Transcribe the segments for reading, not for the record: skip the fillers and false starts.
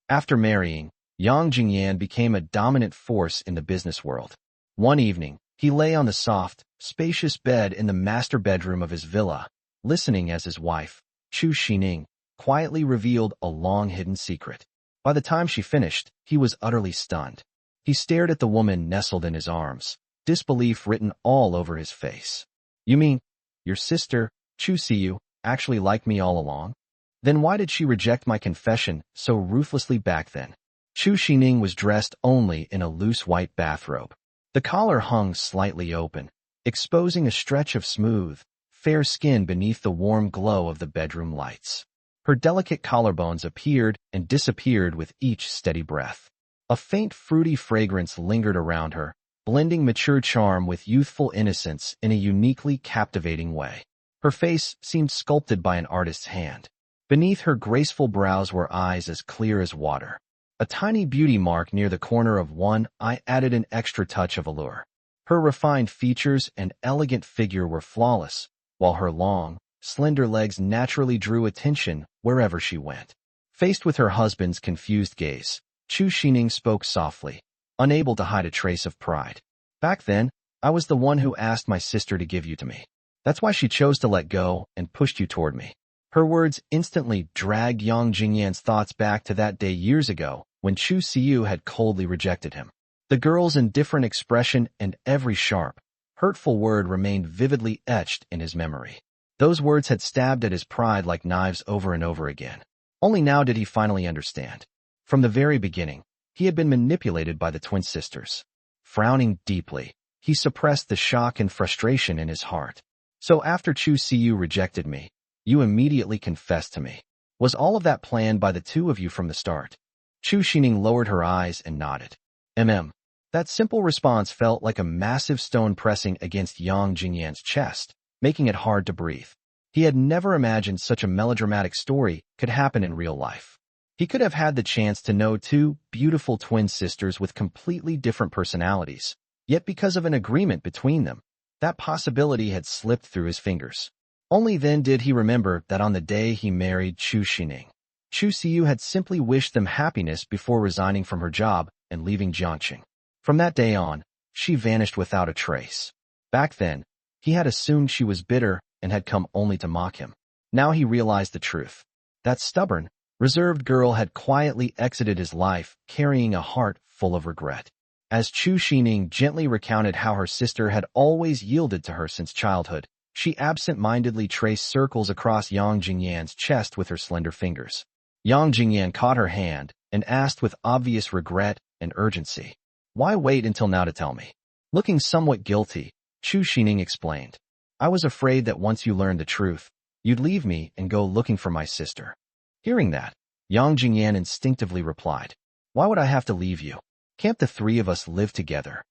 After marrying, Yang Jingyan became a dominant force in the business world. One evening, he lay on the soft, spacious bed in the master bedroom of his villa, listening as his wife, Chu Sining, quietly revealed a long-hidden secret. By the time she finished, he was utterly stunned. He stared at the woman nestled in his arms, disbelief written all over his face. "You mean, your sister, Chu Siyu, actually liked me all along? Then why did she reject my confession so ruthlessly back then?" Chu Sining was dressed only in a loose white bathrobe. The collar hung slightly open, exposing a stretch of smooth, fair skin beneath the warm glow of the bedroom lights. Her delicate collarbones appeared and disappeared with each steady breath. A faint fruity fragrance lingered around her, blending mature charm with youthful innocence in a uniquely captivating way. Her face seemed sculpted by an artist's hand. Beneath her graceful brows were eyes as clear as water. A tiny beauty mark near the corner of one eye added an extra touch of allure. Her refined features and elegant figure were flawless, while her long, slender legs naturally drew attention wherever she went. Faced with her husband's confused gaze, Chu Sining spoke softly, unable to hide a trace of pride. "Back then, I was the one who asked my sister to give you to me. That's why she chose to let go and pushed you toward me." Her words instantly dragged Yang Jingyan's thoughts back to that day years ago when Chu Siyu had coldly rejected him. The girl's indifferent expression and every sharp, hurtful word remained vividly etched in his memory. Those words had stabbed at his pride like knives over and over again. Only now did he finally understand. From the very beginning, he had been manipulated by the twin sisters. Frowning deeply, he suppressed the shock and frustration in his heart. "So after Chu Siyu rejected me, you immediately confessed to me. Was all of that planned by the two of you from the start?" Chu Sining lowered her eyes and nodded. That simple response felt like a massive stone pressing against Yang Jingyan's chest, making it hard to breathe. He had never imagined such a melodramatic story could happen in real life. He could have had the chance to know two beautiful twin sisters with completely different personalities, yet because of an agreement between them, that possibility had slipped through his fingers. Only then did he remember that on the day he married Chu Sining, Chu Siyu had simply wished them happiness before resigning from her job and leaving Jiangqing. From that day on, she vanished without a trace. Back then, he had assumed she was bitter and had come only to mock him. Now he realized the truth. That stubborn, reserved girl had quietly exited his life, carrying a heart full of regret. As Chu Sining gently recounted how her sister had always yielded to her since childhood, she absent-mindedly traced circles across Yang Jingyan's chest with her slender fingers. Yang Jingyan caught her hand and asked with obvious regret and urgency, "Why wait until now to tell me?" Looking somewhat guilty, Chu Sining explained, "I was afraid that once you learned the truth, you'd leave me and go looking for my sister." Hearing that, Yang Jingyan instinctively replied, "Why would I have to leave you? Can't the three of us live together?"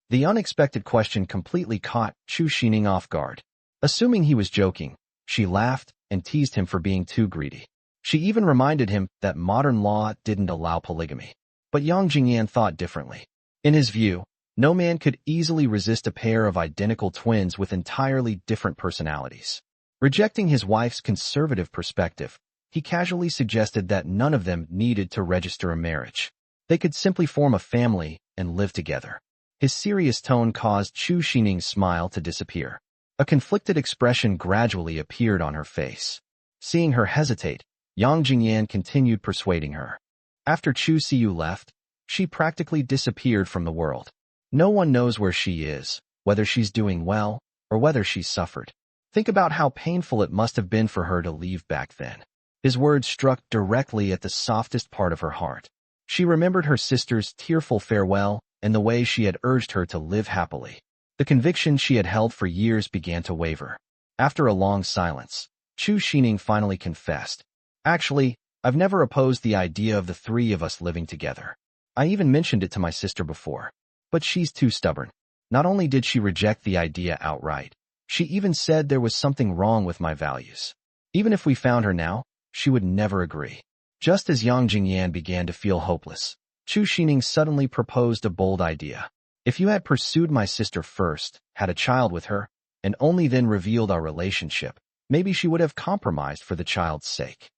The unexpected question completely caught Chu Sining off guard. Assuming he was joking, she laughed and teased him for being too greedy. She even reminded him that modern law didn't allow polygamy. But Yang Jingyan thought differently. In his view, no man could easily resist a pair of identical twins with entirely different personalities. Rejecting his wife's conservative perspective, he casually suggested that none of them needed to register a marriage. They could simply form a family and live together. His serious tone caused Chu Sining's smile to disappear. A conflicted expression gradually appeared on her face. Seeing her hesitate, Yang Jingyan continued persuading her. After Chu Siyu left, she practically disappeared from the world. No one knows where she is, whether she's doing well, or whether she's suffered. Think about how painful it must have been for her to leave back then. His words struck directly at the softest part of her heart. She remembered her sister's tearful farewell and the way she had urged her to live happily. The conviction she had held for years began to waver. After a long silence, Chu Sining finally confessed, "Actually, I've never opposed the idea of the three of us living together. I even mentioned it to my sister before. But she's too stubborn. Not only did she reject the idea outright, she even said there was something wrong with my values. Even if we found her now, she would never agree." Just as Yang Jingyan began to feel hopeless, Chu Sining suddenly proposed a bold idea. "If you had pursued my sister first, had a child with her, and only then revealed our relationship, maybe she would have compromised for the child's sake."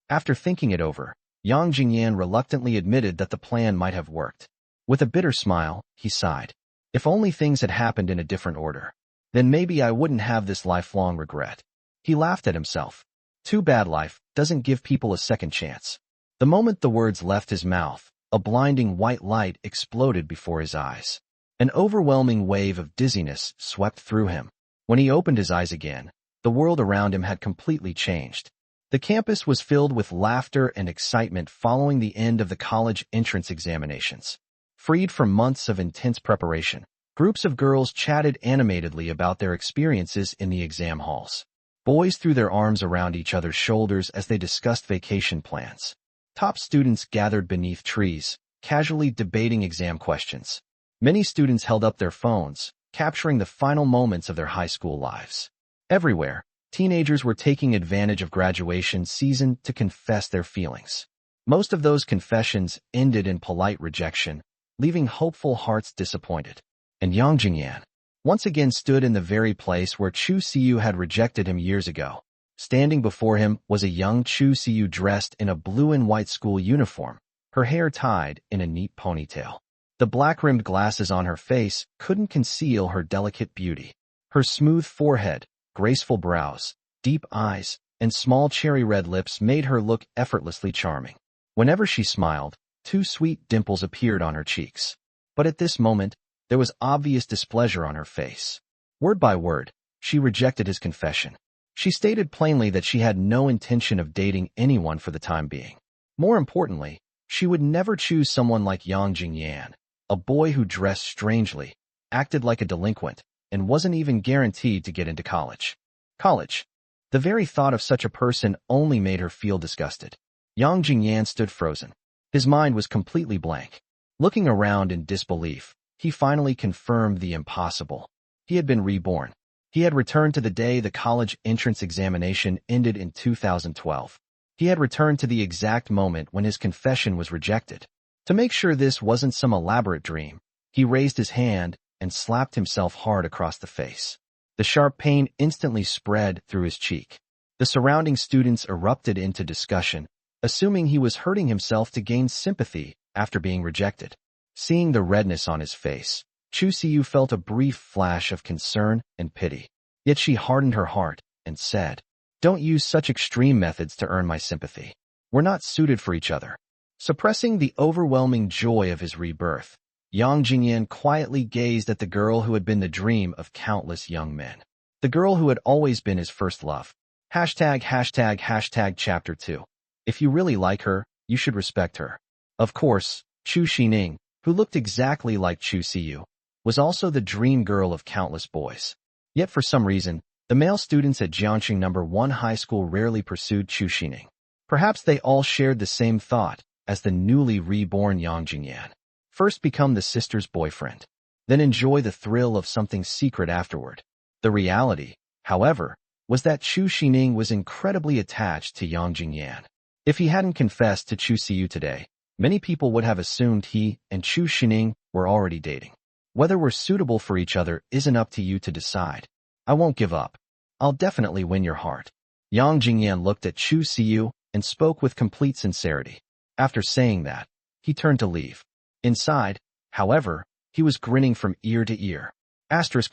After thinking it over, Yang Jingyan reluctantly admitted that the plan might have worked. With a bitter smile, he sighed. If only things had happened in a different order. Then maybe I wouldn't have this lifelong regret. He laughed at himself. Too bad life doesn't give people a second chance. The moment the words left his mouth, a blinding white light exploded before his eyes. An overwhelming wave of dizziness swept through him. When he opened his eyes again, the world around him had completely changed. The campus was filled with laughter and excitement following the end of the college entrance examinations. Freed from months of intense preparation, groups of girls chatted animatedly about their experiences in the exam halls. Boys threw their arms around each other's shoulders as they discussed vacation plans. Top students gathered beneath trees, casually debating exam questions. Many students held up their phones, capturing the final moments of their high school lives. Everywhere, teenagers were taking advantage of graduation season to confess their feelings. Most of those confessions ended in polite rejection, leaving hopeful hearts disappointed. And Yang Jingyan once again stood in the very place where Chu Siyu had rejected him years ago. Standing before him was a young Chu Siyu dressed in a blue and white school uniform, her hair tied in a neat ponytail. The black-rimmed glasses on her face couldn't conceal her delicate beauty. Her smooth forehead, graceful brows, deep eyes, and small cherry-red lips made her look effortlessly charming. Whenever she smiled, two sweet dimples appeared on her cheeks. But at this moment, there was obvious displeasure on her face. Word by word, she rejected his confession. She stated plainly that she had no intention of dating anyone for the time being. More importantly, she would never choose someone like Yang Jingyan, a boy who dressed strangely, acted like a delinquent, and wasn't even guaranteed to get into college. College. The very thought of such a person only made her feel disgusted. Yang Jingyan stood frozen. His mind was completely blank. Looking around in disbelief, he finally confirmed the impossible. He had been reborn. He had returned to the day the college entrance examination ended in 2012. He had returned to the exact moment when his confession was rejected. To make sure this wasn't some elaborate dream, he raised his hand and slapped himself hard across the face. The sharp pain instantly spread through his cheek. The surrounding students erupted into discussion, assuming he was hurting himself to gain sympathy after being rejected. Seeing the redness on his face, Chu Siyu felt a brief flash of concern and pity. Yet she hardened her heart and said, "Don't use such extreme methods to earn my sympathy. We're not suited for each other." Suppressing the overwhelming joy of his rebirth, Yang Jingyan quietly gazed at the girl who had been the dream of countless young men. The girl who had always been his first love. ####Chapter 2. If you really like her, you should respect her. Of course, Chu Sining, who looked exactly like Chu Siyu, was also the dream girl of countless boys. Yet for some reason, the male students at Jiangxing No. 1 High School rarely pursued Chu Sining. Perhaps they all shared the same thought as the newly reborn Yang Jingyan. First become the sister's boyfriend, then enjoy the thrill of something secret afterward. The reality, however, was that Chu Sining was incredibly attached to Yang Jingyan. If he hadn't confessed to Chu Siyu today, many people would have assumed he and Chu Sining were already dating. Whether we're suitable for each other isn't up to you to decide. I won't give up. I'll definitely win your heart. Yang Jingyan looked at Chu Siyu and spoke with complete sincerity. After saying that, he turned to leave. Inside, however, he was grinning from ear to ear.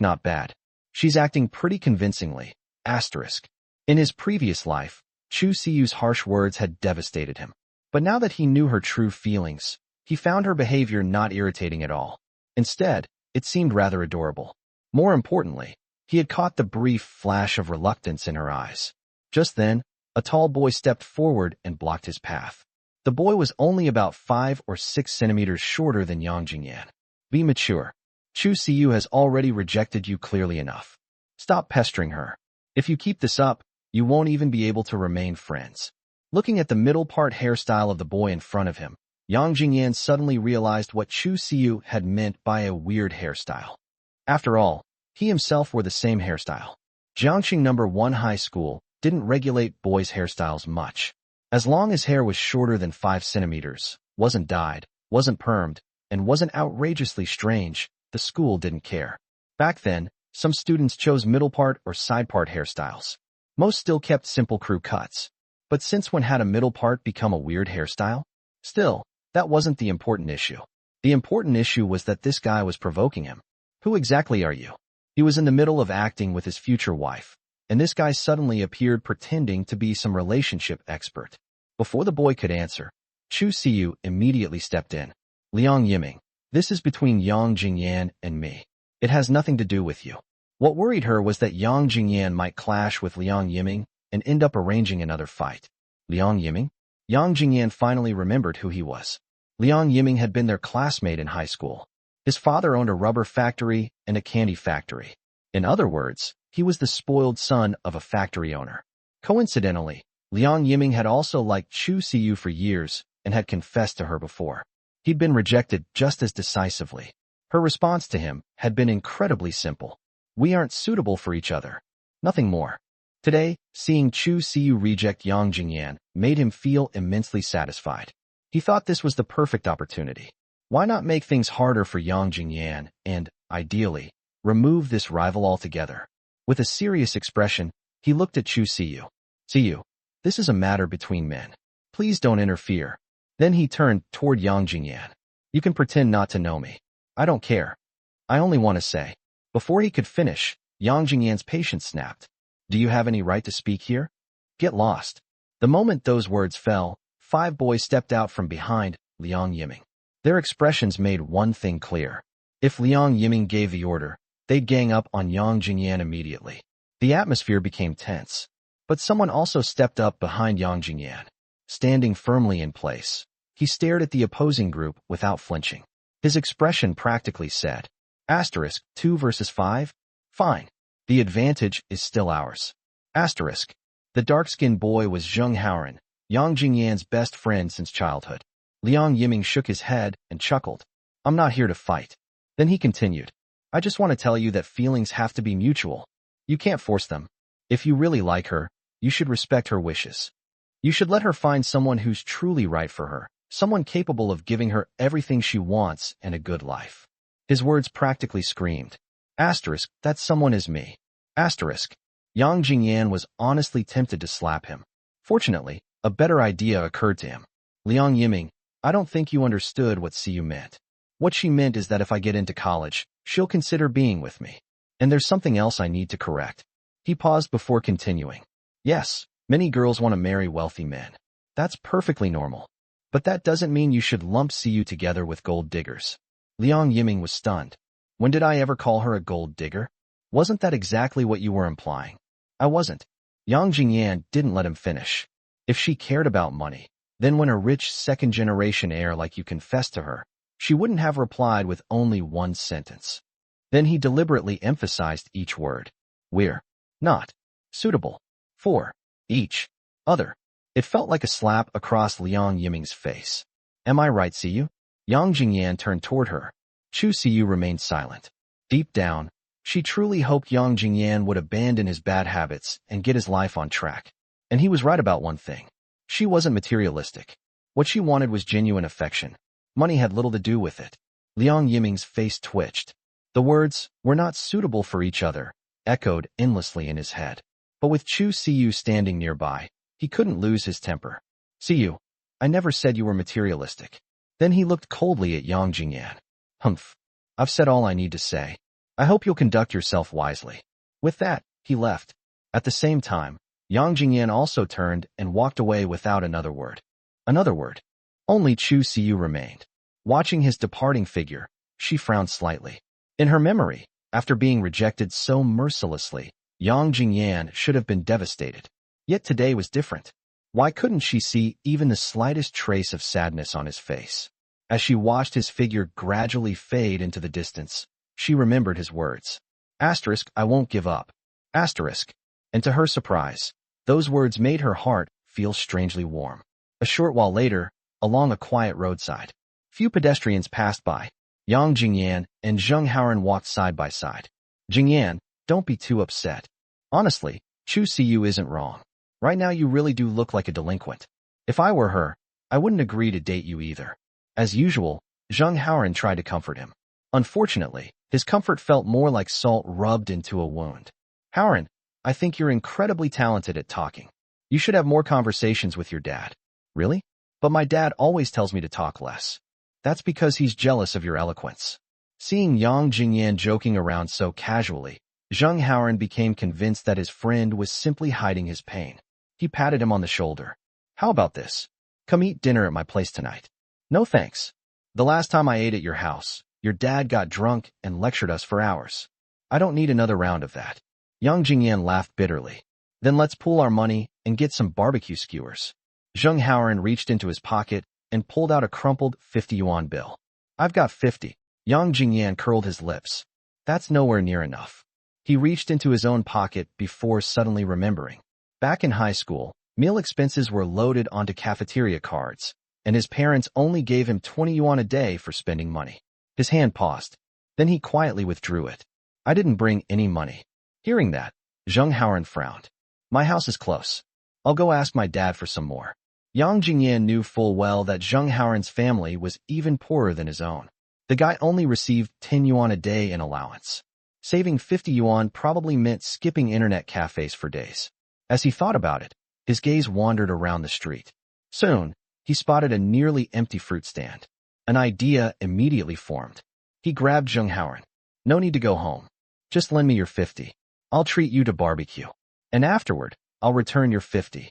Not bad. She's acting pretty convincingly. In his previous life, Chu Siyu's harsh words had devastated him. But now that he knew her true feelings, he found her behavior not irritating at all. Instead, it seemed rather adorable. More importantly, he had caught the brief flash of reluctance in her eyes. Just then, a tall boy stepped forward and blocked his path. The boy was only about 5 or 6 centimeters shorter than Yang Jingyan. Be mature. Chu Siyu has already rejected you clearly enough. Stop pestering her. If you keep this up, you won't even be able to remain friends. Looking at the middle part hairstyle of the boy in front of him, Yang Jingyan suddenly realized what Chu Siyu had meant by a weird hairstyle. After all, he himself wore the same hairstyle. Jiangxing No. 1 High School didn't regulate boys' hairstyles much. As long as hair was shorter than 5 centimeters, wasn't dyed, wasn't permed, and wasn't outrageously strange, the school didn't care. Back then, some students chose middle part or side part hairstyles. Most still kept simple crew cuts. But since when had a middle part become a weird hairstyle? Still, that wasn't the important issue. The important issue was that this guy was provoking him. Who exactly are you? He was in the middle of acting with his future wife, and this guy suddenly appeared pretending to be some relationship expert. Before the boy could answer, Chu Siyu immediately stepped in. Liang Yiming, this is between Yang Jingyan and me. It has nothing to do with you. What worried her was that Yang Jingyan might clash with Liang Yiming and end up arranging another fight. Liang Yiming? Yang Jingyan finally remembered who he was. Liang Yiming had been their classmate in high school. His father owned a rubber factory and a candy factory. In other words, he was the spoiled son of a factory owner. Coincidentally, Liang Yiming had also liked Chu Siyu for years and had confessed to her before. He'd been rejected just as decisively. Her response to him had been incredibly simple. We aren't suitable for each other. Nothing more. Today, seeing Chu Siyu reject Yang Jingyan made him feel immensely satisfied. He thought this was the perfect opportunity. Why not make things harder for Yang Jingyan and, ideally, remove this rival altogether? With a serious expression, he looked at Chu Siyu. Siyu, this is a matter between men. Please don't interfere. Then he turned toward Yang Jingyan. You can pretend not to know me. I don't care. I only want to say. Before he could finish, Yang Jingyan's patience snapped. Do you have any right to speak here? Get lost. The moment those words fell, 5 boys stepped out from behind Liang Yiming. Their expressions made one thing clear. If Liang Yiming gave the order, they'd gang up on Yang Jingyan immediately. The atmosphere became tense. But someone also stepped up behind Yang Jingyan. Standing firmly in place, he stared at the opposing group without flinching. His expression practically said, Asterisk, 2 versus 5? Fine. The advantage is still ours. Asterisk. The dark-skinned boy was Zheng Haoran, Yang Jingyan's best friend since childhood. Liang Yiming shook his head and chuckled. I'm not here to fight. Then he continued. I just want to tell you that feelings have to be mutual. You can't force them. If you really like her, you should respect her wishes. You should let her find someone who's truly right for her, someone capable of giving her everything she wants and a good life. His words practically screamed. Asterisk, that someone is me. Asterisk. Yang Jingyan was honestly tempted to slap him. Fortunately, a better idea occurred to him. Liang Yiming, I don't think you understood what Siyu meant. What she meant is that if I get into college, she'll consider being with me. And there's something else I need to correct. He paused before continuing. Yes, many girls want to marry wealthy men. That's perfectly normal. But that doesn't mean you should lump Siyu together with gold diggers. Liang Yiming was stunned. When did I ever call her a gold digger? Wasn't that exactly what you were implying? I wasn't. Yang Jingyan didn't let him finish. If she cared about money, then when a rich second-generation heir like you confessed to her, she wouldn't have replied with only one sentence. Then he deliberately emphasized each word. We're not suitable for each other. It felt like a slap across Liang Yiming's face. Am I right, Siyu? Yang Jingyan turned toward her. Chu Siyu remained silent. Deep down, she truly hoped Yang Jingyan would abandon his bad habits and get his life on track. And he was right about one thing. She wasn't materialistic. What she wanted was genuine affection. Money had little to do with it. Liang Yiming's face twitched. The words, we're not suitable for each other, echoed endlessly in his head. But with Chu Siyu standing nearby, he couldn't lose his temper. Siyu, I never said you were materialistic. Then he looked coldly at Yang Jingyan. Humph. I've said all I need to say. I hope you'll conduct yourself wisely. With that, he left. At the same time, Yang Jingyan also turned and walked away without another word. Another word. Only Chu Siyu remained. Watching his departing figure, she frowned slightly. In her memory, after being rejected so mercilessly, Yang Jingyan should have been devastated. Yet today was different. Why couldn't she see even the slightest trace of sadness on his face? As she watched his figure gradually fade into the distance, she remembered his words. Asterisk, I won't give up. Asterisk. And to her surprise, those words made her heart feel strangely warm. A short while later, along a quiet roadside, few pedestrians passed by. Yang Jingyan and Zheng Haoran walked side by side. Jingyan, don't be too upset. Honestly, Chu Siyu isn't wrong. Right now you really do look like a delinquent. If I were her, I wouldn't agree to date you either. As usual, Zheng Haoran tried to comfort him. Unfortunately, his comfort felt more like salt rubbed into a wound. Haoran, I think you're incredibly talented at talking. You should have more conversations with your dad. Really? But my dad always tells me to talk less. That's because he's jealous of your eloquence. Seeing Yang Jingyan joking around so casually, Zheng Haoran became convinced that his friend was simply hiding his pain. He patted him on the shoulder. How about this? Come eat dinner at my place tonight. No thanks. The last time I ate at your house, your dad got drunk and lectured us for hours. I don't need another round of that. Yang Jingyan laughed bitterly. Then let's pool our money and get some barbecue skewers. Zheng Haoran reached into his pocket and pulled out a crumpled 50 yuan bill. I've got 50. Yang Jingyan curled his lips. That's nowhere near enough. He reached into his own pocket before suddenly remembering. Back in high school, meal expenses were loaded onto cafeteria cards, and his parents only gave him 20 yuan a day for spending money. His hand paused. Then he quietly withdrew it. I didn't bring any money. Hearing that, Zheng Haoran frowned. My house is close. I'll go ask my dad for some more. Yang Jingyan knew full well that Zheng Haoran's family was even poorer than his own. The guy only received 10 yuan a day in allowance. Saving 50 yuan probably meant skipping internet cafes for days. As he thought about it, his gaze wandered around the street. Soon, he spotted a nearly empty fruit stand. An idea immediately formed. He grabbed Zheng Haoran. No need to go home. Just lend me your 50. I'll treat you to barbecue. And afterward, I'll return your 50.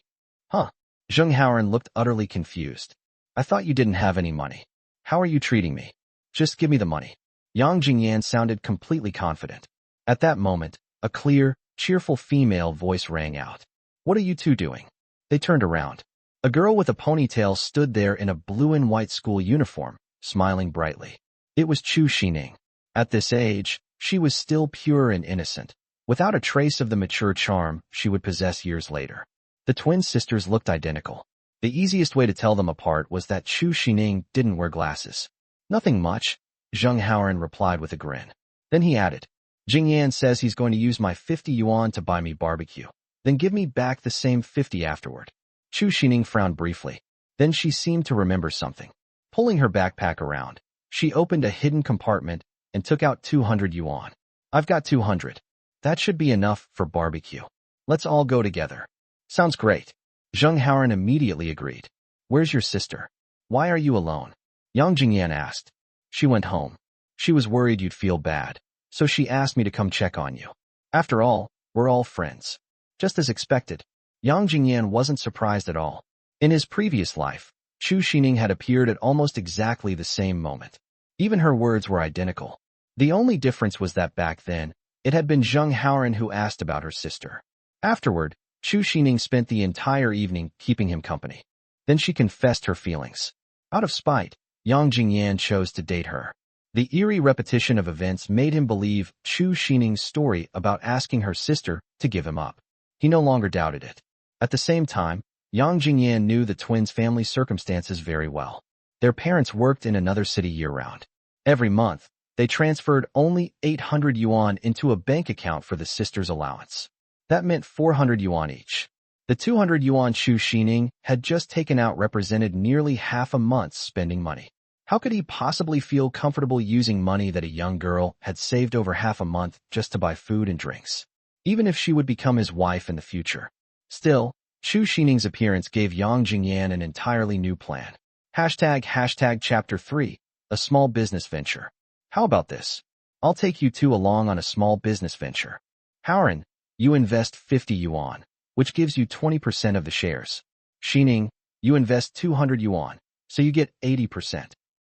Huh? Zheng Haoran looked utterly confused. I thought you didn't have any money. How are you treating me? Just give me the money. Yang Jingyan sounded completely confident. At that moment, a clear, cheerful female voice rang out. What are you two doing? They turned around. A girl with a ponytail stood there in a blue and white school uniform, smiling brightly. It was Chu Sining. At this age, she was still pure and innocent, without a trace of the mature charm she would possess years later. The twin sisters looked identical. The easiest way to tell them apart was that Chu Sining didn't wear glasses. Nothing much, Zheng Haoran replied with a grin. Then he added, Jingyan says he's going to use my 50 yuan to buy me barbecue. Then give me back the same 50 afterward. Chu Sining frowned briefly. Then she seemed to remember something. Pulling her backpack around, she opened a hidden compartment and took out 200 yuan. I've got 200. That should be enough for barbecue. Let's all go together. Sounds great. Zheng Haoran immediately agreed. Where's your sister? Why are you alone? Yang Jingyan asked. She went home. She was worried you'd feel bad, so she asked me to come check on you. After all, we're all friends. Just as expected, Yang Jingyan wasn't surprised at all. In his previous life, Chu Sining had appeared at almost exactly the same moment. Even her words were identical. The only difference was that back then, it had been Zheng Haoran who asked about her sister. Afterward, Chu Sining spent the entire evening keeping him company. Then she confessed her feelings. Out of spite, Yang Jingyan chose to date her. The eerie repetition of events made him believe Chu Sining's story about asking her sister to give him up. He no longer doubted it. At the same time, Yang Jingyan knew the twins' family circumstances very well. Their parents worked in another city year-round. Every month, they transferred only 800 yuan into a bank account for the sisters' allowance. That meant 400 yuan each. The 200 yuan Chu Sining had just taken out represented nearly half a month's spending money. How could he possibly feel comfortable using money that a young girl had saved over half a month just to buy food and drinks? Even if she would become his wife in the future. Still, Chu Sining's appearance gave Yang Jingyan an entirely new plan. Hashtag Chapter 3, a small business venture. How about this? I'll take you two along on a small business venture. Haoran, you invest 50 yuan, which gives you 20% of the shares. Sining, you invest 200 yuan, so you get 80%.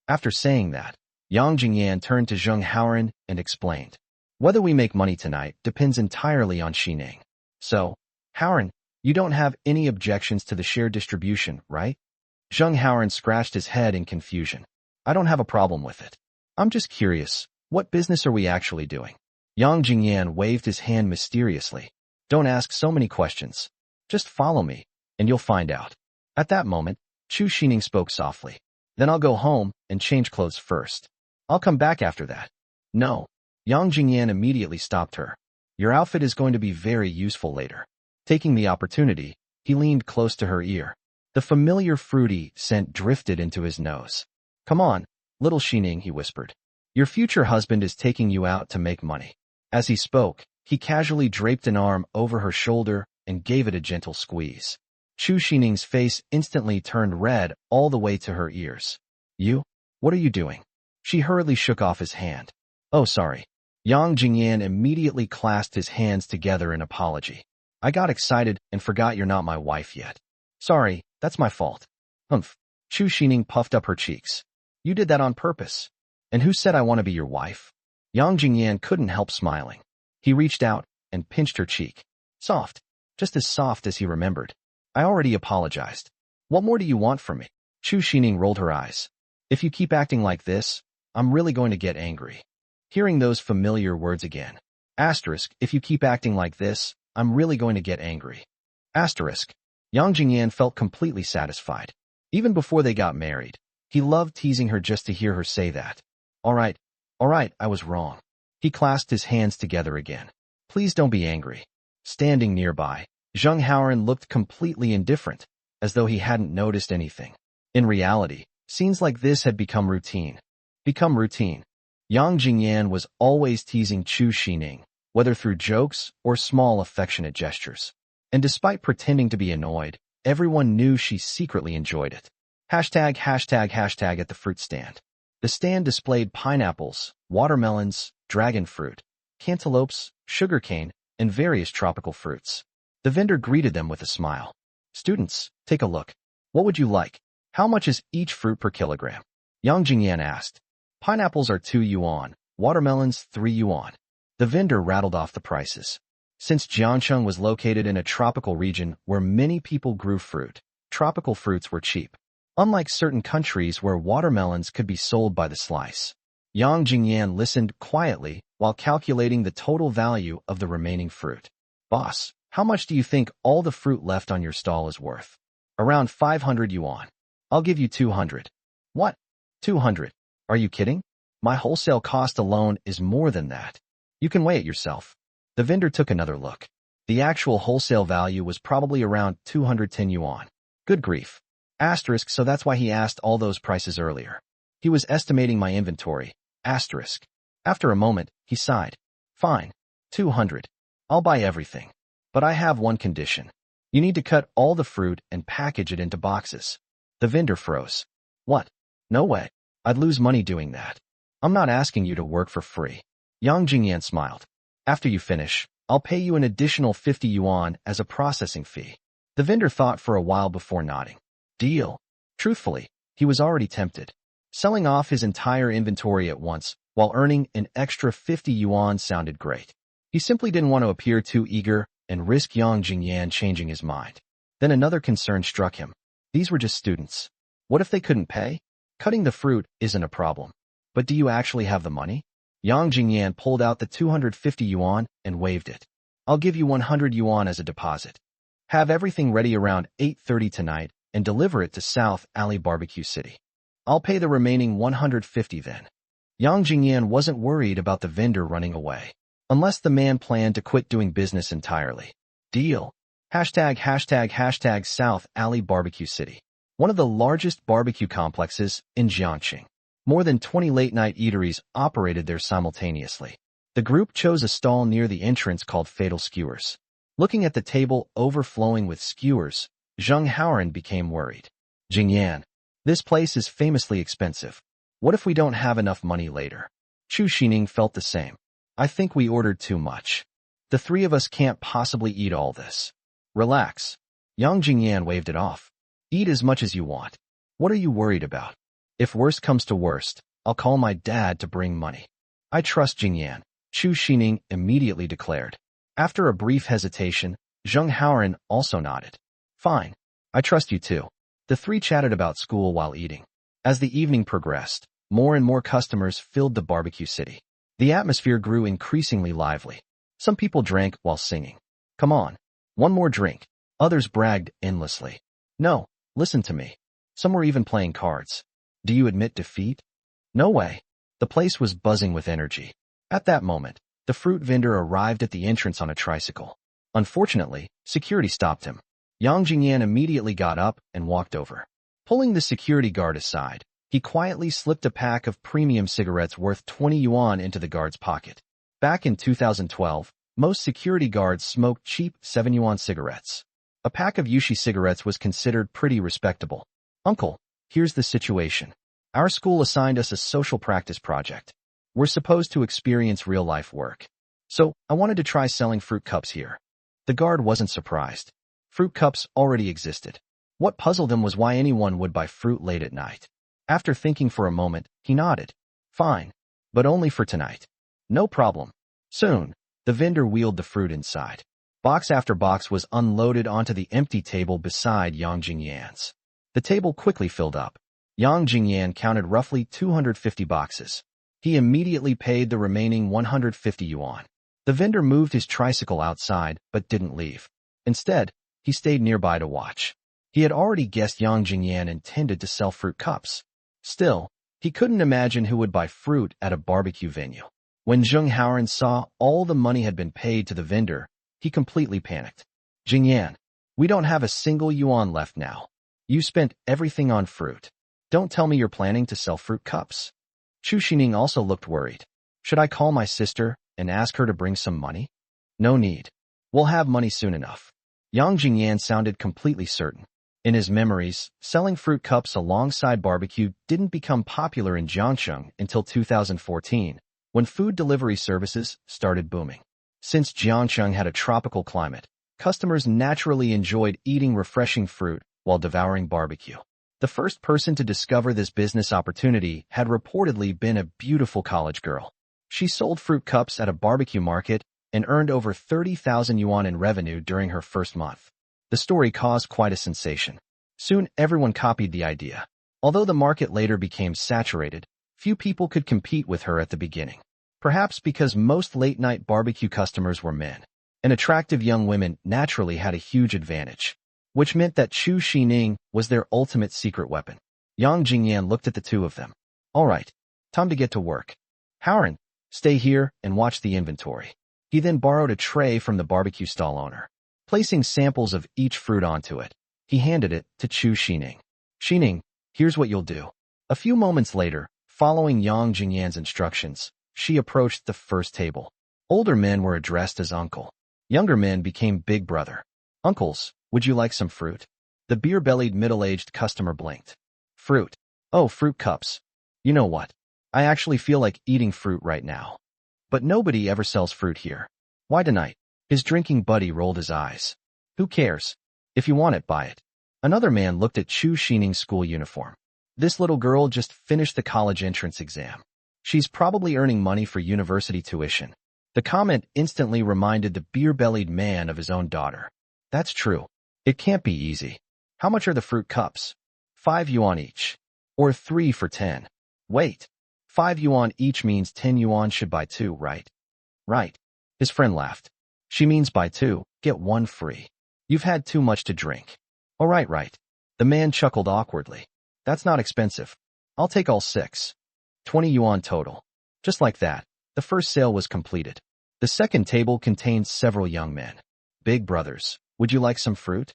After saying that, Yang Jingyan turned to Zheng Haoran and explained. Whether we make money tonight depends entirely on Sining. So, Haoran, you don't have any objections to the share distribution, right? Zheng Haoran scratched his head in confusion. I don't have a problem with it. I'm just curious, what business are we actually doing? Yang Jingyan waved his hand mysteriously. Don't ask so many questions. Just follow me, and you'll find out. At that moment, Chu Sining spoke softly. Then I'll go home and change clothes first. I'll come back after that. No. Yang Jingyan immediately stopped her. Your outfit is going to be very useful later. Taking the opportunity, he leaned close to her ear. The familiar fruity scent drifted into his nose. Come on, little Sining, he whispered. Your future husband is taking you out to make money. As he spoke, he casually draped an arm over her shoulder and gave it a gentle squeeze. Chu Sining's face instantly turned red all the way to her ears. You? What are you doing? She hurriedly shook off his hand. Oh, sorry. Yang Jingyan immediately clasped his hands together in apology. I got excited and forgot you're not my wife yet. Sorry, that's my fault. Humph. Chu Sining puffed up her cheeks. You did that on purpose. And who said I want to be your wife? Yang Jingyan couldn't help smiling. He reached out and pinched her cheek. Soft. Just as soft as he remembered. I already apologized. What more do you want from me? Chu Sining rolled her eyes. If you keep acting like this, I'm really going to get angry. Hearing those familiar words again. Asterisk, if you keep acting like this, I'm really going to get angry. Asterisk. Yang Jingyan felt completely satisfied. Even before they got married, he loved teasing her just to hear her say that. All right, I was wrong. He clasped his hands together again. Please don't be angry. Standing nearby, Zheng Haoren looked completely indifferent, as though he hadn't noticed anything. In reality, scenes like this had become routine. Yang Jingyan was always teasing Chu Sining, whether through jokes or small affectionate gestures. And despite pretending to be annoyed, everyone knew she secretly enjoyed it. Hashtag at the fruit stand. The stand displayed pineapples, watermelons, dragon fruit, cantaloupes, sugarcane, and various tropical fruits. The vendor greeted them with a smile. Students, take a look. What would you like? How much is each fruit per kilogram? Yang Jingyan asked. Pineapples are 2 yuan, watermelons 3 yuan. The vendor rattled off the prices. Since Jiangcheng was located in a tropical region where many people grew fruit, tropical fruits were cheap. Unlike certain countries where watermelons could be sold by the slice. Yang Jingyan listened quietly while calculating the total value of the remaining fruit. Boss, how much do you think all the fruit left on your stall is worth? Around 500 yuan. I'll give you 200. What? 200? Are you kidding? My wholesale cost alone is more than that. You can weigh it yourself. The vendor took another look. The actual wholesale value was probably around 210 yuan. Good grief. Asterisk, so that's why he asked all those prices earlier. He was estimating my inventory. Asterisk. After a moment, he sighed. Fine. 200. I'll buy everything. But I have one condition. You need to cut all the fruit and package it into boxes. The vendor froze. What? No way. I'd lose money doing that. I'm not asking you to work for free. Yang Jingyan smiled. After you finish, I'll pay you an additional 50 yuan as a processing fee. The vendor thought for a while before nodding. Deal. Truthfully, he was already tempted. Selling off his entire inventory at once while earning an extra 50 yuan sounded great. He simply didn't want to appear too eager and risk Yang Jingyan changing his mind. Then another concern struck him. These were just students. What if they couldn't pay? Cutting the fruit isn't a problem. But do you actually have the money? Yang Jingyan pulled out the 250 yuan and waved it. I'll give you 100 yuan as a deposit. Have everything ready around 8:30 tonight and deliver it to South Alley Barbecue City. I'll pay the remaining 150 then. Yang Jingyan wasn't worried about the vendor running away. Unless the man planned to quit doing business entirely. Deal. Hashtag South Alley Barbecue City. One of the largest barbecue complexes in Jiangxing. More than 20 late-night eateries operated there simultaneously. The group chose a stall near the entrance called Fatal Skewers. Looking at the table overflowing with skewers, Zheng Haoren became worried. Jingyan, this place is famously expensive. What if we don't have enough money later? Chu Sining felt the same. I think we ordered too much. The three of us can't possibly eat all this. Relax. Yang Jingyan waved it off. Eat as much as you want. What are you worried about? If worst comes to worst, I'll call my dad to bring money. I trust Jingyan, Chu Sining immediately declared. After a brief hesitation, Zheng Haoren also nodded. Fine. I trust you too. The three chatted about school while eating. As the evening progressed, more and more customers filled the barbecue city. The atmosphere grew increasingly lively. Some people drank while singing. Come on. One more drink. Others bragged endlessly. No, listen to me. Some were even playing cards. Do you admit defeat? No way. The place was buzzing with energy. At that moment, the fruit vendor arrived at the entrance on a tricycle. Unfortunately, security stopped him. Yang Jingyan immediately got up and walked over. Pulling the security guard aside, he quietly slipped a pack of premium cigarettes worth 20 yuan into the guard's pocket. Back in 2012, most security guards smoked cheap 7 yuan cigarettes. A pack of Yushi cigarettes was considered pretty respectable. Uncle, here's the situation. Our school assigned us a social practice project. We're supposed to experience real-life work. So, I wanted to try selling fruit cups here. The guard wasn't surprised. Fruit cups already existed. What puzzled him was why anyone would buy fruit late at night. After thinking for a moment, he nodded. Fine. But only for tonight. No problem. Soon, the vendor wheeled the fruit inside. Box after box was unloaded onto the empty table beside Yang Jingyan's. The table quickly filled up. Yang Jingyan counted roughly 250 boxes. He immediately paid the remaining 150 yuan. The vendor moved his tricycle outside, but didn't leave. Instead, he stayed nearby to watch. He had already guessed Yang Jingyan intended to sell fruit cups. Still, he couldn't imagine who would buy fruit at a barbecue venue. When Zheng Haoran saw all the money had been paid to the vendor, he completely panicked. Jingyan, we don't have a single yuan left now. You spent everything on fruit. Don't tell me you're planning to sell fruit cups. Chu Sining also looked worried. Should I call my sister and ask her to bring some money? No need. We'll have money soon enough. Yang Jingyan sounded completely certain. In his memories, selling fruit cups alongside barbecue didn't become popular in Jiangcheng until 2014, when food delivery services started booming. Since Jiangcheng had a tropical climate, customers naturally enjoyed eating refreshing fruit while devouring barbecue. The first person to discover this business opportunity had reportedly been a beautiful college girl. She sold fruit cups at a barbecue market and earned over 30,000 yuan in revenue during her first month. The story caused quite a sensation. Soon everyone copied the idea. Although the market later became saturated, few people could compete with her at the beginning. Perhaps because most late-night barbecue customers were men, and attractive young women naturally had a huge advantage, which meant that Chu Sining was their ultimate secret weapon. Yang Jingyan looked at the two of them. All right, time to get to work. Haoran, stay here and watch the inventory. He then borrowed a tray from the barbecue stall owner. Placing samples of each fruit onto it, he handed it to Chu Sining. Sining, here's what you'll do. A few moments later, following Yang Jingyan's instructions, she approached the first table. Older men were addressed as uncle. Younger men became big brother. Uncles, would you like some fruit? The beer-bellied middle-aged customer blinked. Fruit. Oh, fruit cups. You know what? I actually feel like eating fruit right now. But nobody ever sells fruit here. Why tonight? His drinking buddy rolled his eyes. Who cares? If you want it, buy it. Another man looked at Chu Sining's school uniform. This little girl just finished the college entrance exam. She's probably earning money for university tuition. The comment instantly reminded the beer-bellied man of his own daughter. That's true. It can't be easy. How much are the fruit cups? 5 yuan each. Or 3 for 10. Wait. 5 yuan each means 10 yuan should buy 2, right? Right. His friend laughed. She means buy 2, get 1 free. You've had too much to drink. All right, right. The man chuckled awkwardly. That's not expensive. I'll take all 6. 20 yuan total. Just like that, the first sale was completed. The second table contained several young men. Big brothers, would you like some fruit?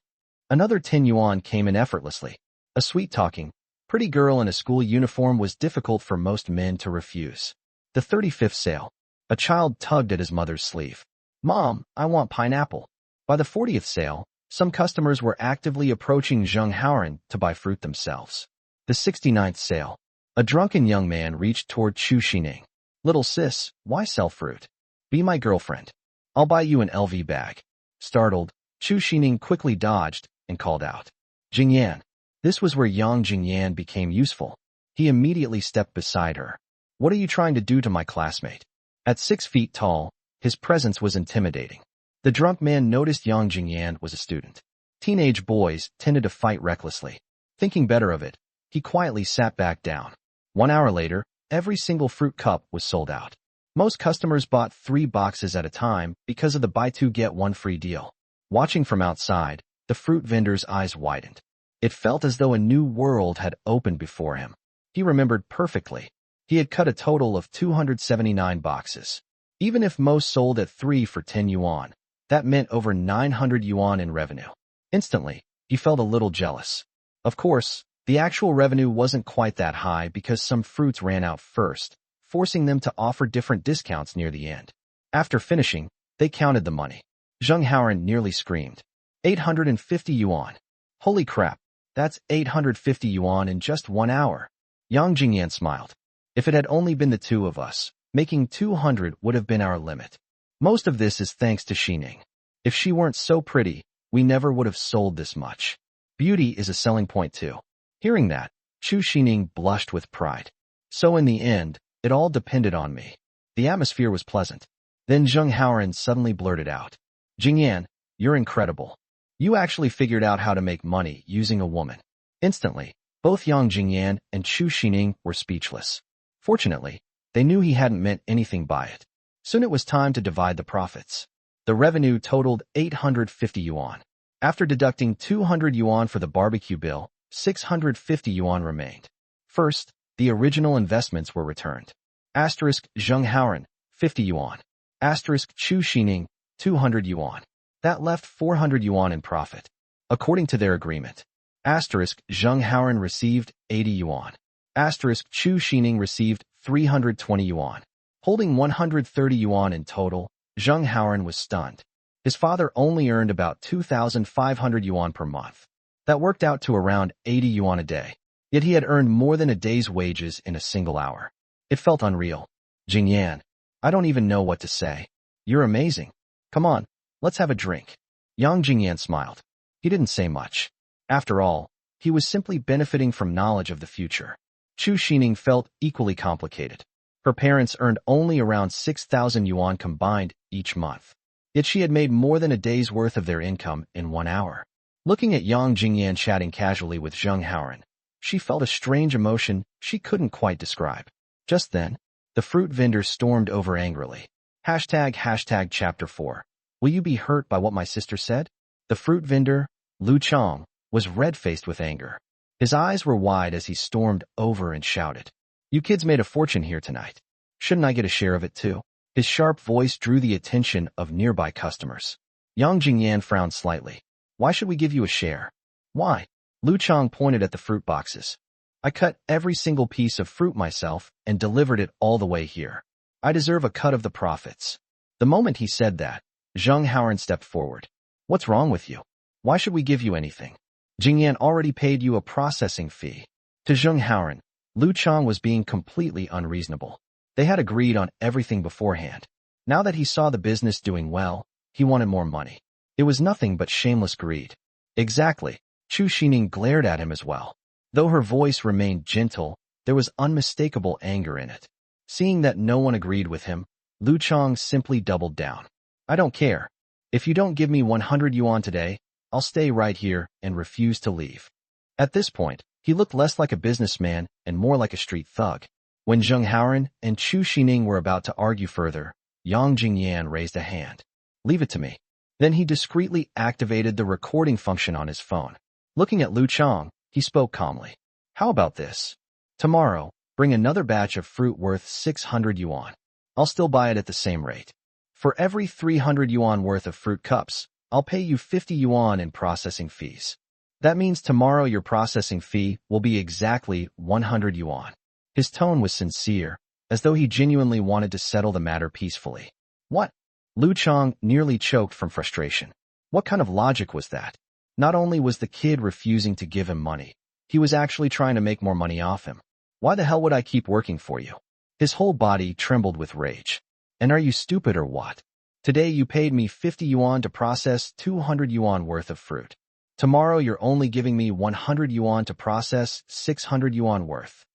Another 10 yuan came in effortlessly. A sweet-talking, pretty girl in a school uniform was difficult for most men to refuse. The 35th sale. A child tugged at his mother's sleeve. Mom, I want pineapple. By the 40th sale, some customers were actively approaching Zheng Haoran to buy fruit themselves. The 69th sale. A drunken young man reached toward Chu Sining. Little sis, why sell fruit? Be my girlfriend. I'll buy you an LV bag. Startled, Chu Sining quickly dodged and called out. Jingyan. This was where Yang Jingyan became useful. He immediately stepped beside her. What are you trying to do to my classmate? At 6 feet tall, his presence was intimidating. The drunk man noticed Yang Jingyan was a student. Teenage boys tended to fight recklessly. Thinking better of it, he quietly sat back down. 1 hour later, every single fruit cup was sold out. Most customers bought 3 boxes at a time because of the buy 2 get 1 free deal. Watching from outside, the fruit vendor's eyes widened. It felt as though a new world had opened before him. He remembered perfectly. He had cut a total of 279 boxes. Even if most sold at 3 for 10 yuan, that meant over 900 yuan in revenue. Instantly, he felt a little jealous. Of course, the actual revenue wasn't quite that high because some fruits ran out first, forcing them to offer different discounts near the end. After finishing, they counted the money. Zheng Haoran nearly screamed. 850 yuan. Holy crap, that's 850 yuan in just 1 hour. Yang Jingyan smiled. If it had only been the two of us, making 200 would have been our limit. Most of this is thanks to Sining. If she weren't so pretty, we never would have sold this much. Beauty is a selling point too. Hearing that, Chu Sining blushed with pride. So in the end, it all depended on me. The atmosphere was pleasant. Then Zheng Haoran suddenly blurted out, Jingyan, you're incredible. You actually figured out how to make money using a woman. Instantly, both Yang Jingyan and Chu Sining were speechless. Fortunately, they knew he hadn't meant anything by it. Soon it was time to divide the profits. The revenue totaled 850 yuan. After deducting 200 yuan for the barbecue bill, 650 yuan remained. First, the original investments were returned. Asterisk Zheng Haoran, 50 yuan. Asterisk Chu Sining, 200 yuan. That left 400 yuan in profit. According to their agreement. Asterisk Zheng Haoran received 80 yuan. Asterisk Chu Sining received 320 yuan. Holding 130 yuan in total, Zheng Haoran was stunned. His father only earned about 2,500 yuan per month. That worked out to around 80 yuan a day. Yet he had earned more than a day's wages in a single hour. It felt unreal. Jingyan, I don't even know what to say. You're amazing. Come on, let's have a drink. Yang Jingyan smiled. He didn't say much. After all, he was simply benefiting from knowledge of the future. Chu Sining felt equally complicated. Her parents earned only around 6,000 yuan combined each month. Yet she had made more than a day's worth of their income in 1 hour. Looking at Yang Jingyan chatting casually with Zheng Haoran, she felt a strange emotion she couldn't quite describe. Just then, the fruit vendor stormed over angrily. Hashtag chapter 4. Will you be hurt by what my sister said? The fruit vendor, Lu Chong, was red-faced with anger. His eyes were wide as he stormed over and shouted, You kids made a fortune here tonight. Shouldn't I get a share of it too? His sharp voice drew the attention of nearby customers. Yang Jingyan frowned slightly. Why should we give you a share? Why? Lu Chong pointed at the fruit boxes. I cut every single piece of fruit myself and delivered it all the way here. I deserve a cut of the profits. The moment he said that, Zheng Haoran stepped forward. What's wrong with you? Why should we give you anything? Jingyan already paid you a processing fee. To Zheng Haoran, Lu Chong was being completely unreasonable. They had agreed on everything beforehand. Now that he saw the business doing well, he wanted more money. It was nothing but shameless greed. Exactly. Chu Sining glared at him as well. Though her voice remained gentle, there was unmistakable anger in it. Seeing that no one agreed with him, Lu Chong simply doubled down. I don't care. If you don't give me 100 yuan today, I'll stay right here and refuse to leave. At this point, he looked less like a businessman and more like a street thug. When Zheng Haoran and Chu Sining were about to argue further, Yang Jingyan raised a hand. Leave it to me. Then he discreetly activated the recording function on his phone. Looking at Lu Chong, he spoke calmly. How about this? Tomorrow, bring another batch of fruit worth 600 yuan. I'll still buy it at the same rate. For every 300 yuan worth of fruit cups, I'll pay you 50 yuan in processing fees. That means tomorrow your processing fee will be exactly 100 yuan. His tone was sincere, as though he genuinely wanted to settle the matter peacefully. What? Lu Chong nearly choked from frustration. What kind of logic was that? Not only was the kid refusing to give him money, he was actually trying to make more money off him. Why the hell would I keep working for you? His whole body trembled with rage. And are you stupid or what? Today you paid me 50 yuan to process 200 yuan worth of fruit. Tomorrow you're only giving me 100 yuan to process 600 yuan worth.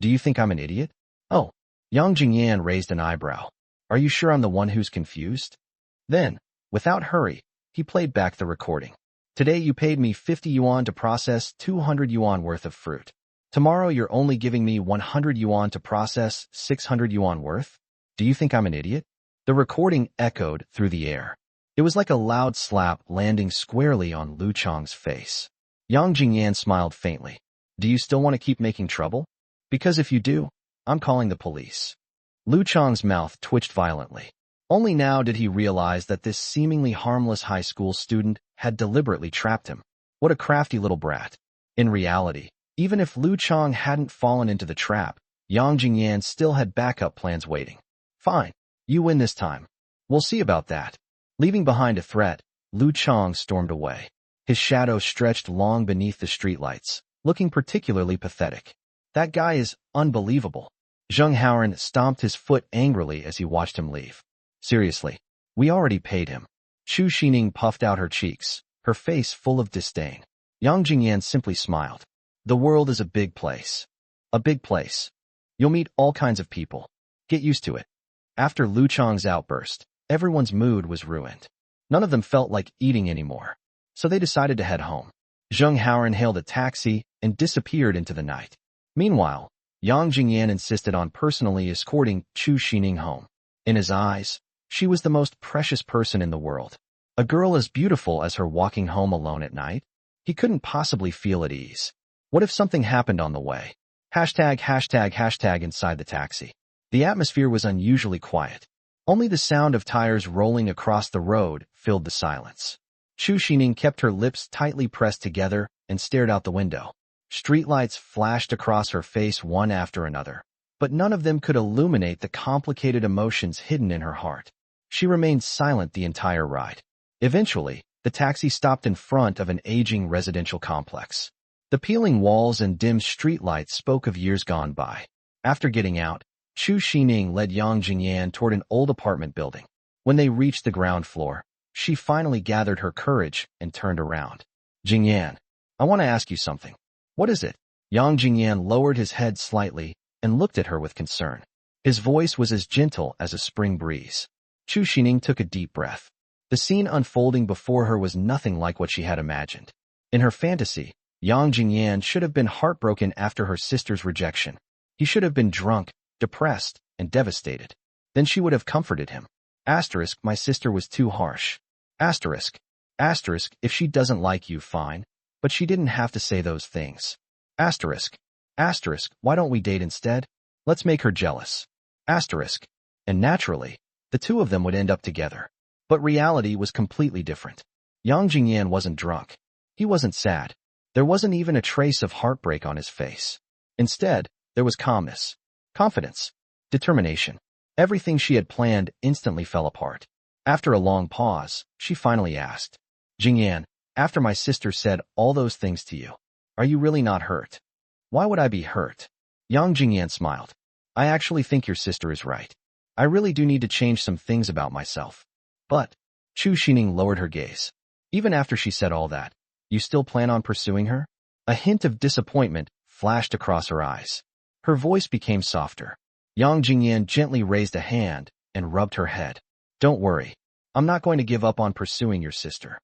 Do you think I'm an idiot? Oh, Yang Jingyan raised an eyebrow. Are you sure I'm the one who's confused? Then, without hurry, he played back the recording. Today you paid me 50 yuan to process 200 yuan worth of fruit. Tomorrow you're only giving me 100 yuan to process 600 yuan worth? Do you think I'm an idiot? The recording echoed through the air. It was like a loud slap landing squarely on Lu Chong's face. Yang Jingyan smiled faintly. Do you still want to keep making trouble? Because if you do, I'm calling the police. Lu Chong's mouth twitched violently. Only now did he realize that this seemingly harmless high school student had deliberately trapped him. What a crafty little brat. In reality, even if Lu Chong hadn't fallen into the trap, Yang Jingyan still had backup plans waiting. Fine, you win this time. We'll see about that. Leaving behind a threat, Lu Chong stormed away. His shadow stretched long beneath the streetlights, looking particularly pathetic. That guy is unbelievable. Zheng Haoran stomped his foot angrily as he watched him leave. Seriously, we already paid him. Chu Sining puffed out her cheeks, her face full of disdain. Yang Jingyan simply smiled. The world is a big place. A big place. You'll meet all kinds of people. Get used to it. After Lu Chang's outburst, everyone's mood was ruined. None of them felt like eating anymore, so they decided to head home. Zheng Haoran hailed a taxi and disappeared into the night. Meanwhile, Yang Jingyan insisted on personally escorting Chu Sining home. In his eyes, she was the most precious person in the world. A girl as beautiful as her walking home alone at night? He couldn't possibly feel at ease. What if something happened on the way? #### inside the taxi. The atmosphere was unusually quiet. Only the sound of tires rolling across the road filled the silence. Chu Sining kept her lips tightly pressed together and stared out the window. Streetlights flashed across her face one after another, but none of them could illuminate the complicated emotions hidden in her heart. She remained silent the entire ride. Eventually, the taxi stopped in front of an aging residential complex. The peeling walls and dim streetlights spoke of years gone by. After getting out, Chu Sining led Yang Jingyan toward an old apartment building. When they reached the ground floor, she finally gathered her courage and turned around. Jingyan, I want to ask you something. What is it? Yang Jingyan lowered his head slightly and looked at her with concern. His voice was as gentle as a spring breeze. Chu Sining took a deep breath. The scene unfolding before her was nothing like what she had imagined. In her fantasy, Yang Jingyan should have been heartbroken after her sister's rejection. He should have been drunk, depressed, and devastated. Then she would have comforted him. My sister was too harsh. If she doesn't like you, fine, but she didn't have to say those things. Why don't we date instead? Let's make her jealous. And naturally, the two of them would end up together. But reality was completely different. Yang Jingyan wasn't drunk. He wasn't sad. There wasn't even a trace of heartbreak on his face. Instead, there was calmness, confidence, determination. Everything she had planned instantly fell apart. After a long pause, she finally asked, Jingyan, after my sister said all those things to you, are you really not hurt? Why would I be hurt? Yang Jingyan smiled. I actually think your sister is right. I really do need to change some things about myself. But, Chu Sining lowered her gaze. Even after she said all that, you still plan on pursuing her? A hint of disappointment flashed across her eyes. Her voice became softer. Yang Jingyan gently raised a hand and rubbed her head. Don't worry. I'm not going to give up on pursuing your sister.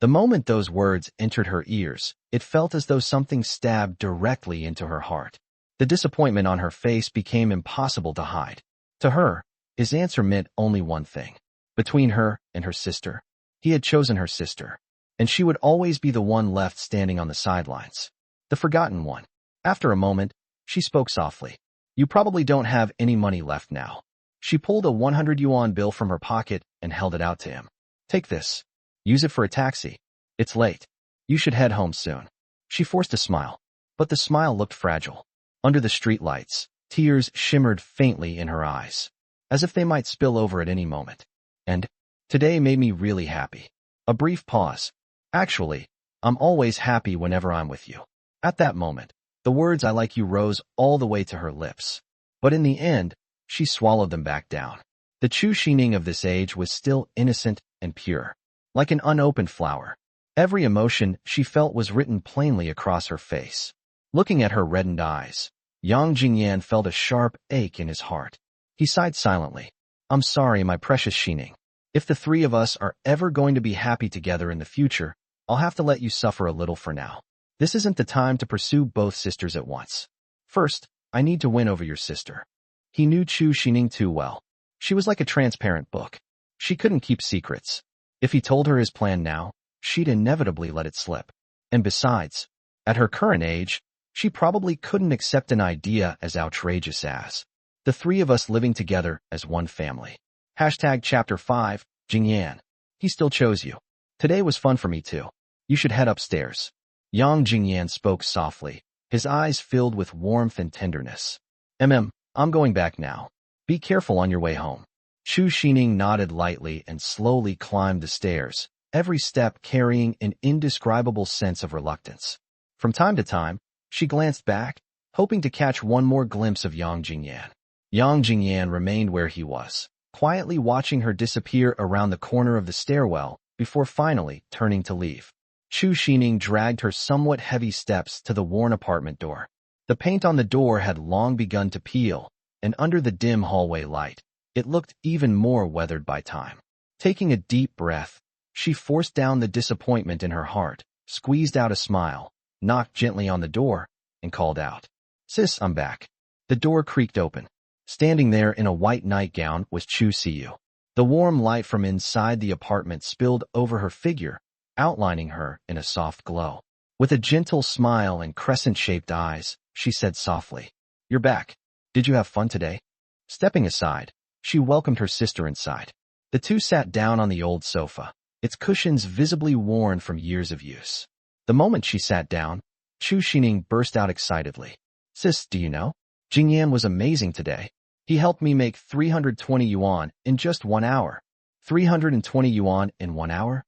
The moment those words entered her ears, it felt as though something stabbed directly into her heart. The disappointment on her face became impossible to hide. To her, his answer meant only one thing. Between her and her sister, he had chosen her sister, and she would always be the one left standing on the sidelines. The forgotten one. After a moment, she spoke softly. You probably don't have any money left now. She pulled a 100 yuan bill from her pocket and held it out to him. Take this. Use it for a taxi. It's late. You should head home soon. She forced a smile, but the smile looked fragile. Under the streetlights, tears shimmered faintly in her eyes, as if they might spill over at any moment. And today made me really happy. A brief pause. Actually, I'm always happy whenever I'm with you. At that moment, the words I like you rose all the way to her lips. But in the end, she swallowed them back down. The Chu Sining of this age was still innocent and pure. Like an unopened flower. Every emotion she felt was written plainly across her face. Looking at her reddened eyes, Yang Jingyan felt a sharp ache in his heart. He sighed silently. I'm sorry, my precious Sining. If the three of us are ever going to be happy together in the future, I'll have to let you suffer a little for now. This isn't the time to pursue both sisters at once. First, I need to win over your sister. He knew Chu Sining too well. She was like a transparent book. She couldn't keep secrets. If he told her his plan now, she'd inevitably let it slip. And besides, at her current age, she probably couldn't accept an idea as outrageous as the three of us living together as one family. Chapter 5, Jingyan. He still chose you. Today was fun for me too. You should head upstairs. Yang Jingyan spoke softly, his eyes filled with warmth and tenderness. I'm going back now. Be careful on your way home. Chu Sining nodded lightly and slowly climbed the stairs, every step carrying an indescribable sense of reluctance. From time to time, she glanced back, hoping to catch one more glimpse of Yang Jingyan. Yang Jingyan remained where he was, quietly watching her disappear around the corner of the stairwell before finally turning to leave. Chu Sining dragged her somewhat heavy steps to the worn apartment door. The paint on the door had long begun to peel, and under the dim hallway light, it looked even more weathered by time. Taking a deep breath, she forced down the disappointment in her heart, squeezed out a smile, knocked gently on the door, and called out, "Sis, I'm back." The door creaked open. Standing there in a white nightgown was Chu Siyu. The warm light from inside the apartment spilled over her figure, outlining her in a soft glow. With a gentle smile and crescent-shaped eyes, she said softly, "You're back. Did you have fun today?" Stepping aside, she welcomed her sister inside. The two sat down on the old sofa, its cushions visibly worn from years of use. The moment she sat down, Chu Sining burst out excitedly. "Sis, do you know? Jingyan was amazing today. He helped me make 320 yuan in just 1 hour. 320 yuan in 1 hour?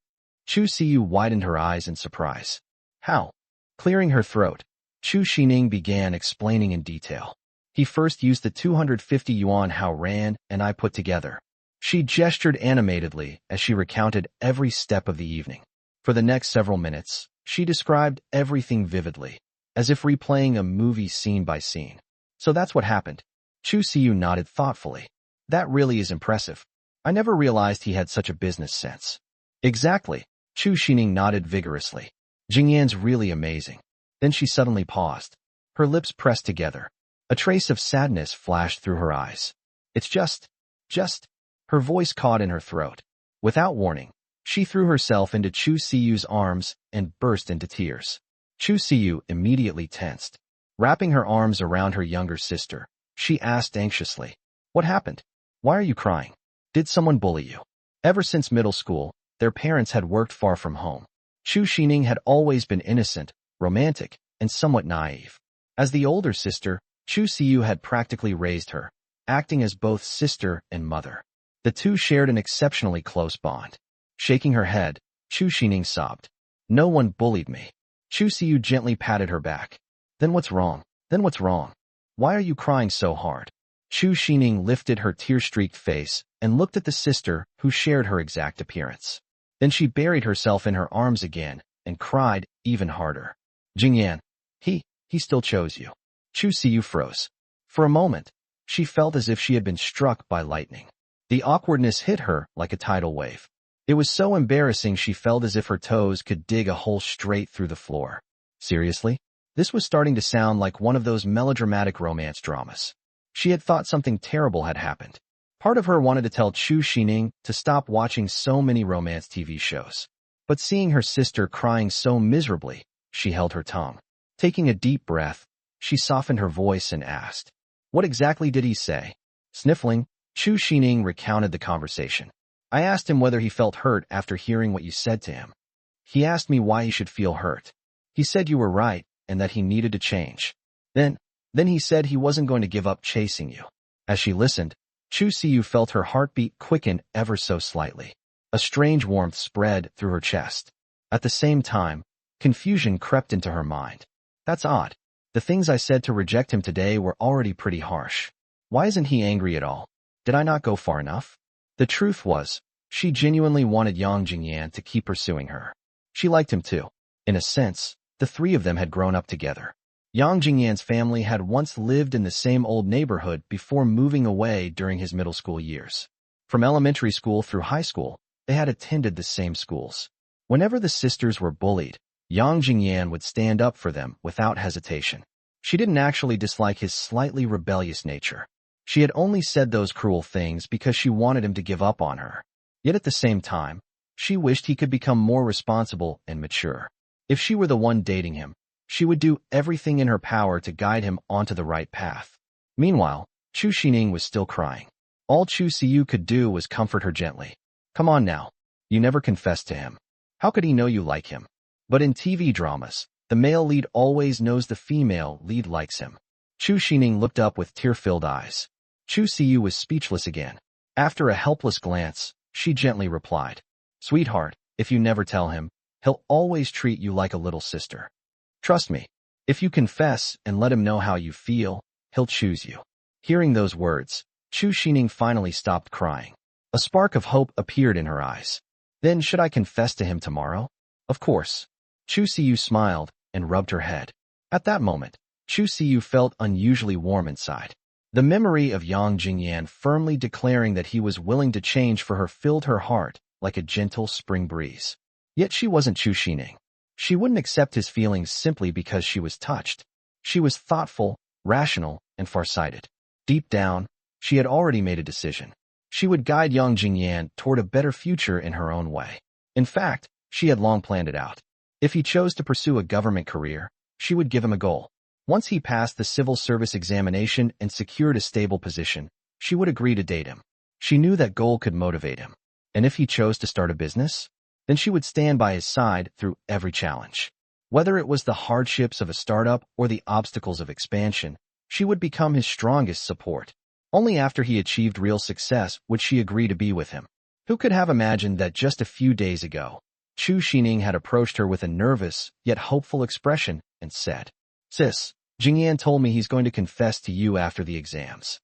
Chu Siyu widened her eyes in surprise. How? Clearing her throat, Chu Sining began explaining in detail. He first used the 250 yuan Hao Ran and I put together. She gestured animatedly as she recounted every step of the evening. For the next several minutes, she described everything vividly, as if replaying a movie scene by scene. So that's what happened. Chu Siyu nodded thoughtfully. That really is impressive. I never realized he had such a business sense. Exactly. Chu Sining nodded vigorously. Jingyan's really amazing. Then she suddenly paused. Her lips pressed together. A trace of sadness flashed through her eyes. It's just. Her voice caught in her throat. Without warning, she threw herself into Chu Siyu's arms and burst into tears. Chu Siyu immediately tensed. Wrapping her arms around her younger sister, she asked anxiously, "What happened? Why are you crying? Did someone bully you?" Ever since middle school, their parents had worked far from home. Chu Sining had always been innocent, romantic, and somewhat naive. As the older sister, Chu Siyu had practically raised her, acting as both sister and mother. The two shared an exceptionally close bond. Shaking her head, Chu Sining sobbed. "No one bullied me." Chu Siyu gently patted her back. Then what's wrong? Why are you crying so hard?" Chu Sining lifted her tear-streaked face and looked at the sister who shared her exact appearance. Then she buried herself in her arms again and cried even harder. "Jingyan, he still chose you." Chu Siyu froze. For a moment, she felt as if she had been struck by lightning. The awkwardness hit her like a tidal wave. It was so embarrassing she felt as if her toes could dig a hole straight through the floor. Seriously? This was starting to sound like one of those melodramatic romance dramas. She had thought something terrible had happened. Part of her wanted to tell Chu Sining to stop watching so many romance TV shows. But seeing her sister crying so miserably, she held her tongue. Taking a deep breath, she softened her voice and asked, "What exactly did he say?" Sniffling, Chu Sining recounted the conversation. "I asked him whether he felt hurt after hearing what you said to him. He asked me why he should feel hurt. He said you were right and that he needed to change. Then he said he wasn't going to give up chasing you." As she listened, Chu Siyu felt her heartbeat quicken ever so slightly. A strange warmth spread through her chest. At the same time, confusion crept into her mind. That's odd. The things I said to reject him today were already pretty harsh. Why isn't he angry at all? Did I not go far enough? The truth was, she genuinely wanted Yang Jingyan to keep pursuing her. She liked him too. In a sense, the three of them had grown up together. Yang Jingyan's family had once lived in the same old neighborhood before moving away during his middle school years. From elementary school through high school, they had attended the same schools. Whenever the sisters were bullied, Yang Jingyan would stand up for them without hesitation. She didn't actually dislike his slightly rebellious nature. She had only said those cruel things because she wanted him to give up on her. Yet at the same time, she wished he could become more responsible and mature. If she were the one dating him, she would do everything in her power to guide him onto the right path. Meanwhile, Chu Sining was still crying. All Chu Siyu could do was comfort her gently. "Come on now. You never confessed to him. How could he know you like him?" But in TV dramas, the male lead always knows the female lead likes him. Chu Sining looked up with tear-filled eyes. Chu Siyu was speechless again. After a helpless glance, she gently replied, "Sweetheart, If you never tell him, he'll always treat you like a little sister. Trust me, if you confess and let him know how you feel, he'll choose you." Hearing those words, Chu Sining finally stopped crying. A spark of hope appeared in her eyes. "Then should I confess to him tomorrow?" "Of course." Chu Siyu smiled and rubbed her head. At that moment, Chu Siyu felt unusually warm inside. The memory of young Jingyan firmly declaring that he was willing to change for her filled her heart like a gentle spring breeze. Yet she wasn't Chu Sining. She wouldn't accept his feelings simply because she was touched. She was thoughtful, rational, and farsighted. Deep down, she had already made a decision. She would guide young Jingyan toward a better future in her own way. In fact, she had long planned it out. If he chose to pursue a government career, she would give him a goal. Once he passed the civil service examination and secured a stable position, she would agree to date him. She knew that goal could motivate him. And if he chose to start a business, then she would stand by his side through every challenge. Whether it was the hardships of a startup or the obstacles of expansion, she would become his strongest support. Only after he achieved real success would she agree to be with him. Who could have imagined that just a few days ago, Chu Sining had approached her with a nervous yet hopeful expression and said, "Sis, Jingyan told me he's going to confess to you after the exams.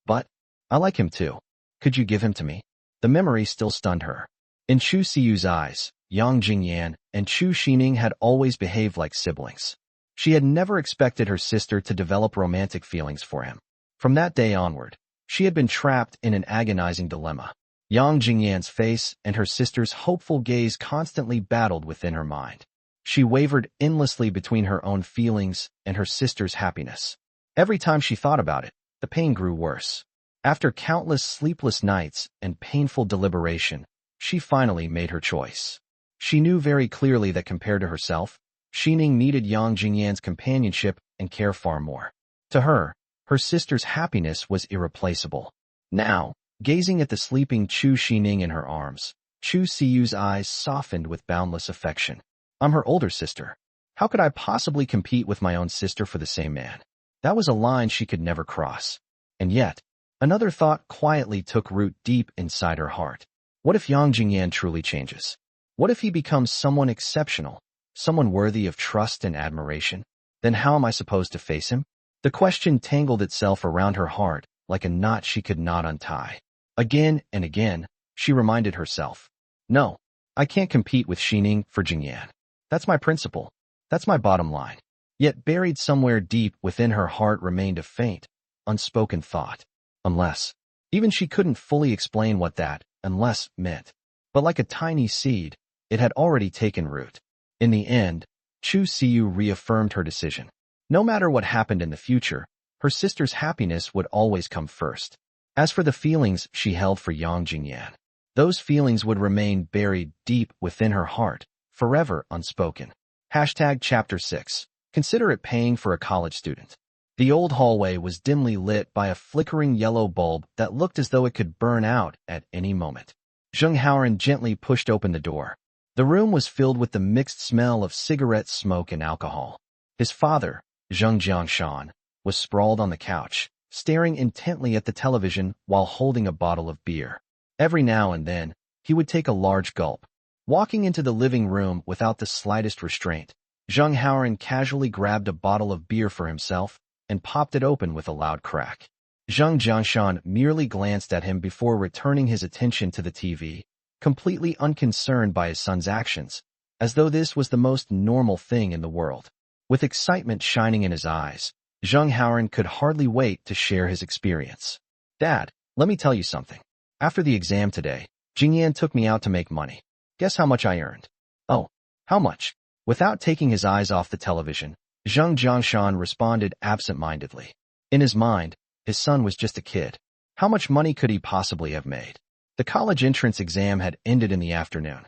But I like him too. Could you give him to me?" The memory still stunned her. In Chu Siyu's eyes, Yang Jingyan and Chu Sining had always behaved like siblings. She had never expected her sister to develop romantic feelings for him. From that day onward, she had been trapped in an agonizing dilemma. Yang Jingyan's face and her sister's hopeful gaze constantly battled within her mind. She wavered endlessly between her own feelings and her sister's happiness. Every time she thought about it, the pain grew worse. After countless sleepless nights and painful deliberation, she finally made her choice. She knew very clearly that compared to herself, Sining needed Yang Jingyan's companionship and care far more. To her, her sister's happiness was irreplaceable. Now, gazing at the sleeping Chu Sining in her arms, Chu Siyu's eyes softened with boundless affection. "I'm her older sister. How could I possibly compete with my own sister for the same man?" That was a line she could never cross. And yet, another thought quietly took root deep inside her heart. What if Yang Jingyan truly changes? What if he becomes someone exceptional, someone worthy of trust and admiration? Then how am I supposed to face him? The question tangled itself around her heart like a knot she could not untie. Again and again, she reminded herself, "No, I can't compete with Sining for Jingyan. That's my principle. That's my bottom line." Yet buried somewhere deep within her heart remained a faint, unspoken thought. Unless. Even she couldn't fully explain what that unless meant. But like a tiny seed, it had already taken root. In the end, Chu Siyu reaffirmed her decision. No matter what happened in the future, her sister's happiness would always come first. As for the feelings she held for Yang Jingyan, those feelings would remain buried deep within her heart, forever unspoken. Chapter 6. Consider it paying for a college student. The old hallway was dimly lit by a flickering yellow bulb that looked as though it could burn out at any moment. Zheng Haoran gently pushed open the door. The room was filled with the mixed smell of cigarette smoke and alcohol. His father, Zheng Jiangshan, was sprawled on the couch, staring intently at the television while holding a bottle of beer. Every now and then, he would take a large gulp. Walking into the living room without the slightest restraint, Zheng Haoran casually grabbed a bottle of beer for himself and popped it open with a loud crack. Zheng Jiangshan merely glanced at him before returning his attention to the TV, completely unconcerned by his son's actions, as though this was the most normal thing in the world. With excitement shining in his eyes, Zheng Haoran could hardly wait to share his experience. "Dad, let me tell you something. After the exam today, Jingyan took me out to make money. Guess how much I earned?" "Oh, how much?" Without taking his eyes off the television, Zheng Jiangshan responded absent-mindedly. In his mind, his son was just a kid. How much money could he possibly have made? The college entrance exam had ended in the afternoon.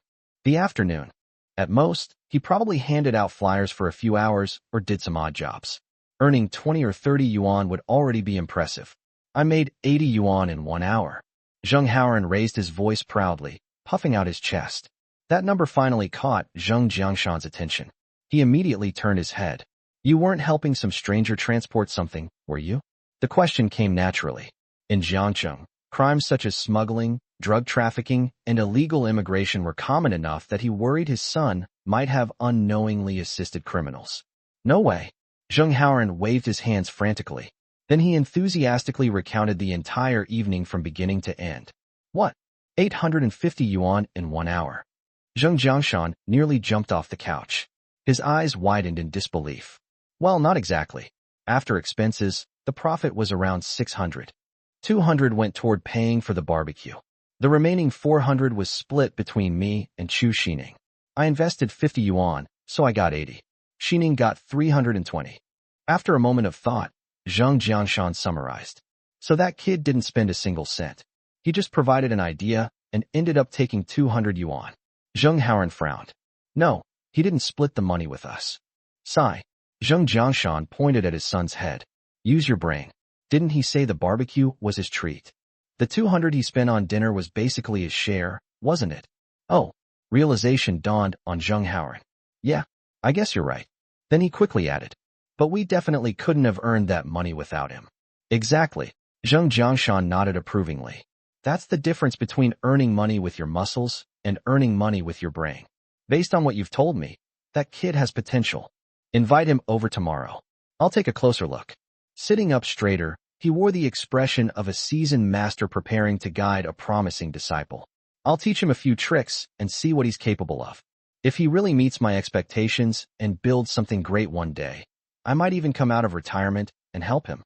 At most, he probably handed out flyers for a few hours or did some odd jobs. Earning 20 or 30 yuan would already be impressive. "I made 80 yuan in 1 hour. Zheng Haoran raised his voice proudly, puffing out his chest. That number finally caught Zheng Jiangshan's attention. He immediately turned his head. "You weren't helping some stranger transport something, were you?" The question came naturally. In Jiangcheng, crimes such as smuggling, drug trafficking, and illegal immigration were common enough that he worried his son might have unknowingly assisted criminals. No way. Zheng Haoran waved his hands frantically. Then he enthusiastically recounted the entire evening from beginning to end. What? 850 yuan in 1 hour. Zheng Jiangshan nearly jumped off the couch. His eyes widened in disbelief. Well, not exactly. After expenses, the profit was around 600. 200 went toward paying for the barbecue. The remaining 400 was split between me and Chu Sining. I invested 50 yuan, so I got 80. Sining got 320. After a moment of thought, Zheng Jiangshan summarized. So that kid didn't spend a single cent. He just provided an idea and ended up taking 200 yuan. Zheng Haoran frowned. No, he didn't split the money with us. Sigh. Zheng Jiangshan pointed at his son's head. Use your brain. Didn't he say the barbecue was his treat? The 200 he spent on dinner was basically his share, wasn't it? Oh, realization dawned on Zheng Haoran. Yeah, I guess you're right. Then he quickly added. But we definitely couldn't have earned that money without him. Exactly. Zheng Jiangshan nodded approvingly. That's the difference between earning money with your muscles and earning money with your brain. Based on what you've told me, that kid has potential. Invite him over tomorrow. I'll take a closer look. Sitting up straighter, he wore the expression of a seasoned master preparing to guide a promising disciple. I'll teach him a few tricks and see what he's capable of. If he really meets my expectations and builds something great one day, I might even come out of retirement and help him.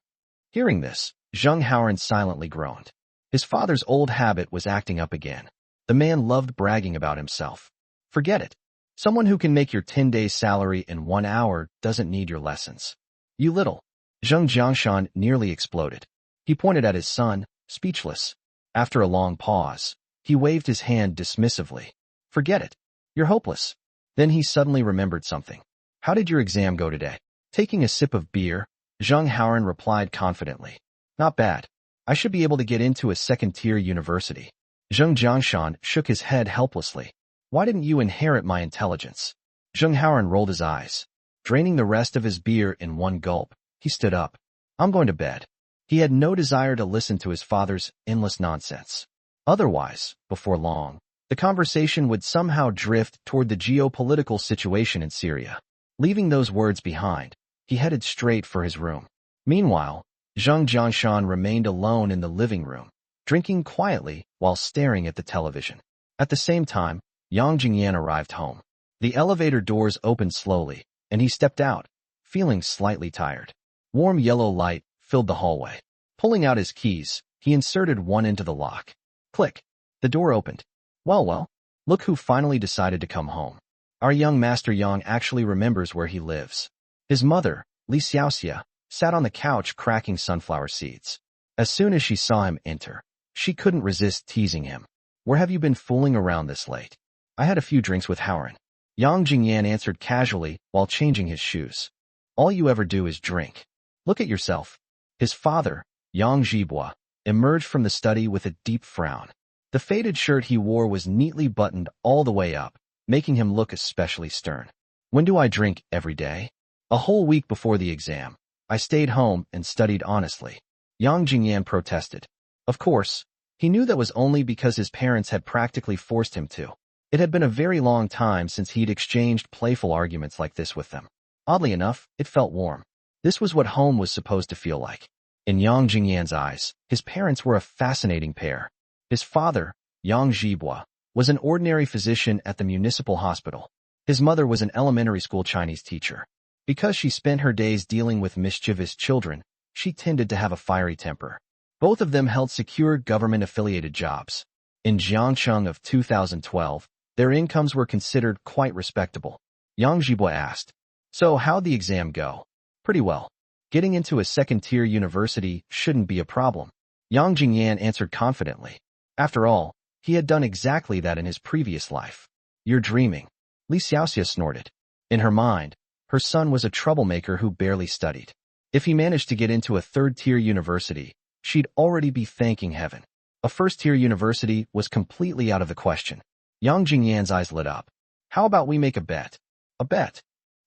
Hearing this, Zheng Haoran silently groaned. His father's old habit was acting up again. The man loved bragging about himself. Forget it. Someone who can make your 10 days' salary in 1 hour doesn't need your lessons. You little. Zheng Jiangshan nearly exploded. He pointed at his son, speechless. After a long pause, he waved his hand dismissively. Forget it. You're hopeless. Then he suddenly remembered something. How did your exam go today? Taking a sip of beer, Zheng Haoran replied confidently. Not bad. I should be able to get into a second-tier university. Zheng Jiangshan shook his head helplessly. Why didn't you inherit my intelligence? Zheng Haoran rolled his eyes. Draining the rest of his beer in one gulp, he stood up. I'm going to bed. He had no desire to listen to his father's endless nonsense. Otherwise, before long, the conversation would somehow drift toward the geopolitical situation in Syria. Leaving those words behind, he headed straight for his room. Meanwhile, Zheng Jiangshan remained alone in the living room, drinking quietly while staring at the television. At the same time, Yang Jingyan arrived home. The elevator doors opened slowly, and he stepped out, feeling slightly tired. Warm yellow light filled the hallway. Pulling out his keys, he inserted one into the lock. Click. The door opened. Well, look who finally decided to come home. Our young Master Yang actually remembers where he lives. His mother, Li Xiaoxia, sat on the couch cracking sunflower seeds. As soon as she saw him enter, she couldn't resist teasing him. Where have you been fooling around this late? I had a few drinks with Haoran. Yang Jingyan answered casually while changing his shoes. All you ever do is drink. Look at yourself. His father, Yang Zhibua, emerged from the study with a deep frown. The faded shirt he wore was neatly buttoned all the way up, making him look especially stern. When do I drink every day? A whole week before the exam. I stayed home and studied honestly. Yang Jingyan protested. Of course, he knew that was only because his parents had practically forced him to. It had been a very long time since he'd exchanged playful arguments like this with them. Oddly enough, it felt warm. This was what home was supposed to feel like. In Yang Jingyan's eyes, his parents were a fascinating pair. His father, Yang Zhibua, was an ordinary physician at the municipal hospital. His mother was an elementary school Chinese teacher. Because she spent her days dealing with mischievous children, she tended to have a fiery temper. Both of them held secure government-affiliated jobs. In Jiangcheng of 2012, their incomes were considered quite respectable. Yang Zhibua asked, So how'd the exam go? Pretty well. Getting into a second-tier university shouldn't be a problem. Yang Jingyan answered confidently. After all, he had done exactly that in his previous life. You're dreaming. Li Xiaoxia snorted. In her mind, her son was a troublemaker who barely studied. If he managed to get into a third-tier university, she'd already be thanking heaven. A first-tier university was completely out of the question. Yang Jingyan's eyes lit up. How about we make a bet? A bet?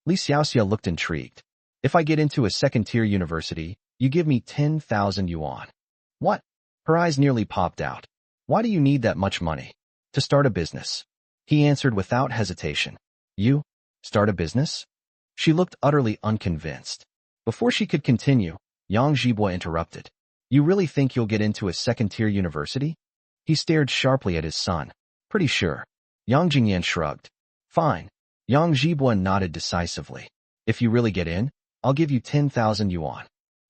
Li Xiaoxia looked intrigued. If I get into a second-tier university, you give me 10,000 yuan. What? Her eyes nearly popped out. Why do you need that much money? To start a business. He answered without hesitation. You? Start a business? She looked utterly unconvinced. Before she could continue, Yang Zhibua interrupted. You really think you'll get into a second-tier university? He stared sharply at his son. Pretty sure. Yang Jingyan shrugged. Fine. Yang Zhibua nodded decisively. If you really get in, I'll give you 10,000 yuan.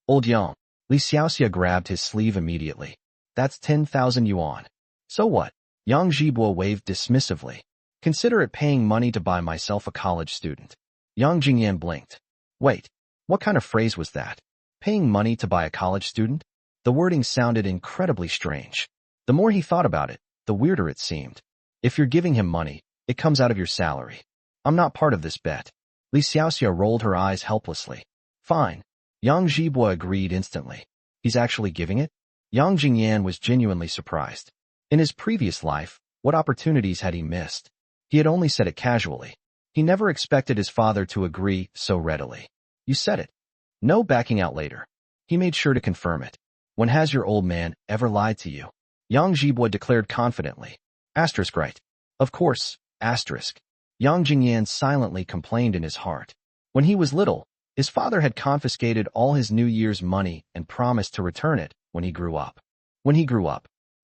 Old Yang. Li Xiaoxia grabbed his sleeve immediately. That's 10,000 yuan. So what? Yang Zhibua waved dismissively. Consider it paying money to buy myself a college student. Yang Jingyan blinked. Wait, what kind of phrase was that? Paying money to buy a college student? The wording sounded incredibly strange. The more he thought about it, the weirder it seemed. If you're giving him money, it comes out of your salary. I'm not part of this bet. Li Xiaoxia rolled her eyes helplessly. Fine. Yang Zhibua agreed instantly. He's actually giving it? Yang Jingyan was genuinely surprised. In his previous life, what opportunities had he missed? He had only said it casually. He never expected his father to agree so readily. You said it. No backing out later. He made sure to confirm it. When has your old man ever lied to you? Yang Zhibua declared confidently. Asterisk right. Of course, asterisk. Yang Jingyan silently complained in his heart. When he was little, his father had confiscated all his New Year's money and promised to return it when he grew up.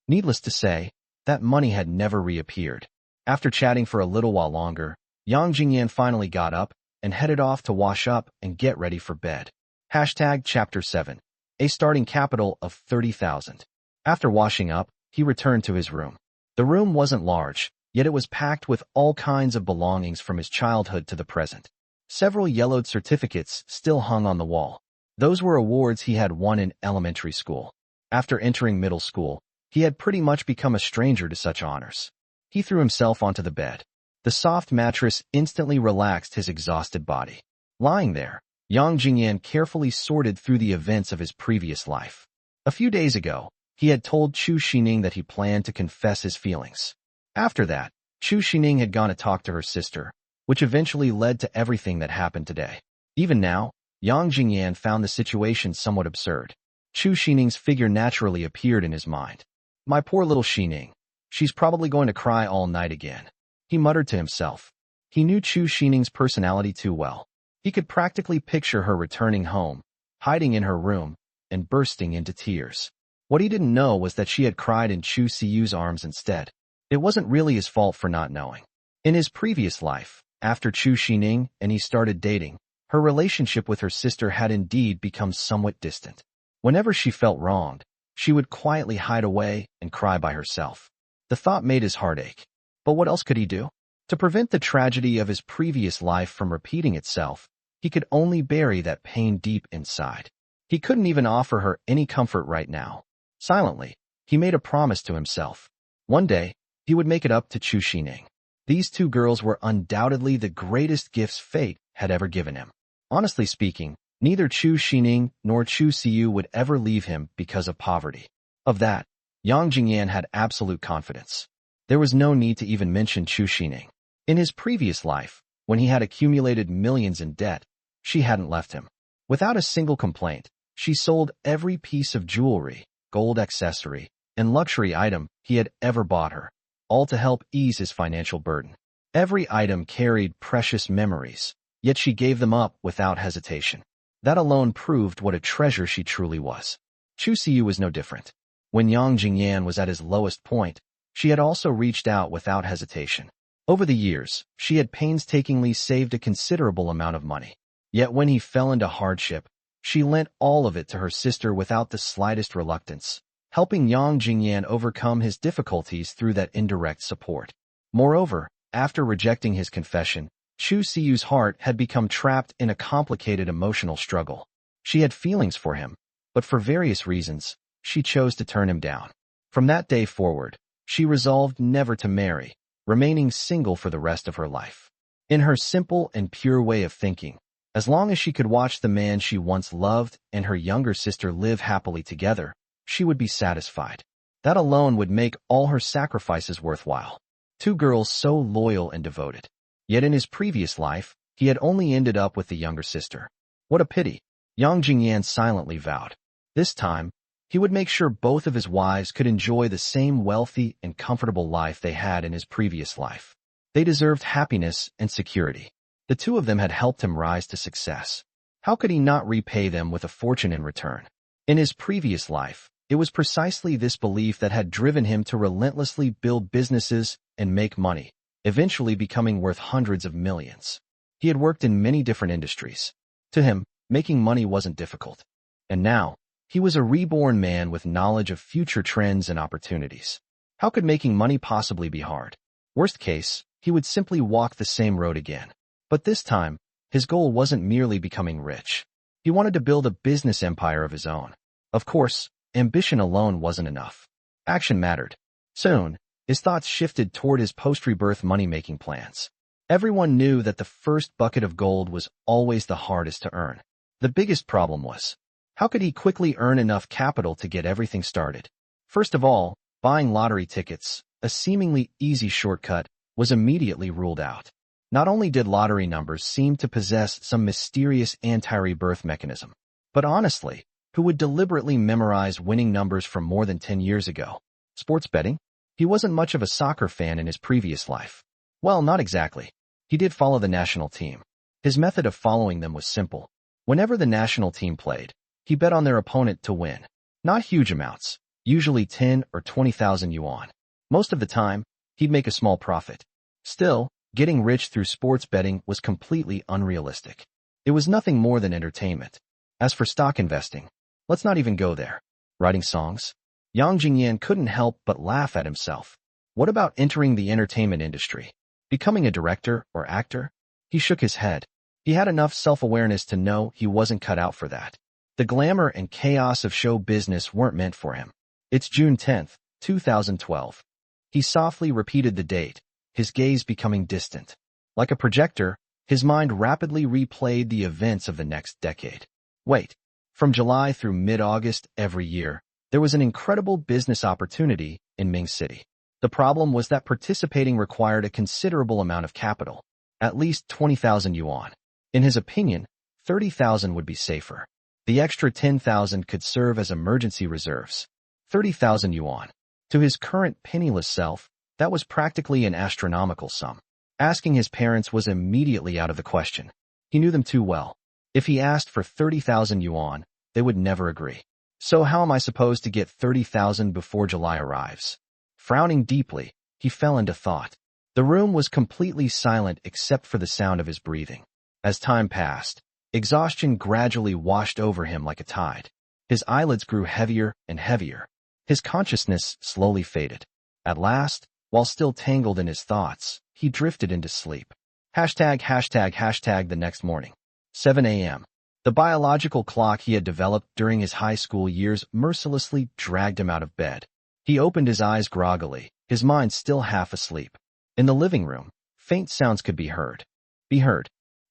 Needless to say, that money had never reappeared. After chatting for a little while longer, Yang Jingyan finally got up and headed off to wash up and get ready for bed. Chapter 7. A starting capital of 30,000. After washing up, he returned to his room. The room wasn't large, yet it was packed with all kinds of belongings from his childhood to the present. Several yellowed certificates still hung on the wall. Those were awards he had won in elementary school. After entering middle school, he had pretty much become a stranger to such honors. He threw himself onto the bed. The soft mattress instantly relaxed his exhausted body. Lying there, Yang Jingyan carefully sorted through the events of his previous life. A few days ago, he had told Chu Sining that he planned to confess his feelings. After that, Chu Sining had gone to talk to her sister, which eventually led to everything that happened today. Even now, Yang Jingyan found the situation somewhat absurd. Chu Sining's figure naturally appeared in his mind. My poor little Sining. She's probably going to cry all night again. He muttered to himself. He knew Chu Sining's personality too well. He could practically picture her returning home, hiding in her room, and bursting into tears. What he didn't know was that she had cried in Chu Siyu's arms instead. It wasn't really his fault for not knowing. In his previous life, after Chu Sining and he started dating, her relationship with her sister had indeed become somewhat distant. Whenever she felt wronged, she would quietly hide away and cry by herself. The thought made his heart ache. But what else could he do? To prevent the tragedy of his previous life from repeating itself, he could only bury that pain deep inside. He couldn't even offer her any comfort right now. Silently, he made a promise to himself. One day, he would make it up to Chu Sining. These two girls were undoubtedly the greatest gifts fate had ever given him. Honestly speaking, neither Chu Sining nor Chu Siyu would ever leave him because of poverty. Of that, Yang Jingyan had absolute confidence. There was no need to even mention Chu Sining. In his previous life, when he had accumulated millions in debt, she hadn't left him. Without a single complaint, she sold every piece of jewelry, gold accessory, and luxury item he had ever bought her, all to help ease his financial burden. Every item carried precious memories, yet she gave them up without hesitation. That alone proved what a treasure she truly was. Chu Siyu was no different. When Yang Jingyan was at his lowest point, she had also reached out without hesitation. Over the years, she had painstakingly saved a considerable amount of money. Yet when he fell into hardship, she lent all of it to her sister without the slightest reluctance, helping Yang Jingyan overcome his difficulties through that indirect support. Moreover, after rejecting his confession, Chu Siyu's heart had become trapped in a complicated emotional struggle. She had feelings for him, but for various reasons, she chose to turn him down. From that day forward, she resolved never to marry, remaining single for the rest of her life. In her simple and pure way of thinking, as long as she could watch the man she once loved and her younger sister live happily together, she would be satisfied. That alone would make all her sacrifices worthwhile. Two girls so loyal and devoted. Yet in his previous life, he had only ended up with the younger sister. What a pity, Yang Jingyan silently vowed. This time, He would make sure both of his wives could enjoy the same wealthy and comfortable life they had in his previous life. They deserved happiness and security. The two of them had helped him rise to success. How could he not repay them with a fortune in return? In his previous life, it was precisely this belief that had driven him to relentlessly build businesses and make money, eventually becoming worth hundreds of millions. He had worked in many different industries. To him, making money wasn't difficult. And now, he was a reborn man with knowledge of future trends and opportunities. How could making money possibly be hard? Worst case, he would simply walk the same road again. But this time, his goal wasn't merely becoming rich. He wanted to build a business empire of his own. Of course, ambition alone wasn't enough. Action mattered. Soon, his thoughts shifted toward his post-rebirth money-making plans. Everyone knew that the first bucket of gold was always the hardest to earn. The biggest problem was, how could he quickly earn enough capital to get everything started? First of all, buying lottery tickets, a seemingly easy shortcut, was immediately ruled out. Not only did lottery numbers seem to possess some mysterious anti-rebirth mechanism, but honestly, who would deliberately memorize winning numbers from more than 10 years ago? Sports betting? He wasn't much of a soccer fan in his previous life. Well, not exactly. He did follow the national team. His method of following them was simple. Whenever the national team played, he bet on their opponent to win. Not huge amounts, usually 10 or 20,000 yuan. Most of the time, he'd make a small profit. Still, getting rich through sports betting was completely unrealistic. It was nothing more than entertainment. As for stock investing, let's not even go there. Writing songs? Yang Jingyan couldn't help but laugh at himself. What about entering the entertainment industry? Becoming a director or actor? He shook his head. He had enough self-awareness to know he wasn't cut out for that. The glamour and chaos of show business weren't meant for him. It's June 10th, 2012. He softly repeated the date, his gaze becoming distant. Like a projector, his mind rapidly replayed the events of the next decade. Wait, from July through mid-August every year, there was an incredible business opportunity in Ming City. The problem was that participating required a considerable amount of capital, at least 20,000 yuan. In his opinion, 30,000 would be safer. The extra 10,000 could serve as emergency reserves. 30,000 yuan. To his current penniless self, that was practically an astronomical sum. Asking his parents was immediately out of the question. He knew them too well. If he asked for 30,000 yuan, they would never agree. So how am I supposed to get 30,000 before July arrives? Frowning deeply, he fell into thought. The room was completely silent except for the sound of his breathing. As time passed, exhaustion gradually washed over him like a tide. His eyelids grew heavier and heavier. His consciousness slowly faded. At last, while still tangled in his thoughts, he drifted into sleep. The next morning. 7 a.m. The biological clock he had developed during his high school years mercilessly dragged him out of bed. He opened his eyes groggily, his mind still half asleep. In the living room, faint sounds could be heard.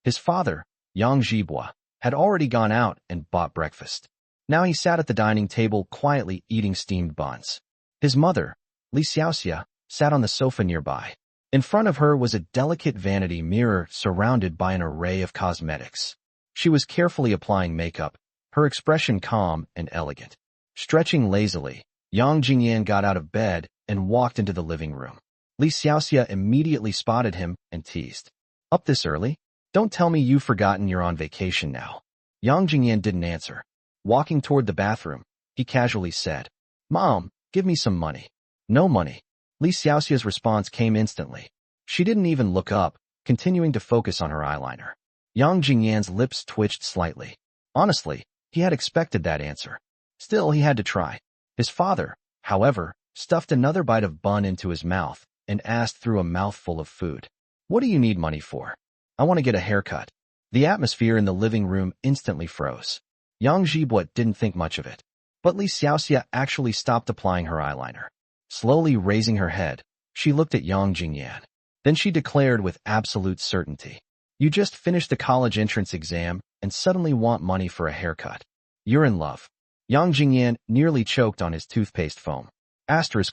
His father, Yang Zhibua, had already gone out and bought breakfast. Now he sat at the dining table quietly eating steamed buns. His mother, Li Xiaoxia, sat on the sofa nearby. In front of her was a delicate vanity mirror surrounded by an array of cosmetics. She was carefully applying makeup, her expression calm and elegant. Stretching lazily, Yang Jingyan got out of bed and walked into the living room. Li Xiaoxia immediately spotted him and teased. Up this early? Don't tell me you've forgotten you're on vacation now. Yang Jingyan didn't answer. Walking toward the bathroom, he casually said, Mom, give me some money. No money. Li Xiaoxia's response came instantly. She didn't even look up, continuing to focus on her eyeliner. Yang Jingyan's lips twitched slightly. Honestly, he had expected that answer. Still, he had to try. His father, however, stuffed another bite of bun into his mouth and asked through a mouthful of food. What do you need money for? I want to get a haircut. The atmosphere in the living room instantly froze. Yang Zhibua didn't think much of it. But Li Xiaoxia actually stopped applying her eyeliner. Slowly raising her head, she looked at Yang Jingyan. Then she declared with absolute certainty, You just finished the college entrance exam and suddenly want money for a haircut. You're in love. Yang Jingyan nearly choked on his toothpaste foam.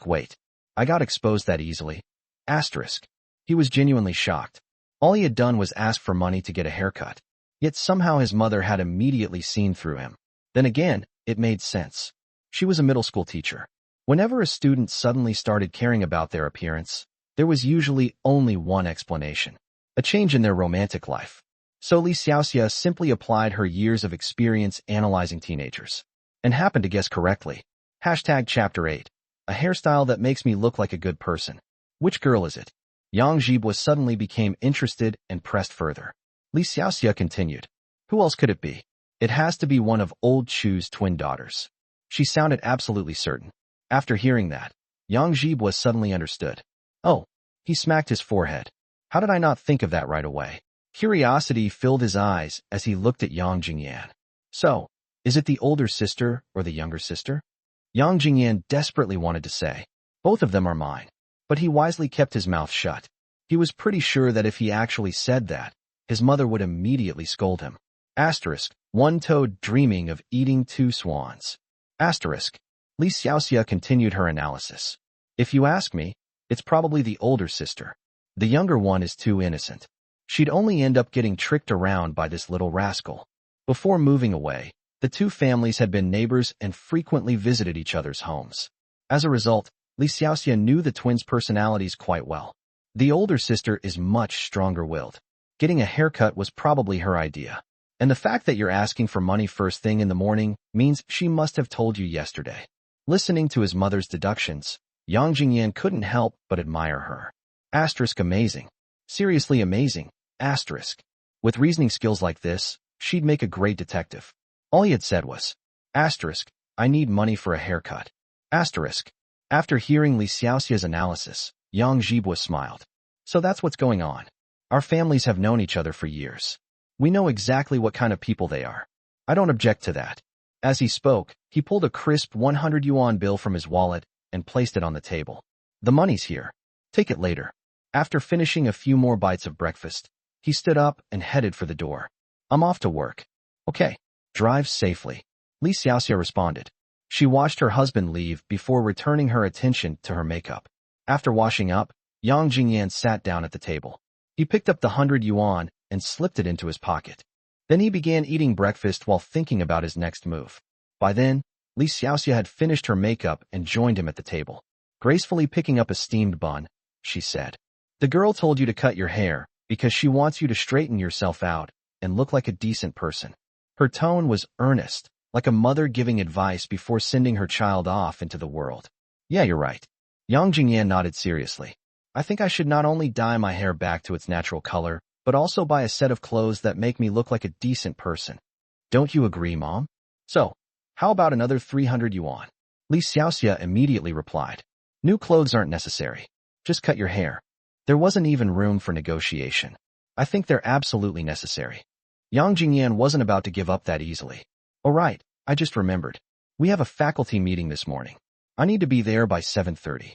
Wait. I got exposed that easily. He was genuinely shocked. All he had done was ask for money to get a haircut. Yet somehow his mother had immediately seen through him. Then again, it made sense. She was a middle school teacher. Whenever a student suddenly started caring about their appearance, there was usually only one explanation: a change in their romantic life. So Li Xiaoxia simply applied her years of experience analyzing teenagers, and happened to guess correctly. Hashtag Chapter 8. A hairstyle that makes me look like a good person. Which girl is it? Yang Zhibwa suddenly became interested and pressed further. Li Xiaoxia continued. Who else could it be? It has to be one of old Chu's twin daughters. She sounded absolutely certain. After hearing that, Yang Zhibwa suddenly understood. Oh, he smacked his forehead. How did I not think of that right away? Curiosity filled his eyes as he looked at Yang Jingyan. So, is it the older sister or the younger sister? Yang Jingyan desperately wanted to say, both of them are mine. But he wisely kept his mouth shut. He was pretty sure that if he actually said that, his mother would immediately scold him. Asterisk, one toad dreaming of eating two swans. Asterisk. Li Xiaoxia continued her analysis. If you ask me, it's probably the older sister. The younger one is too innocent. She'd only end up getting tricked around by this little rascal. Before moving away, the two families had been neighbors and frequently visited each other's homes. As a result, Li Xiaoxia knew the twins' personalities quite well. The older sister is much stronger-willed. Getting a haircut was probably her idea. And the fact that you're asking for money first thing in the morning means she must have told you yesterday. Listening to his mother's deductions, Yang Jingyan couldn't help but admire her. Asterisk amazing. Seriously amazing. Asterisk. With reasoning skills like this, she'd make a great detective. All he had said was, asterisk, I need money for a haircut. Asterisk. After hearing Li Xiaoxia's analysis, Yang Zhibwa smiled. So that's what's going on. Our families have known each other for years. We know exactly what kind of people they are. I don't object to that. As he spoke, he pulled a crisp 100 yuan bill from his wallet and placed it on the table. The money's here. Take it later. After finishing a few more bites of breakfast, he stood up and headed for the door. I'm off to work. Okay. Drive safely. Li Xiaoxia responded. She watched her husband leave before returning her attention to her makeup. After washing up, Yang Jingyan sat down at the table. He picked up the 100 yuan and slipped it into his pocket. Then he began eating breakfast while thinking about his next move. By then, Li Xiaoxia had finished her makeup and joined him at the table. Gracefully picking up a steamed bun, she said, the girl told you to cut your hair because she wants you to straighten yourself out and look like a decent person. Her tone was earnest, like a mother giving advice before sending her child off into the world. Yeah, you're right. Yang Jingyan nodded seriously. I think I should not only dye my hair back to its natural color, but also buy a set of clothes that make me look like a decent person. Don't you agree, Mom? So, how about another 300 yuan? Li Xiaoxia immediately replied. New clothes aren't necessary. Just cut your hair. There wasn't even room for negotiation. I think they're absolutely necessary. Yang Jingyan wasn't about to give up that easily. Oh right, I just remembered. We have a faculty meeting this morning. I need to be there by 7:30.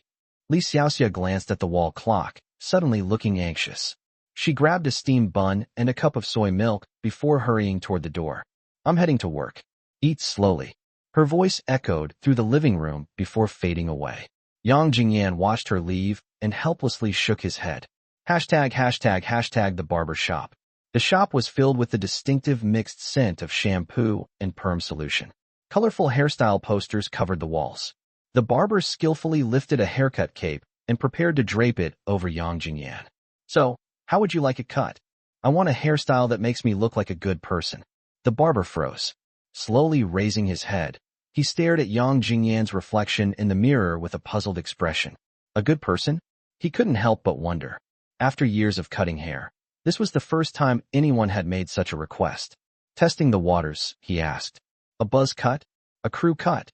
Li Xiaoxia glanced at the wall clock, suddenly looking anxious. She grabbed a steamed bun and a cup of soy milk before hurrying toward the door. I'm heading to work. Eat slowly. Her voice echoed through the living room before fading away. Yang Jingyan watched her leave and helplessly shook his head. Hashtag the barber shop. The shop was filled with the distinctive mixed scent of shampoo and perm solution. Colorful hairstyle posters covered the walls. The barber skillfully lifted a haircut cape and prepared to drape it over Yang Jingyan. So, how would you like it cut? I want a hairstyle that makes me look like a good person. The barber froze. Slowly raising his head, he stared at Yang Jingyan's reflection in the mirror with a puzzled expression. A good person? He couldn't help but wonder. After years of cutting hair, this was the first time anyone had made such a request. Testing the waters, he asked. A buzz cut? A crew cut?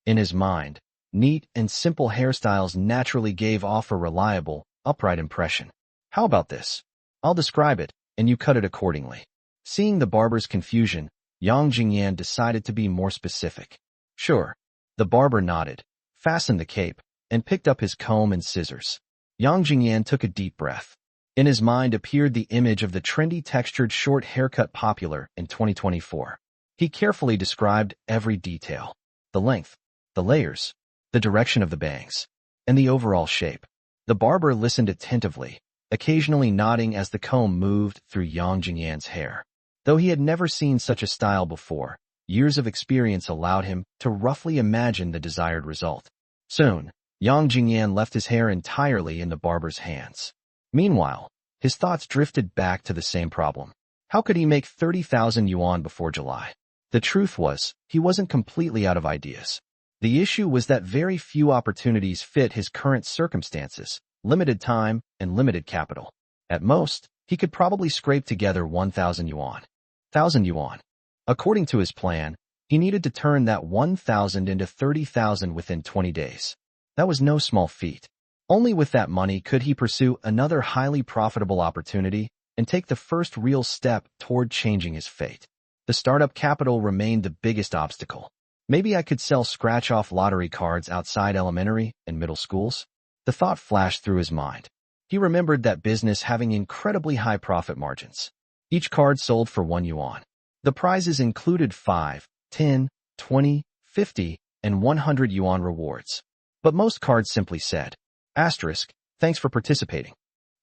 In his mind, neat and simple hairstyles naturally gave off a reliable, upright impression. How about this? I'll describe it, and you cut it accordingly. Seeing the barber's confusion, Yang Jingyan decided to be more specific. Sure. The barber nodded, fastened the cape, and picked up his comb and scissors. Yang Jingyan took a deep breath. In his mind appeared the image of the trendy textured short haircut popular in 2024. He carefully described every detail. The length, the layers, the direction of the bangs, and the overall shape. The barber listened attentively, occasionally nodding as the comb moved through Yang Jingyan's hair. Though he had never seen such a style before, Years of experience allowed him to roughly imagine the desired result. Soon, Yang Jingyan left his hair entirely in the barber's hands. Meanwhile, his thoughts drifted back to the same problem. How could he make 30,000 yuan before July? The truth was, he wasn't completely out of ideas. The issue was that very few opportunities fit his current circumstances, limited time and limited capital. At most, he could probably scrape together 1,000 yuan. 1,000 yuan. According to his plan, he needed to turn that 1,000 into 30,000 within 20 days. That was no small feat. Only with that money could he pursue another highly profitable opportunity and take the first real step toward changing his fate. The startup capital remained the biggest obstacle. Maybe I could sell scratch-off lottery cards outside elementary and middle schools? The thought flashed through his mind. He remembered that business having incredibly high profit margins. Each card sold for 1 yuan. The prizes included 5, 10, 20, 50, and 100 yuan rewards. But most cards simply said, asterisk, thanks for participating.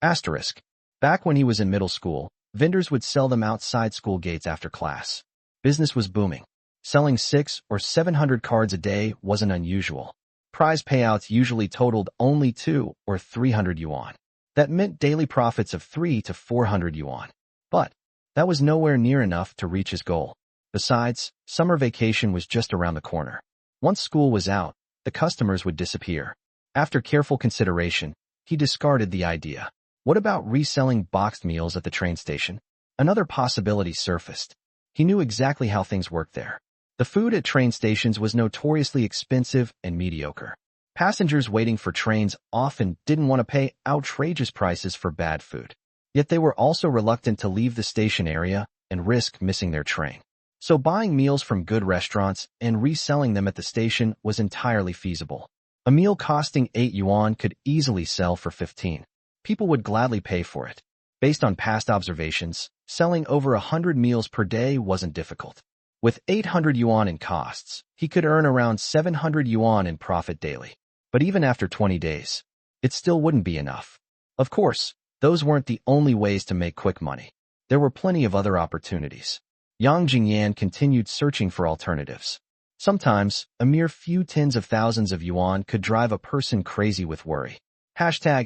Asterisk. Back when he was in middle school, vendors would sell them outside school gates after class. Business was booming. Selling 600 or 700 cards a day wasn't unusual. Prize payouts usually totaled only 200 or 300 yuan. That meant daily profits of 300 to 400 yuan. But that was nowhere near enough to reach his goal. Besides, summer vacation was just around the corner. Once school was out, the customers would disappear. After careful consideration, he discarded the idea. What about reselling boxed meals at the train station? Another possibility surfaced. He knew exactly how things worked there. The food at train stations was notoriously expensive and mediocre. Passengers waiting for trains often didn't want to pay outrageous prices for bad food. Yet they were also reluctant to leave the station area and risk missing their train. So buying meals from good restaurants and reselling them at the station was entirely feasible. A meal costing 8 yuan could easily sell for 15. People would gladly pay for it. Based on past observations, selling over 100 meals per day wasn't difficult. With 800 yuan in costs, he could earn around 700 yuan in profit daily. But even after 20 days, it still wouldn't be enough. Of course, those weren't the only ways to make quick money. There were plenty of other opportunities. Yang Jingyan continued searching for alternatives. Sometimes, a mere few tens of thousands of yuan could drive a person crazy with worry. Chapter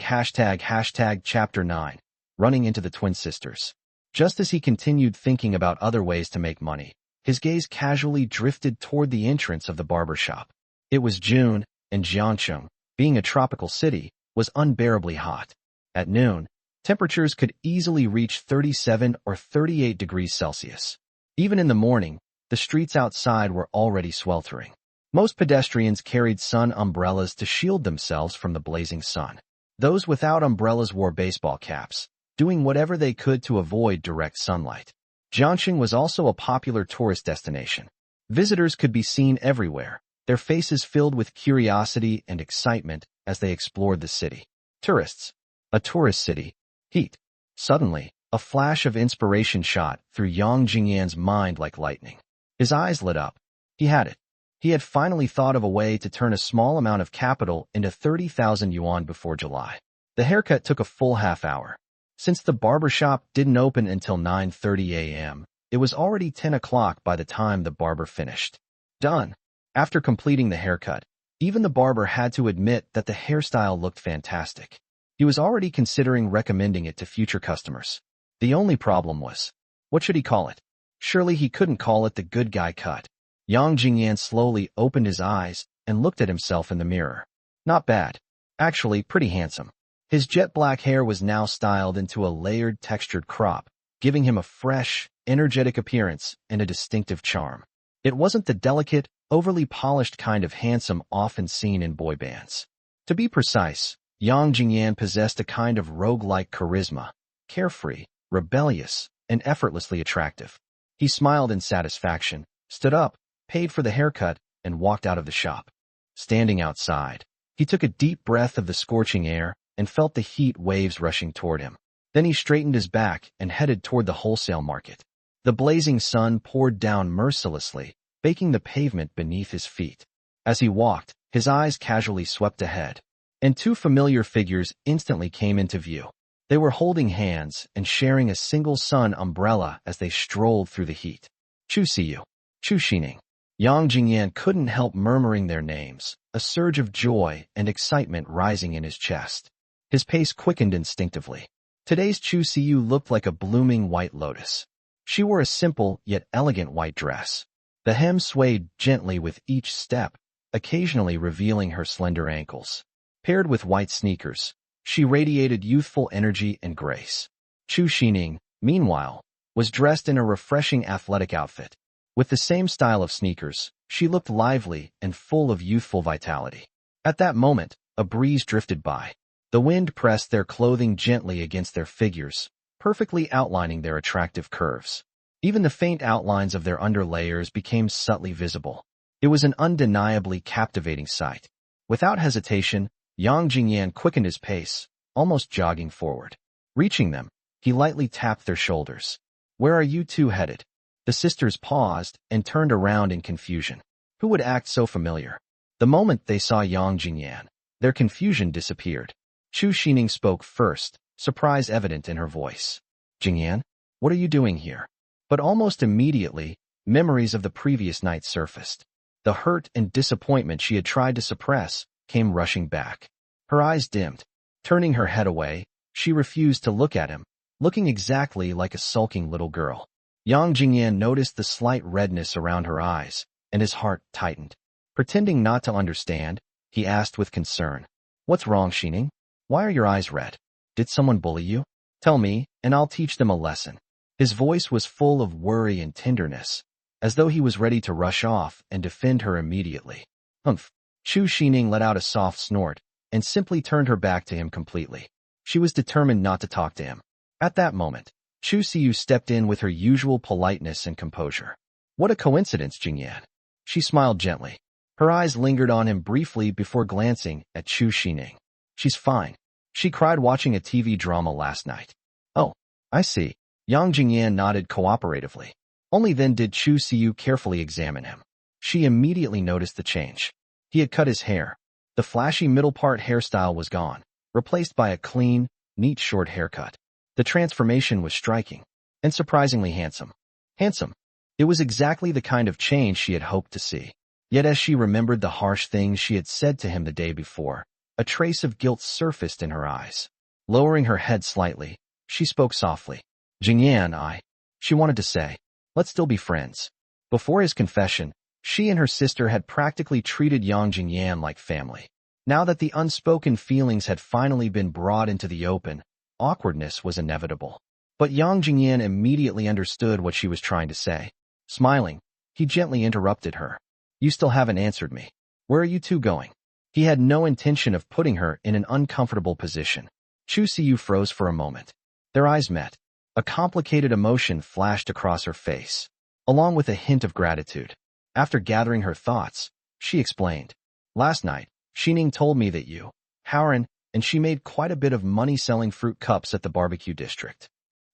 9. Running into the twin sisters. Just as he continued thinking about other ways to make money, his gaze casually drifted toward the entrance of the barber shop. It was June, and Jiangcheng, being a tropical city, was unbearably hot. At noon, temperatures could easily reach 37 or 38 degrees Celsius. Even in the morning, the streets outside were already sweltering. Most pedestrians carried sun umbrellas to shield themselves from the blazing sun. Those without umbrellas wore baseball caps, doing whatever they could to avoid direct sunlight. Jiangcheng was also a popular tourist destination. Visitors could be seen everywhere, their faces filled with curiosity and excitement as they explored the city. Tourists. A tourist city. Heat. Suddenly, a flash of inspiration shot through Yang Jingyan's mind like lightning. His eyes lit up. He had it. He had finally thought of a way to turn a small amount of capital into 30,000 yuan before July. The haircut took a full half hour. Since the barber shop didn't open until 9:30 a.m., it was already 10 o'clock by the time the barber finished. Done. After completing the haircut, even the barber had to admit that the hairstyle looked fantastic. He was already considering recommending it to future customers. The only problem was, what should he call it? Surely he couldn't call it the good guy cut. Yang Jingyan slowly opened his eyes and looked at himself in the mirror. Not bad. Actually, pretty handsome. His jet black hair was now styled into a layered, textured crop, giving him a fresh, energetic appearance and a distinctive charm. It wasn't the delicate, overly polished kind of handsome often seen in boy bands. To be precise, Yang Jingyan possessed a kind of rogue-like charisma, carefree, rebellious, and effortlessly attractive. He smiled in satisfaction, stood up, paid for the haircut, and walked out of the shop. Standing outside, he took a deep breath of the scorching air and felt the heat waves rushing toward him. Then he straightened his back and headed toward the wholesale market. The blazing sun poured down mercilessly, baking the pavement beneath his feet. As he walked, his eyes casually swept ahead, and two familiar figures instantly came into view. They were holding hands and sharing a single sun umbrella as they strolled through the heat. Chu Siyu. Chu Sining. Yang Jingyan couldn't help murmuring their names, a surge of joy and excitement rising in his chest. His pace quickened instinctively. Today's Chu Siyu looked like a blooming white lotus. She wore a simple yet elegant white dress. The hem swayed gently with each step, occasionally revealing her slender ankles. Paired with white sneakers, she radiated youthful energy and grace. Chu Sining, meanwhile, was dressed in a refreshing athletic outfit. With the same style of sneakers, she looked lively and full of youthful vitality. At that moment, a breeze drifted by. The wind pressed their clothing gently against their figures, perfectly outlining their attractive curves. Even the faint outlines of their underlayers became subtly visible. It was an undeniably captivating sight. Without hesitation, Yang Jingyan quickened his pace, almost jogging forward. Reaching them, he lightly tapped their shoulders. "Where are you two headed?" The sisters paused and turned around in confusion. Who would act so familiar? The moment they saw Yang Jingyan, their confusion disappeared. Chu Sining spoke first, surprise evident in her voice. "Jingyan, what are you doing here?" But almost immediately, memories of the previous night surfaced. The hurt and disappointment she had tried to suppress came rushing back. Her eyes dimmed. Turning her head away, she refused to look at him, looking exactly like a sulking little girl. Yang Jingyan noticed the slight redness around her eyes, and his heart tightened. Pretending not to understand, he asked with concern, "What's wrong, Sining? Why are your eyes red? Did someone bully you? Tell me, and I'll teach them a lesson." His voice was full of worry and tenderness, as though he was ready to rush off and defend her immediately. "Humph." Chu Sining let out a soft snort, and simply turned her back to him completely. She was determined not to talk to him. At that moment, Chu Siyu stepped in with her usual politeness and composure. "What a coincidence, Jingyan." She smiled gently. Her eyes lingered on him briefly before glancing at Chu Sining. "She's fine. She cried watching a TV drama last night." "Oh, I see." Yang Jingyan nodded cooperatively. Only then did Chu Siyu carefully examine him. She immediately noticed the change. He had cut his hair. The flashy middle part hairstyle was gone, replaced by a clean, neat short haircut. The transformation was striking, and surprisingly handsome. Handsome. It was exactly the kind of change she had hoped to see. Yet as she remembered the harsh things she had said to him the day before, a trace of guilt surfaced in her eyes. Lowering her head slightly, she spoke softly. "Jingyan, she wanted to say, let's still be friends." Before his confession, she and her sister had practically treated Yang Jingyan like family. Now that the unspoken feelings had finally been brought into the open, awkwardness was inevitable. But Yang Jingyan immediately understood what she was trying to say. Smiling, he gently interrupted her. "You still haven't answered me. Where are you two going?" He had no intention of putting her in an uncomfortable position. Chu Siyu froze for a moment. Their eyes met. A complicated emotion flashed across her face, along with a hint of gratitude. After gathering her thoughts, she explained. "Last night, Sining told me that you, Howren, and she made quite a bit of money selling fruit cups at the barbecue district.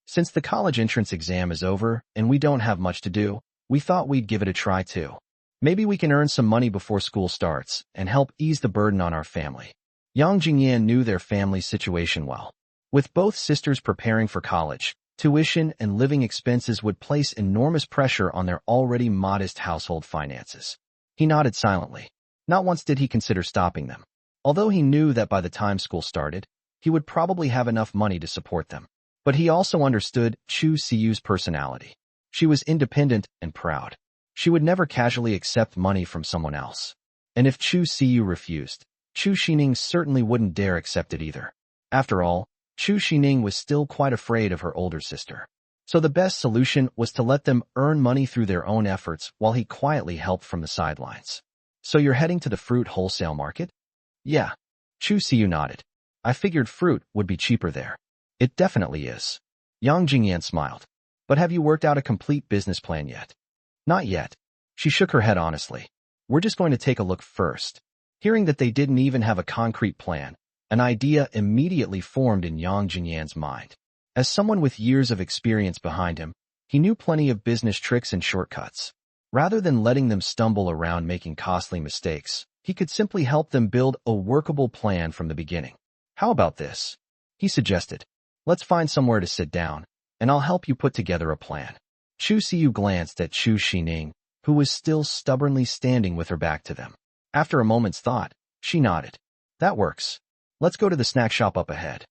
Since the college entrance exam is over and we don't have much to do, we thought we'd give it a try too. Maybe we can earn some money before school starts and help ease the burden on our family." Yang Jingyan knew their family's situation well. With both sisters preparing for college, tuition and living expenses would place enormous pressure on their already modest household finances. He nodded silently. Not once did he consider stopping them. Although he knew that by the time school started, he would probably have enough money to support them. But he also understood Chu Siyu's personality. She was independent and proud. She would never casually accept money from someone else. And if Chu Siyu refused, Chu Sining certainly wouldn't dare accept it either. After all, Chu Sining was still quite afraid of her older sister. So the best solution was to let them earn money through their own efforts while he quietly helped from the sidelines. "So you're heading to the fruit wholesale market?" "Yeah." Chu Siyu nodded. "I figured fruit would be cheaper there." "It definitely is." Yang Jingyan smiled. "But have you worked out a complete business plan yet?" "Not yet." She shook her head honestly. "We're just going to take a look first." Hearing that they didn't even have a concrete plan, an idea immediately formed in Yang Jingyan's mind. As someone with years of experience behind him, he knew plenty of business tricks and shortcuts. Rather than letting them stumble around making costly mistakes, he could simply help them build a workable plan from the beginning. "How about this?" he suggested. "Let's find somewhere to sit down, and I'll help you put together a plan." Chu Siyu glanced at Chu Sining, who was still stubbornly standing with her back to them. After a moment's thought, she nodded. That works. Let's go to the snack shop up ahead.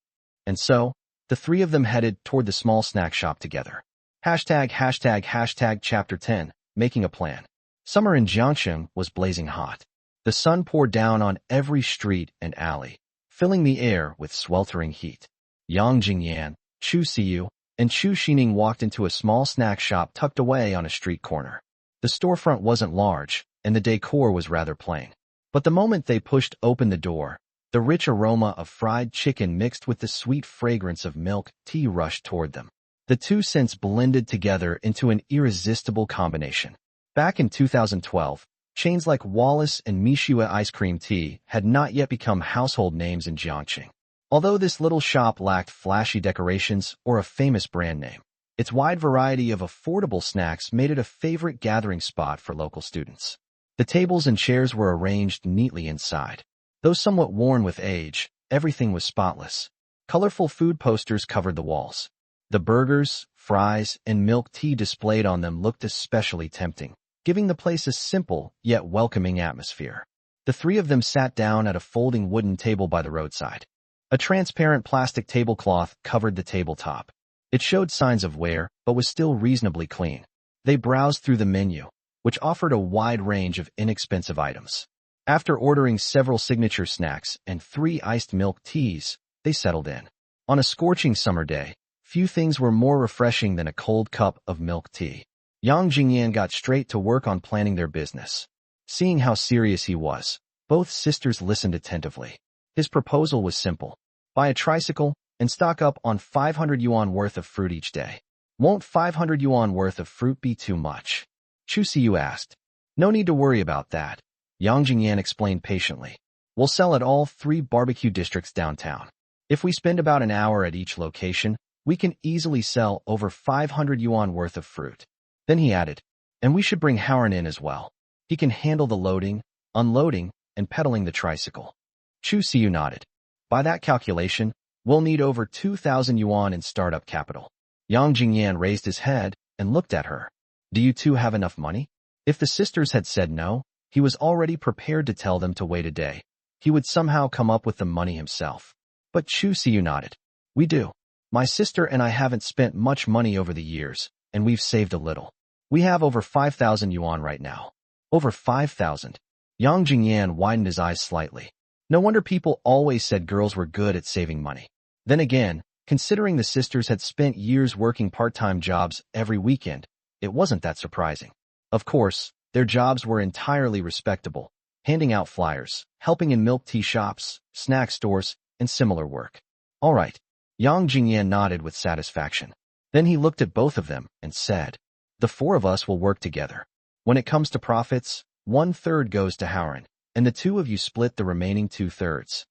And so, the three of them headed toward the small snack shop together. Chapter 10, Making a Plan. Summer in Jiangxing was blazing hot. The sun poured down on every street and alley, filling the air with sweltering heat. Yang Jingyan, Chu Siyu, and Chu Sining walked into a small snack shop tucked away on a street corner. The storefront wasn't large, and the decor was rather plain. But the moment they pushed open the door, the rich aroma of fried chicken mixed with the sweet fragrance of milk tea rushed toward them. The two scents blended together into an irresistible combination. Back in 2012, chains like Wallace and Manhua ice cream tea had not yet become household names in Jiangxing. Although this little shop lacked flashy decorations or a famous brand name, its wide variety of affordable snacks made it a favorite gathering spot for local students. The tables and chairs were arranged neatly inside. Though somewhat worn with age, everything was spotless. Colorful food posters covered the walls. The burgers, fries, and milk tea displayed on them looked especially tempting, giving the place a simple yet welcoming atmosphere. The three of them sat down at a folding wooden table by the roadside. A transparent plastic tablecloth covered the tabletop. It showed signs of wear, but was still reasonably clean. They browsed through the menu, which offered a wide range of inexpensive items. After ordering several signature snacks and 3 iced milk teas, they settled in. On a scorching summer day, few things were more refreshing than a cold cup of milk tea. Yang Jingyan got straight to work on planning their business. Seeing how serious he was, both sisters listened attentively. His proposal was simple. Buy a tricycle and stock up on 500 yuan worth of fruit each day. Won't 500 yuan worth of fruit be too much? Chu Siyu asked. No need to worry about that, Yang Jingyan explained patiently. We'll sell at all 3 barbecue districts downtown. If we spend about an hour at each location, we can easily sell over 500 yuan worth of fruit. Then he added, and we should bring Howard in as well. He can handle the loading, unloading, and pedaling the tricycle. Chu Siyu nodded. By that calculation, we'll need over 2,000 yuan in startup capital. Yang Jingyan raised his head and looked at her. Do you two have enough money? If the sisters had said no, he was already prepared to tell them to wait a day. He would somehow come up with the money himself. But Chu Siyu nodded. We do. My sister and I haven't spent much money over the years, and we've saved a little. We have over 5,000 yuan right now. Over 5,000. Yang Jingyan widened his eyes slightly. No wonder people always said girls were good at saving money. Then again, considering the sisters had spent years working part-time jobs every weekend, it wasn't that surprising. Of course, their jobs were entirely respectable, handing out flyers, helping in milk tea shops, snack stores, and similar work. All right. Yang Jingyan nodded with satisfaction. Then he looked at both of them and said, the 4 of us will work together. When it comes to profits, 1/3 goes to Howard, and the 2 of you split the remaining 2/3.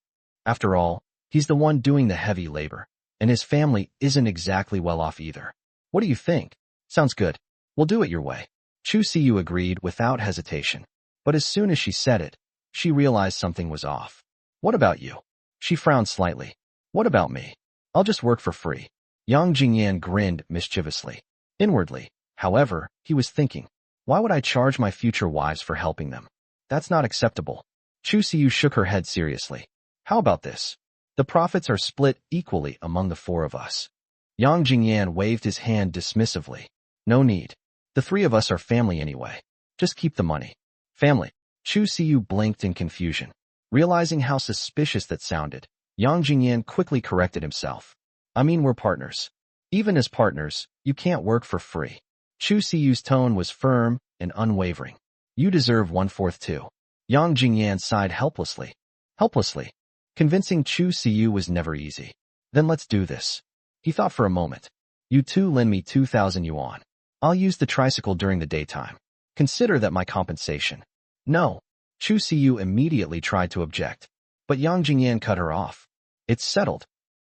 After all, he's the one doing the heavy labor, and his family isn't exactly well off either. What do you think? Sounds good. We'll do it your way. Chu Siyu agreed without hesitation. But as soon as she said it, she realized something was off. What about you? She frowned slightly. What about me? I'll just work for free. Yang Jingyan grinned mischievously. Inwardly, however, he was thinking, why would I charge my future wives for helping them? That's not acceptable. Chu Siyu shook her head seriously. How about this? The profits are split equally among the 4 of us. Yang Jingyan waved his hand dismissively. No need. The 3 of us are family anyway. Just keep the money. Family. Chu Siyu blinked in confusion. Realizing how suspicious that sounded, Yang Jingyan quickly corrected himself. I mean, we're partners. Even as partners, you can't work for free. Chu Siyu's tone was firm and unwavering. You deserve 1/4 too. Yang Jingyan sighed helplessly. Helplessly. Convincing Chu Siyu was never easy. Then let's do this. He thought for a moment. You two lend me 2,000 yuan. I'll use the tricycle during the daytime. Consider that my compensation. No. Chu Siyu immediately tried to object, but Yang Jingyan cut her off. It's settled.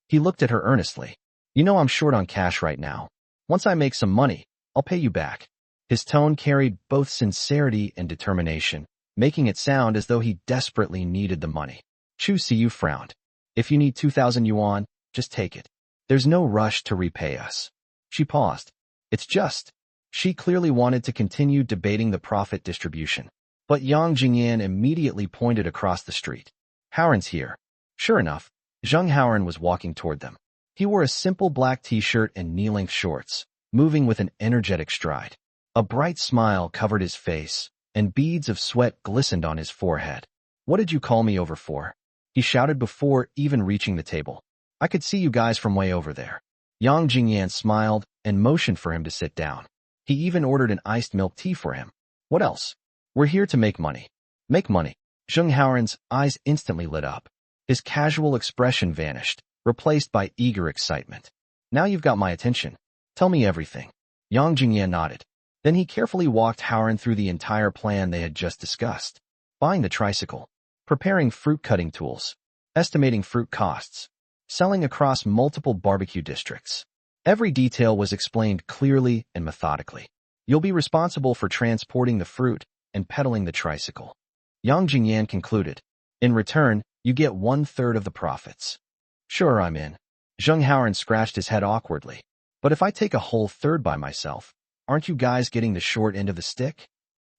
He looked at her earnestly. You know I'm short on cash right now. Once I make some money, I'll pay you back. His tone carried both sincerity and determination, making it sound as though he desperately needed the money. Chu Siyu frowned. If you need 2,000 yuan, just take it. There's no rush to repay us. She paused. It's just. She clearly wanted to continue debating the profit distribution. But Yang Jingyan immediately pointed across the street. Howren's here. Sure enough, Zheng Howren was walking toward them. He wore a simple black t-shirt and knee-length shorts, moving with an energetic stride. A bright smile covered his face, and beads of sweat glistened on his forehead. What did you call me over for? He shouted before even reaching the table. I could see you guys from way over there. Yang Jingyan smiled and motioned for him to sit down. He even ordered an iced milk tea for him. What else? We're here to make money. Make money. Zheng Howren's eyes instantly lit up. His casual expression vanished, replaced by eager excitement. Now you've got my attention. Tell me everything. Yang Jingyan nodded. Then he carefully walked Howren through the entire plan they had just discussed. Buying the tricycle, preparing fruit cutting tools, estimating fruit costs, selling across multiple barbecue districts. Every detail was explained clearly and methodically. You'll be responsible for transporting the fruit and pedaling the tricycle. Yang Jingyan concluded. In return, you get 1/3 of the profits. Sure, I'm in. Zheng Howren scratched his head awkwardly. But if I take a whole third by myself, aren't you guys getting the short end of the stick?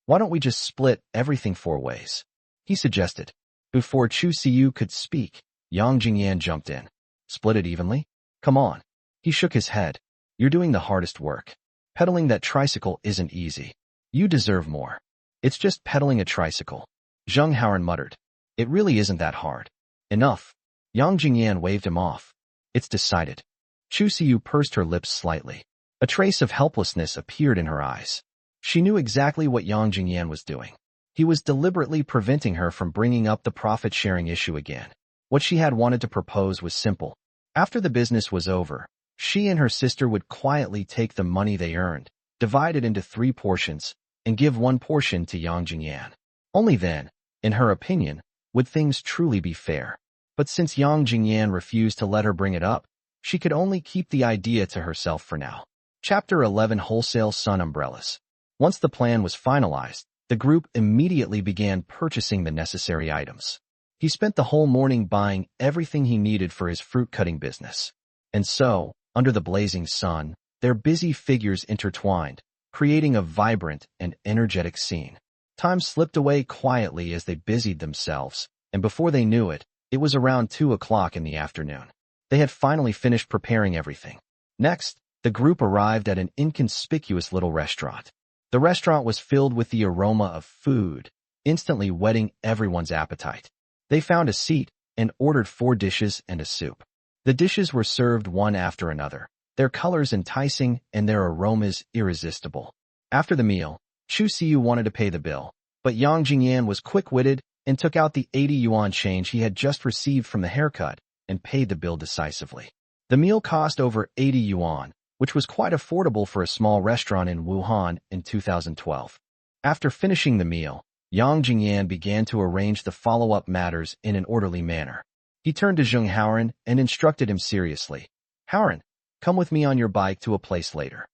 Why don't we just split everything 4 ways? He suggested. Before Chu Siyu could speak, Yang Jingyan jumped in. Split it evenly? Come on. He shook his head. You're doing the hardest work. Pedaling that tricycle isn't easy. You deserve more. It's just pedaling a tricycle. Zheng Howren muttered. It really isn't that hard. Enough. Yang Jingyan waved him off. It's decided. Chu Siyu pursed her lips slightly. A trace of helplessness appeared in her eyes. She knew exactly what Yang Jingyan was doing. He was deliberately preventing her from bringing up the profit-sharing issue again. What she had wanted to propose was simple. After the business was over, she and her sister would quietly take the money they earned, divide it into 3 portions, and give 1 portion to Yang Jingyan. Only then, in her opinion, would things truly be fair. But since Yang Jingyan refused to let her bring it up, she could only keep the idea to herself for now. Chapter 11 Wholesale Sun Umbrellas. Once the plan was finalized, the group immediately began purchasing the necessary items. He spent the whole morning buying everything he needed for his fruit-cutting business. And so, under the blazing sun, their busy figures intertwined, creating a vibrant and energetic scene. Time slipped away quietly as they busied themselves, and before they knew it, it was around 2 o'clock in the afternoon. They had finally finished preparing everything. Next, the group arrived at an inconspicuous little restaurant. The restaurant was filled with the aroma of food, instantly whetting everyone's appetite. They found a seat and ordered 4 dishes and a soup. The dishes were served one after another, their colors enticing and their aromas irresistible. After the meal, Chu Siyu wanted to pay the bill, but Yang Jingyan was quick-witted and took out the 80 yuan change he had just received from the haircut and paid the bill decisively. The meal cost over 80 yuan, which was quite affordable for a small restaurant in Wuhan in 2012. After finishing the meal, Yang Jingyan began to arrange the follow-up matters in an orderly manner. He turned to Zheng Howren and instructed him seriously. Howren, come with me on your bike to a place later.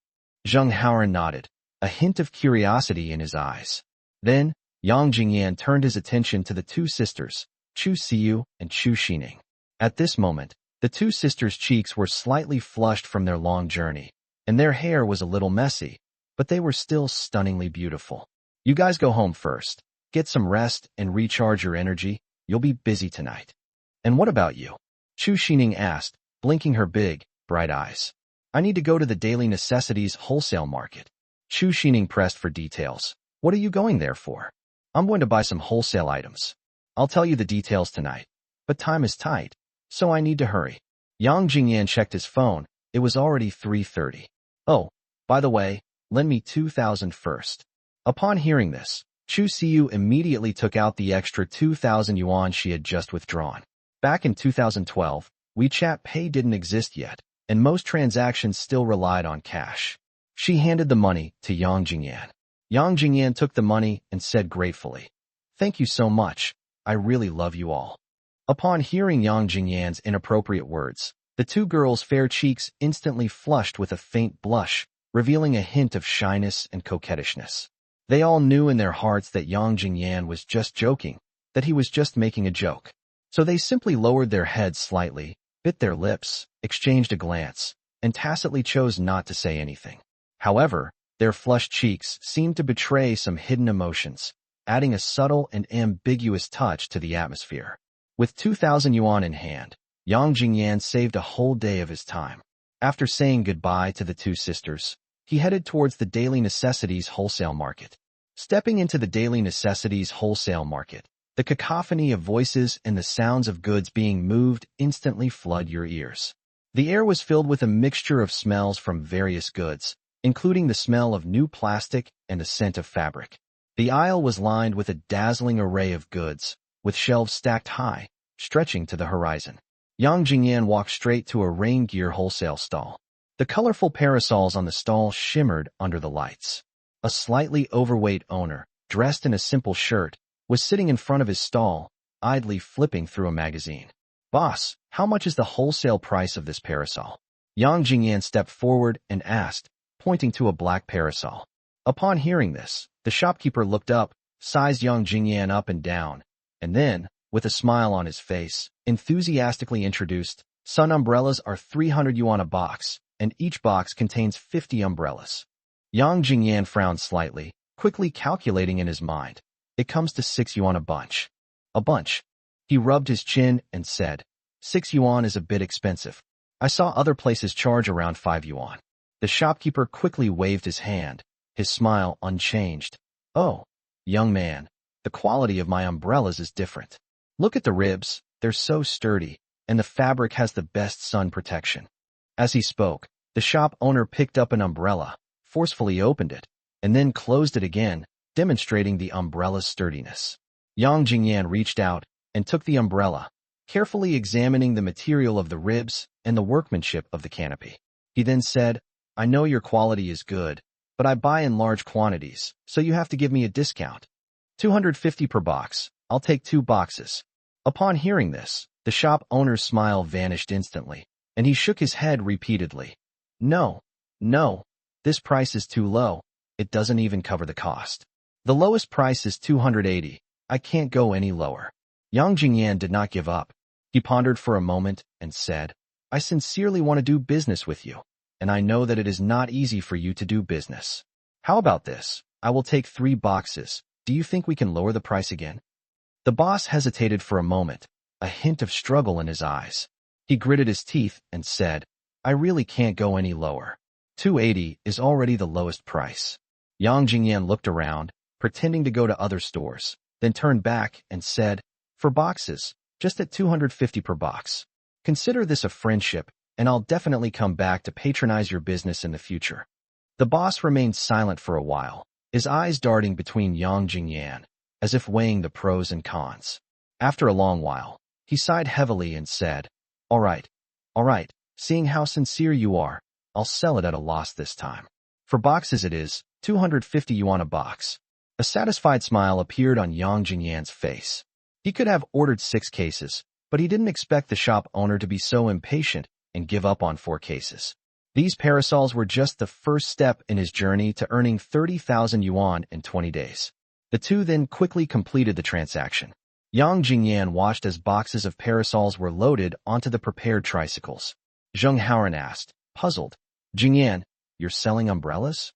Zheng Howren nodded, a hint of curiosity in his eyes. Then, Yang Jingyan turned his attention to the 2 sisters, Chu Siyu and Chu Sining. At this moment, the 2 sisters' cheeks were slightly flushed from their long journey, and their hair was a little messy, but they were still stunningly beautiful. You guys go home first, get some rest and recharge your energy. You'll be busy tonight. And what about you? Chu Sining asked, blinking her big, bright eyes. I need to go to the daily necessities wholesale market. Chu Sining pressed for details. What are you going there for? I'm going to buy some wholesale items. I'll tell you the details tonight. But time is tight, so I need to hurry. Yang Jingyan checked his phone. It was already 3:30. Oh, by the way, lend me 2,000 first. Upon hearing this, Chu Siyu immediately took out the extra 2,000 yuan she had just withdrawn. Back in 2012, WeChat Pay didn't exist yet, and most transactions still relied on cash. She handed the money to Yang Jingyan. Yang Jingyan took the money and said gratefully, Thank you so much. I really love you all. Upon hearing Yang Jingyan's inappropriate words, the 2 girls' fair cheeks instantly flushed with a faint blush, revealing a hint of shyness and coquettishness. They all knew in their hearts that Yang Jingyan was just joking, that he was just making a joke. So they simply lowered their heads slightly, bit their lips, exchanged a glance, and tacitly chose not to say anything. However, Their flushed cheeks seemed to betray some hidden emotions, adding a subtle and ambiguous touch to the atmosphere. With 2,000 yuan in hand, Yang Jingyan saved a whole day of his time. After saying goodbye to the two sisters, he headed towards the daily necessities wholesale market. Stepping into the daily necessities wholesale market, the cacophony of voices and the sounds of goods being moved instantly flood your ears. The air was filled with a mixture of smells from various goods, including the smell of new plastic and the scent of fabric. The aisle was lined with a dazzling array of goods, with shelves stacked high, stretching to the horizon. Yang Jingyan walked straight to a rain gear wholesale stall. The colorful parasols on the stall shimmered under the lights. A slightly overweight owner, dressed in a simple shirt, was sitting in front of his stall, idly flipping through a magazine. "Boss, how much is the wholesale price of this parasol?" Yang Jingyan stepped forward and asked, pointing to a black parasol. Upon hearing this, the shopkeeper looked up, sized Yang Jingyan up and down, and then, with a smile on his face, enthusiastically introduced, "Sun umbrellas are 300 yuan a box, and each box contains 50 umbrellas." Yang Jingyan frowned slightly, quickly calculating in his mind. "It comes to 6 yuan a bunch." "A bunch?" He rubbed his chin and said, "6 yuan is a bit expensive. I saw other places charge around 5 yuan. The shopkeeper quickly waved his hand, his smile unchanged. "Oh, young man, the quality of my umbrellas is different. Look at the ribs, they're so sturdy, and the fabric has the best sun protection." As he spoke, the shop owner picked up an umbrella, forcefully opened it, and then closed it again, demonstrating the umbrella's sturdiness. Yang Jingyan reached out and took the umbrella, carefully examining the material of the ribs and the workmanship of the canopy. He then said, "I know your quality is good, but I buy in large quantities, so you have to give me a discount. 250 per box, I'll take 2 boxes. Upon hearing this, the shop owner's smile vanished instantly, and he shook his head repeatedly. No, this price is too low. It doesn't even cover the cost. The lowest price is 280. I can't go any lower." Yang Jingyan did not give up. He pondered for a moment and said, "I sincerely want to do business with you, and I know that it is not easy for you to do business. How about this? I will take 3 boxes. Do you think we can lower the price again?" The boss hesitated for a moment, a hint of struggle in his eyes. He gritted his teeth and said, "I really can't go any lower. 280 is already the lowest price." Yang Jingyan looked around, pretending to go to other stores, then turned back and said, "For boxes, just at 250 per box. Consider this a friendship, and I'll definitely come back to patronize your business in the future." The boss remained silent for a while, his eyes darting between Yang Jingyan, as if weighing the pros and cons. After a long while, he sighed heavily and said, All right, seeing how sincere you are, I'll sell it at a loss this time. For boxes it is, 250 yuan a box." A satisfied smile appeared on Yang Jingyan's face. He could have ordered 6 cases, but he didn't expect the shop owner to be so impatient and give up on 4 cases. These parasols were just the first step in his journey to earning 30,000 yuan in 20 days. The two then quickly completed the transaction. Yang Jingyan watched as boxes of parasols were loaded onto the prepared tricycles. Zheng Haoran asked, puzzled, "Jingyan, you're selling umbrellas?"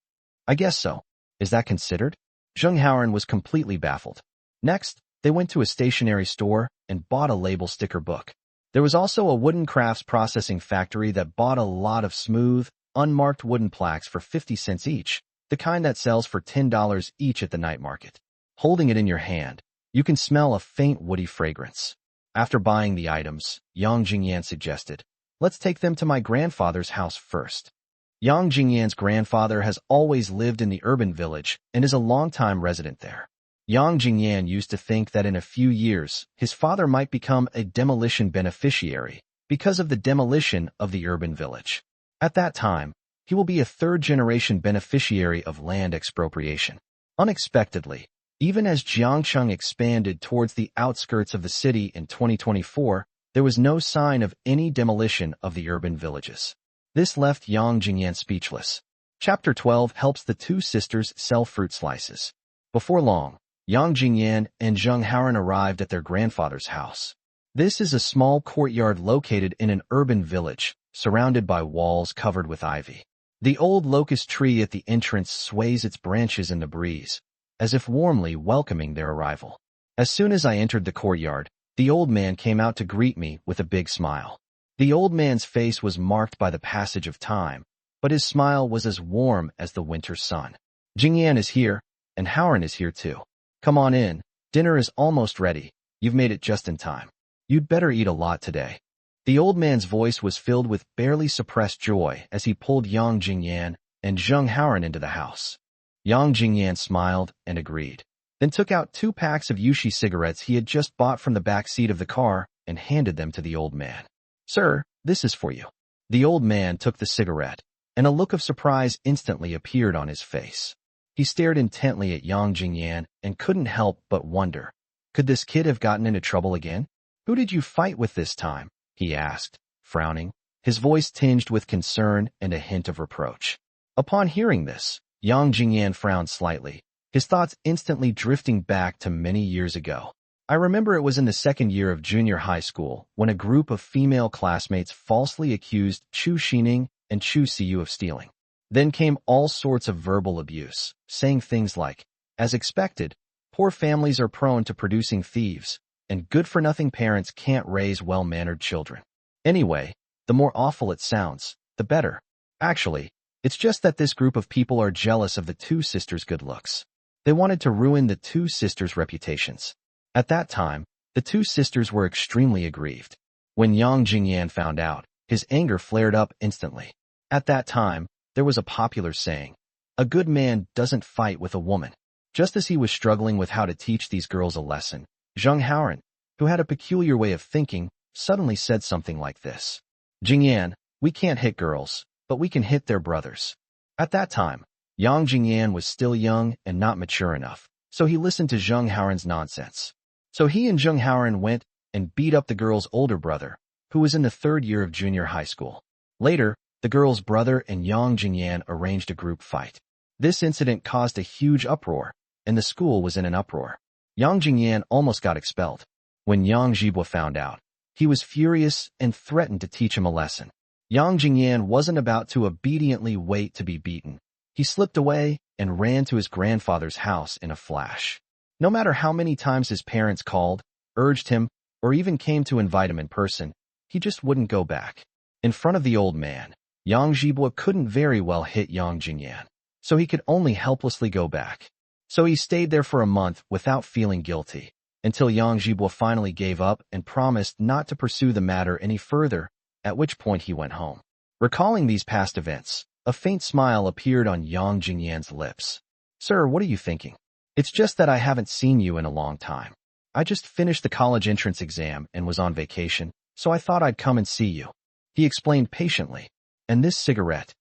"I guess so. Is that considered?" Zheng Haoran was completely baffled. Next, they went to a stationery store and bought a label sticker book. There was also a wooden crafts processing factory that bought a lot of smooth, unmarked wooden plaques for 50 cents each, the kind that sells for $10 each at the night market. Holding it in your hand, you can smell a faint woody fragrance. After buying the items, Yang Jingyan suggested, "Let's take them to my grandfather's house first." Yang Jingyan's grandfather has always lived in the urban village and is a longtime resident there. Yang Jingyan used to think that in a few years, his father might become a demolition beneficiary because of the demolition of the urban village. At that time, he will be a third-generation beneficiary of land expropriation. Unexpectedly, even as Jiangcheng expanded towards the outskirts of the city in 2024, there was no sign of any demolition of the urban villages. This left Yang Jingyan speechless. Chapter 12 helps the two sisters sell fruit slices. Before long, Yang Jingyan and Zheng Haoran arrived at their grandfather's house. This is a small courtyard located in an urban village, surrounded by walls covered with ivy. The old locust tree at the entrance sways its branches in the breeze, as if warmly welcoming their arrival. As soon as I entered the courtyard, the old man came out to greet me with a big smile. The old man's face was marked by the passage of time, but his smile was as warm as the winter sun. Jingyan is here, and Howren is here too. Come on in, dinner is almost ready, you've made it just in time. You'd better eat a lot today. The old man's voice was filled with barely suppressed joy as he pulled Yang Jingyan and Zheng Howren into the house. Yang Jingyan smiled and agreed, then took out 2 packs of Yushi cigarettes he had just bought from the back seat of the car and handed them to the old man. Sir, this is for you. The old man took the cigarette, and a look of surprise instantly appeared on his face. He stared intently at Yang Jingyan and couldn't help but wonder, could this kid have gotten into trouble again? Who did you fight with this time? He asked, frowning, his voice tinged with concern and a hint of reproach. Upon hearing this, Yang Jingyan frowned slightly, his thoughts instantly drifting back to many years ago. I remember it was in the 2nd year of junior high school when a group of female classmates falsely accused Chu Sining and Chu Siyu of stealing. Then came all sorts of verbal abuse, saying things like, as expected, poor families are prone to producing thieves, and good-for-nothing parents can't raise well-mannered children. Anyway, the more awful it sounds, the better. Actually, it's just that this group of people are jealous of the 2 sisters' good looks. They wanted to ruin the 2 sisters' reputations. At that time, the 2 sisters were extremely aggrieved. When Yang Jingyan found out, his anger flared up instantly. At that time, there was a popular saying, a good man doesn't fight with a woman. Just as he was struggling with how to teach these girls a lesson, Zheng Howren, who had a peculiar way of thinking, suddenly said something like this. Jingyan, we can't hit girls, but we can hit their brothers. At that time, Yang Jingyan was still young and not mature enough, so he listened to Zheng Howren's nonsense. So he and Zheng Howren went and beat up the girl's older brother, who was in the 3rd year of junior high school. Later, the girl's brother and Yang Jingyan arranged a group fight. This incident caused a huge uproar, and the school was in an uproar. Yang Jingyan almost got expelled. When Yang Zhibua found out, he was furious and threatened to teach him a lesson. Yang Jingyan wasn't about to obediently wait to be beaten. He slipped away and ran to his grandfather's house in a flash. No matter how many times his parents called, urged him, or even came to invite him in person, he just wouldn't go back. In front of the old man, Yang Zhibua couldn't very well hit Yang Jingyan, so he could only helplessly go back. So he stayed there for a month without feeling guilty, until Yang Zhibua finally gave up and promised not to pursue the matter any further, at which point he went home. Recalling these past events, a faint smile appeared on Yang Jingyan's lips. Sir, what are you thinking? It's just that I haven't seen you in a long time. I just finished the college entrance exam and was on vacation, so I thought I'd come and see you. He explained patiently. And this cigarette?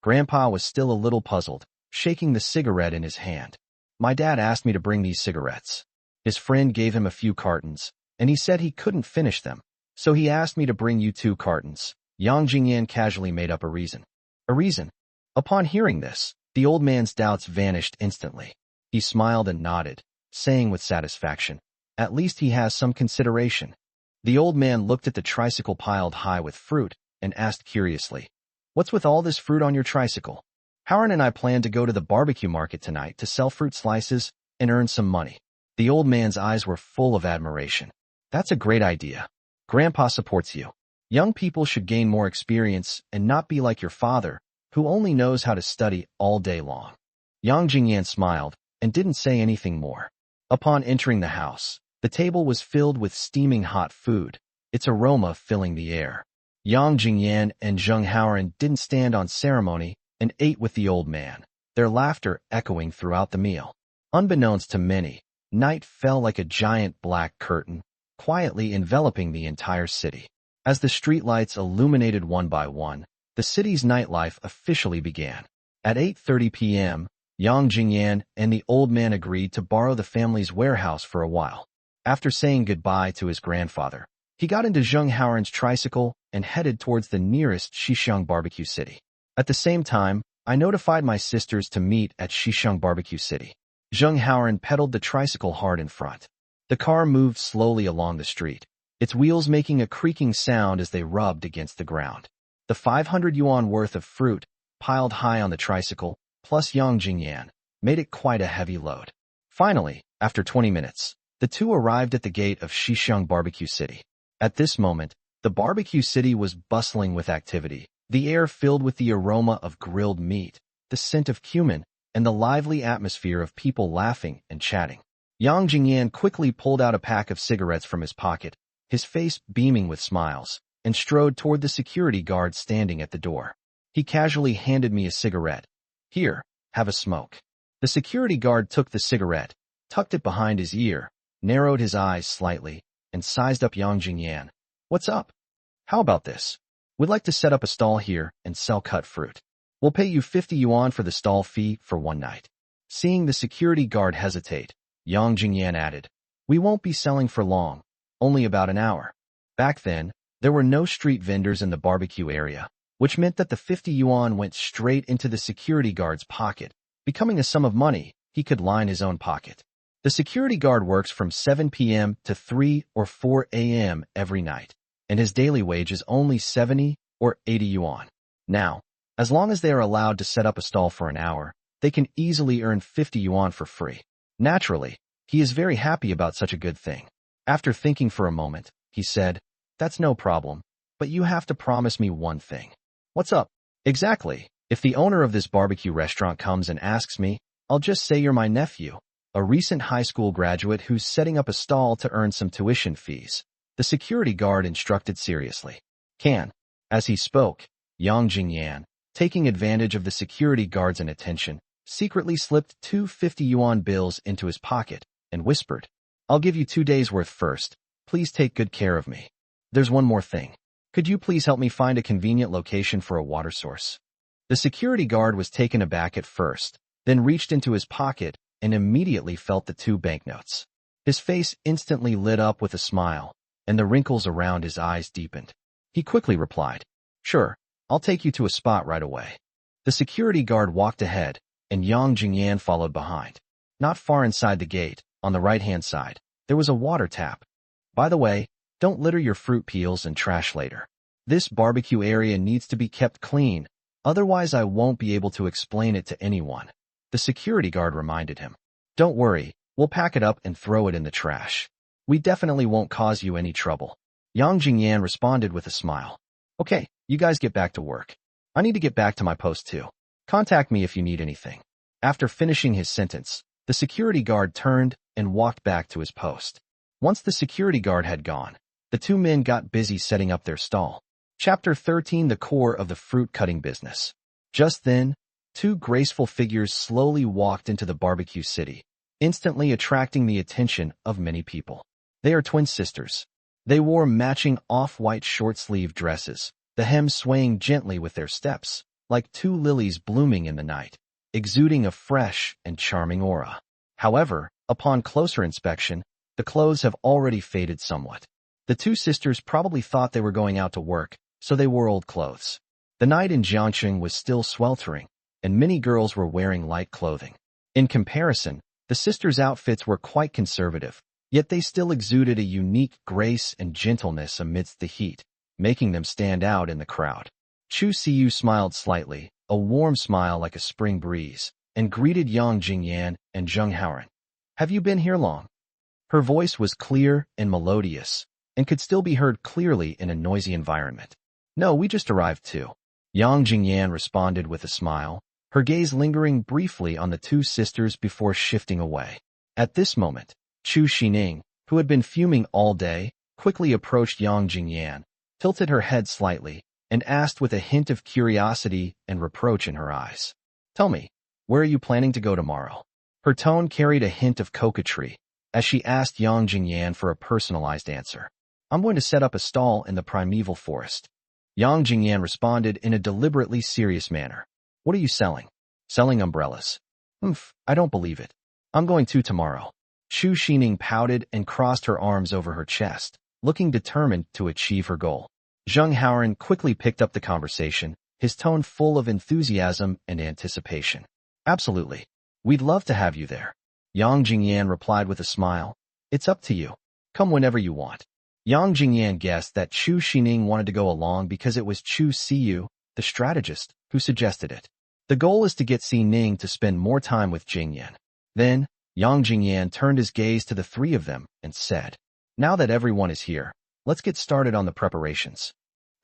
Grandpa was still a little puzzled, shaking the cigarette in his hand. My dad asked me to bring these cigarettes. His friend gave him a few cartons, and he said he couldn't finish them, so he asked me to bring you 2 cartons. Yang Jingyan casually made up a reason. A reason? Upon hearing this, the old man's doubts vanished instantly. He smiled and nodded, saying with satisfaction, at least he has some consideration. The old man looked at the tricycle piled high with fruit and asked curiously, what's with all this fruit on your tricycle? Howren and I plan to go to the barbecue market tonight to sell fruit slices and earn some money. The old man's eyes were full of admiration. That's a great idea. Grandpa supports you. Young people should gain more experience and not be like your father, who only knows how to study all day long. Yang Jingyan smiled and didn't say anything more. Upon entering the house, the table was filled with steaming hot food, its aroma filling the air. Yang Jingyan and Zheng Howren didn't stand on ceremony and ate with the old man, their laughter echoing throughout the meal. Unbeknownst to many, night fell like a giant black curtain, quietly enveloping the entire city. As the streetlights illuminated one by one, the city's nightlife officially began. At 8:30 p.m., Yang Jingyan and the old man agreed to borrow the family's warehouse for a while. After saying goodbye to his grandfather, he got into Zheng Howren's tricycle and headed towards the nearest Shisheng Barbecue City. At the same time, I notified my sisters to meet at Shisheng Barbecue City. Zheng Howren pedaled the tricycle hard in front. The car moved slowly along the street, its wheels making a creaking sound as they rubbed against the ground. The 500 yuan worth of fruit, piled high on the tricycle, plus Yang Jingyan, made it quite a heavy load. Finally, after 20 minutes, the two arrived at the gate of Shixiang Barbecue City. At this moment, the barbecue city was bustling with activity, the air filled with the aroma of grilled meat, the scent of cumin, and the lively atmosphere of people laughing and chatting. Yang Jingyan quickly pulled out a pack of cigarettes from his pocket, his face beaming with smiles, and strode toward the security guard standing at the door. He casually handed me a cigarette. "Here, have a smoke." The security guard took the cigarette, tucked it behind his ear, narrowed his eyes slightly, and sized up Yang Jingyan. "What's up? How about this? We'd like to set up a stall here and sell cut fruit. We'll pay you 50 yuan for the stall fee for one night." Seeing the security guard hesitate, Yang Jingyan added, "We won't be selling for long, only about an hour." Back then, there were no street vendors in the barbecue area, which meant that the 50 yuan went straight into the security guard's pocket, becoming a sum of money he could line his own pocket. The security guard works from 7 p.m. to 3 or 4 a.m. every night, and his daily wage is only 70 or 80 yuan. Now, as long as they are allowed to set up a stall for an hour, they can easily earn 50 yuan for free. Naturally, he is very happy about such a good thing. After thinking for a moment, he said, "That's no problem, but you have to promise me one thing." "What's up?" "Exactly. If the owner of this barbecue restaurant comes and asks me, I'll just say you're my nephew, a recent high school graduate who's setting up a stall to earn some tuition fees," the security guard instructed seriously. "Can." As he spoke, Yang Jingyan, taking advantage of the security guard's inattention, secretly slipped 2 50 yuan bills into his pocket and whispered, "I'll give you 2 days' worth first. Please take good care of me. There's one more thing. Could you please help me find a convenient location for a water source?" The security guard was taken aback at first, then reached into his pocket and immediately felt the 2 banknotes. His face instantly lit up with a smile, and the wrinkles around his eyes deepened. He quickly replied, "Sure, I'll take you to a spot right away." The security guard walked ahead, and Yang Jingyan followed behind. Not far inside the gate, on the right-hand side, there was a water tap. "By the way, don't litter your fruit peels and trash later. This barbecue area needs to be kept clean, otherwise I won't be able to explain it to anyone," the security guard reminded him. "Don't worry, we'll pack it up and throw it in the trash. We definitely won't cause you any trouble." Yang Jingyan responded with a smile. "Okay, you guys get back to work. I need to get back to my post too. Contact me if you need anything." After finishing his sentence, the security guard turned and walked back to his post. Once the security guard had gone, the 2 men got busy setting up their stall. Chapter 13: The core of the fruit-cutting business. Just then, 2 graceful figures slowly walked into the barbecue city, instantly attracting the attention of many people. They are twin sisters. They wore matching off-white short-sleeved dresses, the hem swaying gently with their steps, like 2 lilies blooming in the night, exuding a fresh and charming aura. However, upon closer inspection, the clothes have already faded somewhat. The 2 sisters probably thought they were going out to work, so they wore old clothes. The night in Jiangcheng was still sweltering, and many girls were wearing light clothing. In comparison, the sisters' outfits were quite conservative, yet they still exuded a unique grace and gentleness amidst the heat, making them stand out in the crowd. Chu Siyu smiled slightly, a warm smile like a spring breeze, and greeted Yang Jingyan and Zheng Haoran. "Have you been here long?" Her voice was clear and melodious, and could still be heard clearly in a noisy environment. "No, we just arrived too," Yang Jingyan responded with a smile, her gaze lingering briefly on the 2 sisters before shifting away. At this moment, Chu Sining, who had been fuming all day, quickly approached Yang Jingyan, tilted her head slightly, and asked with a hint of curiosity and reproach in her eyes, "Tell me, where are you planning to go tomorrow?" Her tone carried a hint of coquetry, as she asked Yang Jingyan for a personalized answer. "I'm going to set up a stall in the primeval forest." Yang Jingyan responded in a deliberately serious manner. "What are you selling?" "Selling umbrellas." I don't believe it. I'm going to tomorrow." Chu Sining pouted and crossed her arms over her chest, looking determined to achieve her goal. Zheng Haoran quickly picked up the conversation, his tone full of enthusiasm and anticipation. "Absolutely. We'd love to have you there." Yang Jingyan replied with a smile. "It's up to you. Come whenever you want." Yang Jingyan guessed that Chu Sining wanted to go along because it was Chu Siyu, the strategist, who suggested it. The goal is to get Sining to spend more time with Jingyan. Then, Yang Jingyan turned his gaze to the three of them and said, "Now that everyone is here, let's get started on the preparations."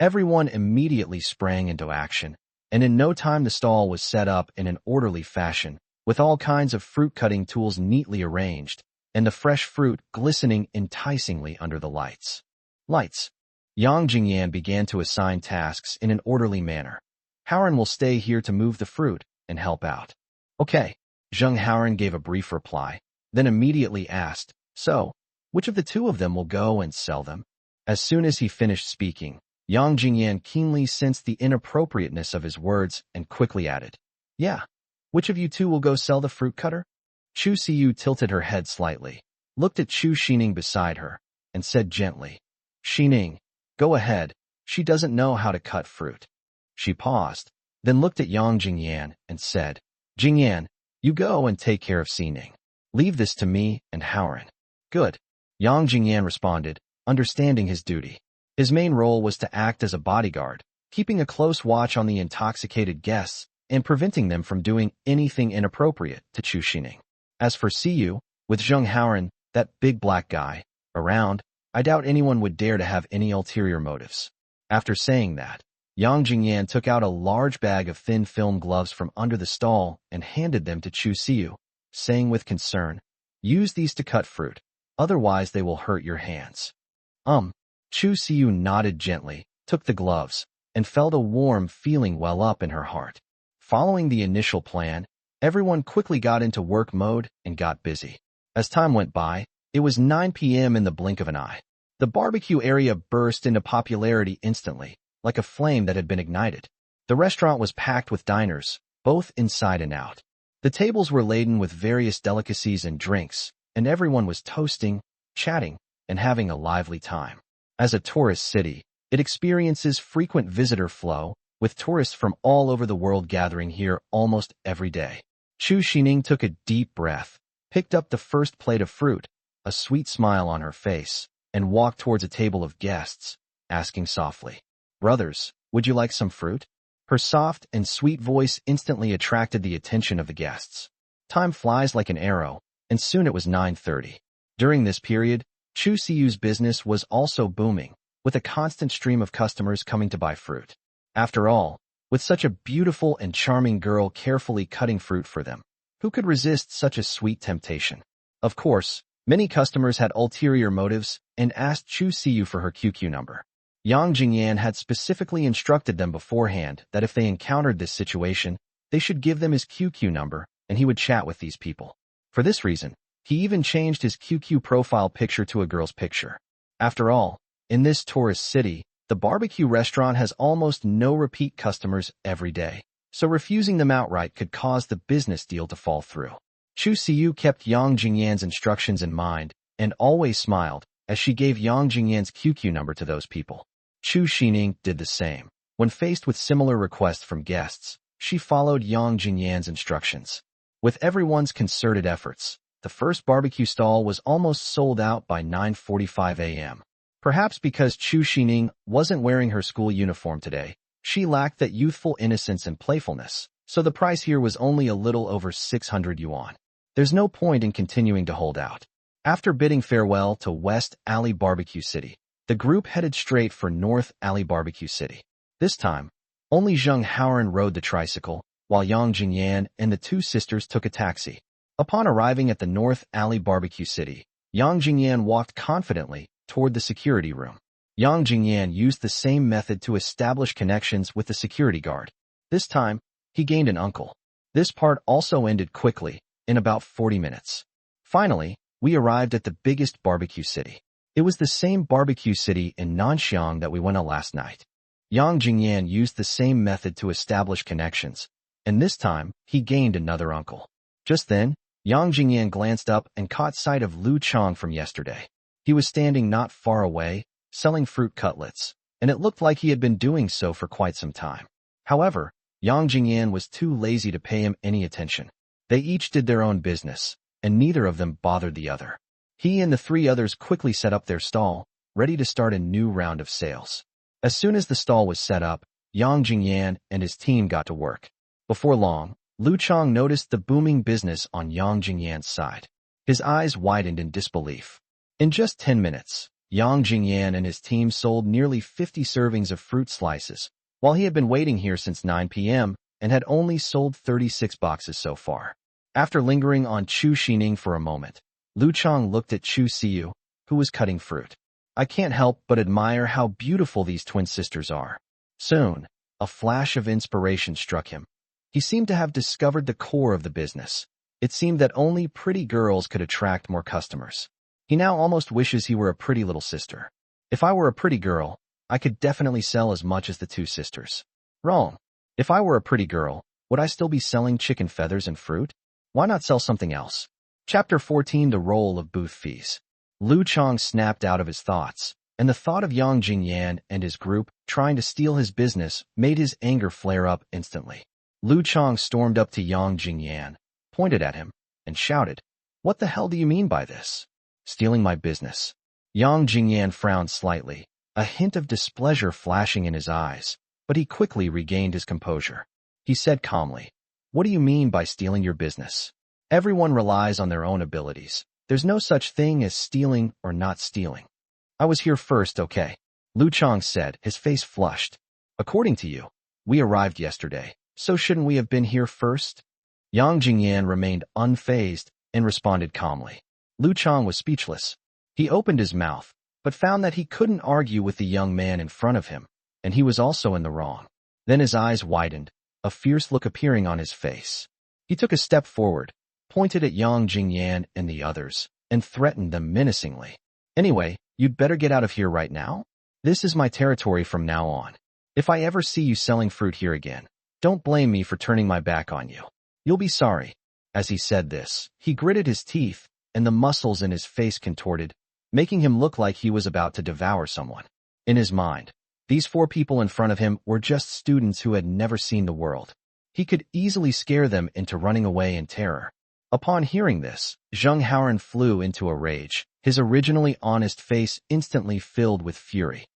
Everyone immediately sprang into action, and in no time the stall was set up in an orderly fashion, with all kinds of fruit-cutting tools neatly arranged, and the fresh fruit glistening enticingly under the lights. Yang Jingyan began to assign tasks in an orderly manner. "Howren will stay here to move the fruit and help out." "Okay." Zheng Howren gave a brief reply, then immediately asked, "So, which of the two of them will go and sell them?" As soon as he finished speaking, Yang Jingyan keenly sensed the inappropriateness of his words and quickly added, "Yeah, which of you two will go sell the fruit cutter?" Chu Siyu tilted her head slightly, looked at Chu Sining beside her, and said gently, "Sining, go ahead, she doesn't know how to cut fruit." She paused, then looked at Yang Jingyan and said, "Jingyan, you go and take care of Sining. Leave this to me and Howren." "Good." Yang Jingyan responded, understanding his duty. His main role was to act as a bodyguard, keeping a close watch on the intoxicated guests and preventing them from doing anything inappropriate to Chu Sining. As for Siyu, with Zheng Howren, that big black guy, around, I doubt anyone would dare to have any ulterior motives. After saying that, Yang Jingyan took out a large bag of thin film gloves from under the stall and handed them to Chu Siyu, saying with concern, "Use these to cut fruit, otherwise they will hurt your hands." Chu Siyu nodded gently, took the gloves, and felt a warm feeling well up in her heart. Following the initial plan, everyone quickly got into work mode and got busy. As time went by, it was 9 p.m. in the blink of an eye. The barbecue area burst into popularity instantly, like a flame that had been ignited. The restaurant was packed with diners, both inside and out. The tables were laden with various delicacies and drinks, and everyone was toasting, chatting, and having a lively time. As a tourist city, it experiences frequent visitor flow, with tourists from all over the world gathering here almost every day. Chu Sining took a deep breath, picked up the first plate of fruit, a sweet smile on her face, and walked towards a table of guests, asking softly, "Brothers, would you like some fruit?" Her soft and sweet voice instantly attracted the attention of the guests. Time flies like an arrow, and soon it was 9:30. During this period, Chu Siyu's business was also booming, with a constant stream of customers coming to buy fruit. After all, with such a beautiful and charming girl carefully cutting fruit for them, who could resist such a sweet temptation? Of course, many customers had ulterior motives and asked Chu Siyu for her QQ number. Yang Jingyan had specifically instructed them beforehand that if they encountered this situation, they should give them his QQ number and he would chat with these people. For this reason, he even changed his QQ profile picture to a girl's picture. After all, in this tourist city, the barbecue restaurant has almost no repeat customers every day, so refusing them outright could cause the business deal to fall through. Chu Siyu kept Yang Jingyan's instructions in mind and always smiled as she gave Yang Jingyan's QQ number to those people. Chu Sining did the same. When faced with similar requests from guests, she followed Yang Jingyan's instructions. With everyone's concerted efforts, the first barbecue stall was almost sold out by 9:45 a.m. Perhaps because Chu Sining wasn't wearing her school uniform today, she lacked that youthful innocence and playfulness, so the price here was only a little over 600 yuan. There's no point in continuing to hold out. After bidding farewell to West Alley Barbecue City, the group headed straight for North Alley Barbecue City. This time, only Zheng Howren rode the tricycle, while Yang Jingyan and the two sisters took a taxi. Upon arriving at the North Alley Barbecue City, Yang Jingyan walked confidently toward the security room. Yang Jingyan used the same method to establish connections with the security guard. This time, he gained an uncle. This part also ended quickly, in about 40 minutes. Finally, we arrived at the biggest barbecue city. It was the same barbecue city in Nanxiang that we went to last night. Yang Jingyan used the same method to establish connections, and this time, he gained another uncle. Just then, Yang Jingyan glanced up and caught sight of Lu Chong from yesterday. He was standing not far away, selling fruit cutlets, and it looked like he had been doing so for quite some time. However, Yang Jingyan was too lazy to pay him any attention. They each did their own business, and neither of them bothered the other. He and the three others quickly set up their stall, ready to start a new round of sales. As soon as the stall was set up, Yang Jingyan and his team got to work. Before long, Lu Chang noticed the booming business on Yang Jingyan's side. His eyes widened in disbelief. In just 10 minutes, Yang Jingyan and his team sold nearly 50 servings of fruit slices, while he had been waiting here since 9 p.m. and had only sold 36 boxes so far. After lingering on Chu Sining for a moment, Lu Chang looked at Chu Siyu, who was cutting fruit. I can't help but admire how beautiful these twin sisters are. Soon, a flash of inspiration struck him. He seemed to have discovered the core of the business. It seemed that only pretty girls could attract more customers. He now almost wishes he were a pretty little sister. If I were a pretty girl, I could definitely sell as much as the two sisters. Wrong. If I were a pretty girl, would I still be selling chicken feathers and fruit? Why not sell something else? Chapter 14: The Role of Booth Fees. Lu Chang snapped out of his thoughts, and the thought of Yang Jingyan and his group trying to steal his business made his anger flare up instantly. Lu Chang stormed up to Yang Jingyan, pointed at him, and shouted, "What the hell do you mean by this? Stealing my business?" Yang Jingyan frowned slightly, a hint of displeasure flashing in his eyes, but he quickly regained his composure. He said calmly, "What do you mean by stealing your business? Everyone relies on their own abilities. There's no such thing as stealing or not stealing." "I was here first, okay?" Lu Chang said, his face flushed. "According to you, we arrived yesterday, so shouldn't we have been here first?" Yang Jingyan remained unfazed and responded calmly. Lu Chang was speechless. He opened his mouth, but found that he couldn't argue with the young man in front of him, and he was also in the wrong. Then his eyes widened, a fierce look appearing on his face. He took a step forward, pointed at Yang Jingyan and the others, and threatened them menacingly. "Anyway, you'd better get out of here right now. This is my territory from now on. If I ever see you selling fruit here again, don't blame me for turning my back on you. You'll be sorry." As he said this, he gritted his teeth, and the muscles in his face contorted, making him look like he was about to devour someone. In his mind, these 4 people in front of him were just students who had never seen the world. He could easily scare them into running away in terror. Upon hearing this, Zheng Haoran flew into a rage, his originally honest face instantly filled with fury.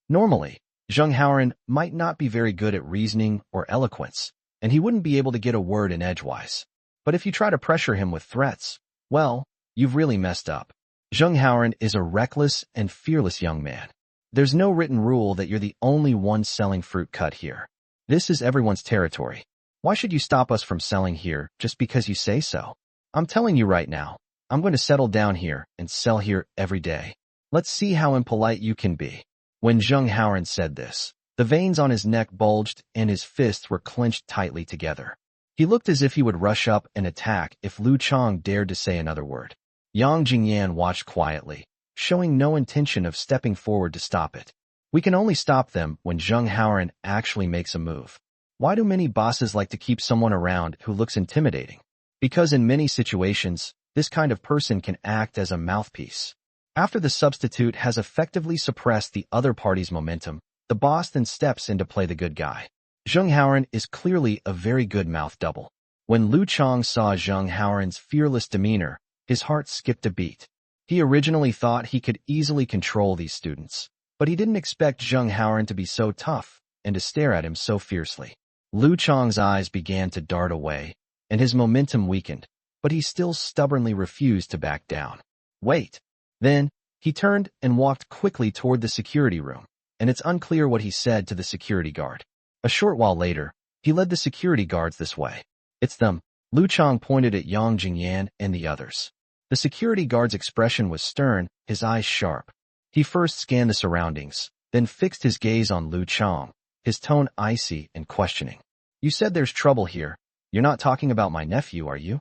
Normally, Zheng Haoran might not be very good at reasoning or eloquence, and he wouldn't be able to get a word in edgewise. But if you try to pressure him with threats, well, you've really messed up. Zheng Haoran is a reckless and fearless young man. There's no written rule that you're the only one selling fruit cut here. This is everyone's territory. Why should you stop us from selling here just because you say so? I'm telling you right now, I'm going to settle down here and sell here every day. Let's see how impolite you can be." When Zheng Haoran said this, the veins on his neck bulged and his fists were clenched tightly together. He looked as if he would rush up and attack if Lu Chang dared to say another word. Yang Jingyan watched quietly, showing no intention of stepping forward to stop it. We can only stop them when Zheng Haoran actually makes a move. Why do many bosses like to keep someone around who looks intimidating? Because in many situations, this kind of person can act as a mouthpiece. After the substitute has effectively suppressed the other party's momentum, the boss then steps in to play the good guy. Zheng Haoran is clearly a very good mouth double. When Lu Chang saw Zheng Haoran's fearless demeanor, his heart skipped a beat. He originally thought he could easily control these students, but he didn't expect Zheng Haoran to be so tough and to stare at him so fiercely. Lu Chang's eyes began to dart away, and his momentum weakened, but he still stubbornly refused to back down. "Wait." Then, he turned and walked quickly toward the security room, and it's unclear what he said to the security guard. A short while later, he led the security guards this way. "It's them." Lu Chang pointed at Yang Jingyan and the others. The security guard's expression was stern, his eyes sharp. He first scanned the surroundings, then fixed his gaze on Lu Chang, his tone icy and questioning. "You said there's trouble here. You're not talking about my nephew, are you?"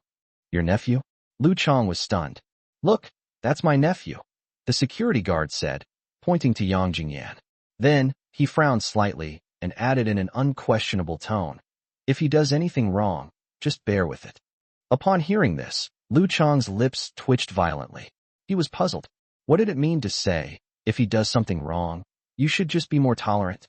"Your nephew?" Lu Chang was stunned. "Look, that's my nephew," the security guard said, pointing to Yang Jingyan. Then, he frowned slightly and added in an unquestionable tone, "If he does anything wrong, just bear with it." Upon hearing this, Lu Chang's lips twitched violently. He was puzzled. What did it mean to say, if he does something wrong, you should just be more tolerant?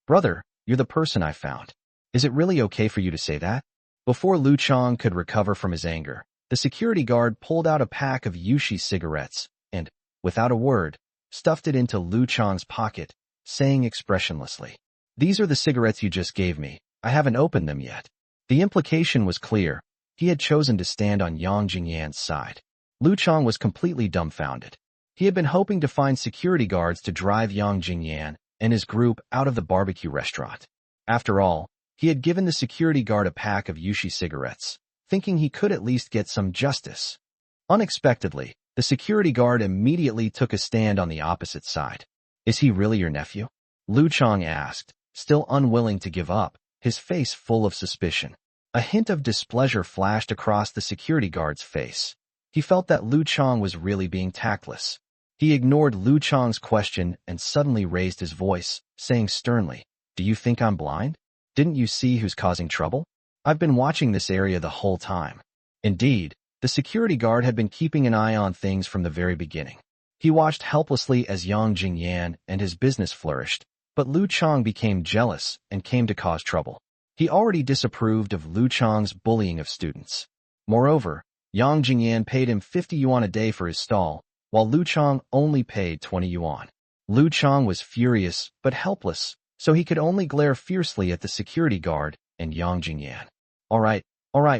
"Brother, you're the person I found. Is it really okay for you to say that?" Before Lu Chang could recover from his anger, the security guard pulled out a pack of Yushi cigarettes and, without a word, stuffed it into Lu Chang's pocket, saying expressionlessly, These are the cigarettes you just gave me. I haven't opened them yet. The implication was clear. He had chosen to stand on Yang Jingyan's side. Lu Chang was completely dumbfounded. He had been hoping to find security guards to drive Yang Jingyan and his group out of the barbecue restaurant. After all, he had given the security guard a pack of Yushi cigarettes, thinking he could at least get some justice. Unexpectedly, the security guard immediately took a stand on the opposite side. Is he really your nephew? Lu Chang asked, still unwilling to give up, his face full of suspicion. A hint of displeasure flashed across the security guard's face. He felt that Lu Chang was really being tactless. He ignored Lu Chang's question and suddenly raised his voice, saying sternly, "Do you think I'm blind? Didn't you see who's causing trouble? I've been watching this area the whole time." Indeed, the security guard had been keeping an eye on things from the very beginning. He watched helplessly as Yang Jingyan and his business flourished, but Lu Chang became jealous and came to cause trouble. He already disapproved of Lu Chang's bullying of students. Moreover, Yang Jingyan paid him 50 yuan a day for his stall, while Lu Chang only paid 20 yuan. Lu Chang was furious but helpless, so he could only glare fiercely at the security guard and Yang Jingyan. All right,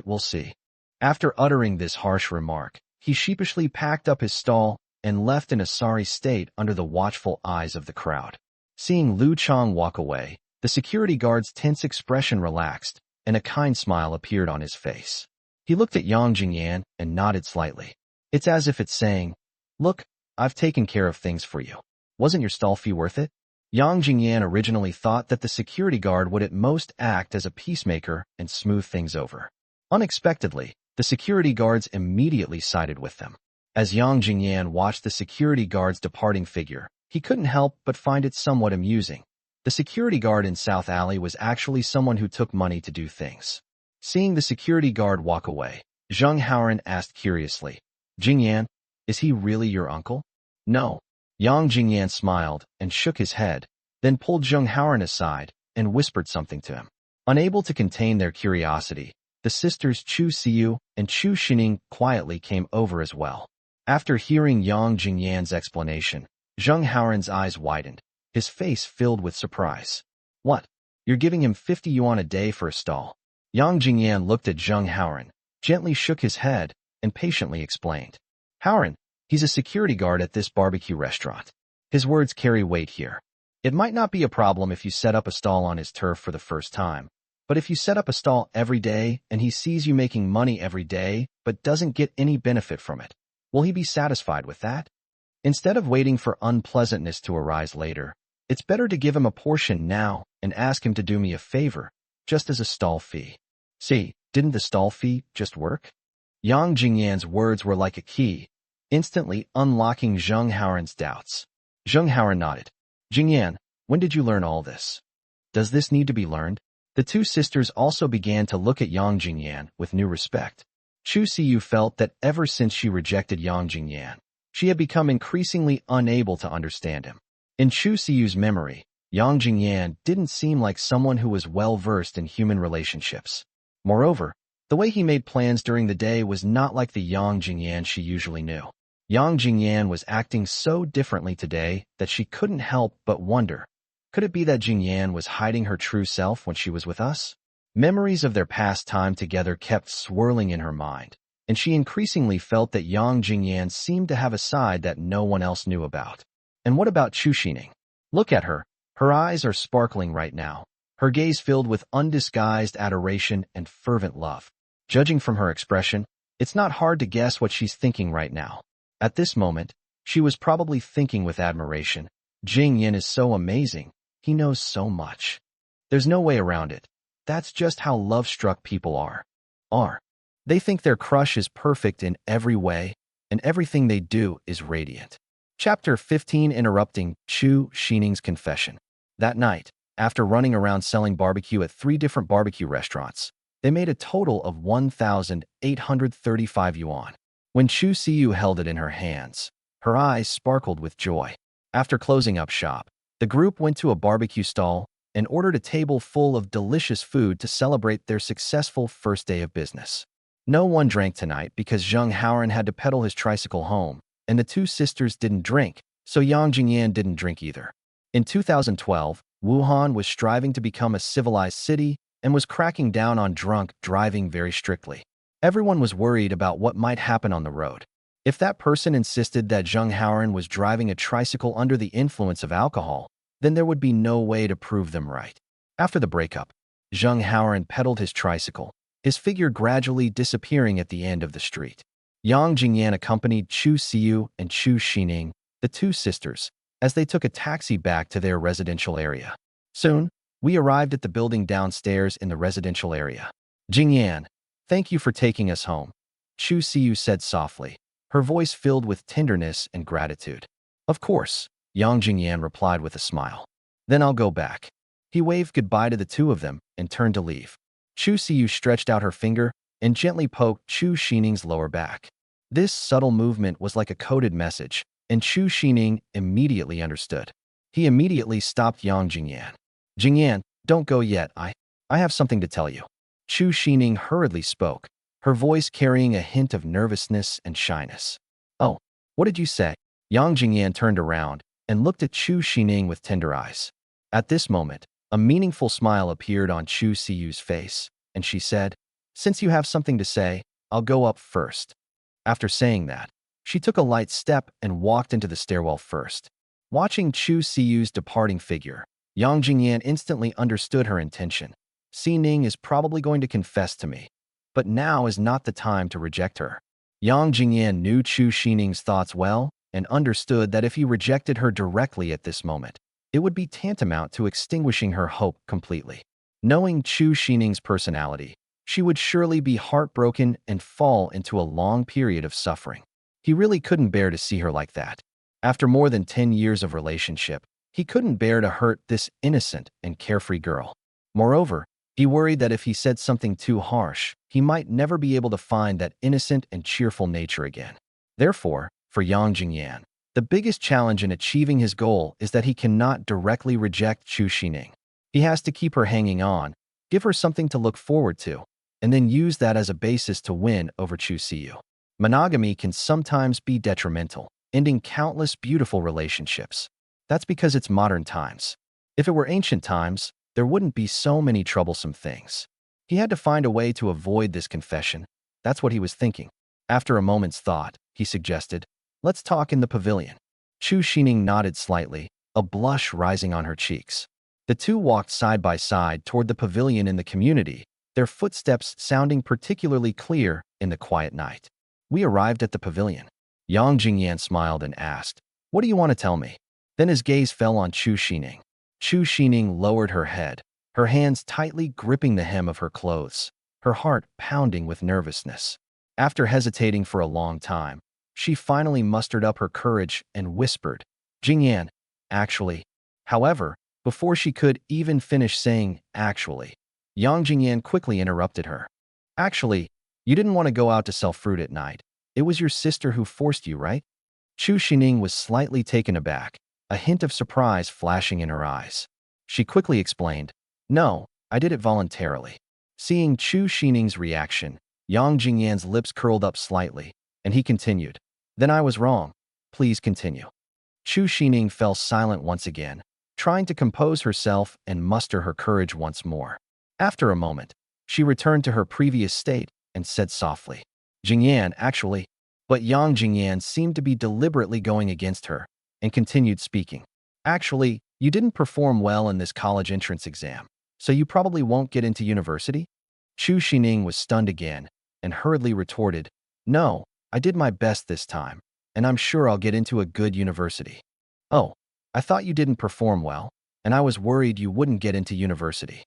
we'll see." After uttering this harsh remark, he sheepishly packed up his stall and left in a sorry state under the watchful eyes of the crowd. Seeing Lu Chang walk away, the security guard's tense expression relaxed, and a kind smile appeared on his face. He looked at Yang Jingyan and nodded slightly. It's as if it's saying, "Look, I've taken care of things for you. Wasn't your stall fee worth it?" Yang Jingyan originally thought that the security guard would at most act as a peacemaker and smooth things over. Unexpectedly, the security guards immediately sided with them. As Yang Jingyan watched the security guard's departing figure, he couldn't help but find it somewhat amusing. The security guard in South Alley was actually someone who took money to do things. Seeing the security guard walk away, Zheng Haoran asked curiously, "Jingyan, is he really your uncle?" "No." Yang Jingyan smiled and shook his head, then pulled Zheng Haoran aside and whispered something to him. Unable to contain their curiosity, the sisters Chu Siyu and Chu Sining quietly came over as well. After hearing Yang Jingyan's explanation, Zheng Haoran's eyes widened, his face filled with surprise. "What? You're giving him 50 yuan a day for a stall?" Yang Jingyan looked at Zheng Haoran, gently shook his head, and patiently explained. "Haoran, he's a security guard at this barbecue restaurant. His words carry weight here. It might not be a problem if you set up a stall on his turf for the first time, but if you set up a stall every day and he sees you making money every day but doesn't get any benefit from it, will he be satisfied with that? Instead of waiting for unpleasantness to arise later, it's better to give him a portion now and ask him to do me a favor, just as a stall fee." "See, didn't the stall fee just work?" Yang Jingyan's words were like a key, instantly unlocking Zheng Haoran's doubts. Zheng Haoran nodded. "Jingyan, when did you learn all this? Does this need to be learned?" The two sisters also began to look at Yang Jingyan with new respect. Chu Siyu felt that ever since she rejected Yang Jingyan, she had become increasingly unable to understand him. In Chu Siyu's memory, Yang Jingyan didn't seem like someone who was well-versed in human relationships. Moreover, the way he made plans during the day was not like the Yang Jingyan she usually knew. Yang Jingyan was acting so differently today that she couldn't help but wonder, could it be that Jingyan was hiding her true self when she was with us? Memories of their past time together kept swirling in her mind, and she increasingly felt that Yang Jingyan seemed to have a side that no one else knew about. And what about Chu Sining? Look at her. Her eyes are sparkling right now, her gaze filled with undisguised adoration and fervent love. Judging from her expression, it's not hard to guess what she's thinking right now. At this moment, she was probably thinking with admiration, "Jingyan is so amazing. He knows so much." There's no way around it. That's just how love-struck people are. They think their crush is perfect in every way, and everything they do is radiant. Chapter 15. Interrupting Chu Sining's confession. That night, after running around selling barbecue at 3 different barbecue restaurants, they made a total of 1,835 yuan. When Chu Siyu held it in her hands, her eyes sparkled with joy. After closing up shop, the group went to a barbecue stall and ordered a table full of delicious food to celebrate their successful first day of business. No one drank tonight because Zheng Haoran had to pedal his tricycle home, and the two sisters didn't drink, so Yang Jingyan didn't drink either. In 2012, Wuhan was striving to become a civilized city and was cracking down on drunk driving very strictly. Everyone was worried about what might happen on the road. If that person insisted that Zheng Haoren was driving a tricycle under the influence of alcohol, then there would be no way to prove them right. After the breakup, Zheng Haoren pedaled his tricycle, his figure gradually disappearing at the end of the street. Yang Jingyan accompanied Chu Siyu and Chu Sining, the two sisters, as they took a taxi back to their residential area. Soon, we arrived at the building downstairs in the residential area. Jingyan, thank you for taking us home, Chu Siyu said softly, her voice filled with tenderness and gratitude. Of course, Yang Jingyan replied with a smile. Then I'll go back. He waved goodbye to the two of them and turned to leave. Chu Siyu stretched out her finger and gently poked Chu Sining's lower back. This subtle movement was like a coded message, and Chu Sining immediately understood. He immediately stopped Yang Jingyan. Jingyan, don't go yet, I have something to tell you. Chu Sining hurriedly spoke, her voice carrying a hint of nervousness and shyness. Oh, what did you say? Yang Jingyan turned around and looked at Chu Sining with tender eyes. At this moment, a meaningful smile appeared on Chu Siyu's face, and she said, since you have something to say, I'll go up first. After saying that, she took a light step and walked into the stairwell first. Watching Chu Siyu's departing figure, Yang Jingyan instantly understood her intention. Sining is probably going to confess to me, but now is not the time to reject her. Yang Jingyan knew Chu Sining's thoughts well and understood that if he rejected her directly at this moment, it would be tantamount to extinguishing her hope completely. Knowing Chu Sining's personality, she would surely be heartbroken and fall into a long period of suffering. He really couldn't bear to see her like that. After more than 10 years of relationship, he couldn't bear to hurt this innocent and carefree girl. Moreover, he worried that if he said something too harsh, he might never be able to find that innocent and cheerful nature again. Therefore, for Yang Jingyan, the biggest challenge in achieving his goal is that he cannot directly reject Chu Sining. He has to keep her hanging on, give her something to look forward to, and then use that as a basis to win over Chu Siyu. Monogamy can sometimes be detrimental, ending countless beautiful relationships. That's because it's modern times. If it were ancient times, there wouldn't be so many troublesome things. He had to find a way to avoid this confession. That's what he was thinking. After a moment's thought, he suggested, let's talk in the pavilion. Chu Sining nodded slightly, a blush rising on her cheeks. The two walked side by side toward the pavilion in the community, their footsteps sounding particularly clear in the quiet night. We arrived at the pavilion. Yang Jingyan smiled and asked, what do you want to tell me? Then his gaze fell on Chu Sining. Chu Sining lowered her head, her hands tightly gripping the hem of her clothes, her heart pounding with nervousness. After hesitating for a long time, she finally mustered up her courage and whispered, Jingyan, actually. However, before she could even finish saying actually, Yang Jingyan quickly interrupted her. Actually, you didn't want to go out to sell fruit at night. It was your sister who forced you, right? Chu Sining was slightly taken aback, a hint of surprise flashing in her eyes. She quickly explained, no, I did it voluntarily. Seeing Chu Sining's reaction, Yang Jingyan's lips curled up slightly, and he continued, then I was wrong. Please continue. Chu Sining fell silent once again, trying to compose herself and muster her courage once more. After a moment, she returned to her previous state and said softly, Jingyan, actually. But Yang Jingyan seemed to be deliberately going against her and continued speaking. Actually, you didn't perform well in this college entrance exam, so you probably won't get into university? Chu Sining was stunned again and hurriedly retorted, no, I did my best this time, and I'm sure I'll get into a good university. Oh, I thought you didn't perform well, and I was worried you wouldn't get into university.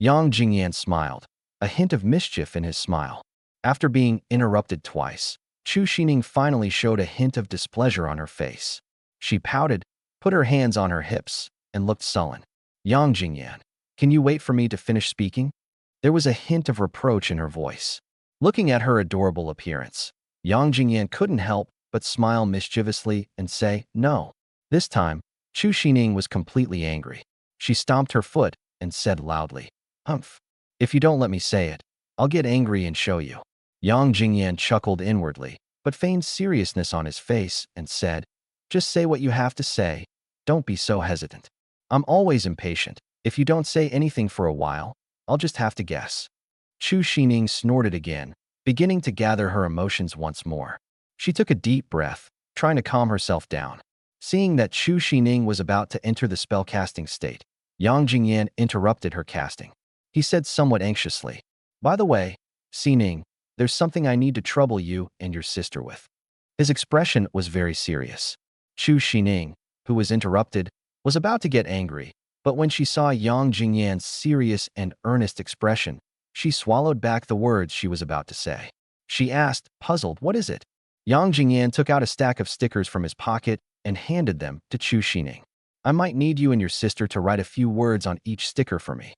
Yang Jingyan smiled, a hint of mischief in his smile. After being interrupted twice, Chu Sining finally showed a hint of displeasure on her face. She pouted, put her hands on her hips, and looked sullen. Yang Jingyan, can you wait for me to finish speaking? There was a hint of reproach in her voice. Looking at her adorable appearance, Yang Jingyan couldn't help but smile mischievously and say, no. This time, Chu Sining was completely angry. She stomped her foot and said loudly, humph. If you don't let me say it, I'll get angry and show you. Yang Jingyan chuckled inwardly, but feigned seriousness on his face and said, just say what you have to say. Don't be so hesitant. I'm always impatient. If you don't say anything for a while, I'll just have to guess. Chu Sining snorted again, beginning to gather her emotions once more. She took a deep breath, trying to calm herself down. Seeing that Chu Sining was about to enter the spellcasting state, Yang Jingyan interrupted her casting. He said somewhat anxiously, "By the way, Sining, there's something I need to trouble you and your sister with." His expression was very serious. Chu Sining, who was interrupted, was about to get angry, but when she saw Yang Jingyan's serious and earnest expression, she swallowed back the words she was about to say. She asked, puzzled, "What is it?" Yang Jingyan took out a stack of stickers from his pocket and handed them to Chu Sining. "I might need you and your sister to write a few words on each sticker for me."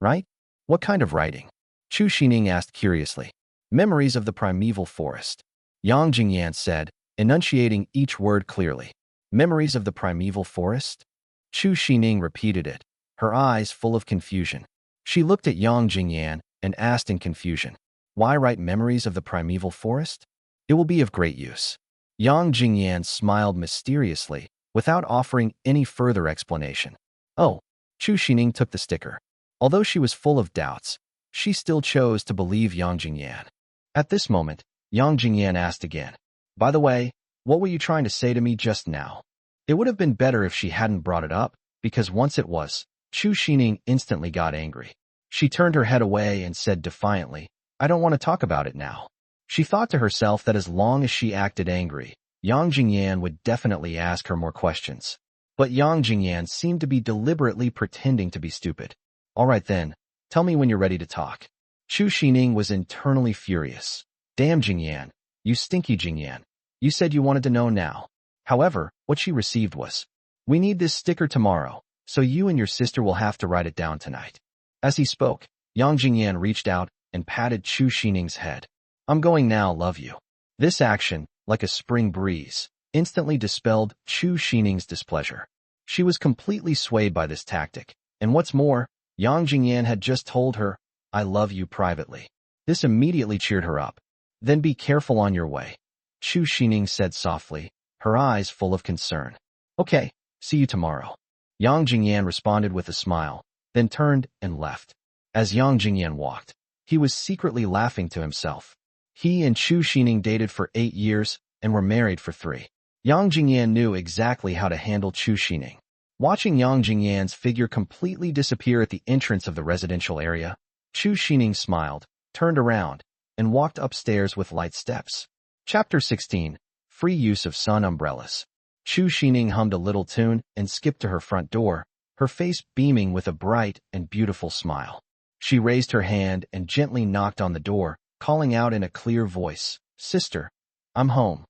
"Right? What kind of writing?" Chu Sining asked curiously. "Memories of the primeval forest," Yang Jingyan said, enunciating each word clearly. "Memories of the primeval forest?" Chu Sining repeated it, her eyes full of confusion. She looked at Yang Jingyan and asked in confusion, "Why write memories of the primeval forest?" "It will be of great use." Yang Jingyan smiled mysteriously, without offering any further explanation. "Oh." Chu Sining took the sticker. Although she was full of doubts, she still chose to believe Yang Jingyan. At this moment, Yang Jingyan asked again, "By the way, what were you trying to say to me just now?" It would have been better if she hadn't brought it up, because once it was, Chu Sining instantly got angry. She turned her head away and said defiantly, "I don't want to talk about it now." She thought to herself that as long as she acted angry, Yang Jingyan would definitely ask her more questions. But Yang Jingyan seemed to be deliberately pretending to be stupid. "All right then, tell me when you're ready to talk." Chu Sining was internally furious. "Damn Jingyan, you stinky Jingyan. You said you wanted to know now." However, what she received was, "We need this sticker tomorrow, so you and your sister will have to write it down tonight." As he spoke, Yang Jingyan reached out and patted Chu Sining's head. "I'm going now, love you." This action, like a spring breeze, instantly dispelled Chu Sining's displeasure. She was completely swayed by this tactic, and what's more, Yang Jingyan had just told her, "I love you," privately. This immediately cheered her up. "Then be careful on your way," Chu Sining said softly, her eyes full of concern. "Okay, see you tomorrow." Yang Jingyan responded with a smile, then turned and left. As Yang Jingyan walked, he was secretly laughing to himself. He and Chu Sining dated for 8 years and were married for 3. Yang Jingyan knew exactly how to handle Chu Sining. Watching Yang Jingyan's figure completely disappear at the entrance of the residential area, Chu Sining smiled, turned around, and walked upstairs with light steps. Chapter 16. Free use of sun umbrellas. Chu Sining hummed a little tune and skipped to her front door, her face beaming with a bright and beautiful smile. She raised her hand and gently knocked on the door, calling out in a clear voice, "Sister, I'm home."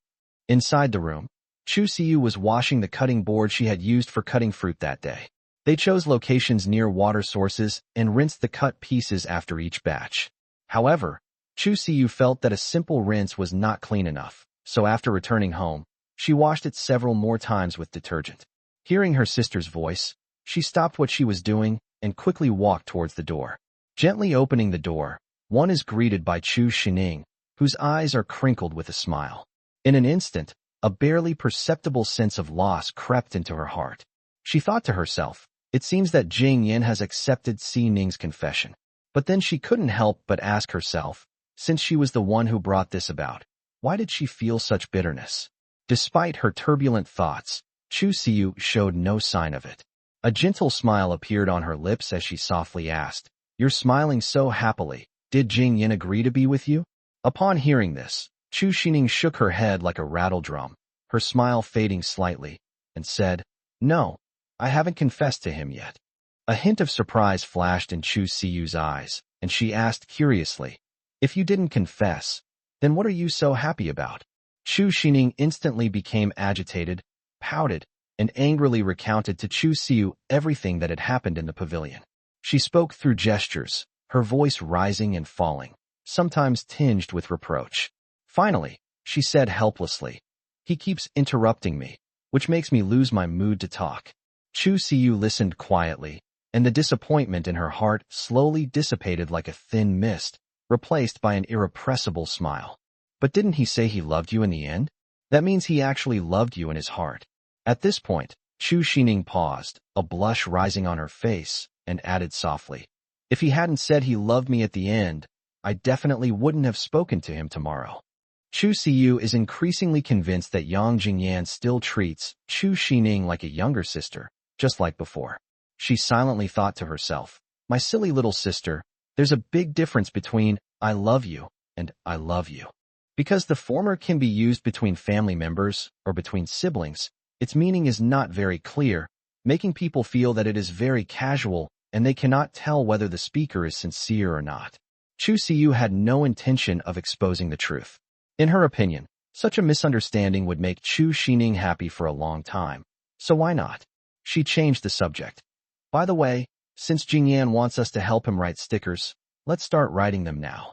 Inside the room, Chu Siyu was washing the cutting board she had used for cutting fruit that day. They chose locations near water sources and rinsed the cut pieces after each batch. However, Chu Siyu felt that a simple rinse was not clean enough, so after returning home, she washed it several more times with detergent. Hearing her sister's voice, she stopped what she was doing and quickly walked towards the door. Gently opening the door, one is greeted by Chu Sining, whose eyes are crinkled with a smile. In an instant, a barely perceptible sense of loss crept into her heart. She thought to herself, "It seems that Jingyan has accepted Sining's confession." But then she couldn't help but ask herself, since she was the one who brought this about, why did she feel such bitterness? Despite her turbulent thoughts, Chu Siyu showed no sign of it. A gentle smile appeared on her lips as she softly asked, "You're smiling so happily. Did Jingyan agree to be with you?" Upon hearing this, Chu Sining shook her head like a rattle drum, her smile fading slightly, and said, "No, I haven't confessed to him yet." A hint of surprise flashed in Chu Siyu's eyes, and she asked curiously, "If you didn't confess, then what are you so happy about?" Chu Sining instantly became agitated, pouted, and angrily recounted to Chu Siyu everything that had happened in the pavilion. She spoke through gestures, her voice rising and falling, sometimes tinged with reproach. Finally, she said helplessly, "He keeps interrupting me, which makes me lose my mood to talk." Chu Siyu listened quietly, and the disappointment in her heart slowly dissipated like a thin mist, replaced by an irrepressible smile. "But didn't he say he loved you in the end? That means he actually loved you in his heart." At this point, Chu Sining paused, a blush rising on her face, and added softly, "If he hadn't said he loved me at the end, I definitely wouldn't have spoken to him tomorrow." Chu Siyu is increasingly convinced that Yang Jingyan still treats Chu Sining like a younger sister, just like before. She silently thought to herself, "My silly little sister, there's a big difference between I love you and I love you." Because the former can be used between family members or between siblings, its meaning is not very clear, making people feel that it is very casual and they cannot tell whether the speaker is sincere or not. Chu Siyu had no intention of exposing the truth. In her opinion, such a misunderstanding would make Chu Sining happy for a long time. So why not? She changed the subject. "By the way, since Jingyan wants us to help him write stickers, let's start writing them now."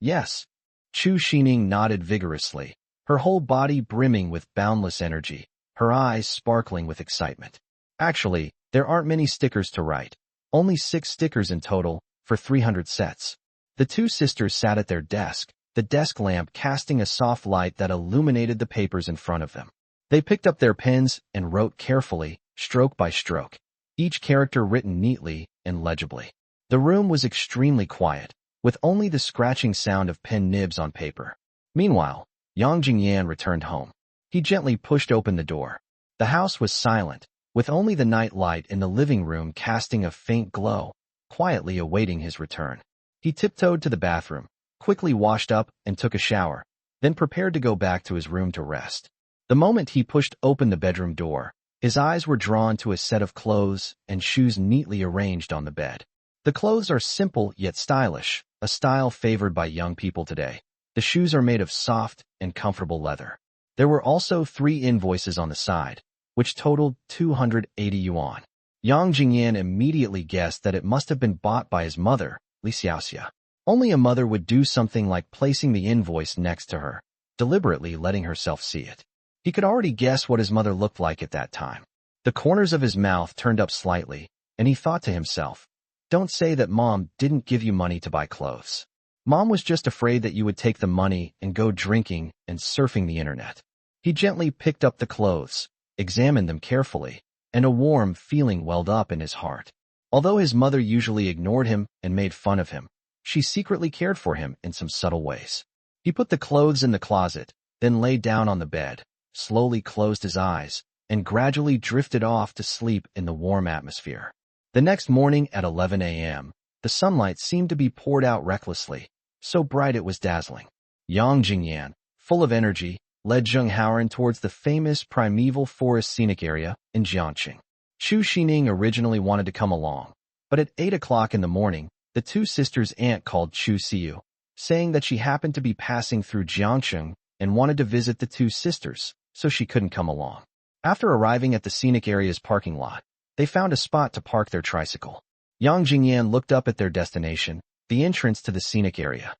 "Yes." Chu Sining nodded vigorously, her whole body brimming with boundless energy, her eyes sparkling with excitement. "Actually, there aren't many stickers to write. Only 6 stickers in total, for 300 sets." The two sisters sat at their desk, the desk lamp casting a soft light that illuminated the papers in front of them. They picked up their pens and wrote carefully, stroke by stroke, each character written neatly and legibly. The room was extremely quiet, with only the scratching sound of pen nibs on paper. Meanwhile, Yang Jingyan returned home. He gently pushed open the door. The house was silent, with only the night light in the living room casting a faint glow, quietly awaiting his return. He tiptoed to the bathroom, quickly washed up and took a shower, then prepared to go back to his room to rest. The moment he pushed open the bedroom door, his eyes were drawn to a set of clothes and shoes neatly arranged on the bed. The clothes are simple yet stylish, a style favored by young people today. The shoes are made of soft and comfortable leather. There were also 3 invoices on the side, which totaled 280 yuan. Yang Jingyan immediately guessed that it must have been bought by his mother, Li Xiaoxia. Only a mother would do something like placing the invoice next to her, deliberately letting herself see it. He could already guess what his mother looked like at that time. The corners of his mouth turned up slightly, and he thought to himself, "Don't say that Mom didn't give you money to buy clothes. Mom was just afraid that you would take the money and go drinking and surfing the internet." He gently picked up the clothes, examined them carefully, and a warm feeling welled up in his heart. Although his mother usually ignored him and made fun of him, she secretly cared for him in some subtle ways. He put the clothes in the closet, then lay down on the bed, slowly closed his eyes, and gradually drifted off to sleep in the warm atmosphere. The next morning at 11 a.m., the sunlight seemed to be poured out recklessly, so bright it was dazzling. Yang Jingyan, full of energy, led Zheng Haoran towards the famous primeval forest scenic area in Jiangqing. Chu Sining originally wanted to come along, but at 8 o'clock in the morning, the two sisters' aunt called Chu Siyu, saying that she happened to be passing through Jiangqing and wanted to visit the two sisters, so she couldn't come along. After arriving at the scenic area's parking lot, they found a spot to park their tricycle. Yang Jingyan looked up at their destination, the entrance to the scenic area.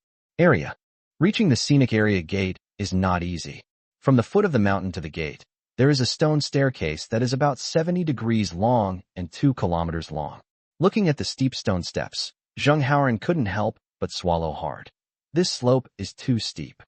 Reaching the scenic area gate is not easy. From the foot of the mountain to the gate, there is a stone staircase that is about 70 degrees long and 2 kilometers long. Looking at the steep stone steps, Zheng Haoran couldn't help but swallow hard. This slope is too steep.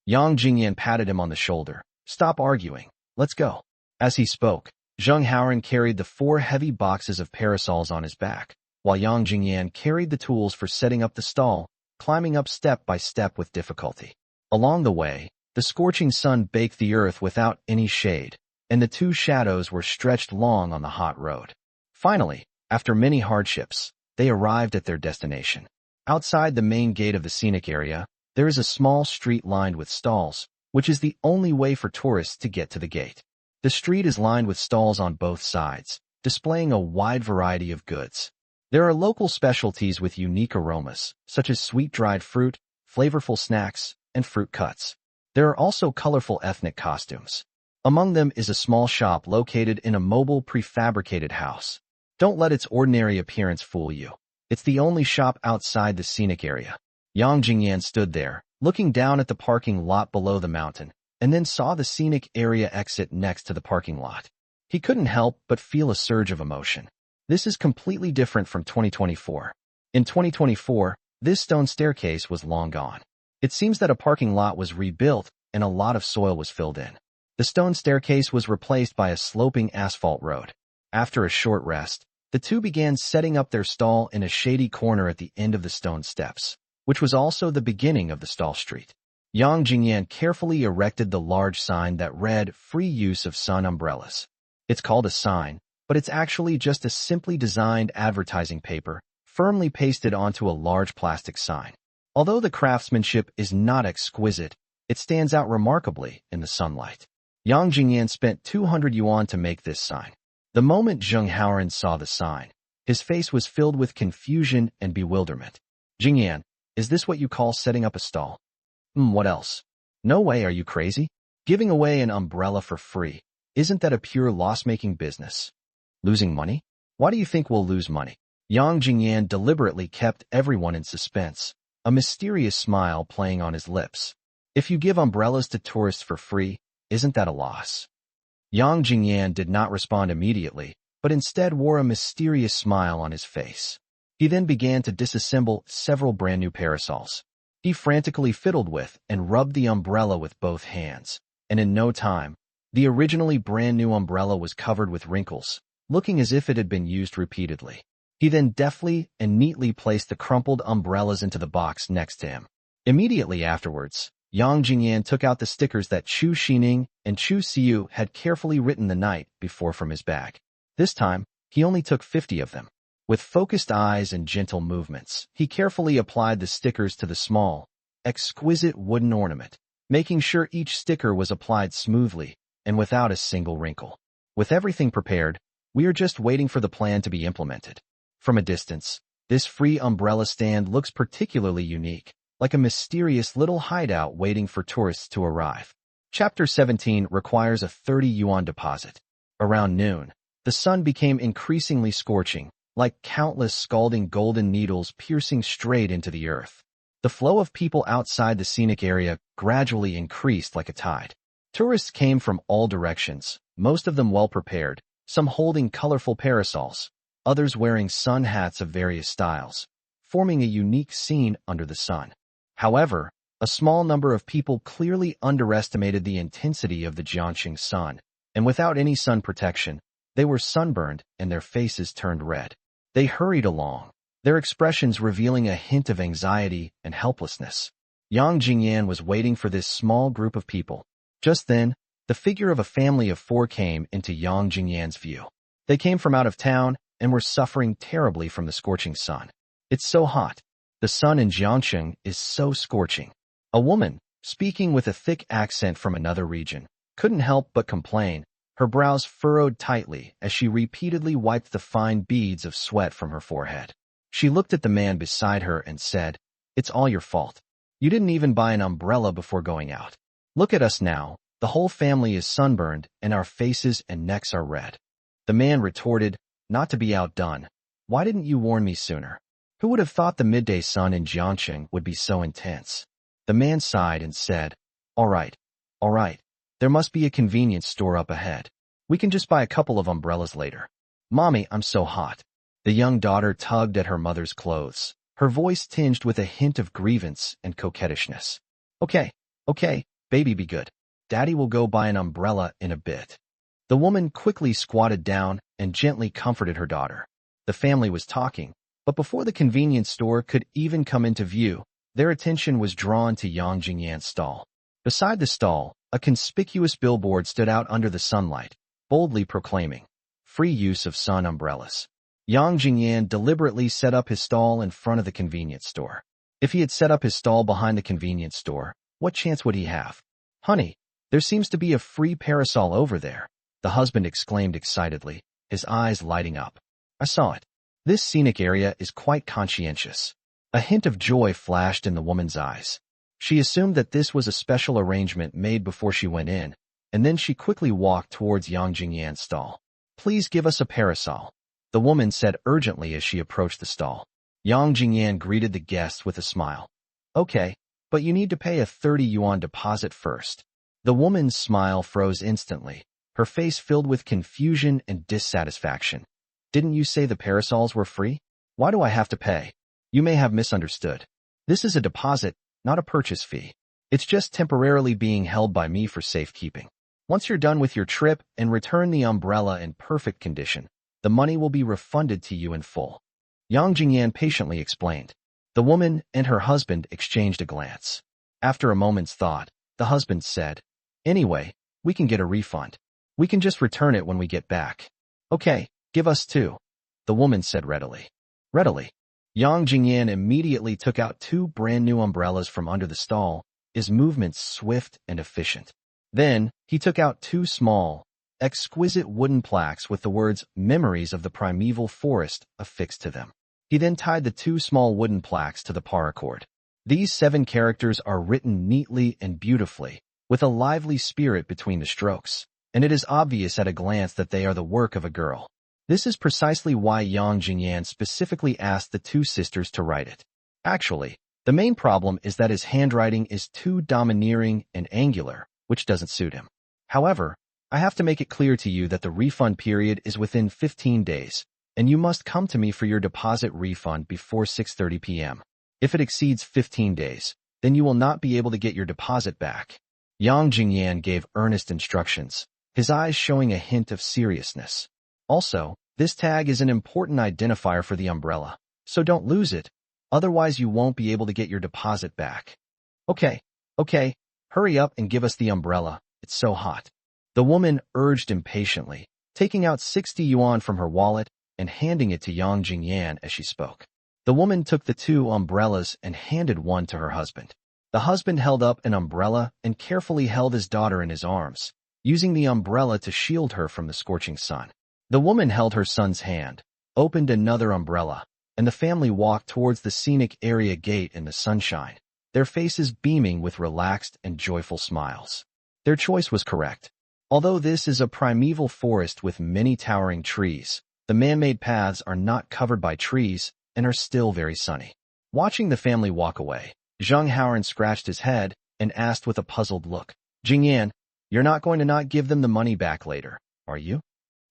Yang Jingyan patted him on the shoulder. "Stop arguing. Let's go." As he spoke, Zheng Haoran carried the 4 heavy boxes of parasols on his back, while Yang Jingyan carried the tools for setting up the stall, climbing up step by step with difficulty. Along the way, the scorching sun baked the earth without any shade, and the 2 shadows were stretched long on the hot road. Finally, after many hardships, they arrived at their destination. Outside the main gate of the scenic area, there is a small street lined with stalls, which is the only way for tourists to get to the gate. The street is lined with stalls on both sides, displaying a wide variety of goods. There are local specialties with unique aromas, such as sweet dried fruit, flavorful snacks, and fruit cuts. There are also colorful ethnic costumes. Among them is a small shop located in a mobile prefabricated house. Don't let its ordinary appearance fool you. It's the only shop outside the scenic area. Yang Jingyan stood there, looking down at the parking lot below the mountain, and then saw the scenic area exit next to the parking lot. He couldn't help but feel a surge of emotion. This is completely different from 2024. In 2024, this stone staircase was long gone. It seems that a parking lot was rebuilt and a lot of soil was filled in. The stone staircase was replaced by a sloping asphalt road. After a short rest, the two began setting up their stall in a shady corner at the end of the stone steps, which was also the beginning of the stall street. Yang Jingyan carefully erected the large sign that read, "Free use of sun umbrellas." It's called a sign, but it's actually just a simply designed advertising paper, firmly pasted onto a large plastic sign. Although the craftsmanship is not exquisite, it stands out remarkably in the sunlight. Yang Jingyan spent 200 yuan to make this sign. The moment Zheng Haoran saw the sign, his face was filled with confusion and bewilderment. "Jingyan, is this what you call setting up a stall?" What else? No way, are you crazy? Giving away an umbrella for free. Isn't that a pure loss-making business? Losing money? Why do you think we'll lose money? Yang Jingyan deliberately kept everyone in suspense, a mysterious smile playing on his lips. If you give umbrellas to tourists for free, isn't that a loss? Yang Jingyan did not respond immediately, but instead wore a mysterious smile on his face. He then began to disassemble several brand new parasols. He frantically fiddled with and rubbed the umbrella with both hands, and in no time, the originally brand new umbrella was covered with wrinkles, looking as if it had been used repeatedly. He then deftly and neatly placed the crumpled umbrellas into the box next to him. Immediately afterwards, Yang Jingyan took out the stickers that Chu Sining and Chu Siyu had carefully written the night before from his bag. This time, he only took 50 of them. With focused eyes and gentle movements, he carefully applied the stickers to the small, exquisite wooden ornament, making sure each sticker was applied smoothly and without a single wrinkle. With everything prepared, we are just waiting for the plan to be implemented. From a distance, this free umbrella stand looks particularly unique, like a mysterious little hideout waiting for tourists to arrive. Chapter 17 requires a 30 yuan deposit. Around noon, the sun became increasingly scorching, like countless scalding golden needles piercing straight into the earth. The flow of people outside the scenic area gradually increased like a tide. Tourists came from all directions, most of them well prepared, some holding colorful parasols, others wearing sun hats of various styles, forming a unique scene under the sun. However, a small number of people clearly underestimated the intensity of the Jiangxing sun, and without any sun protection, they were sunburned and their faces turned red. They hurried along, their expressions revealing a hint of anxiety and helplessness. Yang Jingyan was waiting for this small group of people. Just then, the figure of a family of 4 came into Yang Jingyan's view. They came from out of town and were suffering terribly from the scorching sun. "It's so hot. The sun in Jiangxing is so scorching." A woman, speaking with a thick accent from another region, couldn't help but complain, her brows furrowed tightly as she repeatedly wiped the fine beads of sweat from her forehead. She looked at the man beside her and said, "It's all your fault. You didn't even buy an umbrella before going out. Look at us now. The whole family is sunburned and our faces and necks are red." The man retorted, not to be outdone, "Why didn't you warn me sooner? Who would have thought the midday sun in Jiangxing would be so intense?" The man sighed and said, all right. There must be a convenience store up ahead. We can just buy a couple of umbrellas later. Mommy, I'm so hot." The young daughter tugged at her mother's clothes, her voice tinged with a hint of grievance and coquettishness. Okay, baby, be good. Daddy will go buy an umbrella in a bit." The woman quickly squatted down and gently comforted her daughter. The family was talking, but before the convenience store could even come into view, their attention was drawn to Yang Jingyan's stall. Beside the stall, a conspicuous billboard stood out under the sunlight, boldly proclaiming, "Free use of sun umbrellas." Yang Jingyan deliberately set up his stall in front of the convenience store. If he had set up his stall behind the convenience store, what chance would he have? "Honey, there seems to be a free parasol over there," the husband exclaimed excitedly, his eyes lighting up. "I saw it. This scenic area is quite conscientious." A hint of joy flashed in the woman's eyes. She assumed that this was a special arrangement made before she went in, and then she quickly walked towards Yang Jingyan's stall. "Please give us a parasol," the woman said urgently as she approached the stall. Yang Jingyan greeted the guests with a smile. "Okay, but you need to pay a 30 yuan deposit first." The woman's smile froze instantly, her face filled with confusion and dissatisfaction. "Didn't you say the parasols were free? Why do I have to pay? You may have misunderstood. This is a deposit, not a purchase fee. It's just temporarily being held by me for safekeeping." Once you're done with your trip and return the umbrella in perfect condition, the money will be refunded to you in full. Yang Jingyan patiently explained. The woman and her husband exchanged a glance. After a moment's thought, the husband said, "Anyway, we can get a refund. We can just return it when we get back." "Okay, give us two," the woman said readily. Readily. Yang Jingyan immediately took out two brand-new umbrellas from under the stall, his movements swift and efficient. Then, he took out two small, exquisite wooden plaques with the words "Memories of the Primeval Forest" affixed to them. He then tied the two small wooden plaques to the paracord. These 7 characters are written neatly and beautifully, with a lively spirit between the strokes, and it is obvious at a glance that they are the work of a girl. This is precisely why Yang Jingyan specifically asked the two sisters to write it. Actually, the main problem is that his handwriting is too domineering and angular, which doesn't suit him. However, I have to make it clear to you that the refund period is within 15 days, and you must come to me for your deposit refund before 6:30 p.m. If it exceeds 15 days, then you will not be able to get your deposit back. Yang Jingyan gave earnest instructions, his eyes showing a hint of seriousness. Also, this tag is an important identifier for the umbrella, so don't lose it, otherwise you won't be able to get your deposit back. Okay, hurry up and give us the umbrella, it's so hot. The woman urged impatiently, taking out 60 yuan from her wallet and handing it to Yang Jingyan as she spoke. The woman took the 2 umbrellas and handed one to her husband. The husband held up an umbrella and carefully held his daughter in his arms, using the umbrella to shield her from the scorching sun. The woman held her son's hand, opened another umbrella, and the family walked towards the scenic area gate in the sunshine, their faces beaming with relaxed and joyful smiles. Their choice was correct. Although this is a primeval forest with many towering trees, the man-made paths are not covered by trees and are still very sunny. Watching the family walk away, Zheng Haoran scratched his head and asked with a puzzled look, "Jingyan, you're not going to not give them the money back later, are you?"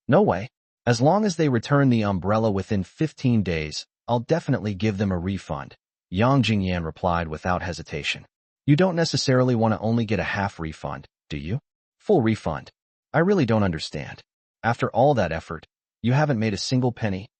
"No way. As long as they return the umbrella within 15 days, I'll definitely give them a refund," Yang Jingyan replied without hesitation. "You don't necessarily want to only get a half refund, do you? Full refund. I really don't understand. After all that effort, you haven't made a single penny?"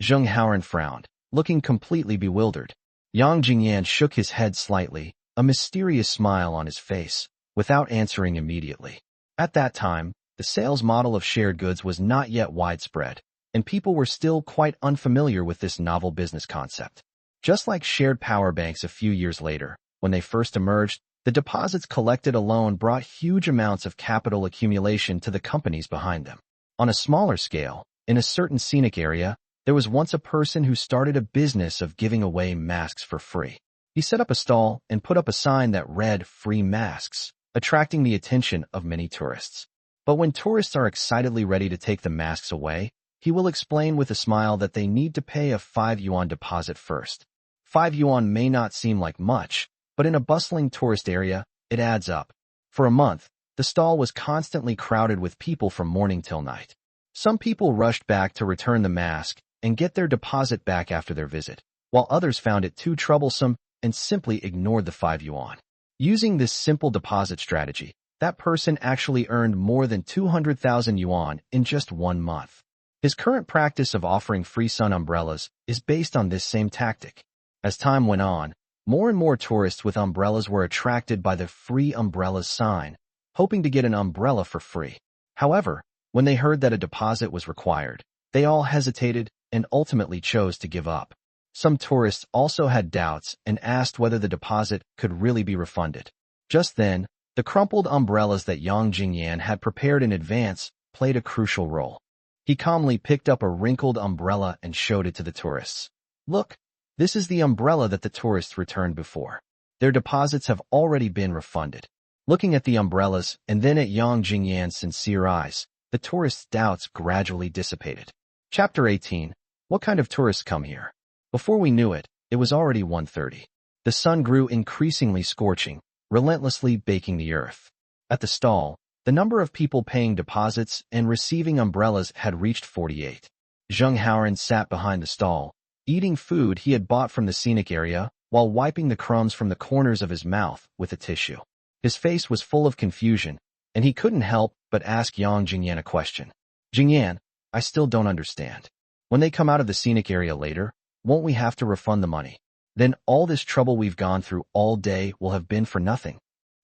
Zheng Haoran frowned, looking completely bewildered. Yang Jingyan shook his head slightly, a mysterious smile on his face, without answering immediately. At that time, the sales model of shared goods was not yet widespread, and people were still quite unfamiliar with this novel business concept. Just like shared power banks a few years later, when they first emerged, the deposits collected alone brought huge amounts of capital accumulation to the companies behind them. On a smaller scale, in a certain scenic area, there was once a person who started a business of giving away masks for free. He set up a stall and put up a sign that read "Free Masks," attracting the attention of many tourists. But when tourists are excitedly ready to take the masks away, he will explain with a smile that they need to pay a 5 yuan deposit first. 5 yuan may not seem like much, but in a bustling tourist area, it adds up. For a month, the stall was constantly crowded with people from morning till night. Some people rushed back to return the mask and get their deposit back after their visit, while others found it too troublesome and simply ignored the 5 yuan. Using this simple deposit strategy, that person actually earned more than 200,000 yuan in just 1 month. His current practice of offering free sun umbrellas is based on this same tactic. As time went on, more and more tourists with umbrellas were attracted by the free umbrellas sign, hoping to get an umbrella for free. However, when they heard that a deposit was required, they all hesitated and ultimately chose to give up. Some tourists also had doubts and asked whether the deposit could really be refunded. Just then, the crumpled umbrellas that Yang Jingyan had prepared in advance played a crucial role. He calmly picked up a wrinkled umbrella and showed it to the tourists. "Look, this is the umbrella that the tourists returned before. Their deposits have already been refunded." Looking at the umbrellas and then at Yang Jingyan's sincere eyes, the tourists' doubts gradually dissipated. Chapter 18. What kind of tourists come here? Before we knew it, it was already 1:30. The sun grew increasingly scorching, relentlessly baking the earth. At the stall, the number of people paying deposits and receiving umbrellas had reached 48. Zheng Haoran sat behind the stall, eating food he had bought from the scenic area while wiping the crumbs from the corners of his mouth with a tissue. His face was full of confusion, and he couldn't help but ask young Jingyan a question. Jingyan, I still don't understand. When they come out of the scenic area later, won't we have to refund the money? Then all this trouble we've gone through all day will have been for nothing.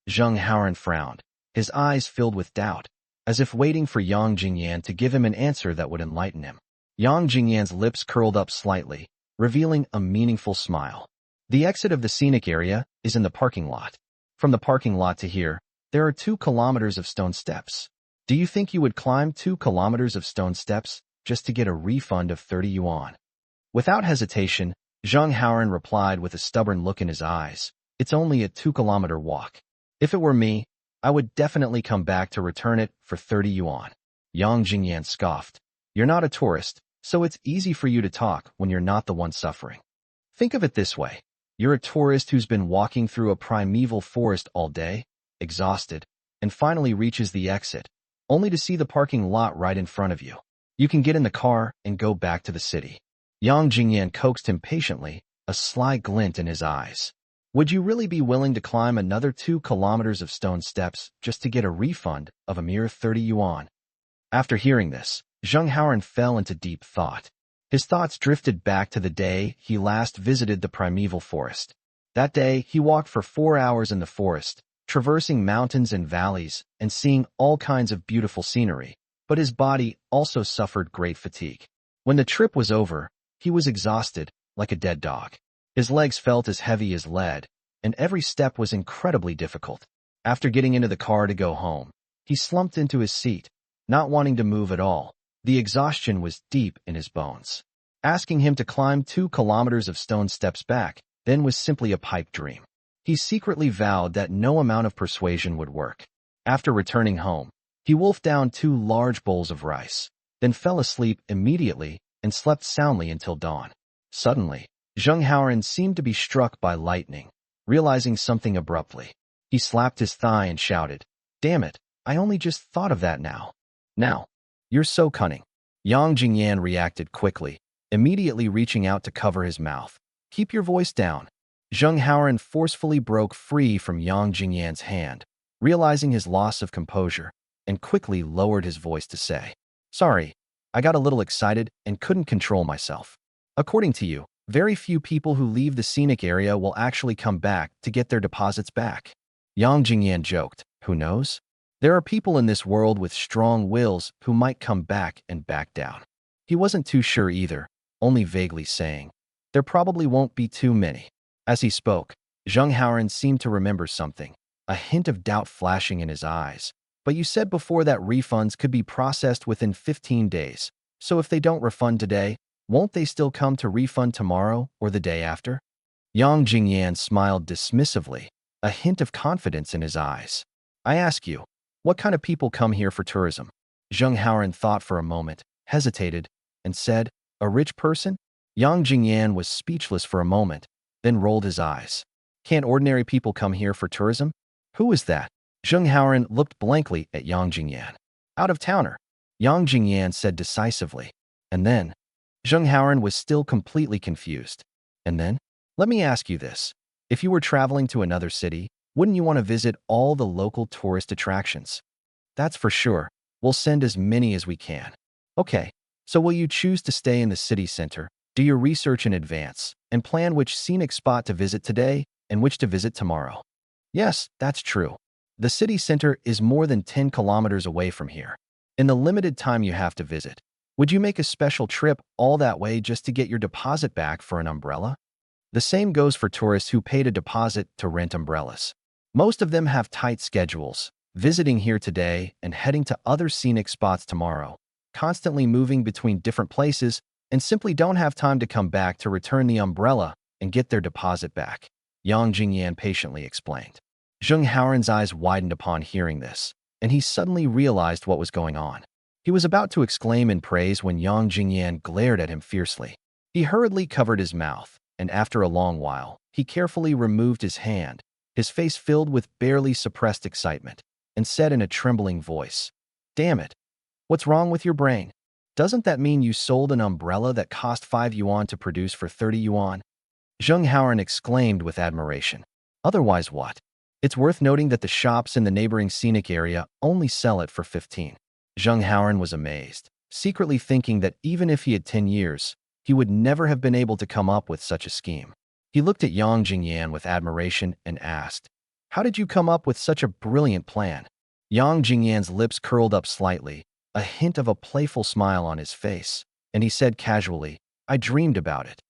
Zheng Haoran frowned, his eyes filled with doubt, as if waiting for Yang Jingyan to give him an answer that would enlighten him. Yang Jingyan's lips curled up slightly, revealing a meaningful smile. The exit of the scenic area is in the parking lot. From the parking lot to here, there are 2 kilometers of stone steps. Do you think you would climb 2 kilometers of stone steps just to get a refund of 30 yuan? Without hesitation, Zheng Haoran replied with a stubborn look in his eyes. It's only a 2-kilometer walk. If it were me, I would definitely come back to return it for 30 yuan. Yang Jingyan scoffed. You're not a tourist, so it's easy for you to talk when you're not the one suffering. Think of it this way. You're a tourist who's been walking through a primeval forest all day, exhausted, and finally reaches the exit, only to see the parking lot right in front of you. You can get in the car and go back to the city. Yang Jingyan coaxed him patiently, a sly glint in his eyes. Would you really be willing to climb another 2 kilometers of stone steps just to get a refund of a mere 30 yuan? After hearing this, Zheng Haoran fell into deep thought. His thoughts drifted back to the day he last visited the primeval forest. That day, he walked for 4 hours in the forest, traversing mountains and valleys and seeing all kinds of beautiful scenery, but his body also suffered great fatigue. When the trip was over, he was exhausted, like a dead dog. His legs felt as heavy as lead, and every step was incredibly difficult. After getting into the car to go home, he slumped into his seat, not wanting to move at all. The exhaustion was deep in his bones. Asking him to climb 2 kilometers of stone steps back then was simply a pipe dream. He secretly vowed that no amount of persuasion would work. After returning home, he wolfed down 2 large bowls of rice, then fell asleep immediately and slept soundly until dawn. Suddenly, Zheng Haoran seemed to be struck by lightning, realizing something abruptly. He slapped his thigh and shouted, "Damn it, I only just thought of that now. Now, you're so cunning." Yang Jingyan reacted quickly, immediately reaching out to cover his mouth. "Keep your voice down." Zheng Haoran forcefully broke free from Yang Jingyan's hand, realizing his loss of composure, and quickly lowered his voice to say, "Sorry, I got a little excited and couldn't control myself. According to you, very few people who leave the scenic area will actually come back to get their deposits back." Yang Jingyan joked, "Who knows? There are people in this world with strong wills who might come back and back down." He wasn't too sure either, only vaguely saying, "There probably won't be too many." As he spoke, Zheng Haoran seemed to remember something, a hint of doubt flashing in his eyes. "But you said before that refunds could be processed within 15 days, so if they don't refund today, won't they still come to refund tomorrow or the day after?" Yang Jingyan smiled dismissively, a hint of confidence in his eyes. "I ask you, what kind of people come here for tourism?" Zheng Haoran thought for a moment, hesitated, and said, "A rich person?" Yang Jingyan was speechless for a moment, then rolled his eyes. "Can't ordinary people come here for tourism? Who is that?" Zheng Haoran looked blankly at Yang Jingyan. "Out-of-towner," Yang Jingyan said decisively. And then, Zheng Haoran was still completely confused. "And then? Let me ask you this. If you were traveling to another city, wouldn't you want to visit all the local tourist attractions?" "That's for sure. We'll send as many as we can." "Okay, so will you choose to stay in the city center, do your research in advance, and plan which scenic spot to visit today and which to visit tomorrow?" "Yes, that's true. The city center is more than 10 kilometers away from here. In the limited time you have to visit, would you make a special trip all that way just to get your deposit back for an umbrella?" The same goes for tourists who paid a deposit to rent umbrellas. Most of them have tight schedules, visiting here today and heading to other scenic spots tomorrow, constantly moving between different places, and simply don't have time to come back to return the umbrella and get their deposit back, Yang Jingyan patiently explained. Zheng Haoran's eyes widened upon hearing this, and he suddenly realized what was going on. He was about to exclaim in praise when Yang Jingyan glared at him fiercely. He hurriedly covered his mouth, and after a long while, he carefully removed his hand, his face filled with barely suppressed excitement, and said in a trembling voice, "Damn it! What's wrong with your brain? Doesn't that mean you sold an umbrella that cost 5 yuan to produce for 30 yuan? Zheng Haoran exclaimed with admiration. "Otherwise what? It's worth noting that the shops in the neighboring scenic area only sell it for 15. Zheng Haoren was amazed, secretly thinking that even if he had 10 years, he would never have been able to come up with such a scheme. He looked at Yang Jingyan with admiration and asked, "How did you come up with such a brilliant plan?" Yang Jingyan's lips curled up slightly, a hint of a playful smile on his face, and he said casually, "I dreamed about it."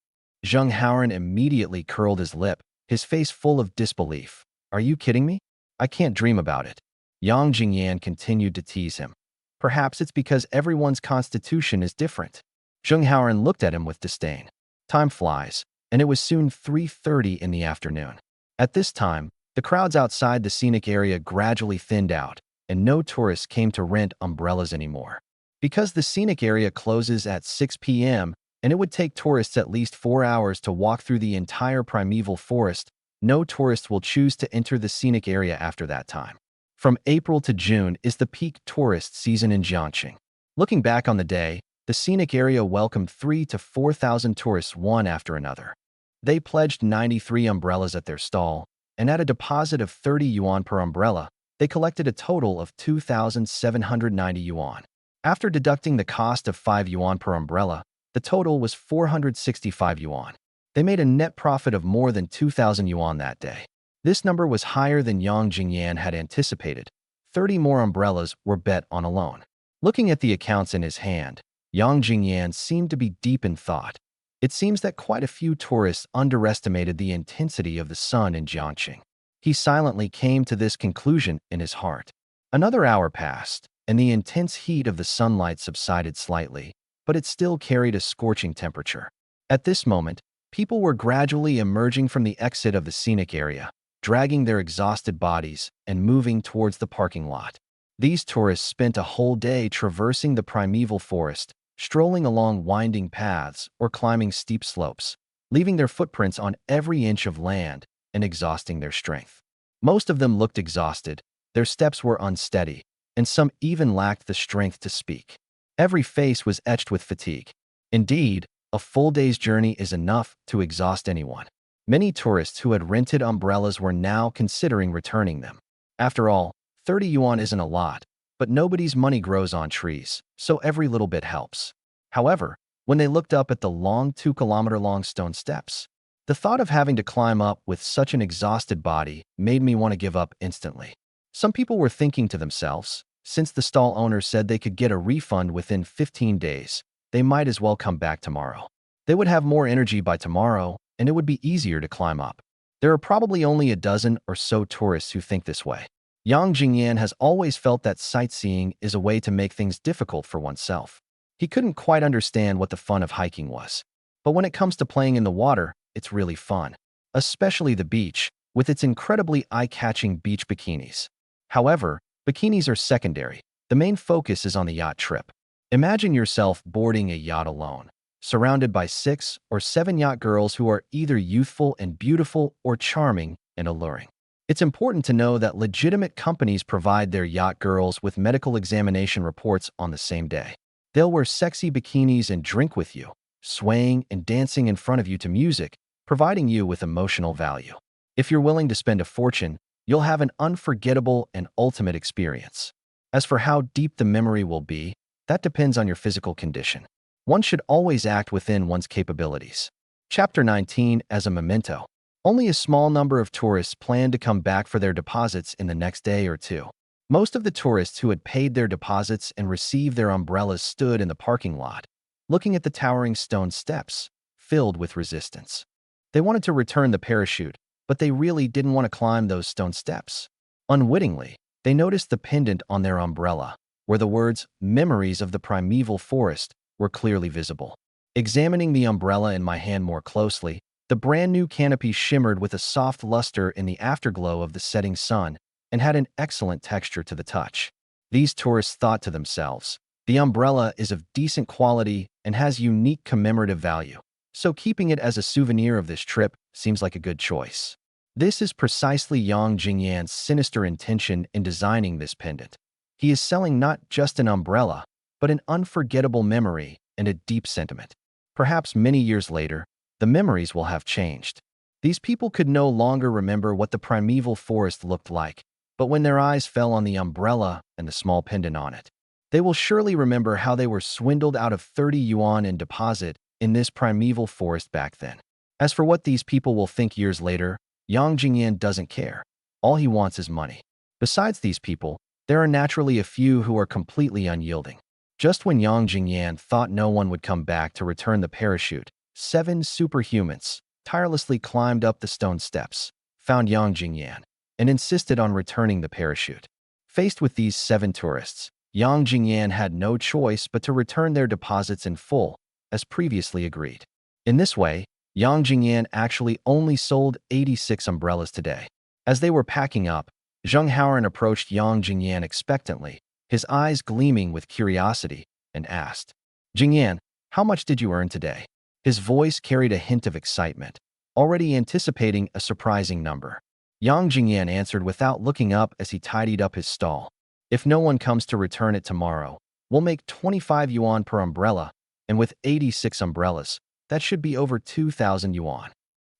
Zheng Haoren immediately curled his lip, his face full of disbelief. "Are you kidding me? I can't dream about it." Yang Jingyan continued to tease him. "Perhaps it's because everyone's constitution is different." Zheng Haoren looked at him with disdain. Time flies, and it was soon 3:30 in the afternoon. At this time, the crowds outside the scenic area gradually thinned out, and no tourists came to rent umbrellas anymore. Because the scenic area closes at 6 p.m., and it would take tourists at least 4 hours to walk through the entire primeval forest, no tourist will choose to enter the scenic area after that time. From April to June is the peak tourist season in Jiangxing. Looking back on the day, the scenic area welcomed 3,000 to 4,000 tourists one after another. They pledged 93 umbrellas at their stall, and at a deposit of 30 yuan per umbrella, they collected a total of 2,790 yuan. After deducting the cost of 5 yuan per umbrella, the total was 465 yuan. They made a net profit of more than 2,000 yuan that day. This number was higher than Yang Jingyan had anticipated. 30 more umbrellas were bet on alone. Looking at the accounts in his hand, Yang Jingyan seemed to be deep in thought. It seems that quite a few tourists underestimated the intensity of the sun in Jiangxing. He silently came to this conclusion in his heart. Another hour passed, and the intense heat of the sunlight subsided slightly, but it still carried a scorching temperature. At this moment, people were gradually emerging from the exit of the scenic area, dragging their exhausted bodies and moving towards the parking lot. These tourists spent a whole day traversing the primeval forest, strolling along winding paths or climbing steep slopes, leaving their footprints on every inch of land and exhausting their strength. Most of them looked exhausted, their steps were unsteady, and some even lacked the strength to speak. Every face was etched with fatigue. Indeed, a full day's journey is enough to exhaust anyone. Many tourists who had rented umbrellas were now considering returning them. After all, 30 yuan isn't a lot, but nobody's money grows on trees, so every little bit helps. However, when they looked up at the long 2-kilometer-long stone steps, the thought of having to climb up with such an exhausted body made me want to give up instantly. Some people were thinking to themselves, since the stall owner said they could get a refund within 15 days, they might as well come back tomorrow. They would have more energy by tomorrow, and it would be easier to climb up. There are probably only a dozen or so tourists who think this way. Yang Jingyan has always felt that sightseeing is a way to make things difficult for oneself. He couldn't quite understand what the fun of hiking was. But when it comes to playing in the water, it's really fun. Especially the beach, with its incredibly eye-catching beach bikinis. However, bikinis are secondary. The main focus is on the yacht trip. Imagine yourself boarding a yacht alone, surrounded by 6 or 7 yacht girls who are either youthful and beautiful or charming and alluring. It's important to know that legitimate companies provide their yacht girls with medical examination reports on the same day. They'll wear sexy bikinis and drink with you, swaying and dancing in front of you to music, providing you with emotional value. If you're willing to spend a fortune, you'll have an unforgettable and ultimate experience. As for how deep the memory will be, that depends on your physical condition. One should always act within one's capabilities. Chapter 19 as a memento. Only a small number of tourists planned to come back for their deposits in the next day or two. Most of the tourists who had paid their deposits and received their umbrellas stood in the parking lot, looking at the towering stone steps, filled with resistance. They wanted to return the parachute, but they really didn't want to climb those stone steps. Unwittingly, they noticed the pendant on their umbrella, where the words "Memories of the Primeval Forest" were clearly visible. Examining the umbrella in my hand more closely, the brand new canopy shimmered with a soft luster in the afterglow of the setting sun and had an excellent texture to the touch. These tourists thought to themselves, the umbrella is of decent quality and has unique commemorative value, so keeping it as a souvenir of this trip seems like a good choice. This is precisely Yang Jingyan's sinister intention in designing this pendant. He is selling not just an umbrella, but an unforgettable memory and a deep sentiment. Perhaps many years later, the memories will have changed. These people could no longer remember what the primeval forest looked like, but when their eyes fell on the umbrella and the small pendant on it, they will surely remember how they were swindled out of 30 yuan in deposit in this primeval forest back then. As for what these people will think years later, Yang Jingyan doesn't care. All he wants is money. Besides these people, there are naturally a few who are completely unyielding. Just when Yang Jingyan thought no one would come back to return the parachute, 7 superhumans tirelessly climbed up the stone steps, found Yang Jingyan, and insisted on returning the parachute. Faced with these 7 tourists, Yang Jingyan had no choice but to return their deposits in full, as previously agreed. In this way, Yang Jingyan actually only sold 86 umbrellas today. As they were packing up, Zheng Haoran approached Yang Jingyan expectantly, his eyes gleaming with curiosity, and asked, "Jingyan, how much did you earn today?" His voice carried a hint of excitement, already anticipating a surprising number. Yang Jingyan answered without looking up as he tidied up his stall. "If no one comes to return it tomorrow, we'll make 25 yuan per umbrella, and with 86 umbrellas, that should be over 2,000 yuan."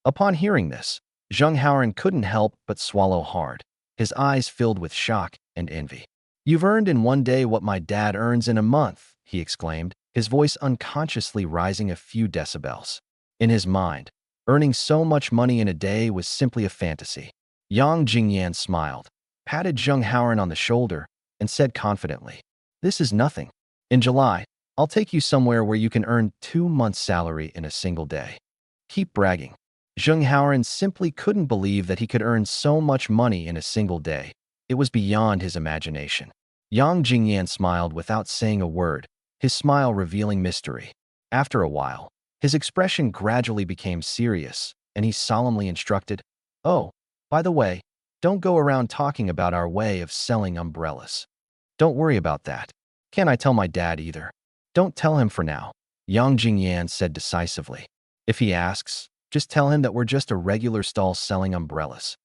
Upon hearing this, Zheng Haoran couldn't help but swallow hard, his eyes filled with shock and envy. "You've earned in one day what my dad earns in a month," he exclaimed, his voice unconsciously rising a few decibels. In his mind, earning so much money in a day was simply a fantasy. Yang Jingyan smiled, patted Zheng Haoran on the shoulder, and said confidently, "This is nothing. In July, I'll take you somewhere where you can earn 2 months' salary in a single day." Keep bragging. Zheng Haoran simply couldn't believe that he could earn so much money in a single day. It was beyond his imagination. Yang Jingyan smiled without saying a word, his smile revealing mystery. After a while, his expression gradually became serious, and he solemnly instructed, "Oh, by the way, don't go around talking about our way of selling umbrellas. Don't worry about that. Can't I tell my dad either?" "Don't tell him for now," Yang Jingyan said decisively. "If he asks, just tell him that we're just a regular stall selling umbrellas."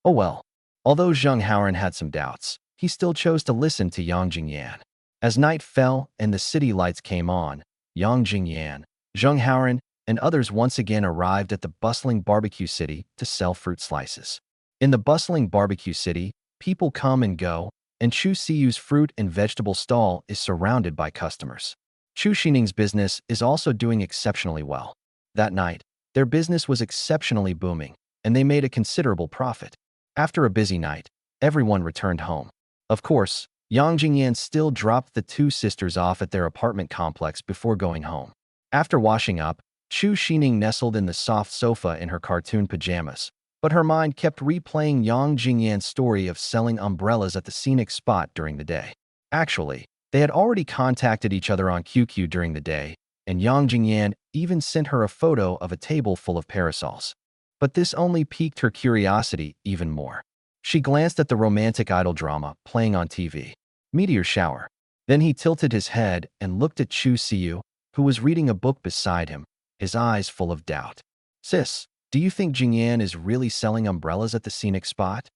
Oh well. Although Zheng Haoran had some doubts, he still chose to listen to Yang Jingyan. As night fell and the city lights came on, Yang Jingyan, Zheng Haoran, and others once again arrived at the bustling barbecue city to sell fruit slices. In the bustling barbecue city, people come and go, and Chu Siyu's fruit and vegetable stall is surrounded by customers. Chu Sining's business is also doing exceptionally well. That night, their business was exceptionally booming, and they made a considerable profit. After a busy night, everyone returned home. Of course, Yang Jingyan still dropped the 2 sisters off at their apartment complex before going home. After washing up, Chu Sining nestled in the soft sofa in her cartoon pajamas, but her mind kept replaying Yang Jingyan's story of selling umbrellas at the scenic spot during the day. Actually, they had already contacted each other on QQ during the day, and Yang Jingyan even sent her a photo of a table full of parasols. But this only piqued her curiosity even more. She glanced at the romantic idol drama playing on TV, Meteor Shower. Then he tilted his head and looked at Chu Siyu, who was reading a book beside him, his eyes full of doubt. "Sis, do you think Jingyan is really selling umbrellas at the scenic spot?"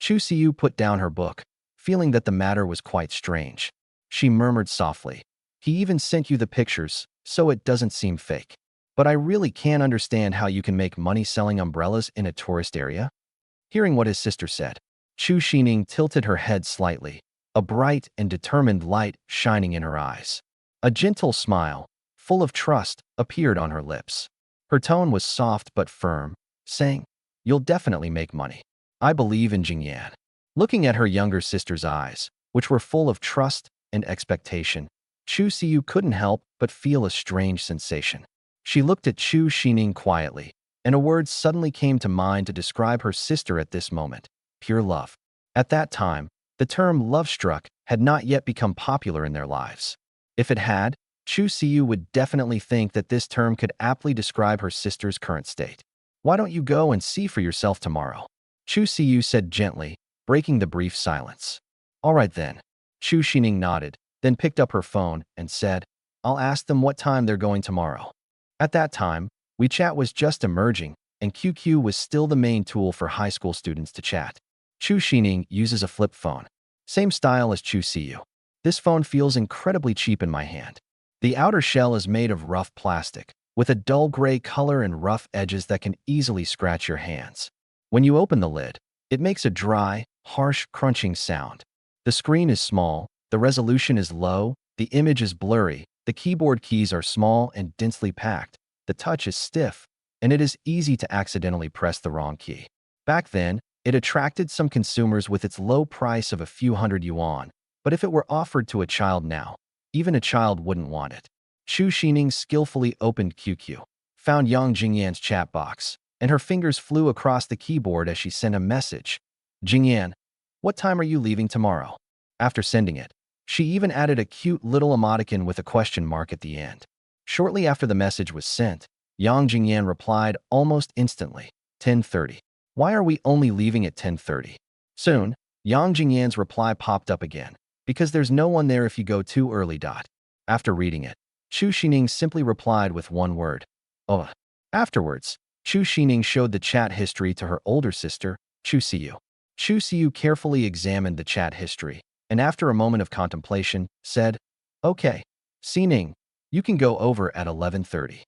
Chu Siyu put down her book, feeling that the matter was quite strange. She murmured softly, "He even sent you the pictures, so it doesn't seem fake. But I really can't understand how you can make money selling umbrellas in a tourist area." Hearing what his sister said, Chu Sining tilted her head slightly, a bright and determined light shining in her eyes. A gentle smile, full of trust, appeared on her lips. Her tone was soft but firm, saying, "You'll definitely make money. I believe in Jingyan." Looking at her younger sister's eyes, which were full of trust and expectation, Chu Siyu couldn't help but feel a strange sensation. She looked at Chu Sining quietly, and a word suddenly came to mind to describe her sister at this moment: pure love. At that time, the term love-struck had not yet become popular in their lives. If it had, Chu Siyu would definitely think that this term could aptly describe her sister's current state. "Why don't you go and see for yourself tomorrow?" Chu Siyu said gently, breaking the brief silence. "All right then." Chu Sining nodded, then picked up her phone and said, "I'll ask them what time they're going tomorrow." At that time, WeChat was just emerging, and QQ was still the main tool for high school students to chat. Chu Sining uses a flip phone, same style as Chu Siyu. "This phone feels incredibly cheap in my hand. The outer shell is made of rough plastic, with a dull gray color and rough edges that can easily scratch your hands. When you open the lid, it makes a dry, harsh, crunching sound. The screen is small, the resolution is low, the image is blurry, the keyboard keys are small and densely packed, the touch is stiff, and it is easy to accidentally press the wrong key. Back then, it attracted some consumers with its low price of a few hundred yuan, but if it were offered to a child now, even a child wouldn't want it. Chu Sining skillfully opened QQ, found Yang Jingyan's chat box, and her fingers flew across the keyboard as she sent a message. Jingyan, what time are you leaving tomorrow? After sending it, she even added a cute little emoticon with a question mark at the end. Shortly after the message was sent, Yang Jingyan replied almost instantly, 10:30. Why are we only leaving at 10:30? Soon, Yang Jingyan's reply popped up again, because there's no one there if you go too early. After reading it, Chu Sining simply replied with one word, oh. Afterwards, Chu Sining showed the chat history to her older sister, Chu Siyu. Chu Siyu carefully examined the chat history, and after a moment of contemplation, said, okay, Sining, you can go over at 11:30.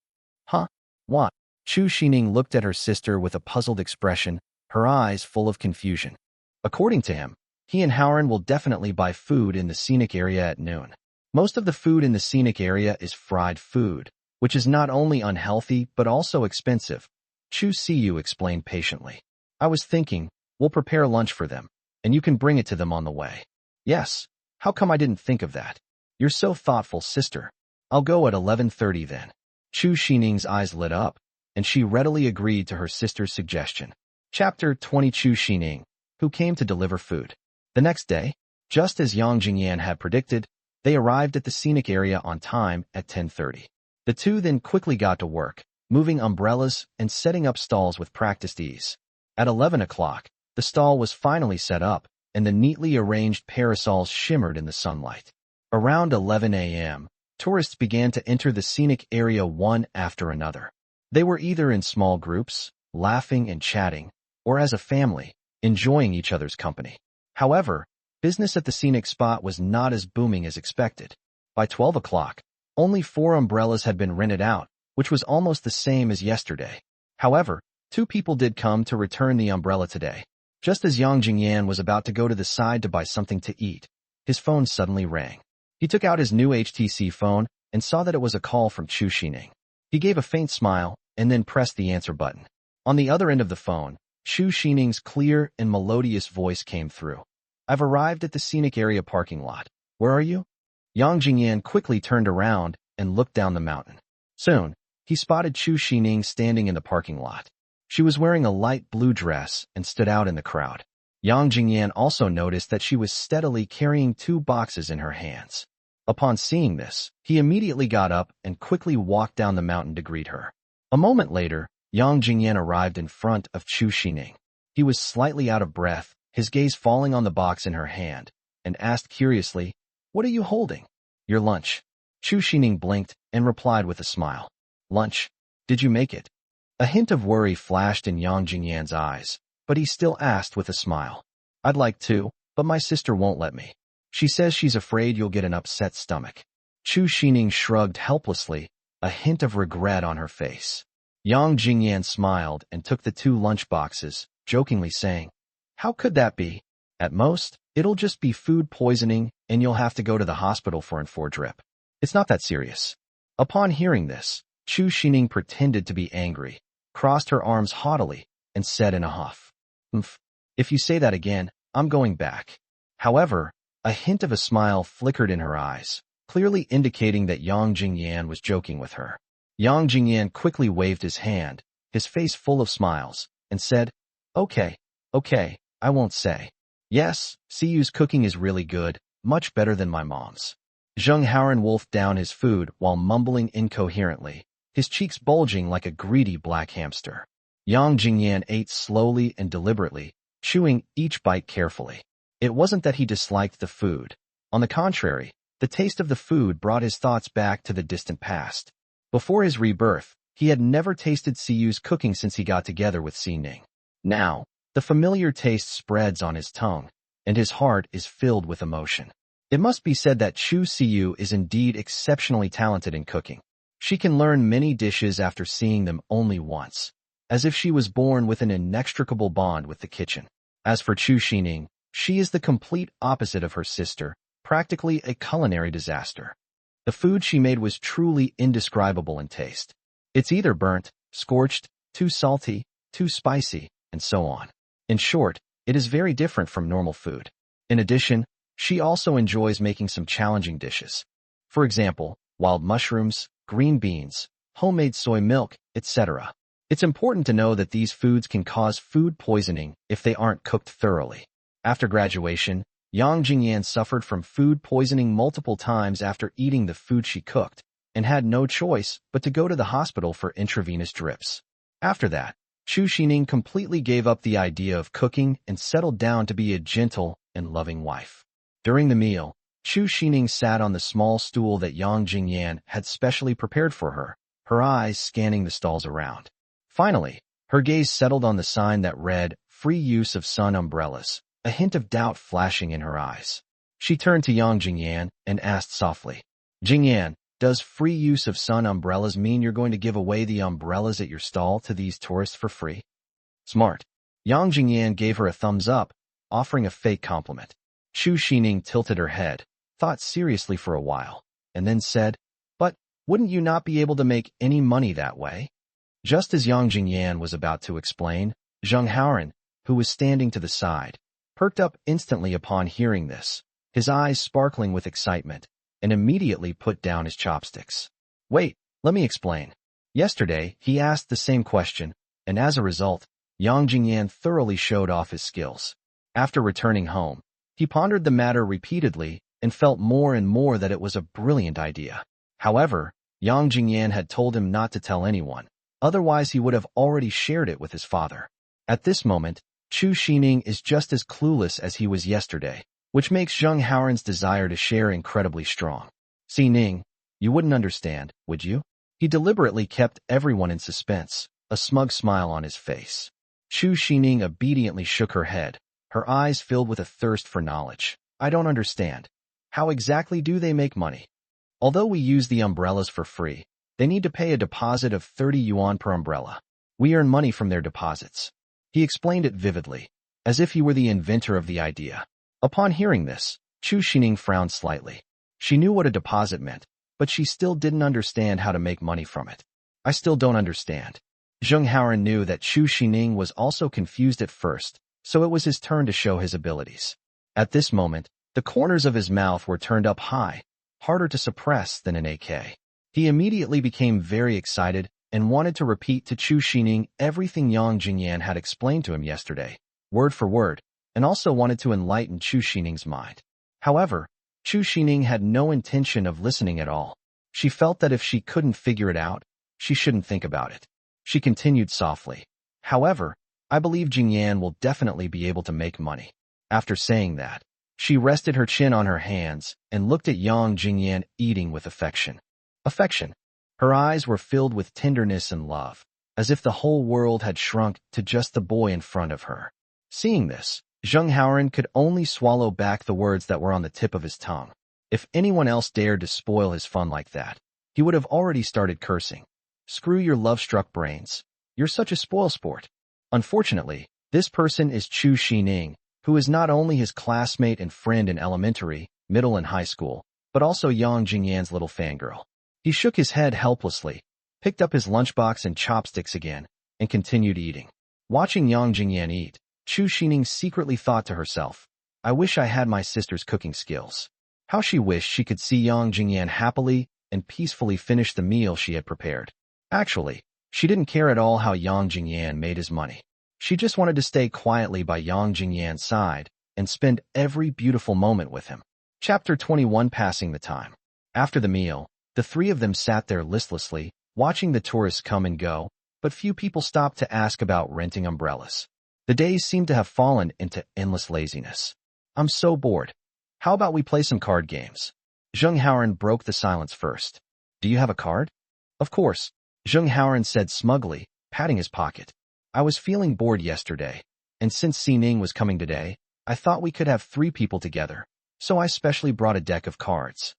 Huh? What? Chu Sining looked at her sister with a puzzled expression, her eyes full of confusion. According to him, he and Howren will definitely buy food in the scenic area at noon. Most of the food in the scenic area is fried food, which is not only unhealthy but also expensive. Chu Siyu explained patiently. I was thinking, we'll prepare lunch for them, and you can bring it to them on the way. Yes, how come I didn't think of that? You're so thoughtful, sister. I'll go at 11:30 then. Chu Sining's eyes lit up, and she readily agreed to her sister's suggestion. Chapter 20. Chu Sining, who came to deliver food. The next day, just as Yang Jingyan had predicted, they arrived at the scenic area on time at 10:30. The two then quickly got to work, moving umbrellas and setting up stalls with practiced ease. At 11 o'clock, the stall was finally set up, and the neatly arranged parasols shimmered in the sunlight. Around 11 a.m., tourists began to enter the scenic area one after another. They were either in small groups, laughing and chatting, or as a family, enjoying each other's company. However, business at the scenic spot was not as booming as expected. By 12 o'clock, only 4 umbrellas had been rented out, which was almost the same as yesterday. However, 2 people did come to return the umbrella today. Just as Yang Jingyan was about to go to the side to buy something to eat, his phone suddenly rang. He took out his new HTC phone and saw that it was a call from Chu Sining. He gave a faint smile and then pressed the answer button. On the other end of the phone, Chu Sining's clear and melodious voice came through. I've arrived at the scenic area parking lot. Where are you? Yang Jingyan quickly turned around and looked down the mountain. Soon, he spotted Chu Sining standing in the parking lot. She was wearing a light blue dress and stood out in the crowd. Yang Jingyan also noticed that she was steadily carrying 2 boxes in her hands. Upon seeing this, he immediately got up and quickly walked down the mountain to greet her. A moment later, Yang Jingyan arrived in front of Chu Sining. He was slightly out of breath, his gaze falling on the box in her hand, and asked curiously, what are you holding? Your lunch. Chu Sining blinked and replied with a smile. Lunch? Did you make it? A hint of worry flashed in Yang Jingyan's eyes, but he still asked with a smile. I'd like to, but my sister won't let me. She says she's afraid you'll get an upset stomach. Chu Sining shrugged helplessly, a hint of regret on her face. Yang Jingyan smiled and took the 2 lunch boxes, jokingly saying, how could that be? At most, it'll just be food poisoning and you'll have to go to the hospital for an 4 drip. It's not that serious. Upon hearing this, Chu Sining pretended to be angry, crossed her arms haughtily, and said in a huff, if you say that again, I'm going back. However, a hint of a smile flickered in her eyes, clearly indicating that Yang Jingyan was joking with her. Yang Jingyan quickly waved his hand, his face full of smiles, and said, okay, I won't say. Yes, Siyu's cooking is really good, much better than my mom's. Zheng Haoren wolfed down his food while mumbling incoherently, his cheeks bulging like a greedy black hamster. Yang Jingyan ate slowly and deliberately, chewing each bite carefully. It wasn't that he disliked the food. On the contrary, the taste of the food brought his thoughts back to the distant past. Before his rebirth, he had never tasted Siyu's cooking since he got together with Sining. Now, the familiar taste spreads on his tongue, and his heart is filled with emotion. It must be said that Chu Siyu is indeed exceptionally talented in cooking. She can learn many dishes after seeing them only once, as if she was born with an inextricable bond with the kitchen. As for Chu Sining, she is the complete opposite of her sister, practically a culinary disaster. The food she made was truly indescribable in taste. It's either burnt, scorched, too salty, too spicy, and so on. In short, it is very different from normal food. In addition, she also enjoys making some challenging dishes. For example, wild mushrooms, green beans, homemade soy milk, etc. It's important to know that these foods can cause food poisoning if they aren't cooked thoroughly. After graduation, Yang Jingyan suffered from food poisoning multiple times after eating the food she cooked, and had no choice but to go to the hospital for intravenous drips. After that, Chu Sining completely gave up the idea of cooking and settled down to be a gentle and loving wife. During the meal, Chu Sining sat on the small stool that Yang Jingyan had specially prepared for her, her eyes scanning the stalls around. Finally, her gaze settled on the sign that read, "Free use of sun umbrellas," a hint of doubt flashing in her eyes. She turned to Yang Jingyan and asked softly, "Jingyan, does free use of sun umbrellas mean you're going to give away the umbrellas at your stall to these tourists for free?" Smart. Yang Jingyan gave her a thumbs up, offering a fake compliment. Chu Sining tilted her head, thought seriously for a while, and then said, "But wouldn't you not be able to make any money that way?" Just as Yang Jingyan was about to explain, Zheng Haoran, who was standing to the side, perked up instantly upon hearing this, his eyes sparkling with excitement, and immediately put down his chopsticks. "Wait, let me explain." Yesterday, he asked the same question, and as a result, Yang Jingyan thoroughly showed off his skills. After returning home, he pondered the matter repeatedly and felt more and more that it was a brilliant idea. However, Yang Jingyan had told him not to tell anyone, otherwise he would have already shared it with his father. At this moment, Chu Sining is just as clueless as he was yesterday, which makes Zheng Haoran's desire to share incredibly strong. "Sining, you wouldn't understand, would you?" He deliberately kept everyone in suspense, a smug smile on his face. Chu Sining obediently shook her head, her eyes filled with a thirst for knowledge. "I don't understand. How exactly do they make money? Although we use the umbrellas for free, they need to pay a deposit of 30 yuan per umbrella. We earn money from their deposits." He explained it vividly, as if he were the inventor of the idea. Upon hearing this, Chu Sining frowned slightly. She knew what a deposit meant, but she still didn't understand how to make money from it. "I still don't understand." Zheng Haoran knew that Chu Sining was also confused at first, so it was his turn to show his abilities. At this moment, the corners of his mouth were turned up high, harder to suppress than an AK. He immediately became very excited and wanted to repeat to Chu Sining everything Yang Jingyan had explained to him yesterday, word for word, and also wanted to enlighten Chu Sining's mind. However, Chu Sining had no intention of listening at all. She felt that if she couldn't figure it out, she shouldn't think about it. She continued softly, "However, I believe Jingyan will definitely be able to make money." After saying that, she rested her chin on her hands and looked at Yang Jingyan eating with affection. Affection. Her eyes were filled with tenderness and love, as if the whole world had shrunk to just the boy in front of her. Seeing this, Zheng Haoran could only swallow back the words that were on the tip of his tongue. If anyone else dared to spoil his fun like that, he would have already started cursing. "Screw your love-struck brains. You're such a spoilsport." Unfortunately, this person is Chu Sining, who is not only his classmate and friend in elementary, middle, and high school, but also Yang Jingyan's little fangirl. He shook his head helplessly, picked up his lunchbox and chopsticks again, and continued eating. Watching Yang Jingyan eat, Chu Sining secretly thought to herself, "I wish I had my sister's cooking skills." How she wished she could see Yang Jingyan happily and peacefully finish the meal she had prepared. Actually, she didn't care at all how Yang Jingyan made his money. She just wanted to stay quietly by Yang Jingyan's side and spend every beautiful moment with him. Chapter 21. Passing the time. After the meal, the three of them sat there listlessly, watching the tourists come and go, but few people stopped to ask about renting umbrellas. The days seemed to have fallen into endless laziness. "I'm so bored. How about we play some card games?" Zheng Haoran broke the silence first. "Do you have a card?" "Of course," Zheng Haoran said smugly, patting his pocket. "I was feeling bored yesterday, and since Sining was coming today, I thought we could have 3 people together, so I specially brought a deck of cards."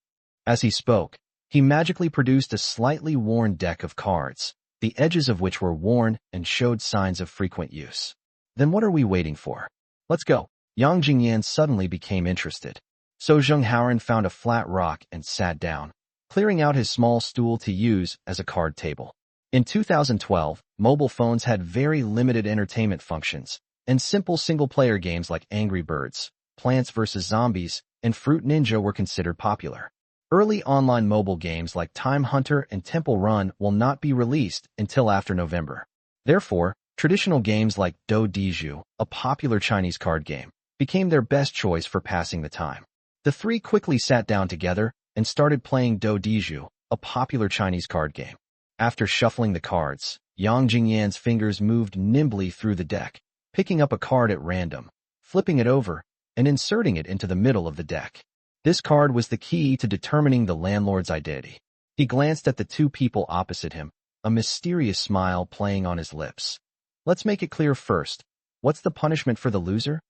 As he spoke, He magically produced a slightly worn deck of cards, the edges of which were worn and showed signs of frequent use. Then what are we waiting for? Let's go. Yang Jingyan suddenly became interested. So Zheng Haoran found a flat rock and sat down, clearing out his small stool to use as a card table. In 2012, mobile phones had very limited entertainment functions, and simple single-player games like Angry Birds, Plants vs. Zombies, and Fruit Ninja were considered popular. Early online mobile games like Time Hunter and Temple Run will not be released until after November. Therefore, traditional games like Do Diju, a popular Chinese card game, became their best choice for passing the time. The three quickly sat down together and started playing Do Diju, a popular Chinese card game. After shuffling the cards, Yang Jingyan's fingers moved nimbly through the deck, picking up a card at random, flipping it over, and inserting it into the middle of the deck. This card was the key to determining the landlord's identity. He glanced at the two people opposite him, a mysterious smile playing on his lips. Let's make it clear first. What's the punishment for the loser?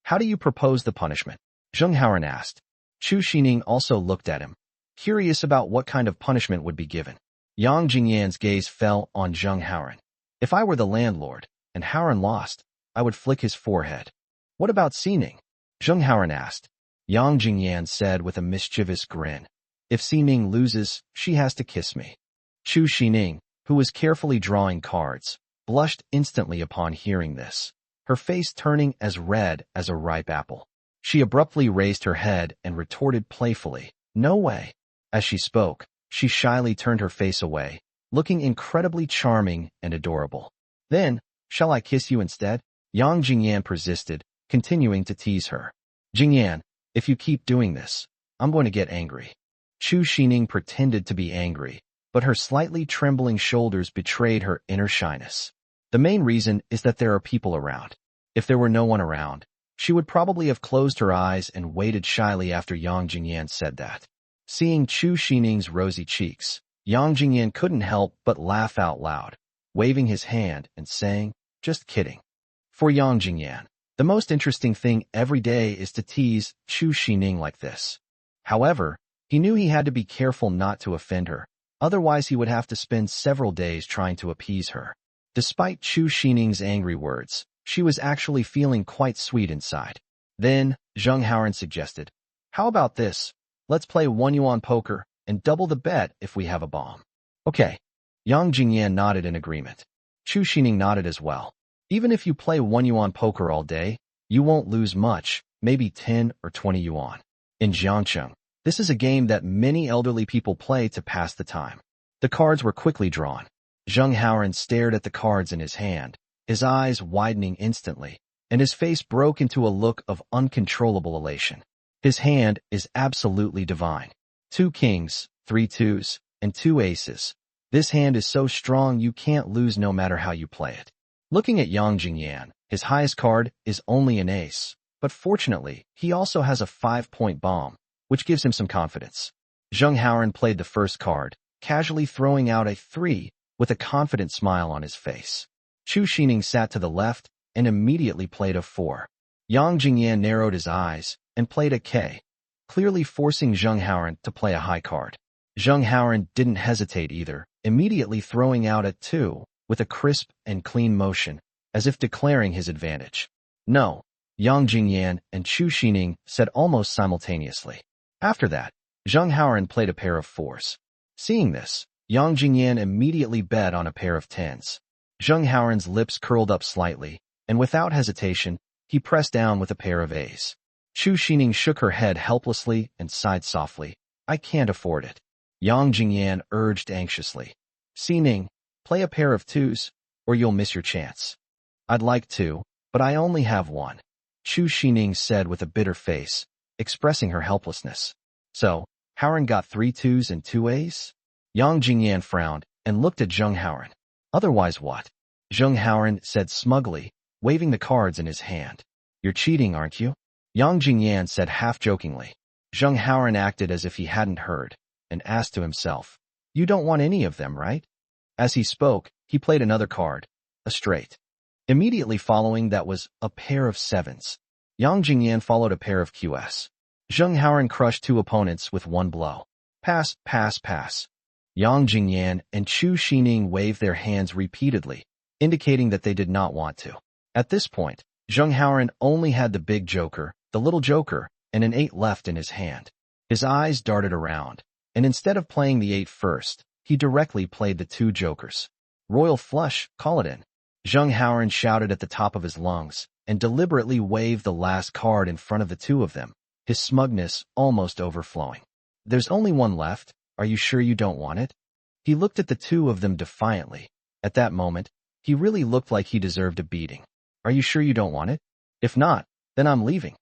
How do you propose the punishment? Zheng Haoran asked. Chu Sining also looked at him, curious about what kind of punishment would be given. Yang Jingyan's gaze fell on Zheng Haoran. If I were the landlord, and Haoran lost, I would flick his forehead. What about Sining? Zheng Haoran asked. Yang Jingyan said with a mischievous grin. If Sining loses, she has to kiss me. Chu Sining, who was carefully drawing cards, blushed instantly upon hearing this, her face turning as red as a ripe apple. She abruptly raised her head and retorted playfully, "No way." As she spoke, she shyly turned her face away, looking incredibly charming and adorable. Then, shall I kiss you instead? Yang Jingyan persisted, continuing to tease her. Jingyan, if you keep doing this, I'm going to get angry. Chu Sining pretended to be angry, but her slightly trembling shoulders betrayed her inner shyness. The main reason is that there are people around. If there were no one around, she would probably have closed her eyes and waited shyly after Yang Jingyan said that. Seeing Chu Sining's rosy cheeks, Yang Jingyan couldn't help but laugh out loud, waving his hand and saying, "Just kidding." For Yang Jingyan, the most interesting thing every day is to tease Chu Sining like this. However, he knew he had to be careful not to offend her, otherwise he would have to spend several days trying to appease her. Despite Chu Sining's angry words, she was actually feeling quite sweet inside. Then, Zheng Haoran suggested, "How about this? Let's play 1 yuan poker and double the bet if we have a bomb." Okay. Yang Jingyan nodded in agreement. Chu Sining nodded as well. Even if you play 1 yuan poker all day, you won't lose much, maybe 10 or 20 yuan. In Jiangcheng, this is a game that many elderly people play to pass the time. The cards were quickly drawn. Zheng Haoran stared at the cards in his hand, his eyes widening instantly, and his face broke into a look of uncontrollable elation. His hand is absolutely divine. 2 kings, 3 twos, and 2 aces. This hand is so strong you can't lose no matter how you play it. Looking at Yang Jingyan, his highest card is only an ace, but fortunately, he also has a 5-point bomb, which gives him some confidence. Zheng Haoran played the first card, casually throwing out a 3 with a confident smile on his face. Chu Sining sat to the left and immediately played a 4. Yang Jingyan narrowed his eyes and played a K, clearly forcing Zheng Haoran to play a high card. Zheng Haoran didn't hesitate either, immediately throwing out a 2 with a crisp and clean motion, as if declaring his advantage. No, Yang Jingyan and Chu Sining said almost simultaneously. After that, Zheng Haoran played a pair of 4s. Seeing this, Yang Jingyan immediately bet on a pair of 10s. Zheng Haoran's lips curled up slightly, and without hesitation, he pressed down with a pair of A's. Chu Sining shook her head helplessly and sighed softly. "I can't afford it." Yang Jingyan urged anxiously. "Sining, play a pair of 2s, or you'll miss your chance." "I'd like to, but I only have 1." Chu Sining said with a bitter face, expressing her helplessness. "So, Haoran got 3 2s and 2 A's?" Yang Jingyan frowned and looked at Zheng Haoran. "Otherwise what?" Zheng Haoran said smugly, waving the cards in his hand. "You're cheating, aren't you?" Yang Jingyan said half-jokingly. Zheng Haoran acted as if he hadn't heard, and asked to himself, "You don't want any of them, right?" As he spoke, he played another card, a straight. Immediately following that was a pair of 7s. Yang Jingyan followed a pair of QS. Zheng Haoran crushed 2 opponents with 1 blow. Pass, pass, pass. Yang Jingyan and Chu Sining waved their hands repeatedly, indicating that they did not want to. At this point, Zheng Haoran only had the big joker, the little joker, and an 8 left in his hand. His eyes darted around, and instead of playing the 8 first, he directly played the 2 jokers. Royal flush, call it in. Zheng Haoran shouted at the top of his lungs, and deliberately waved the last card in front of the 2 of them, his smugness almost overflowing. There's only 1 left, are you sure you don't want it? He looked at the 2 of them defiantly. At that moment, he really looked like he deserved a beating. Are you sure you don't want it? If not, then I'm leaving.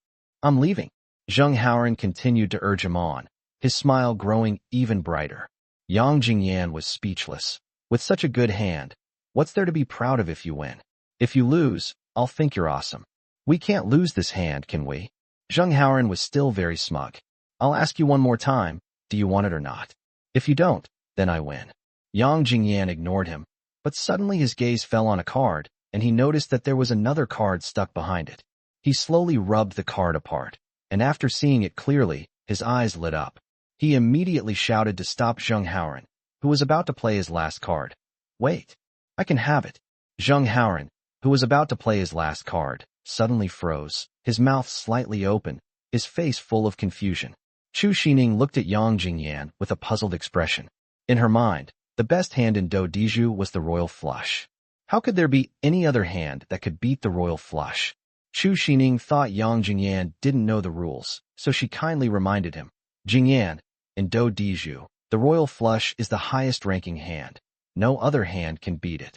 I'm leaving. Zheng Haoran continued to urge him on, his smile growing even brighter. Yang Jingyan was speechless. With such a good hand, what's there to be proud of if you win? If you lose, I'll think you're awesome. We can't lose this hand, can we? Zheng Haoran was still very smug. I'll ask you one more time, do you want it or not? If you don't, then I win. Yang Jingyan ignored him, but suddenly his gaze fell on a card, and he noticed that there was another card stuck behind it. He slowly rubbed the card apart, and after seeing it clearly, his eyes lit up. He immediately shouted to stop Zheng Haoran, who was about to play his last card. Wait, I can have it. Zheng Haoran, who was about to play his last card, suddenly froze, his mouth slightly open, his face full of confusion. Chu Sining looked at Yang Jingyan with a puzzled expression. In her mind, the best hand in Do Diju was the royal flush. How could there be any other hand that could beat the royal flush? Chu Sining thought Yang Jingyan didn't know the rules, so she kindly reminded him. Jingyan, in Do Diju, the royal flush is the highest ranking hand. No other hand can beat it.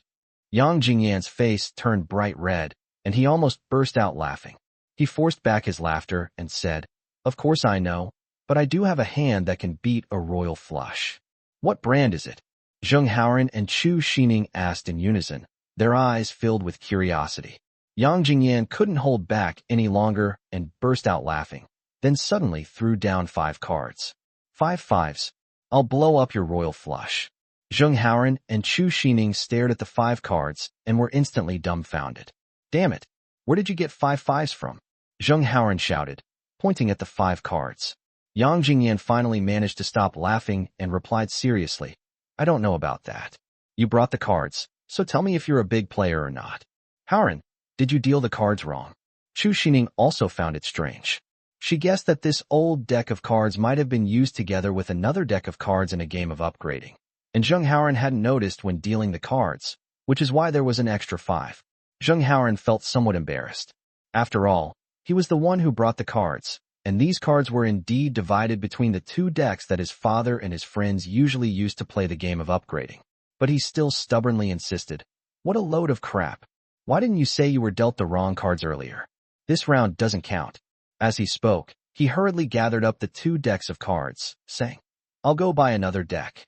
Yang Jingyan's face turned bright red, and he almost burst out laughing. He forced back his laughter and said, Of course I know, but I do have a hand that can beat a royal flush. What brand is it? Zheng Haoran and Chu Sining asked in unison, their eyes filled with curiosity. Yang Jingyan couldn't hold back any longer and burst out laughing, then suddenly threw down 5 cards. 5 fives. I'll blow up your royal flush. Zheng Haoran and Chu Sining stared at the 5 cards and were instantly dumbfounded. Damn it, where did you get 5 fives from? Zheng Haoran shouted, pointing at the 5 cards. Yang Jingyan finally managed to stop laughing and replied seriously, I don't know about that. You brought the cards, so tell me if you're a big player or not. Haoran, did you deal the cards wrong? Chu Sining also found it strange. She guessed that this old deck of cards might have been used together with another deck of cards in a game of upgrading. And Zheng Haoran hadn't noticed when dealing the cards, which is why there was an extra 5. Zheng Haoran felt somewhat embarrassed. After all, he was the one who brought the cards, and these cards were indeed divided between the 2 decks that his father and his friends usually used to play the game of upgrading. But he still stubbornly insisted, What a load of crap. Why didn't you say you were dealt the wrong cards earlier? This round doesn't count. As he spoke, he hurriedly gathered up the 2 decks of cards, saying, I'll go buy another deck.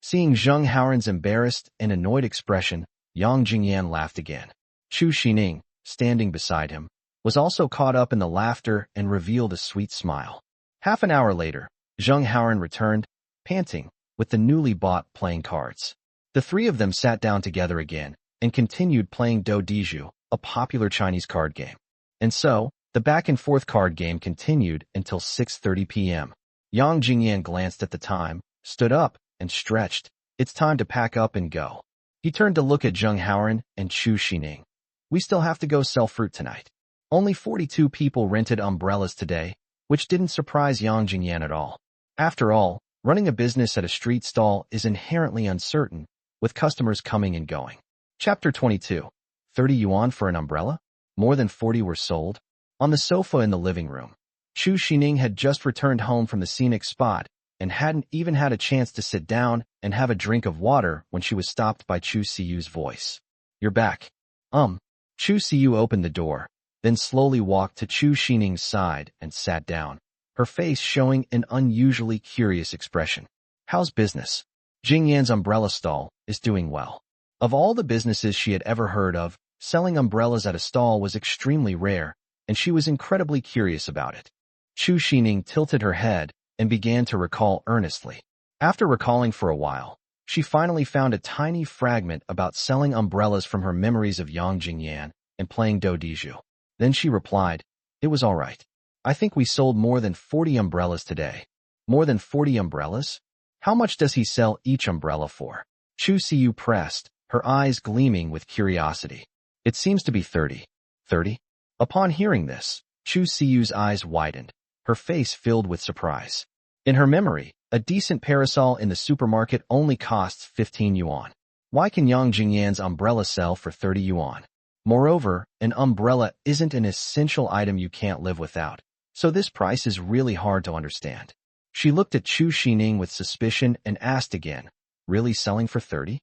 Seeing Zheng Haoran's embarrassed and annoyed expression, Yang Jingyan laughed again. Chu Sining, standing beside him, was also caught up in the laughter and revealed a sweet smile. Half an hour later, Zheng Haoran returned, panting, with the newly bought playing cards. The 3 of them sat down together again and continued playing Do Diju, a popular Chinese card game. And so, the back-and-forth card game continued until 6:30 p.m. Yang Jingyan glanced at the time, stood up, and stretched. It's time to pack up and go. He turned to look at Zheng Haoran and Chu Sining. We still have to go sell fruit tonight. Only 42 people rented umbrellas today, which didn't surprise Yang Jingyan at all. After all, running a business at a street stall is inherently uncertain, with customers coming and going. Chapter 22. 30 yuan for an umbrella? More than 40 were sold. On the sofa in the living room, Chu Sining had just returned home from the scenic spot and hadn't even had a chance to sit down and have a drink of water when she was stopped by Chu Siyu's voice. You're back. Chu Siyu opened the door, then slowly walked to Chu Sining's side and sat down, her face showing an unusually curious expression. How's business? Jingyan's umbrella stall is doing well. Of all the businesses she had ever heard of, selling umbrellas at a stall was extremely rare, and she was incredibly curious about it. Chu Sining tilted her head and began to recall earnestly. After recalling for a while, she finally found a tiny fragment about selling umbrellas from her memories of Yang Jingyan and playing Do Diju. Then she replied, It was all right. I think we sold more than 40 umbrellas today. More than 40 umbrellas? How much does he sell each umbrella for? Chu Siyu pressed, her eyes gleaming with curiosity. It seems to be 30. 30? Upon hearing this, Chu Siyu's eyes widened, her face filled with surprise. In her memory, a decent parasol in the supermarket only costs 15 yuan. Why can Yang Jingyan's umbrella sell for 30 yuan? Moreover, an umbrella isn't an essential item you can't live without, so this price is really hard to understand. She looked at Chu Sining with suspicion and asked again, really selling for 30?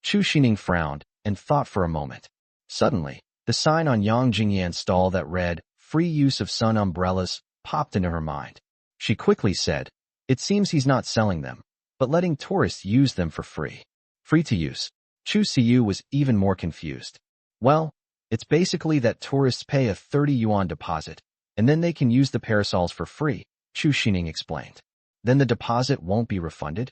Chu Sining frowned and thought for a moment. Suddenly, the sign on Yang Jingyan's stall that read, "Free use of sun umbrellas," popped into her mind. She quickly said, "It seems he's not selling them, but letting tourists use them for free." Free to use. Chu Siyu was even more confused. Well, it's basically that tourists pay a 30 yuan deposit, and then they can use the parasols for free, Chu Sining explained. Then the deposit won't be refunded?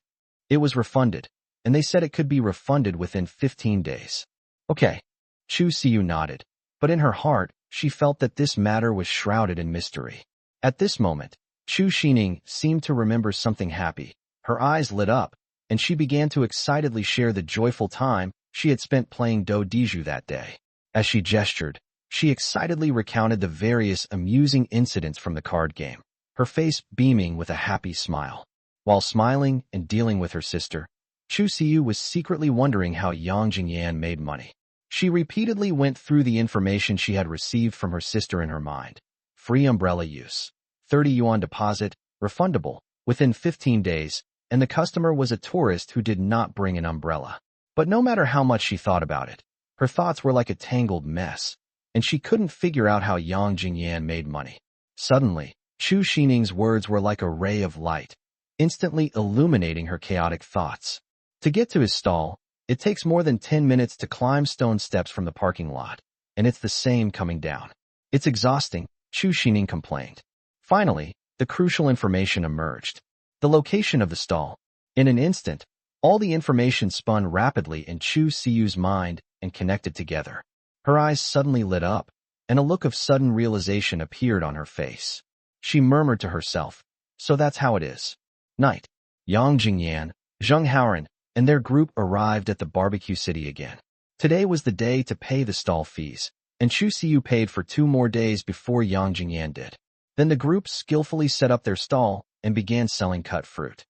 It was refunded, and they said it could be refunded within 15 days. Okay. Chu Siyu nodded, but in her heart, she felt that this matter was shrouded in mystery. At this moment, Chu Sining seemed to remember something happy. Her eyes lit up, and she began to excitedly share the joyful time she had spent playing Do Diju that day. As she gestured, she excitedly recounted the various amusing incidents from the card game, her face beaming with a happy smile. While smiling and dealing with her sister, Chu Siyu was secretly wondering how Yang Jingyan made money. She repeatedly went through the information she had received from her sister in her mind. Free umbrella use, 30 yuan deposit, refundable, within 15 days, and the customer was a tourist who did not bring an umbrella. But no matter how much she thought about it, her thoughts were like a tangled mess, and she couldn't figure out how Yang Jingyan made money. Suddenly, Chu Sining's words were like a ray of light, instantly illuminating her chaotic thoughts. To get to his stall, it takes more than 10 minutes to climb stone steps from the parking lot, and it's the same coming down. It's exhausting, Chu Sining complained. Finally, the crucial information emerged. The location of the stall. In an instant, all the information spun rapidly in Chu Siyu's mind and connected together. Her eyes suddenly lit up, and a look of sudden realization appeared on her face. She murmured to herself, "So that's how it is." Night. Yang Jingyan, Zheng Haoran, and their group arrived at the barbecue city again. Today was the day to pay the stall fees, and Chu Siyu paid for 2 more days before Yang Jingyan did. Then the group skillfully set up their stall and began selling cut fruit.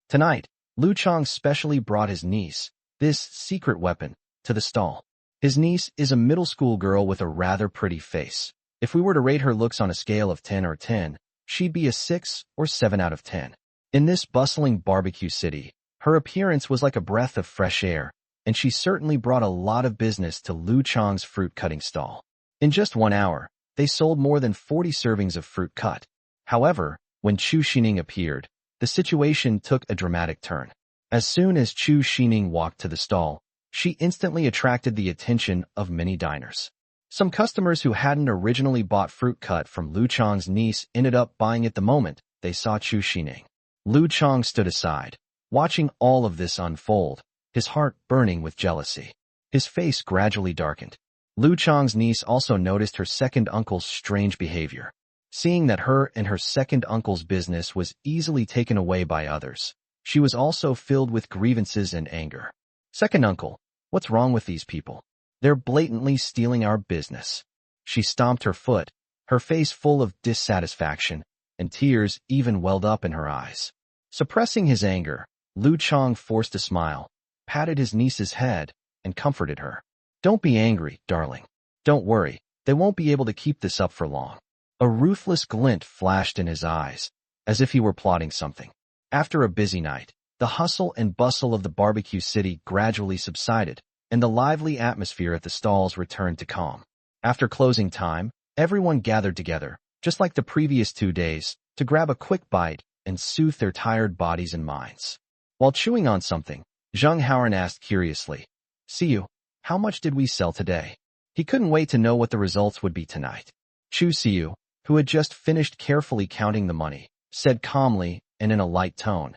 Tonight, Lu Chang specially brought his niece, this secret weapon, to the stall. His niece is a middle school girl with a rather pretty face. If we were to rate her looks on a scale of 10 or 10, she'd be a 6 or 7 out of 10. In this bustling barbecue city, her appearance was like a breath of fresh air, and she certainly brought a lot of business to Lu Chang's fruit-cutting stall. In just 1 hour, they sold more than 40 servings of fruit cut. However, when Chu Sining appeared, the situation took a dramatic turn. As soon as Chu Sining walked to the stall, she instantly attracted the attention of many diners. Some customers who hadn't originally bought fruit cut from Lu Chang's niece ended up buying it the moment they saw Chu Sining. Lu Chang stood aside, watching all of this unfold, his heart burning with jealousy. His face gradually darkened. Lu Chang's niece also noticed her second uncle's strange behavior. Seeing that her and her second uncle's business was easily taken away by others, she was also filled with grievances and anger. "Second uncle, what's wrong with these people? They're blatantly stealing our business." She stomped her foot, her face full of dissatisfaction, and tears even welled up in her eyes. Suppressing his anger, Lu Chang forced a smile, patted his niece's head, and comforted her. "Don't be angry, darling. Don't worry, they won't be able to keep this up for long." A ruthless glint flashed in his eyes, as if he were plotting something. After a busy night, the hustle and bustle of the barbecue city gradually subsided, and the lively atmosphere at the stalls returned to calm. After closing time, everyone gathered together, just like the previous 2 days, to grab a quick bite and soothe their tired bodies and minds. While chewing on something, Zheng Haoran asked curiously, "Siyu, how much did we sell today?" He couldn't wait to know what the results would be tonight. Chu Siyu, who had just finished carefully counting the money, said calmly and in a light tone,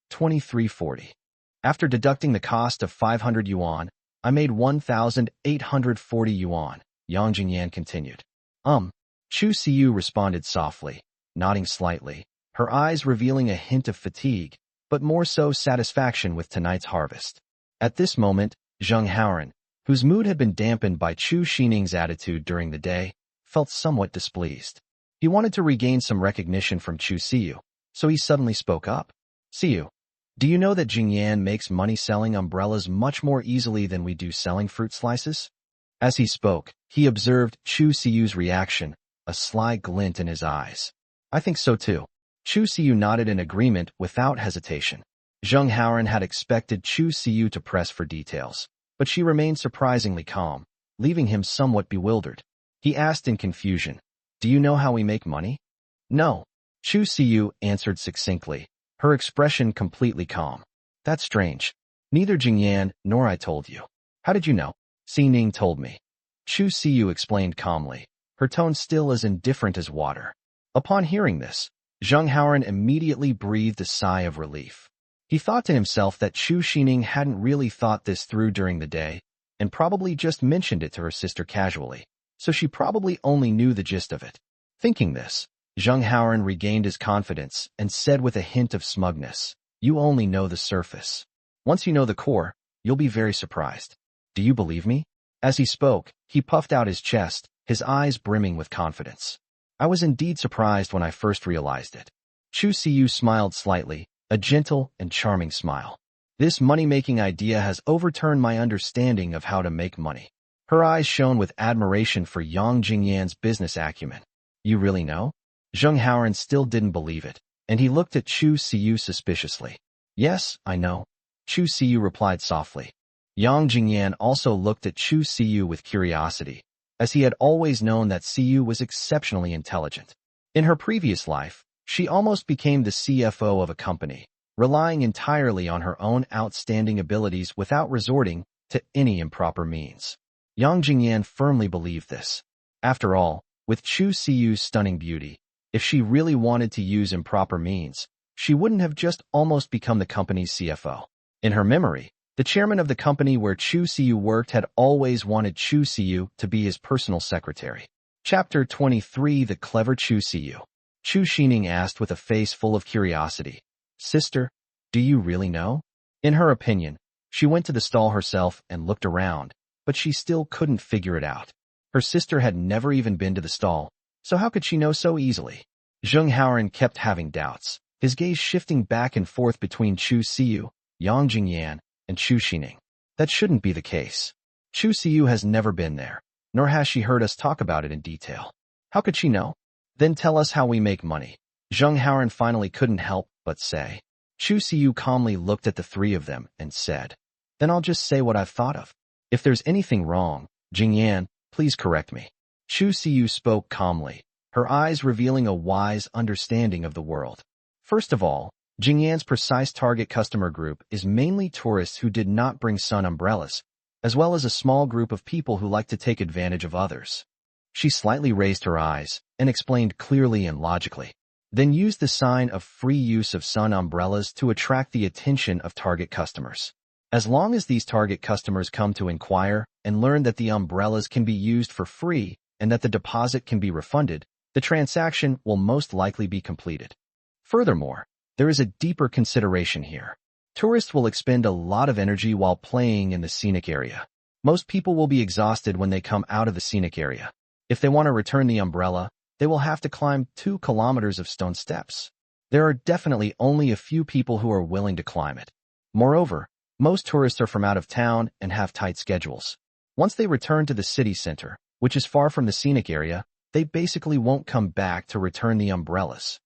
2340. After deducting the cost of 500 yuan, I made 1,840 yuan, Yang Jingyan continued. Chu Siyu responded softly, nodding slightly, her eyes revealing a hint of fatigue, but more so satisfaction with tonight's harvest. At this moment, Zheng Haoran, whose mood had been dampened by Chu Sining's attitude during the day, felt somewhat displeased. He wanted to regain some recognition from Chu Siyu, so he suddenly spoke up. Siyu, do you know that Jingyan makes money selling umbrellas much more easily than we do selling fruit slices? As he spoke, he observed Chu Siyu's reaction, a sly glint in his eyes. I think so too. Chu Siyu nodded in agreement without hesitation. Zheng Haoran had expected Chu Siyu to press for details, but she remained surprisingly calm, leaving him somewhat bewildered. He asked in confusion, do you know how we make money? No. Chu Siyu answered succinctly, her expression completely calm. That's strange. Neither Jingyan nor I told you. How did you know? Sining told me. Chu Siyu explained calmly, her tone still as indifferent as water. Upon hearing this, Zheng Haoran immediately breathed a sigh of relief. He thought to himself that Chu Sining hadn't really thought this through during the day, and probably just mentioned it to her sister casually, so she probably only knew the gist of it. Thinking this, Zheng Haoran regained his confidence and said with a hint of smugness, you only know the surface. Once you know the core, you'll be very surprised. Do you believe me? As he spoke, he puffed out his chest, his eyes brimming with confidence. I was indeed surprised when I first realized it. Chu Siyu smiled slightly, a gentle and charming smile. This money-making idea has overturned my understanding of how to make money. Her eyes shone with admiration for Yang Jingyan's business acumen. You really know? Zheng Haoran still didn't believe it, and he looked at Chu Siyu suspiciously. Yes, I know. Chu Siyu replied softly. Yang Jingyan also looked at Chu Siyu with curiosity, as he had always known that Siyu was exceptionally intelligent. In her previous life, she almost became the CFO of a company, relying entirely on her own outstanding abilities without resorting to any improper means. Yang Jingyan firmly believed this. After all, with Chu Siyu's stunning beauty, if she really wanted to use improper means, she wouldn't have just almost become the company's CFO. In her memory, the chairman of the company where Chu Siyu worked had always wanted Chu Siyu to be his personal secretary. Chapter 23 The Clever Chu Siyu. Chu Sining asked with a face full of curiosity, Sister, do you really know? In her opinion, she went to the stall herself and looked around, but she still couldn't figure it out. Her sister had never even been to the stall, so how could she know so easily? Zheng Haoran kept having doubts, his gaze shifting back and forth between Chu Siyu, Yang Jingyan, and Chu Sining. That shouldn't be the case. Chu Siyu has never been there, nor has she heard us talk about it in detail. How could she know? Then tell us how we make money. Zheng Haoran finally couldn't help but say. Chu Siyu calmly looked at the three of them and said, Then I'll just say what I've thought of. If there's anything wrong, Jingyan, please correct me. Chu Siyu spoke calmly, her eyes revealing a wise understanding of the world. First of all, Jingyan's precise target customer group is mainly tourists who did not bring sun umbrellas, as well as a small group of people who like to take advantage of others. She slightly raised her eyes and explained clearly and logically, then used the sign of free use of sun umbrellas to attract the attention of target customers. As long as these target customers come to inquire and learn that the umbrellas can be used for free and that the deposit can be refunded, the transaction will most likely be completed. Furthermore, there is a deeper consideration here. Tourists will expend a lot of energy while playing in the scenic area. Most people will be exhausted when they come out of the scenic area. If they want to return the umbrella, they will have to climb 2 kilometers of stone steps. There are definitely only a few people who are willing to climb it. Moreover, most tourists are from out of town and have tight schedules. Once they return to the city center, which is far from the scenic area, they basically won't come back to return the umbrellas.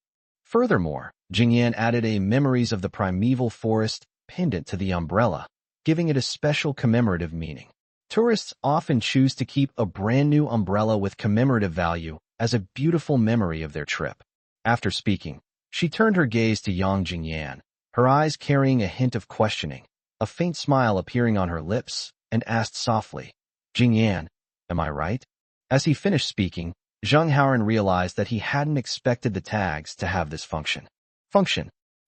Furthermore, Jingyan added a memories of the primeval forest pendant to the umbrella, giving it a special commemorative meaning. Tourists often choose to keep a brand new umbrella with commemorative value as a beautiful memory of their trip. After speaking, she turned her gaze to Yang Jingyan, her eyes carrying a hint of questioning, a faint smile appearing on her lips, and asked softly, Jingyan, am I right? As he finished speaking, Zheng Haoran realized that he hadn't expected the tags to have this function.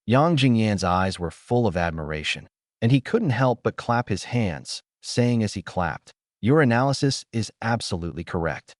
Yang Jingyan's eyes were full of admiration, and he couldn't help but clap his hands, saying as he clapped, Your analysis is absolutely correct.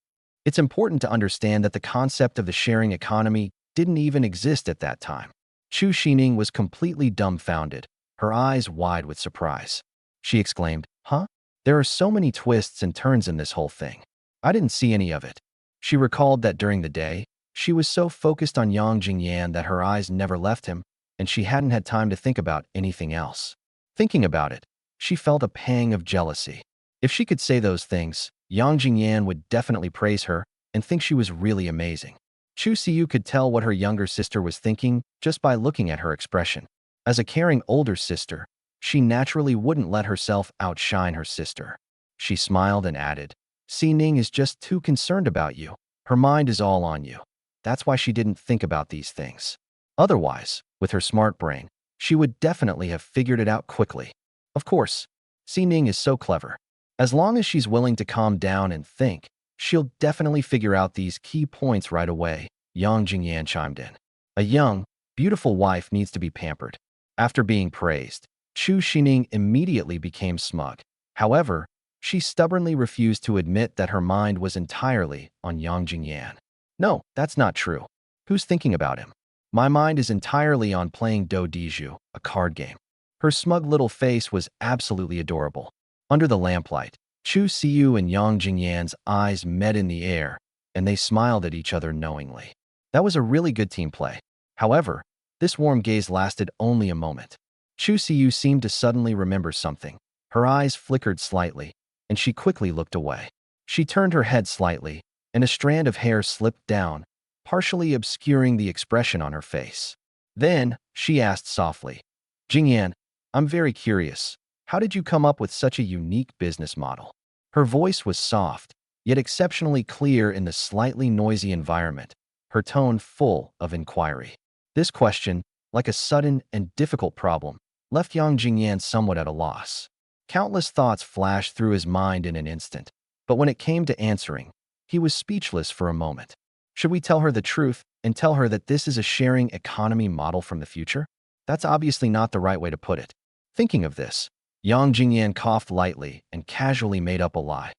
It's important to understand that the concept of the sharing economy didn't even exist at that time. Chu Sining was completely dumbfounded, her eyes wide with surprise. She exclaimed, "Huh? There are so many twists and turns in this whole thing. I didn't see any of it." She recalled that during the day, she was so focused on Yang Jingyan that her eyes never left him, and she hadn't had time to think about anything else. Thinking about it, she felt a pang of jealousy. If she could say those things, Yang Jingyan would definitely praise her and think she was really amazing. Chu Siyu could tell what her younger sister was thinking just by looking at her expression. As a caring older sister, she naturally wouldn't let herself outshine her sister. She smiled and added, "Sining is just too concerned about you. Her mind is all on you. That's why she didn't think about these things. Otherwise, with her smart brain, she would definitely have figured it out quickly. Of course, Sining is so clever. As long as she's willing to calm down and think, she'll definitely figure out these key points right away," Yang Jingyan chimed in. A young, beautiful wife needs to be pampered. After being praised, Chu Sining immediately became smug. However, she stubbornly refused to admit that her mind was entirely on Yang Jingyan. "No, that's not true. Who's thinking about him? My mind is entirely on playing Do Diju, a card game." Her smug little face was absolutely adorable. Under the lamplight, Chu Siyu and Yang Jingyan's eyes met in the air, and they smiled at each other knowingly. That was a really good team play. However, this warm gaze lasted only a moment. Chu Siyu seemed to suddenly remember something. Her eyes flickered slightly, and she quickly looked away. She turned her head slightly, and a strand of hair slipped down, partially obscuring the expression on her face. Then, she asked softly, "Jingyan, I'm very curious. How did you come up with such a unique business model?" Her voice was soft, yet exceptionally clear in the slightly noisy environment, her tone full of inquiry. This question, like a sudden and difficult problem, left Yang Jingyan somewhat at a loss. Countless thoughts flashed through his mind in an instant, but when it came to answering, he was speechless for a moment. Should we tell her the truth and tell her that this is a sharing economy model from the future? That's obviously not the right way to put it. Thinking of this, Yang Jingyan coughed lightly and casually made up a lie.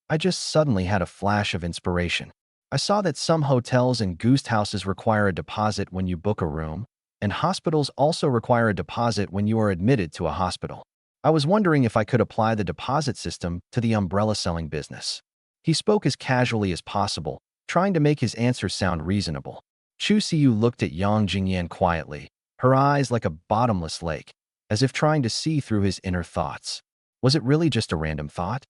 "I just suddenly had a flash of inspiration. I saw that some hotels and guest houses require a deposit when you book a room, and hospitals also require a deposit when you are admitted to a hospital. I was wondering if I could apply the deposit system to the umbrella selling business." He spoke as casually as possible, trying to make his answer sound reasonable. Chu Siyu looked at Yang Jingyan quietly, her eyes like a bottomless lake, as if trying to see through his inner thoughts. Was it really just a random thought?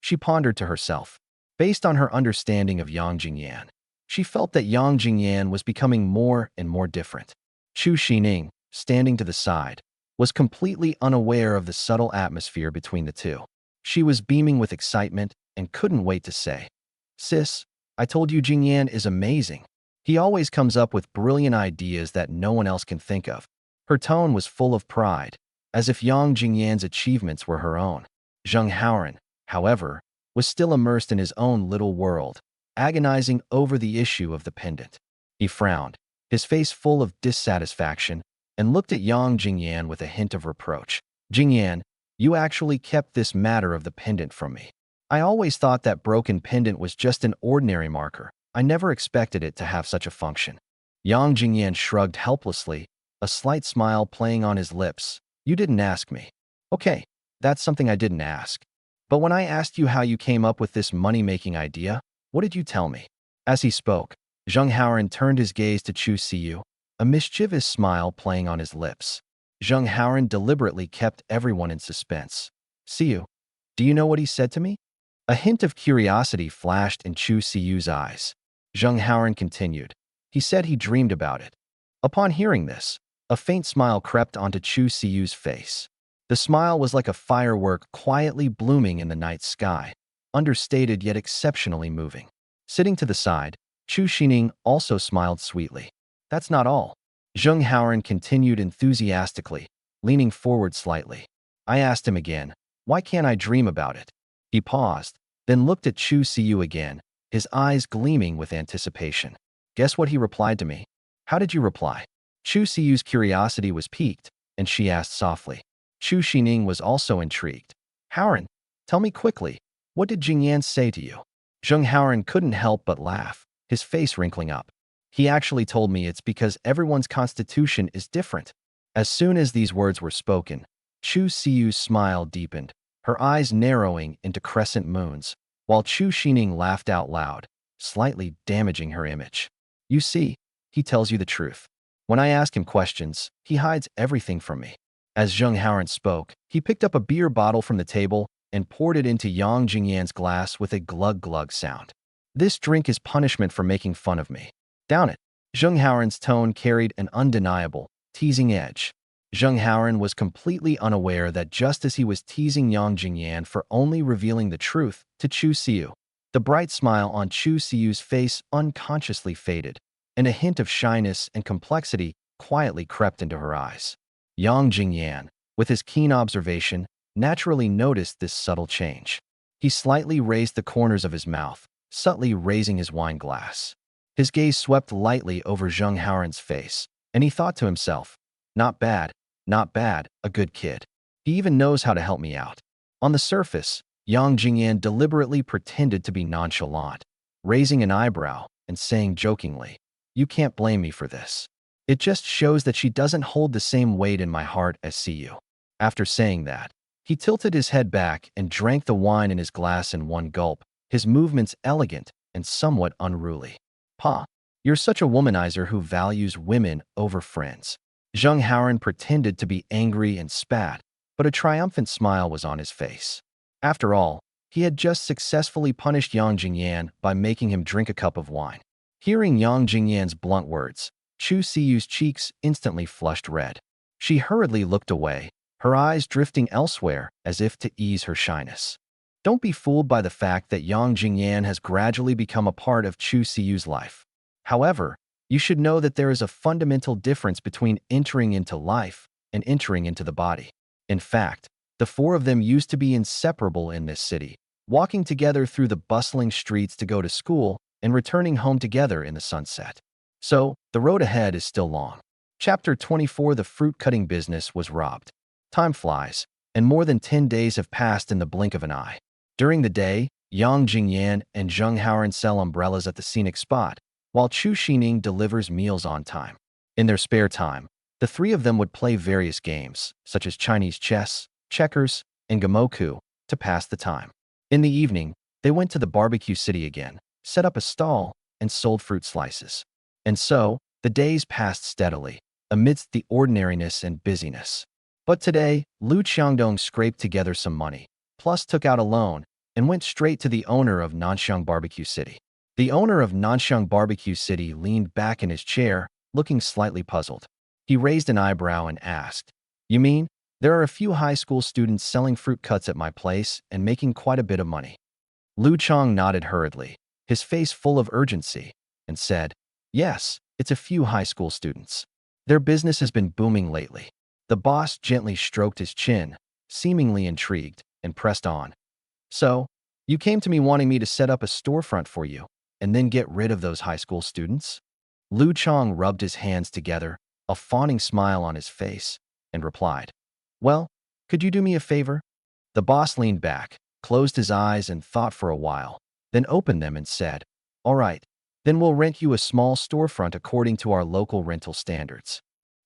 She pondered to herself. Based on her understanding of Yang Jingyan, she felt that Yang Jingyan was becoming more and more different. Chu Sining, standing to the side, was completely unaware of the subtle atmosphere between the two. She was beaming with excitement and couldn't wait to say, "Sis, I told you Jingyan is amazing. He always comes up with brilliant ideas that no one else can think of." Her tone was full of pride, as if Yang Jingyan's achievements were her own. Zheng Haoran, however, was still immersed in his own little world, agonizing over the issue of the pendant. He frowned, his face full of dissatisfaction, and looked at Yang Jingyan with a hint of reproach. "Jingyan, you actually kept this matter of the pendant from me. I always thought that broken pendant was just an ordinary marker. I never expected it to have such a function." Yang Jingyan shrugged helplessly, a slight smile playing on his lips. "You didn't ask me." "Okay, that's something I didn't ask. But when I asked you how you came up with this money-making idea, what did you tell me?" As he spoke, Zheng Haoran turned his gaze to Chu Siyu, a mischievous smile playing on his lips. Zheng Haoran deliberately kept everyone in suspense. "Siyu, do you know what he said to me?" A hint of curiosity flashed in Chu Siyu's eyes. Zheng Haoran continued, "He said he dreamed about it." Upon hearing this, a faint smile crept onto Chu Siyu's face. The smile was like a firework quietly blooming in the night sky, understated yet exceptionally moving. Sitting to the side, Chu Sining also smiled sweetly. "That's not all." Zheng Haoran continued enthusiastically, leaning forward slightly. I asked him again, "Why can't I dream about it?" He paused, then looked at Chu Siyu again, his eyes gleaming with anticipation. Guess what he replied to me? "How did you reply?" Chu Siyu's curiosity was piqued, and she asked softly. Chu Sining was also intrigued. "Haoran, tell me quickly, what did Jingyan say to you?" Zheng Haoran couldn't help but laugh, his face wrinkling up. He actually told me it's because everyone's constitution is different. As soon as these words were spoken, Chu Siyu's smile deepened, her eyes narrowing into crescent moons, while Chu Sining laughed out loud, slightly damaging her image. You see, he tells you the truth. When I ask him questions, he hides everything from me. As Zheng Haoran spoke, he picked up a beer bottle from the table and poured it into Yang Jingyan's glass with a glug-glug sound. This drink is punishment for making fun of me. Down it. Zheng Haoran's tone carried an undeniable, teasing edge. Zheng Haoran was completely unaware that just as he was teasing Yang Jingyan for only revealing the truth to Chu Siyu, the bright smile on Chu Siyu's face unconsciously faded, and a hint of shyness and complexity quietly crept into her eyes. Yang Jingyan, with his keen observation, naturally noticed this subtle change. He slightly raised the corners of his mouth, subtly raising his wine glass. His gaze swept lightly over Zheng Haoran's face, and he thought to himself, not bad, not bad, a good kid. He even knows how to help me out. On the surface, Yang Jingyan deliberately pretended to be nonchalant, raising an eyebrow and saying jokingly, you can't blame me for this. It just shows that she doesn't hold the same weight in my heart as Siyu. After saying that, he tilted his head back and drank the wine in his glass in one gulp, his movements elegant and somewhat unruly. Pa, you're such a womanizer who values women over friends. Zheng Haoran pretended to be angry and spat, but a triumphant smile was on his face. After all, he had just successfully punished Yang Jingyan by making him drink a cup of wine. Hearing Yang Jingyan's blunt words, Chu Siyu's cheeks instantly flushed red. She hurriedly looked away, her eyes drifting elsewhere as if to ease her shyness. Don't be fooled by the fact that Yang Jingyan has gradually become a part of Chu Siyu's life. However, you should know that there is a fundamental difference between entering into life and entering into the body. In fact, the four of them used to be inseparable in this city, walking together through the bustling streets to go to school and returning home together in the sunset. So, the road ahead is still long. Chapter 24. The fruit-cutting business was robbed. Time flies, and more than 10 days have passed in the blink of an eye. During the day, Yang Jingyan and Zheng Haoran sell umbrellas at the scenic spot, while Chu Sining delivers meals on time. In their spare time, the three of them would play various games, such as Chinese chess, checkers, and gamoku, to pass the time. In the evening, they went to the barbecue city again, set up a stall, and sold fruit slices. And so, the days passed steadily, amidst the ordinariness and busyness. But today, Lu Qiangdong scraped together some money, plus took out a loan, and went straight to the owner of Nanxiang Barbecue City. The owner of Nanxiang Barbecue City leaned back in his chair, looking slightly puzzled. He raised an eyebrow and asked, you mean, there are a few high school students selling fruit cuts at my place and making quite a bit of money? Lu Chong nodded hurriedly, his face full of urgency, and said, yes, it's a few high school students. Their business has been booming lately. The boss gently stroked his chin, seemingly intrigued, and pressed on. So, you came to me wanting me to set up a storefront for you, and then get rid of those high school students? Lu Chong rubbed his hands together, a fawning smile on his face, and replied, well, could you do me a favor? The boss leaned back, closed his eyes and thought for a while, then opened them and said, all right, then we'll rent you a small storefront according to our local rental standards.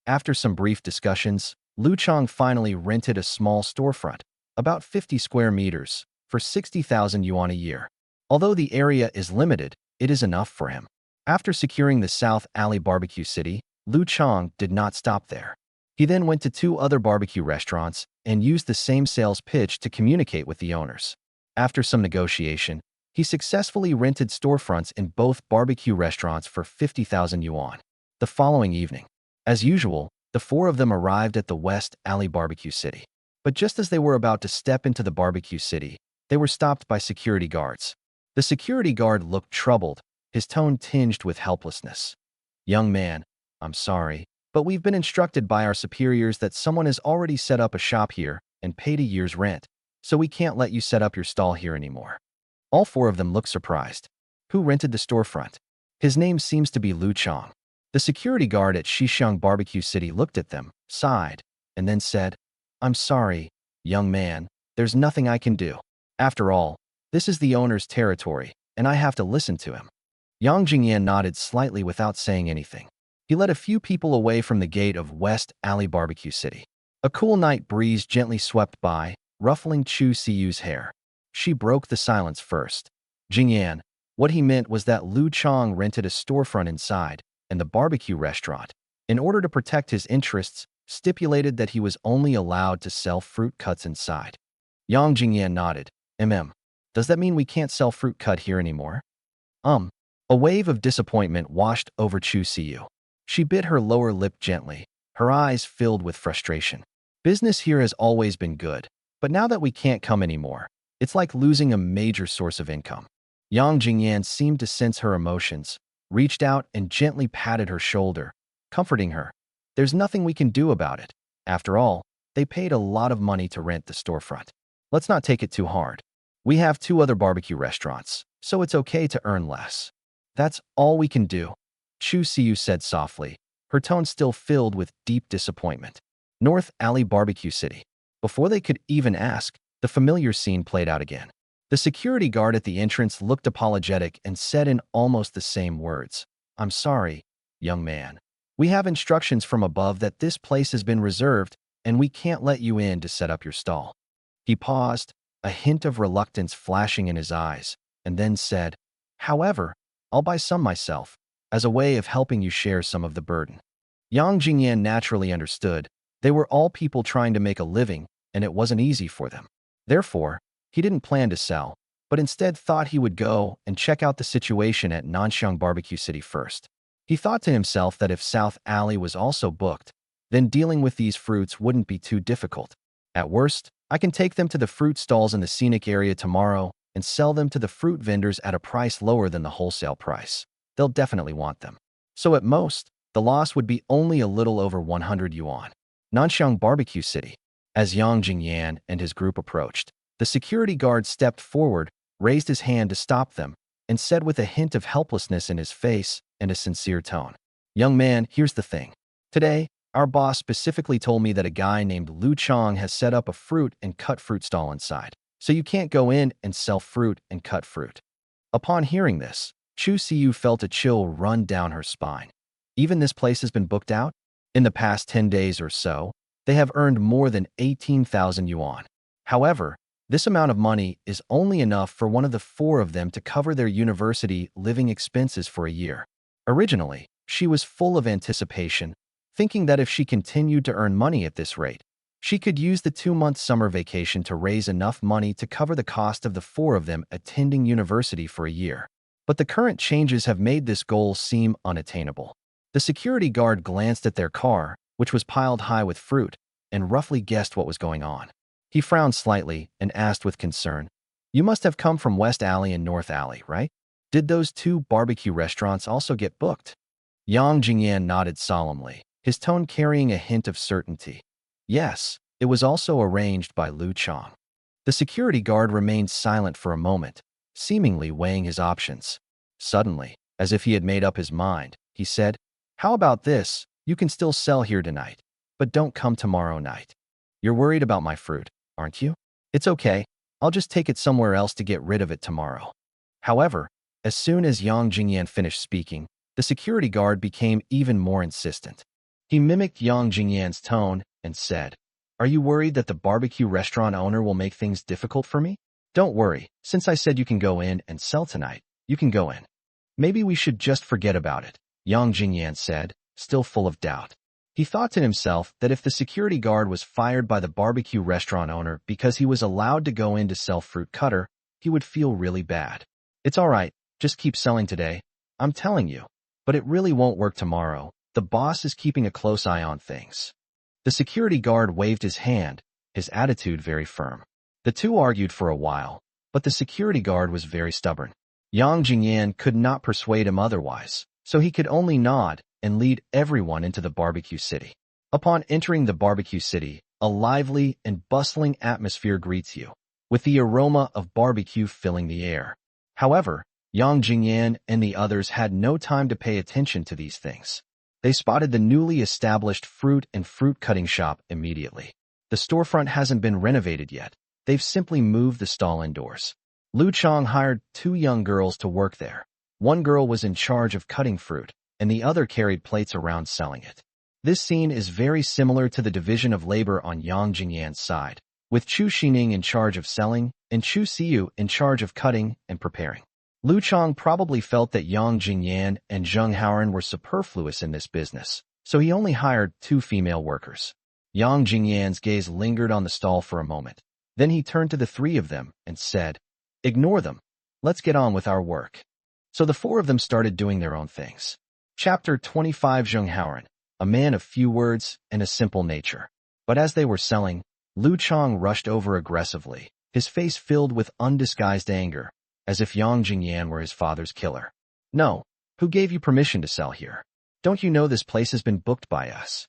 After some brief discussions, Lu Chong finally rented a small storefront, about 50 square meters, for 60,000 yuan a year. Although the area is limited, it is enough for him. After securing the South Alley Barbecue City, Lu Chong did not stop there. He then went to 2 other barbecue restaurants and used the same sales pitch to communicate with the owners. After some negotiation, he successfully rented storefronts in both barbecue restaurants for 50,000 yuan. The following evening, as usual, the 4 of them arrived at the West Alley Barbecue City. But just as they were about to step into the barbecue city, they were stopped by security guards. The security guard looked troubled, his tone tinged with helplessness. Young man, I'm sorry, but we've been instructed by our superiors that someone has already set up a shop here and paid a year's rent, so we can't let you set up your stall here anymore. All 4 of them looked surprised. Who rented the storefront? His name seems to be Lu Chong. The security guard at Xishiang Barbecue City looked at them, sighed, and then said, I'm sorry, young man, there's nothing I can do. After all, this is the owner's territory, and I have to listen to him. Yang Jingyan nodded slightly without saying anything. He led a few people away from the gate of West Alley Barbecue City. A cool night breeze gently swept by, ruffling Chu Siyu's hair. She broke the silence first. Jingyan, what he meant was that Lu Chong rented a storefront inside, and the barbecue restaurant, in order to protect his interests, stipulated that he was only allowed to sell fruit cuts inside. Yang Jingyan nodded. Does that mean we can't sell fruit cut here anymore? A wave of disappointment washed over Chu Siyu. She bit her lower lip gently, her eyes filled with frustration. Business here has always been good, but now that we can't come anymore, it's like losing a major source of income. Yang Jingyan seemed to sense her emotions, reached out and gently patted her shoulder, comforting her. There's nothing we can do about it. After all, they paid a lot of money to rent the storefront. Let's not take it too hard. We have 2 other barbecue restaurants, so it's okay to earn less. That's all we can do, Chu Siyu said softly, her tone still filled with deep disappointment. North Alley Barbecue City. Before they could even ask, the familiar scene played out again. The security guard at the entrance looked apologetic and said in almost the same words, "I'm sorry, young man. We have instructions from above that this place has been reserved and we can't let you in to set up your stall." He paused, a hint of reluctance flashing in his eyes, and then said, "However, I'll buy some myself, as a way of helping you share some of the burden." Yang Jingyan naturally understood. They were all people trying to make a living, and it wasn't easy for them. Therefore, he didn't plan to sell, but instead thought he would go and check out the situation at Nanxiang Barbecue City first. He thought to himself that if South Alley was also booked, then dealing with these fruits wouldn't be too difficult. At worst, I can take them to the fruit stalls in the scenic area tomorrow and sell them to the fruit vendors at a price lower than the wholesale price. They'll definitely want them. So at most, the loss would be only a little over 100 yuan. Nanxiang Barbecue City. As Yang Jingyan and his group approached, the security guard stepped forward, raised his hand to stop them, and said with a hint of helplessness in his face and a sincere tone, "Young man, here's the thing. Today, our boss specifically told me that a guy named Lu Chong has set up a fruit and cut fruit stall inside. So you can't go in and sell fruit and cut fruit." Upon hearing this, Chu Siyu felt a chill run down her spine. Even this place has been booked out? In the past 10 days or so, they have earned more than 18,000 yuan. However, this amount of money is only enough for one of the 4 of them to cover their university living expenses for a year. Originally, she was full of anticipation, thinking that if she continued to earn money at this rate, she could use the 2-month summer vacation to raise enough money to cover the cost of the 4 of them attending university for a year. But the current changes have made this goal seem unattainable. The security guard glanced at their car, which was piled high with fruit, and roughly guessed what was going on. He frowned slightly and asked with concern, "You must have come from West Alley and North Alley, right? Did those 2 barbecue restaurants also get booked?" Yang Jingyan nodded solemnly, his tone carrying a hint of certainty. Yes, it was also arranged by Lu Chong. The security guard remained silent for a moment, seemingly weighing his options. Suddenly, as if he had made up his mind, he said, "How about this? You can still sell here tonight, but don't come tomorrow night. You're worried about my fruit, aren't you? It's okay. I'll just take it somewhere else to get rid of it tomorrow." However, as soon as Yang Jingyan finished speaking, the security guard became even more insistent. He mimicked Yang Jingyan's tone and said, "Are you worried that the barbecue restaurant owner will make things difficult for me? Don't worry, since I said you can go in and sell tonight, you can go in. Maybe we should just forget about it," Yang Jingyan said, still full of doubt. He thought to himself that if the security guard was fired by the barbecue restaurant owner because he was allowed to go in to sell fruit cutter, he would feel really bad. "It's all right, just keep selling today. I'm telling you. But it really won't work tomorrow. The boss is keeping a close eye on things." The security guard waved his hand, his attitude very firm. The 2 argued for a while, but the security guard was very stubborn. Yang Jingyan could not persuade him otherwise, so he could only nod and lead everyone into the barbecue city. Upon entering the barbecue city, a lively and bustling atmosphere greets you, with the aroma of barbecue filling the air. However, Yang Jingyan and the others had no time to pay attention to these things. They spotted the newly established fruit and fruit cutting shop immediately. The storefront hasn't been renovated yet. They've simply moved the stall indoors. Lu Chong hired 2 young girls to work there. One girl was in charge of cutting fruit, and the other carried plates around selling it. This scene is very similar to the division of labor on Yang Jingyan's side, with Chu Sining in charge of selling and Chu Siyu in charge of cutting and preparing. Lu Chang probably felt that Yang Jingyan and Zheng Haoren were superfluous in this business, so he only hired 2 female workers. Yang Jingyan's gaze lingered on the stall for a moment. Then he turned to the 3 of them and said, "Ignore them. Let's get on with our work." So the 4 of them started doing their own things. Chapter 25. Zheng Haoren, a man of few words and a simple nature. But as they were selling, Lu Chang rushed over aggressively, his face filled with undisguised anger, as if Yang Jingyan were his father's killer. "No, who gave you permission to sell here? Don't you know this place has been booked by us?"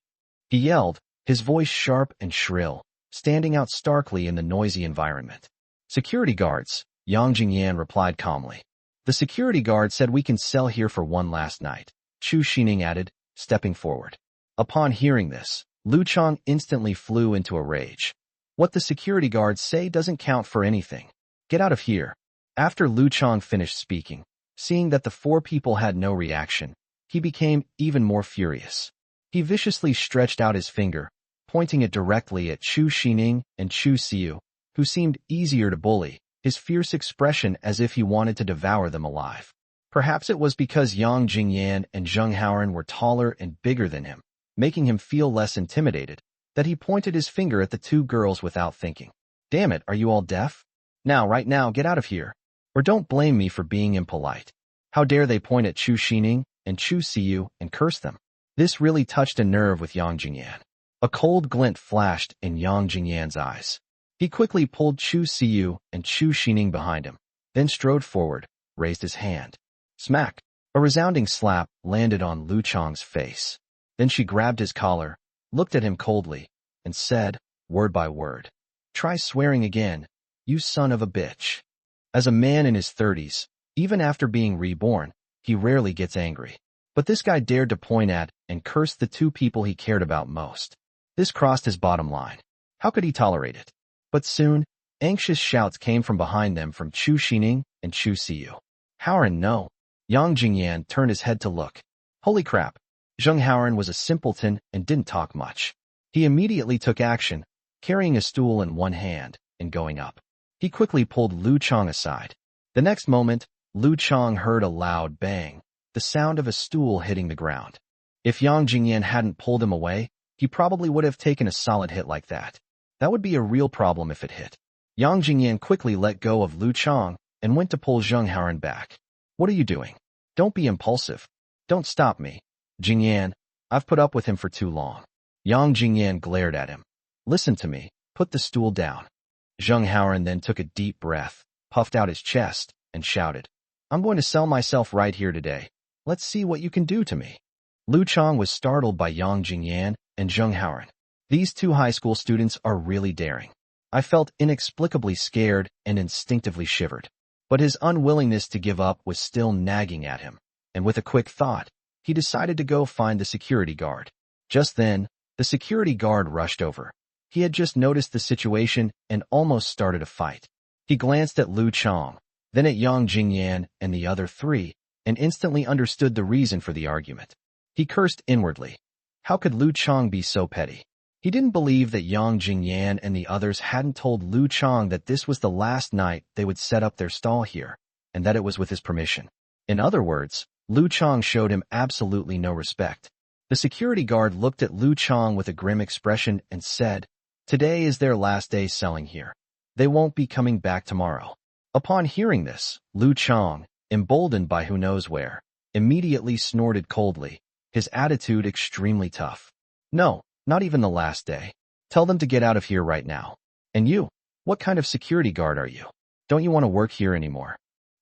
He yelled, his voice sharp and shrill, standing out starkly in the noisy environment. "Security guards," Yang Jingyan replied calmly. "The security guard said we can sell here for one last night," Chu Sining added, stepping forward. Upon hearing this, Lu Chang instantly flew into a rage. "What the security guards say doesn't count for anything. Get out of here." After Lu Chang finished speaking, seeing that the 4 people had no reaction, he became even more furious. He viciously stretched out his finger, pointing it directly at Chu Sining and Chu Siyu, who seemed easier to bully, his fierce expression as if he wanted to devour them alive. Perhaps it was because Yang Jingyan and Zheng Haoren were taller and bigger than him, making him feel less intimidated, that he pointed his finger at the 2 girls without thinking. "Damn it, are you all deaf? Now, right now, get out of here. Or don't blame me for being impolite." How dare they point at Chu Sining and Chu Siyu and curse them? This really touched a nerve with Yang Jingyan. A cold glint flashed in Yang Jingyan's eyes. He quickly pulled Chu Siyu and Chu Sining behind him, then strode forward, raised his hand. Smack! A resounding slap landed on Lu Chang's face. Then she grabbed his collar, looked at him coldly, and said, word by word, "Try swearing again, you son of a bitch." As a man in his 30s, even after being reborn, he rarely gets angry. But this guy dared to point at and curse the 2 people he cared about most. This crossed his bottom line. How could he tolerate it? But soon, anxious shouts came from behind them from Chu Sining and Chu Siyu. "Haoren, no." Yang Jingyan turned his head to look. Holy crap! Zheng Haoren was a simpleton and didn't talk much. He immediately took action, carrying a stool in one hand and going up. He quickly pulled Lu Chang aside. The next moment, Lu Chang heard a loud bang, the sound of a stool hitting the ground. If Yang Jingyan hadn't pulled him away, he probably would have taken a solid hit like that. That would be a real problem if it hit. Yang Jingyan quickly let go of Lu Chang and went to pull Zheng Haoren back. "What are you doing? Don't be impulsive. Don't stop me. Jingyan, I've put up with him for too long." Yang Jingyan glared at him. "Listen to me. Put the stool down." Zheng Haoren then took a deep breath, puffed out his chest, and shouted, "I'm going to sell myself right here today. Let's see what you can do to me." Lu Chang was startled by Yang Jingyan and Zheng Haoren. These 2 high school students are really daring. I felt inexplicably scared and instinctively shivered. But his unwillingness to give up was still nagging at him, and with a quick thought, he decided to go find the security guard. Just then, the security guard rushed over. He had just noticed the situation and almost started a fight. He glanced at Lu Chang, then at Yang Jingyan and the other 3, and instantly understood the reason for the argument. He cursed inwardly. How could Lu Chang be so petty? He didn't believe that Yang Jingyan and the others hadn't told Lu Chang that this was the last night they would set up their stall here, and that it was with his permission. In other words, Lu Chang showed him absolutely no respect. The security guard looked at Lu Chang with a grim expression and said, "Today is their last day selling here. They won't be coming back tomorrow." Upon hearing this, Lu Chang, emboldened by who knows where, immediately snorted coldly, his attitude extremely tough. "No, not even the last day. Tell them to get out of here right now. And you, what kind of security guard are you? Don't you want to work here anymore?"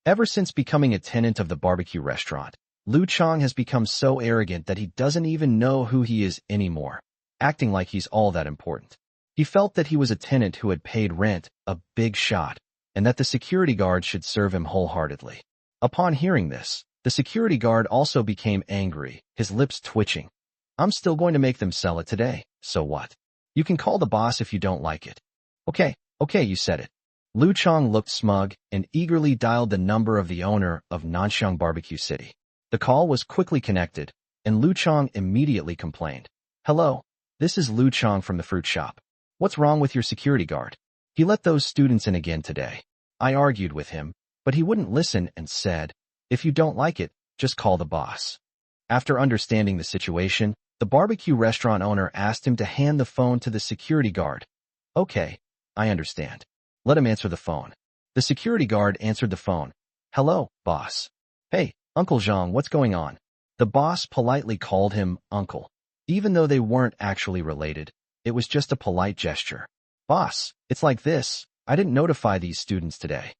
Ever since becoming a tenant of the barbecue restaurant, Lu Chang has become so arrogant that he doesn't even know who he is anymore, acting like he's all that important. He felt that he was a tenant who had paid rent, a big shot, and that the security guard should serve him wholeheartedly. Upon hearing this, the security guard also became angry, his lips twitching. "I'm still going to make them sell it today, so what? You can call the boss if you don't like it." Okay, you said it. Lu Chong looked smug and eagerly dialed the number of the owner of Nanxiang Barbecue City. The call was quickly connected, and Lu Chong immediately complained. "Hello, this is Lu Chong from the fruit shop. What's wrong with your security guard? He let those students in again today." I argued with him, but he wouldn't listen and said, "If you don't like it, just call the boss." After understanding the situation, the barbecue restaurant owner asked him to hand the phone to the security guard. "Okay, I understand. Let him answer the phone." The security guard answered the phone. "Hello, boss." "Hey, Uncle Zhang, what's going on?" The boss politely called him Uncle. Even though they weren't actually related, it was just a polite gesture. "Boss, it's like this. I didn't notify these students today.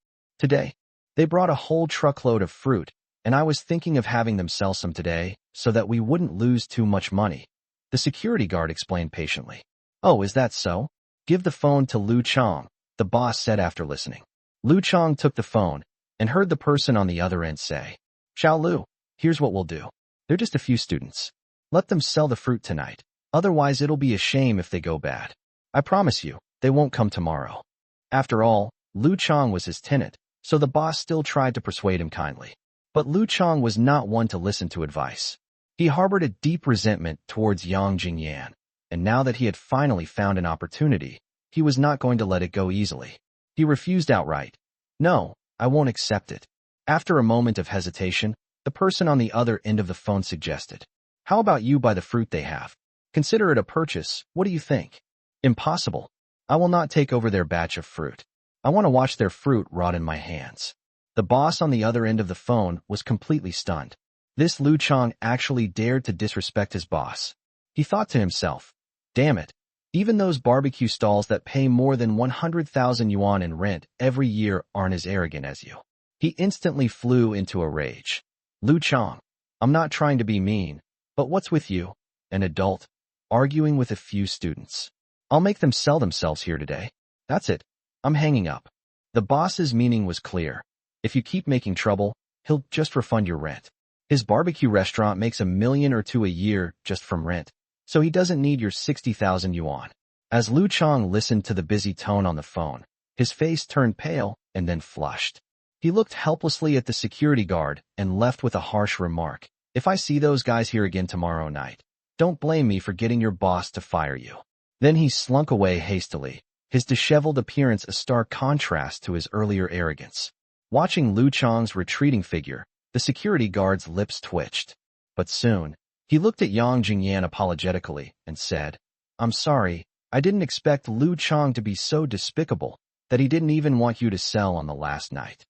They brought a whole truckload of fruit, and I was thinking of having them sell some today so that we wouldn't lose too much money." The security guard explained patiently. "Oh, is that so? Give the phone to Lu Chong," the boss said after listening. Lu Chong took the phone and heard the person on the other end say, "Xiao Lu, here's what we'll do. They're just a few students. Let them sell the fruit tonight. Otherwise, it'll be a shame if they go bad. I promise you, they won't come tomorrow." After all, Lu Chong was his tenant, so the boss still tried to persuade him kindly. But Lu Chong was not one to listen to advice. He harbored a deep resentment towards Yang Jingyan, and now that he had finally found an opportunity, he was not going to let it go easily. He refused outright. "No, I won't accept it." After a moment of hesitation, the person on the other end of the phone suggested, "How about you buy the fruit they have? Consider it a purchase. What do you think?" "Impossible. I will not take over their batch of fruit. I want to watch their fruit rot in my hands." The boss on the other end of the phone was completely stunned. This Lu Chong actually dared to disrespect his boss. He thought to himself, "Damn it. Even those barbecue stalls that pay more than 100,000 yuan in rent every year aren't as arrogant as you." He instantly flew into a rage. "Lu Chong, I'm not trying to be mean, but what's with you, an adult, arguing with a few students? I'll make them sell themselves here today. That's it. I'm hanging up." The boss's meaning was clear. If you keep making trouble, he'll just refund your rent. His barbecue restaurant makes $1 million or $2 million a year just from rent, so he doesn't need your 60,000 yuan. As Lu Chong listened to the busy tone on the phone, his face turned pale and then flushed. He looked helplessly at the security guard and left with a harsh remark. "If I see those guys here again tomorrow night, don't blame me for getting your boss to fire you." Then he slunk away hastily, his disheveled appearance a stark contrast to his earlier arrogance. Watching Lu Chong's retreating figure, the security guard's lips twitched. But soon, he looked at Yang Jingyan apologetically and said, "I'm sorry, I didn't expect Lu Chong to be so despicable that he didn't even want you to sell on the last night.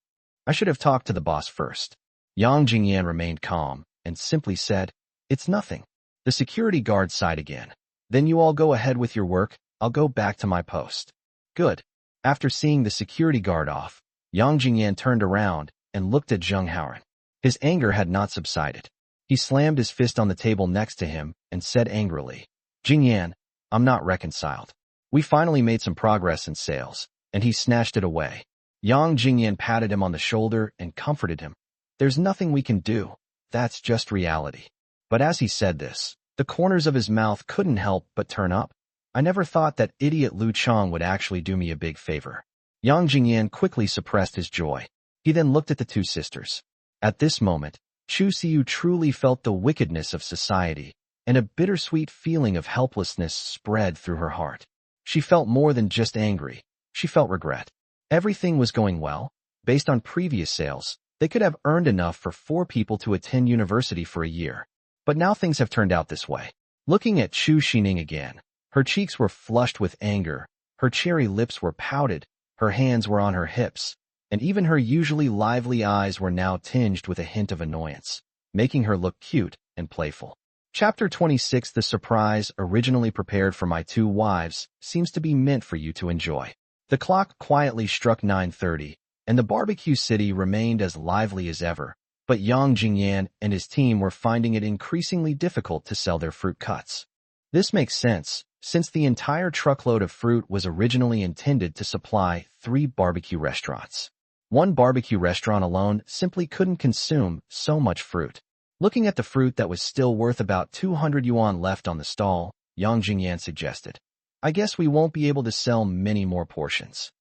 I should have talked to the boss first." Yang Jingyan remained calm and simply said, "It's nothing." The security guard sighed again. "Then you all go ahead with your work. I'll go back to my post." "Good." After seeing the security guard off, Yang Jingyan turned around and looked at Zheng Haoran. His anger had not subsided. He slammed his fist on the table next to him and said angrily, "Jingyan, I'm not reconciled. We finally made some progress in sales," and he snatched it away. Yang Jingyan patted him on the shoulder and comforted him. "There's nothing we can do. That's just reality." But as he said this, the corners of his mouth couldn't help but turn up. "I never thought that idiot Lu Chong would actually do me a big favor." Yang Jingyan quickly suppressed his joy. He then looked at the two sisters. At this moment, Chu Siyu truly felt the wickedness of society, and a bittersweet feeling of helplessness spread through her heart. She felt more than just angry. She felt regret. Everything was going well. Based on previous sales, they could have earned enough for 4 people to attend university for a year. But now things have turned out this way. Looking at Chu Sining again, her cheeks were flushed with anger, her cherry lips were pouted, her hands were on her hips, and even her usually lively eyes were now tinged with a hint of annoyance, making her look cute and playful. Chapter 26. The surprise originally prepared for my 2 wives seems to be meant for you to enjoy. The clock quietly struck 9:30, and the barbecue city remained as lively as ever, but Yang Jingyan and his team were finding it increasingly difficult to sell their fruit cuts. This makes sense, since the entire truckload of fruit was originally intended to supply 3 barbecue restaurants. One barbecue restaurant alone simply couldn't consume so much fruit. Looking at the fruit that was still worth about 200 yuan left on the stall, Yang Jingyan suggested, "I guess we won't be able to sell many more portions."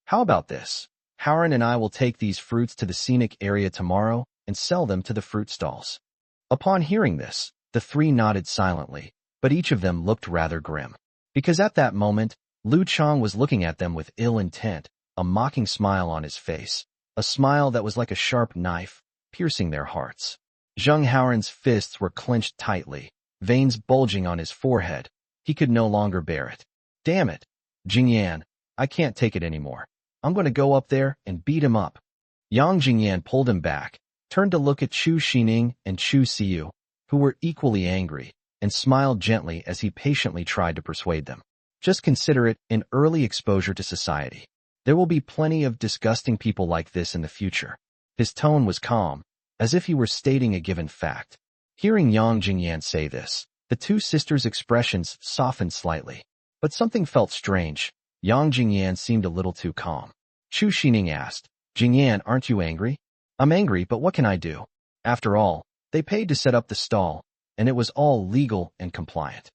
How about this? Howard and I will take these fruits to the scenic area tomorrow and sell them to the fruit stalls. Upon hearing this, the three nodded silently, but each of them looked rather grim. Because at that moment, Lu Chang was looking at them with ill intent, a mocking smile on his face, a smile that was like a sharp knife, piercing their hearts. Zheng Haoran's fists were clenched tightly, veins bulging on his forehead. He could no longer bear it. Damn it, Jingyan, I can't take it anymore. I'm going to go up there and beat him up. Yang Jingyan pulled him back, turned to look at Chu Sining and Chu Siyu, who were equally angry, and smiled gently as he patiently tried to persuade them. Just consider it an early exposure to society. There will be plenty of disgusting people like this in the future. His tone was calm, as if he were stating a given fact. Hearing Yang Jingyan say this, the two sisters' expressions softened slightly. But something felt strange. Yang Jingyan seemed a little too calm. Chu Sining asked, Jingyan, aren't you angry? I'm angry, but what can I do? After all, they paid to set up the stall, and it was all legal and compliant.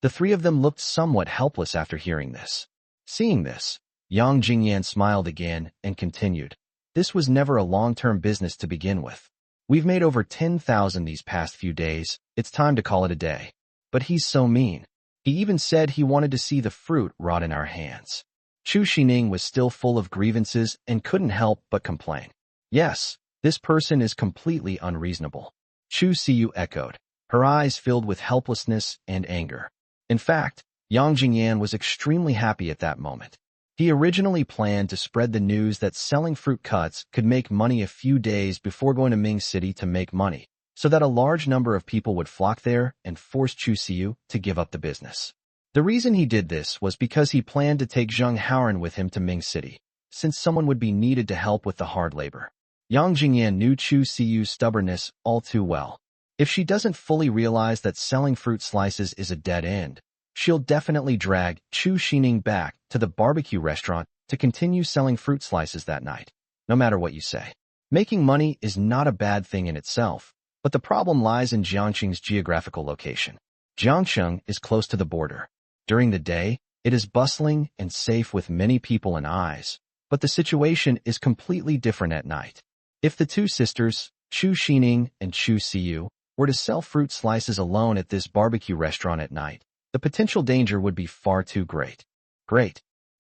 The three of them looked somewhat helpless after hearing this. Seeing this, Yang Jingyan smiled again and continued, this was never a long-term business to begin with. We've made over 10,000 these past few days. It's time to call it a day. But he's so mean. He even said he wanted to see the fruit rot in our hands. Chu Sining was still full of grievances and couldn't help but complain. Yes, this person is completely unreasonable. Chu Siyu echoed, her eyes filled with helplessness and anger. In fact, Yang Jingyan was extremely happy at that moment. He originally planned to spread the news that selling fruit cuts could make money a few days before going to Ming City to make money, so that a large number of people would flock there and force Chu Siyu to give up the business. The reason he did this was because he planned to take Zheng Haoran with him to Ming City, since someone would be needed to help with the hard labor. Yang Jingyan knew Chu Siyu's stubbornness all too well. If she doesn't fully realize that selling fruit slices is a dead end, she'll definitely drag Chu Sining back to the barbecue restaurant to continue selling fruit slices that night, no matter what you say. Making money is not a bad thing in itself, but the problem lies in Jiangxing's geographical location. Jiangxing is close to the border. During the day, it is bustling and safe with many people and eyes, but the situation is completely different at night. If the two sisters, Chu Sining and Chu Siyu, were to sell fruit slices alone at this barbecue restaurant at night, the potential danger would be far too great.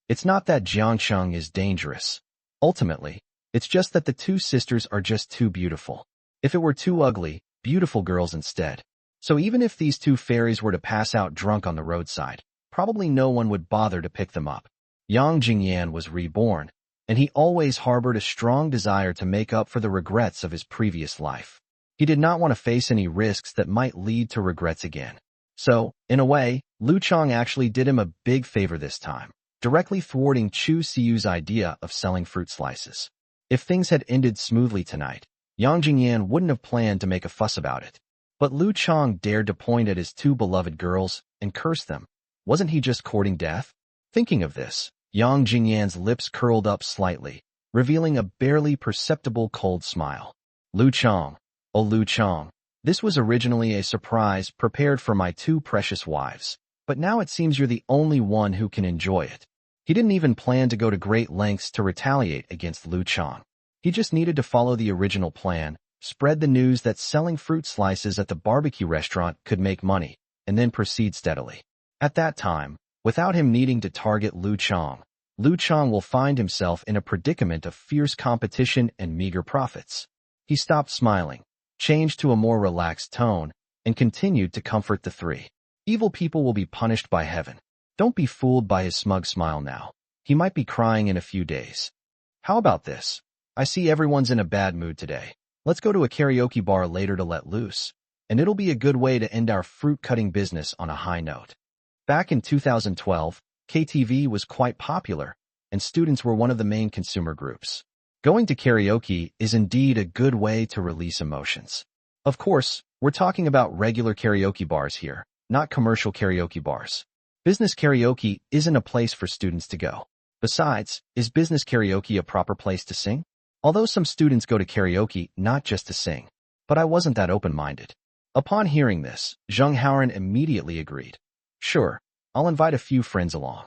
It's not that Jiangxing is dangerous. Ultimately, it's just that the two sisters are just too beautiful. If it were too ugly, beautiful girls instead. So even if these two fairies were to pass out drunk on the roadside, probably no one would bother to pick them up. Yang Jingyan was reborn, and he always harbored a strong desire to make up for the regrets of his previous life. He did not want to face any risks that might lead to regrets again. So, in a way, Lu Chang actually did him a big favor this time, directly thwarting Chu Siyu's idea of selling fruit slices. If things had ended smoothly tonight, Yang Jingyan wouldn't have planned to make a fuss about it. But Lu Chang dared to point at his two beloved girls and curse them. Wasn't he just courting death? Thinking of this, Yang Jingyan's lips curled up slightly, revealing a barely perceptible cold smile. Lu Chang, oh Lu Chang, this was originally a surprise prepared for my two precious wives, but now it seems you're the only one who can enjoy it. He didn't even plan to go to great lengths to retaliate against Lu Chang. He just needed to follow the original plan, spread the news that selling fruit slices at the barbecue restaurant could make money, and then proceed steadily. At that time, without him needing to target Lu Chang will find himself in a predicament of fierce competition and meager profits. He stopped smiling, changed to a more relaxed tone, and continued to comfort the three. Evil people will be punished by heaven. Don't be fooled by his smug smile now. He might be crying in a few days. How about this? I see everyone's in a bad mood today. Let's go to a karaoke bar later to let loose, and it'll be a good way to end our fruit-cutting business on a high note. Back in 2012, KTV was quite popular, and students were one of the main consumer groups. Going to karaoke is indeed a good way to release emotions. Of course, we're talking about regular karaoke bars here, not commercial karaoke bars. Business karaoke isn't a place for students to go. Besides, is business karaoke a proper place to sing? Although some students go to karaoke not just to sing, but I wasn't that open-minded. Upon hearing this, Zheng Haoran immediately agreed. Sure, I'll invite a few friends along.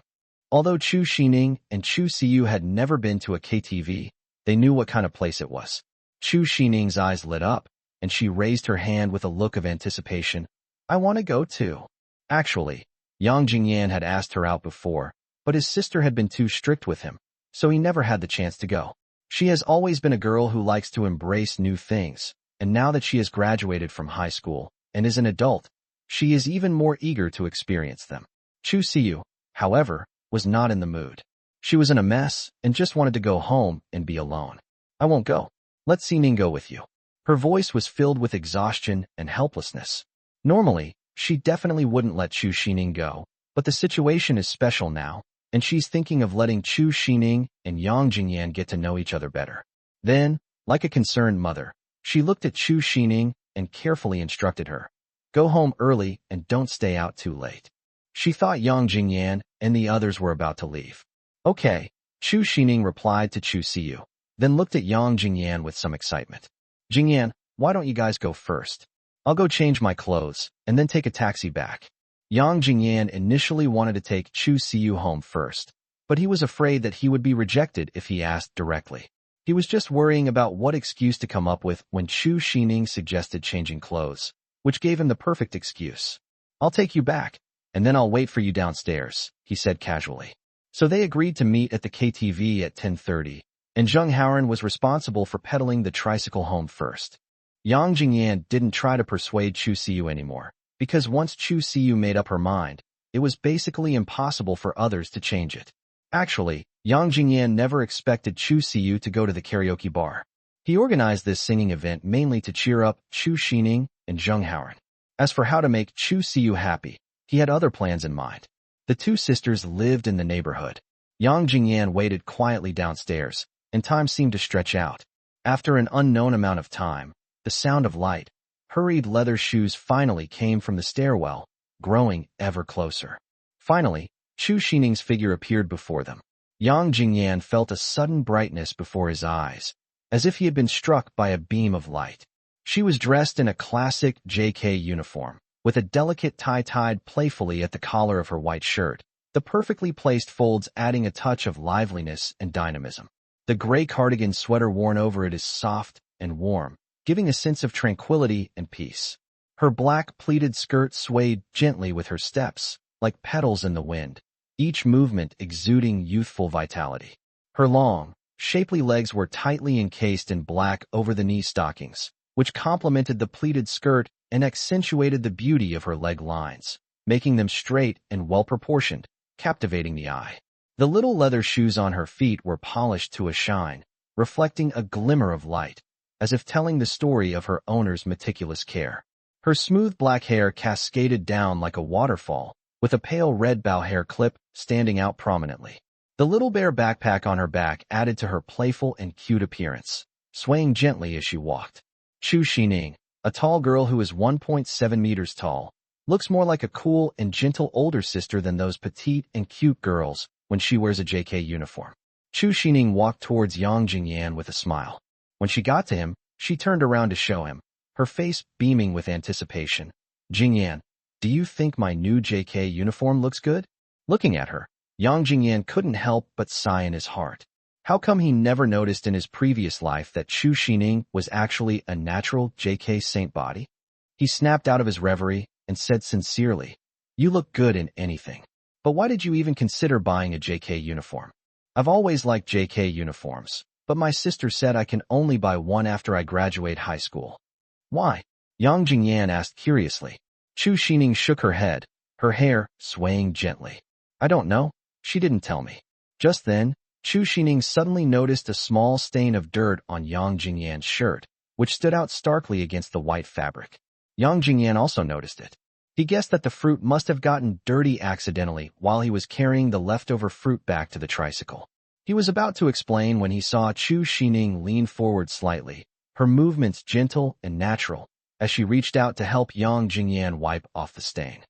Although Chu Sining and Chu Siyu had never been to a KTV, they knew what kind of place it was. Chu Sining's eyes lit up, and she raised her hand with a look of anticipation. I want to go too. Actually, Yang Jingyan had asked her out before, but his sister had been too strict with him, so he never had the chance to go. She has always been a girl who likes to embrace new things, and now that she has graduated from high school and is an adult, she is even more eager to experience them. Chu Siyu, however, was not in the mood. She was in a mess and just wanted to go home and be alone. I won't go. Let Sining go with you. Her voice was filled with exhaustion and helplessness. Normally, she definitely wouldn't let Chu Sining go, but the situation is special now, and she's thinking of letting Chu Sining and Yang Jingyan get to know each other better. Then, like a concerned mother, she looked at Chu Sining and carefully instructed her. Go home early and don't stay out too late. She thought Yang Jingyan and the others were about to leave. Okay, Chu Sining replied to Chu Siyu, then looked at Yang Jingyan with some excitement. Jingyan, why don't you guys go first? I'll go change my clothes and then take a taxi back. Yang Jingyan initially wanted to take Chu Siyu home first, but he was afraid that he would be rejected if he asked directly. He was just worrying about what excuse to come up with when Chu Sining suggested changing clothes, which gave him the perfect excuse. I'll take you back, and then I'll wait for you downstairs, he said casually. So they agreed to meet at the KTV at 10:30, and Zheng Haoran was responsible for pedaling the tricycle home first. Yang Jingyan didn't try to persuade Chu Siyu anymore, because once Chu Siyu made up her mind, it was basically impossible for others to change it. Actually, Yang Jingyan never expected Chu Siyu to go to the karaoke bar. He organized this singing event mainly to cheer up Chu Sining and Zheng Haoran. As for how to make Chu Siyu happy, he had other plans in mind. The two sisters lived in the neighborhood. Yang Jingyan waited quietly downstairs, and time seemed to stretch out. After an unknown amount of time, the sound of light, hurried leather shoes finally came from the stairwell, growing ever closer. Finally, Chu Sining's figure appeared before them. Yang Jingyan felt a sudden brightness before his eyes, as if he had been struck by a beam of light. She was dressed in a classic JK uniform, with a delicate tie tied playfully at the collar of her white shirt, the perfectly placed folds adding a touch of liveliness and dynamism. The gray cardigan sweater worn over it is soft and warm, giving a sense of tranquility and peace. Her black pleated skirt swayed gently with her steps, like petals in the wind, each movement exuding youthful vitality. Her long, shapely legs were tightly encased in black over-the-knee stockings, which complemented the pleated skirt and accentuated the beauty of her leg lines, making them straight and well-proportioned, captivating the eye. The little leather shoes on her feet were polished to a shine, reflecting a glimmer of light, as if telling the story of her owner's meticulous care. Her smooth black hair cascaded down like a waterfall, with a pale red bow hair clip standing out prominently. The little bear backpack on her back added to her playful and cute appearance, swaying gently as she walked. Chu Sining, a tall girl who is 1.7 meters tall, looks more like a cool and gentle older sister than those petite and cute girls when she wears a JK uniform. Chu Sining walked towards Yang Jingyan with a smile. When she got to him, she turned around to show him, her face beaming with anticipation. Jingyan, do you think my new JK uniform looks good? Looking at her, Yang Jingyan couldn't help but sigh in his heart. How come he never noticed in his previous life that Chu Sining was actually a natural JK saint body? He snapped out of his reverie and said sincerely, you look good in anything. But why did you even consider buying a JK uniform? I've always liked JK uniforms, but my sister said I can only buy one after I graduate high school. Why? Yang Jingyan asked curiously. Chu Sining shook her head, her hair swaying gently. I don't know. She didn't tell me. Just then, Chu Sining suddenly noticed a small stain of dirt on Yang Jingyan's shirt, which stood out starkly against the white fabric. Yang Jingyan also noticed it. He guessed that the fruit must have gotten dirty accidentally while he was carrying the leftover fruit back to the tricycle. He was about to explain when he saw Chu Sining lean forward slightly, her movements gentle and natural, as she reached out to help Yang Jingyan wipe off the stain.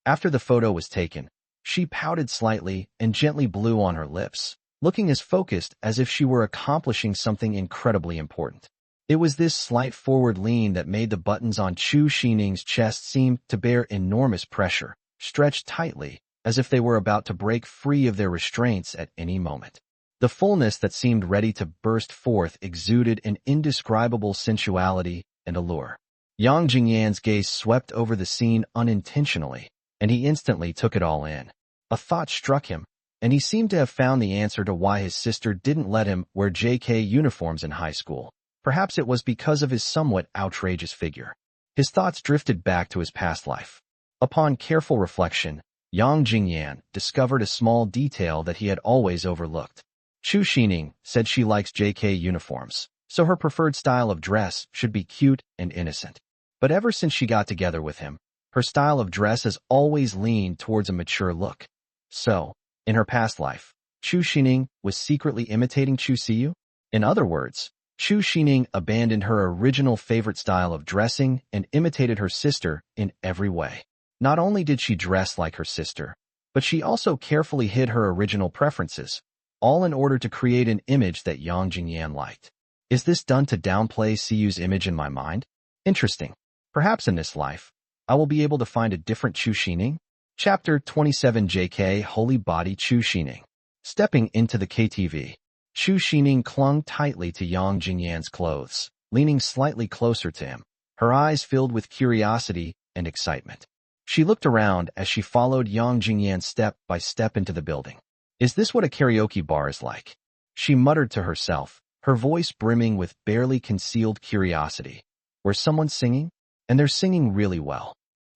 After the photo was taken, she pouted slightly and gently blew on her lips, looking as focused as if she were accomplishing something incredibly important. It was this slight forward lean that made the buttons on Chu Sining's chest seem to bear enormous pressure, stretched tightly, as if they were about to break free of their restraints at any moment. The fullness that seemed ready to burst forth exuded an indescribable sensuality and allure. Yang Jingyan's gaze swept over the scene unintentionally, and he instantly took it all in. A thought struck him, and he seemed to have found the answer to why his sister didn't let him wear JK uniforms in high school. Perhaps it was because of his somewhat outrageous figure. His thoughts drifted back to his past life. Upon careful reflection, Yang Jingyan discovered a small detail that he had always overlooked. Chu Sining said she likes JK uniforms, so her preferred style of dress should be cute and innocent. But ever since she got together with him, her style of dress has always leaned towards a mature look. So, in her past life, Chu Sining was secretly imitating Chu Siyu? In other words, Chu Sining abandoned her original favorite style of dressing and imitated her sister in every way. Not only did she dress like her sister, but she also carefully hid her original preferences, all in order to create an image that Yang Jingyan liked. Is this done to downplay Siyu's image in my mind? Interesting. Perhaps in this life, I will be able to find a different Chu Sining? Chapter 27 JK Holy Body Chu Sining. Stepping into the KTV, Chu Sining clung tightly to Yang Jingyan's clothes, leaning slightly closer to him, her eyes filled with curiosity and excitement. She looked around as she followed Yang Jingyan step by step into the building. Is this what a karaoke bar is like? She muttered to herself, her voice brimming with barely concealed curiosity. Where's someone singing? And they're singing really well.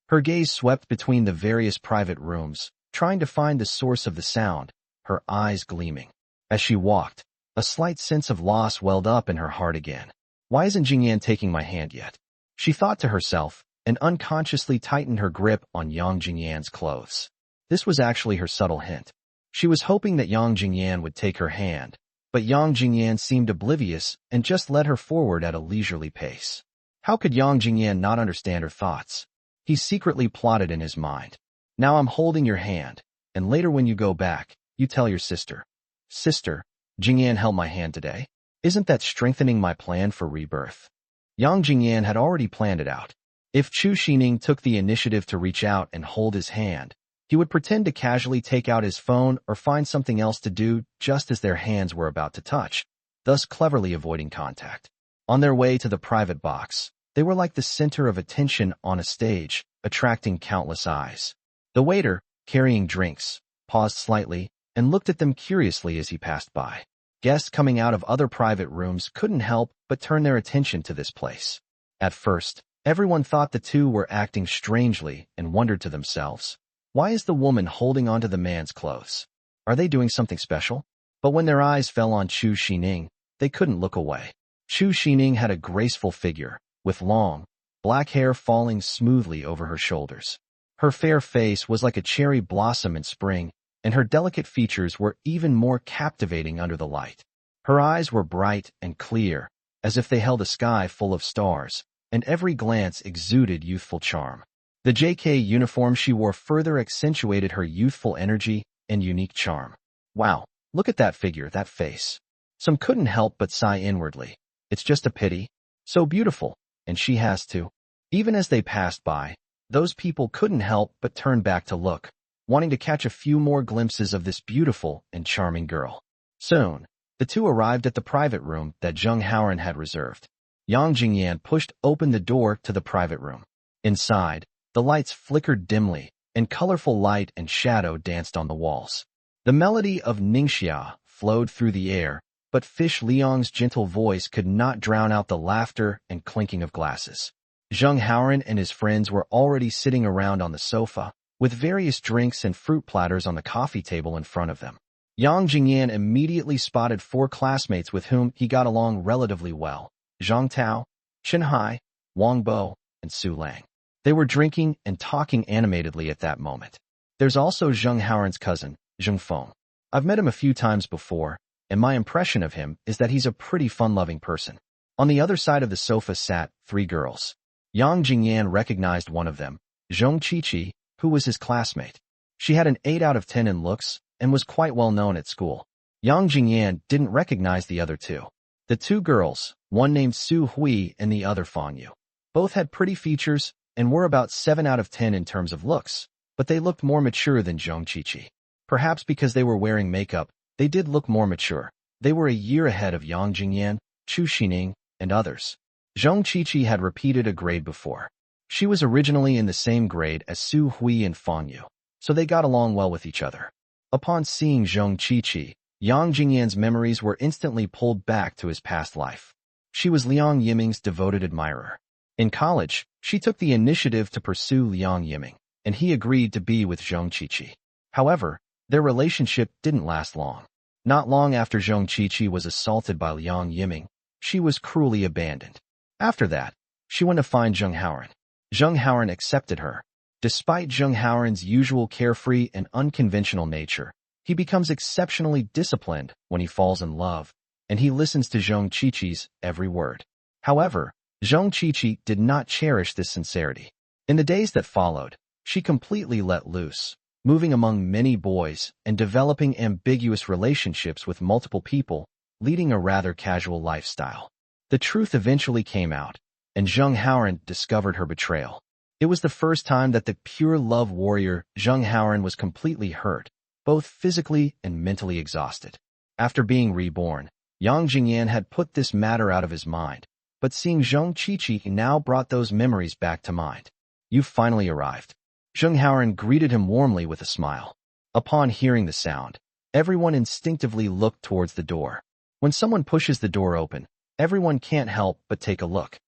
Her gaze swept between the various private rooms, trying to find the source of the sound, her eyes gleaming. As she walked, a slight sense of loss welled up in her heart again. Why isn't Jingyan taking my hand yet? She thought to herself, and unconsciously tightened her grip on Yang Jingyan's clothes. This was actually her subtle hint. She was hoping that Yang Jingyan would take her hand, but Yang Jingyan seemed oblivious and just led her forward at a leisurely pace. How could Yang Jingyan not understand her thoughts? He secretly plotted in his mind. Now I'm holding your hand, and later when you go back, you tell your sister. Sister, Jingyan held my hand today. Isn't that strengthening my plan for rebirth? Yang Jingyan had already planned it out. If Chu Sining took the initiative to reach out and hold his hand, he would pretend to casually take out his phone or find something else to do just as their hands were about to touch, thus cleverly avoiding contact. On their way to the private box, they were like the center of attention on a stage, attracting countless eyes. The waiter, carrying drinks, paused slightly and looked at them curiously as he passed by. Guests coming out of other private rooms couldn't help but turn their attention to this place. At first, everyone thought the two were acting strangely and wondered to themselves, why is the woman holding onto the man's clothes? Are they doing something special? But when their eyes fell on Chu Sining, they couldn't look away. Chu Sining had a graceful figure, with long, black hair falling smoothly over her shoulders. Her fair face was like a cherry blossom in spring, and her delicate features were even more captivating under the light. Her eyes were bright and clear, as if they held a sky full of stars, and every glance exuded youthful charm. The JK uniform she wore further accentuated her youthful energy and unique charm. Wow, look at that figure, that face. Some couldn't help but sigh inwardly. It's just a pity. So beautiful, and she has to. Even as they passed by, those people couldn't help but turn back to look, wanting to catch a few more glimpses of this beautiful and charming girl. Soon, the two arrived at the private room that Zheng Haoran had reserved. Yang Jingyan pushed open the door to the private room. Inside, the lights flickered dimly, and colorful light and shadow danced on the walls. The melody of Ningxia flowed through the air, but Fish Liang's gentle voice could not drown out the laughter and clinking of glasses. Zheng Haoran and his friends were already sitting around on the sofa, with various drinks and fruit platters on the coffee table in front of them. Yang Jingyan immediately spotted four classmates with whom he got along relatively well: Zhang Tao, Chen Hai, Wang Bo, and Su Lang. They were drinking and talking animatedly at that moment. There's also Zheng Haoran's cousin, Zheng Feng. I've met him a few times before, and my impression of him is that he's a pretty fun-loving person. On the other side of the sofa sat three girls. Yang Jingyan recognized one of them, Zhong Qiqi, who was his classmate. She had an 8 out of 10 in looks and was quite well known at school. Yang Jingyan didn't recognize the other two. The two girls, one named Su Hui and the other Fang Yu. Both had pretty features and were about 7 out of 10 in terms of looks, but they looked more mature than Zhang Qiqi. Perhaps because they were wearing makeup, they did look more mature. They were a year ahead of Yang Jingyan, Chu Sining, and others. Zhang Qiqi had repeated a grade before. She was originally in the same grade as Su Hui and Fang Yu, so they got along well with each other. Upon seeing Zhang Qiqi, Yang Jingyan's memories were instantly pulled back to his past life. She was Liang Yiming's devoted admirer. In college, she took the initiative to pursue Liang Yiming, and he agreed to be with Zhang Qiqi. However, their relationship didn't last long. Not long after Zhang Qiqi was assaulted by Liang Yiming, she was cruelly abandoned. After that, she went to find Zheng Haoran. Zheng Haoran accepted her. Despite Zheng Haoran's usual carefree and unconventional nature, he becomes exceptionally disciplined when he falls in love, and he listens to Zhang Qiqi's every word. However, Zhang Qiqi did not cherish this sincerity. In the days that followed, she completely let loose, moving among many boys and developing ambiguous relationships with multiple people, leading a rather casual lifestyle. The truth eventually came out, and Zheng Haoran discovered her betrayal. It was the first time that the pure love warrior Zheng Haoran was completely hurt, both physically and mentally exhausted. After being reborn, Yang Jingyan had put this matter out of his mind, but seeing Zhang Qiqi now brought those memories back to mind. "You've finally arrived." Zheng Haoran greeted him warmly with a smile. Upon hearing the sound, everyone instinctively looked towards the door. When someone pushes the door open, everyone can't help but take a look.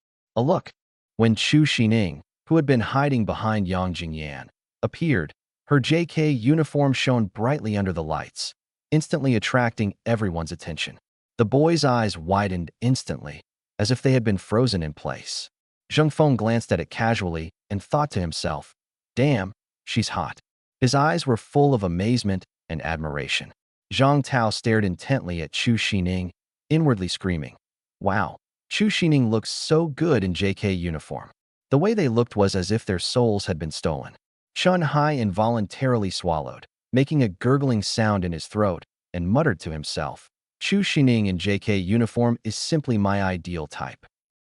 When Chu Sining, who had been hiding behind Yang Jingyan, appeared, her JK uniform shone brightly under the lights, instantly attracting everyone's attention. The boy's eyes widened instantly, as if they had been frozen in place. Zheng Feng glanced at it casually and thought to himself, "Damn, she's hot." His eyes were full of amazement and admiration. Zhang Tao stared intently at Chu Sining, inwardly screaming, "Wow, Chu Sining looks so good in JK uniform." The way they looked was as if their souls had been stolen. Chun Hai involuntarily swallowed, making a gurgling sound in his throat, and muttered to himself, "Chu Sining in JK uniform is simply my ideal type."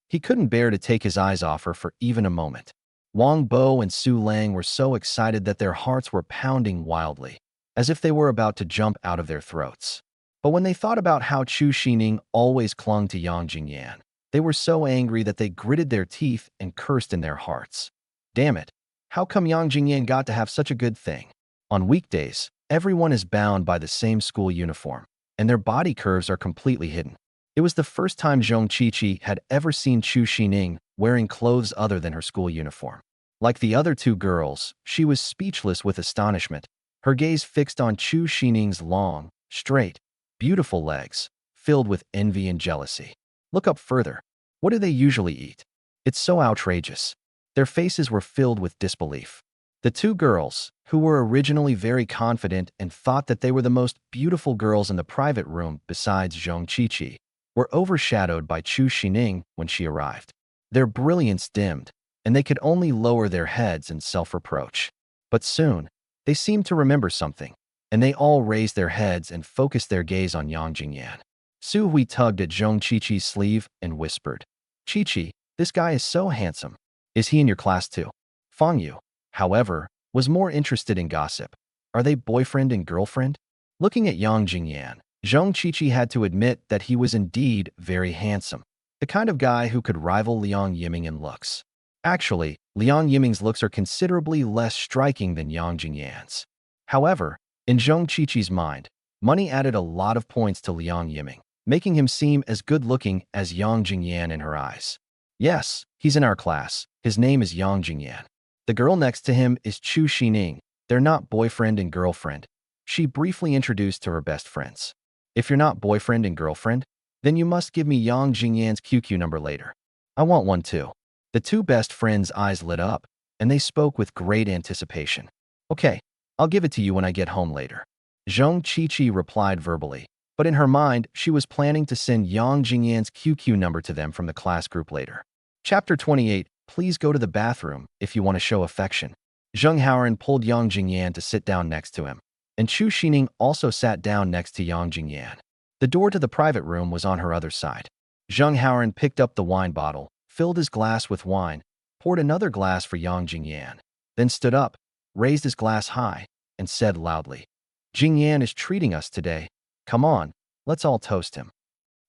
He couldn't bear to take his eyes off her for even a moment. Wang Bo and Su Lang were so excited that their hearts were pounding wildly, as if they were about to jump out of their throats. But when they thought about how Chu Sining always clung to Yang Jingyan, they were so angry that they gritted their teeth and cursed in their hearts. Damn it, how come Yang Jingyan got to have such a good thing? On weekdays, everyone is bound by the same school uniform, and their body curves are completely hidden. It was the first time Zhang Qiqi had ever seen Chu Sining wearing clothes other than her school uniform. Like the other two girls, she was speechless with astonishment, her gaze fixed on Chu Sining's long, straight, beautiful legs, filled with envy and jealousy. Look up further. What do they usually eat? It's so outrageous. Their faces were filled with disbelief. The two girls, who were originally very confident and thought that they were the most beautiful girls in the private room besides Zhang Qiqi, were overshadowed by Chu Sining when she arrived. Their brilliance dimmed, and they could only lower their heads in self-reproach. But soon, they seemed to remember something, and they all raised their heads and focused their gaze on Yang Jingyan. Su Hui tugged at Zhang Qiqi's sleeve and whispered, "Qiqi, this guy is so handsome. Is he in your class too?" Fang Yu, however, was more interested in gossip. Are they boyfriend and girlfriend? Looking at Yang Jingyan, Zhang Qiqi had to admit that he was indeed very handsome, the kind of guy who could rival Liang Yiming in looks. Actually, Liang Yiming's looks are considerably less striking than Yang Jingyan's. However, in Zhang Qiqi's mind, money added a lot of points to Liang Yiming, making him seem as good-looking as Yang Jingyan in her eyes. "Yes, he's in our class. His name is Yang Jingyan. The girl next to him is Chu Sining. They're not boyfriend and girlfriend." She briefly introduced to her best friends. "If you're not boyfriend and girlfriend, then you must give me Yang Jingyan's QQ number later. I want one too." The two best friends' eyes lit up, and they spoke with great anticipation. "Okay, I'll give it to you when I get home later." Zhang Qiqi replied verbally, but in her mind, she was planning to send Yang Jingyan's QQ number to them from the class group later. Chapter 28, Please go to the bathroom if you want to show affection. Zheng Haoran pulled Yang Jingyan to sit down next to him, and Chu Sining also sat down next to Yang Jingyan. The door to the private room was on her other side. Zheng Haoran picked up the wine bottle, filled his glass with wine, poured another glass for Yang Jingyan, then stood up, raised his glass high, and said loudly, "Jingyan is treating us today. Come on, let's all toast him."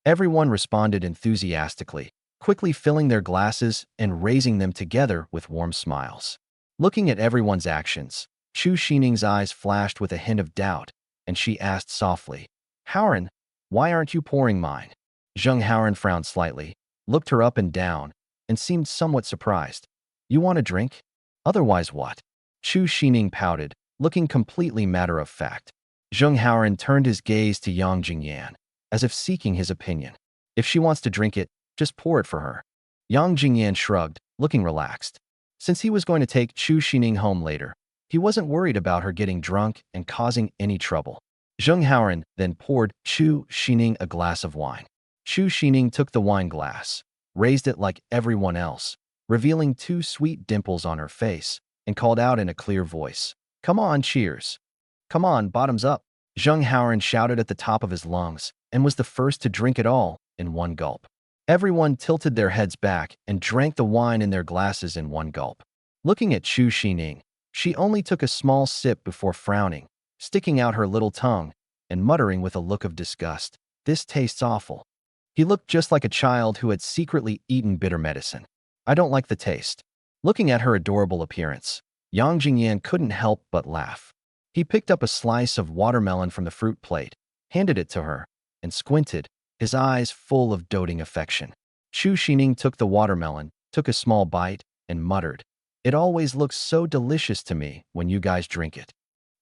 Everyone responded enthusiastically, quickly filling their glasses and raising them together with warm smiles. Looking at everyone's actions, Chu Sining's eyes flashed with a hint of doubt, and she asked softly, "Haoran, why aren't you pouring mine?" Zheng Haoran frowned slightly, looked her up and down, and seemed somewhat surprised. "You want a drink? Otherwise what?" Chu Sining pouted, looking completely matter-of-fact. Zheng Haoran turned his gaze to Yang Jingyan, as if seeking his opinion. "If she wants to drink it, just pour it for her." Yang Jingyan shrugged, looking relaxed. Since he was going to take Chu Sining home later, he wasn't worried about her getting drunk and causing any trouble. Zheng Haoran then poured Chu Sining a glass of wine. Chu Sining took the wine glass, raised it like everyone else, revealing 2 sweet dimples on her face, and called out in a clear voice, "Come on, cheers. Come on, bottoms up." Zheng Haoran shouted at the top of his lungs and was the first to drink it all in one gulp. Everyone tilted their heads back and drank the wine in their glasses in one gulp. Looking at Chu Sining, she only took a small sip before frowning, sticking out her little tongue, and muttering with a look of disgust, "This tastes awful." He looked just like a child who had secretly eaten bitter medicine. "I don't like the taste." Looking at her adorable appearance, Yang Jingyan couldn't help but laugh. He picked up a slice of watermelon from the fruit plate, handed it to her, and squinted, his eyes full of doting affection. Chu Sining took the watermelon, took a small bite, and muttered, "It always looks so delicious to me when you guys drink it.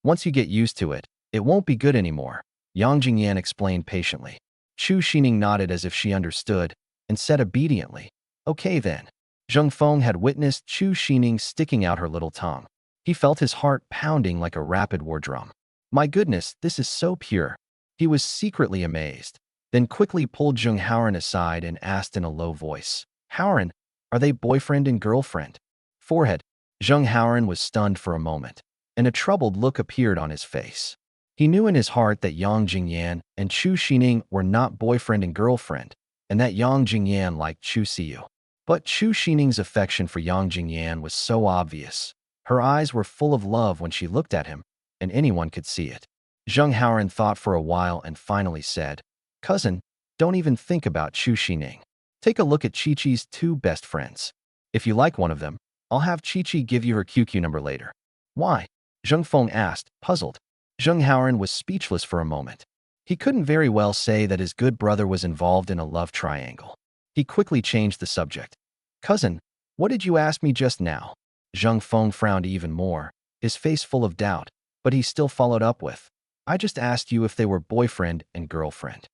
Once you get used to it, it won't be good anymore," Yang Jingyan explained patiently. Chu Sining nodded as if she understood, and said obediently, "Okay then." Zheng Feng had witnessed Chu Sining sticking out her little tongue. He felt his heart pounding like a rapid war drum. "My goodness, this is so pure." He was secretly amazed, then quickly pulled Zheng Haoran aside and asked in a low voice, "Haoran, are they boyfriend and girlfriend?" Forehead. Zheng Haoran was stunned for a moment, and a troubled look appeared on his face. He knew in his heart that Yang Jingyan and Chu Sining were not boyfriend and girlfriend, and that Yang Jingyan liked Chu Siyu. But Chu Sining's affection for Yang Jingyan was so obvious. Her eyes were full of love when she looked at him, and anyone could see it. Zheng Haoran thought for a while and finally said, "Cousin, don't even think about Chu Sining. Take a look at Chi-Chi's 2 best friends. If you like one of them, I'll have Chi-Chi give you her QQ number later." "Why?" Zheng Feng asked, puzzled. Zheng Haoran was speechless for a moment. He couldn't very well say that his good brother was involved in a love triangle. He quickly changed the subject. "Cousin, what did you ask me just now?" Zheng Feng frowned even more, his face full of doubt, but he still followed up with, "I just asked you if they were boyfriend and girlfriend."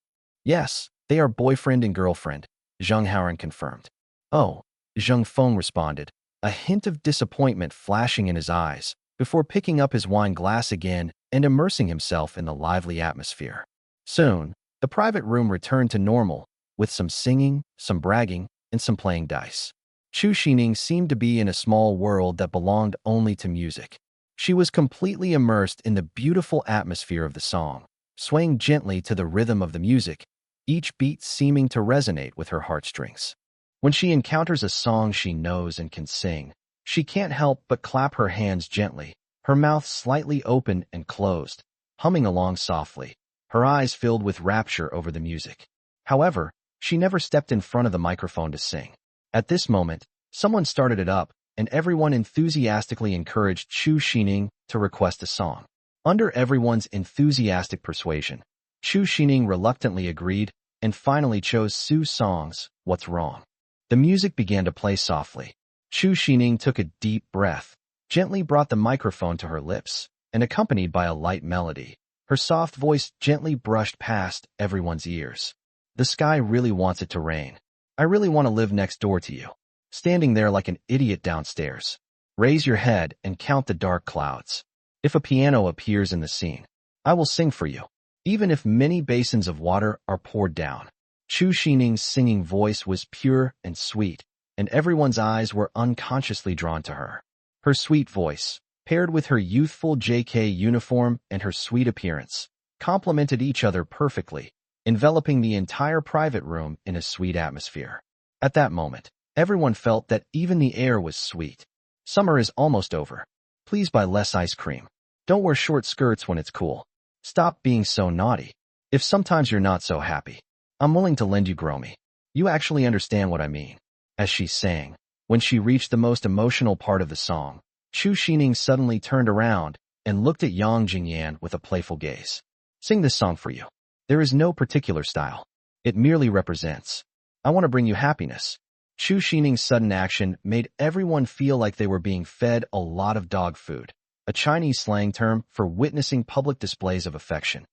"Yes, they are boyfriend and girlfriend," Zheng Haoran confirmed. "Oh," Zheng Feng responded, a hint of disappointment flashing in his eyes, before picking up his wine glass again and immersing himself in the lively atmosphere. Soon, the private room returned to normal, with some singing, some bragging, and some playing dice. Chu Sining seemed to be in a small world that belonged only to music. She was completely immersed in the beautiful atmosphere of the song, swaying gently to the rhythm of the music, each beat seeming to resonate with her heartstrings. When she encounters a song she knows and can sing, she can't help but clap her hands gently, her mouth slightly open and closed, humming along softly, her eyes filled with rapture over the music. However, she never stepped in front of the microphone to sing. At this moment, someone started it up, and everyone enthusiastically encouraged Chu Sining to request a song. Under everyone's enthusiastic persuasion, Chu Sining reluctantly agreed and finally chose Su's song's "What's Wrong." The music began to play softly. Chu Sining took a deep breath, gently brought the microphone to her lips, and accompanied by a light melody, her soft voice gently brushed past everyone's ears. "The sky really wants it to rain. I really want to live next door to you. Standing there like an idiot downstairs. Raise your head and count the dark clouds. If a piano appears in the scene, I will sing for you, even if many basins of water are poured down." Chu Sining's singing voice was pure and sweet, and everyone's eyes were unconsciously drawn to her. Her sweet voice, paired with her youthful JK uniform and her sweet appearance, complemented each other perfectly, enveloping the entire private room in a sweet atmosphere. At that moment, everyone felt that even the air was sweet. Summer is almost over. Please buy less ice cream. Don't wear short skirts when it's cool. Stop being so naughty. If sometimes you're not so happy, I'm willing to lend you Gromy. You actually understand what I mean. As she sang, when she reached the most emotional part of the song, Chu Sining suddenly turned around and looked at Yang Jingyan with a playful gaze. Sing this song for you. There is no particular style. It merely represents. I want to bring you happiness. Chu Sining's sudden action made everyone feel like they were being fed a lot of dog food, a Chinese slang term for witnessing public displays of affection.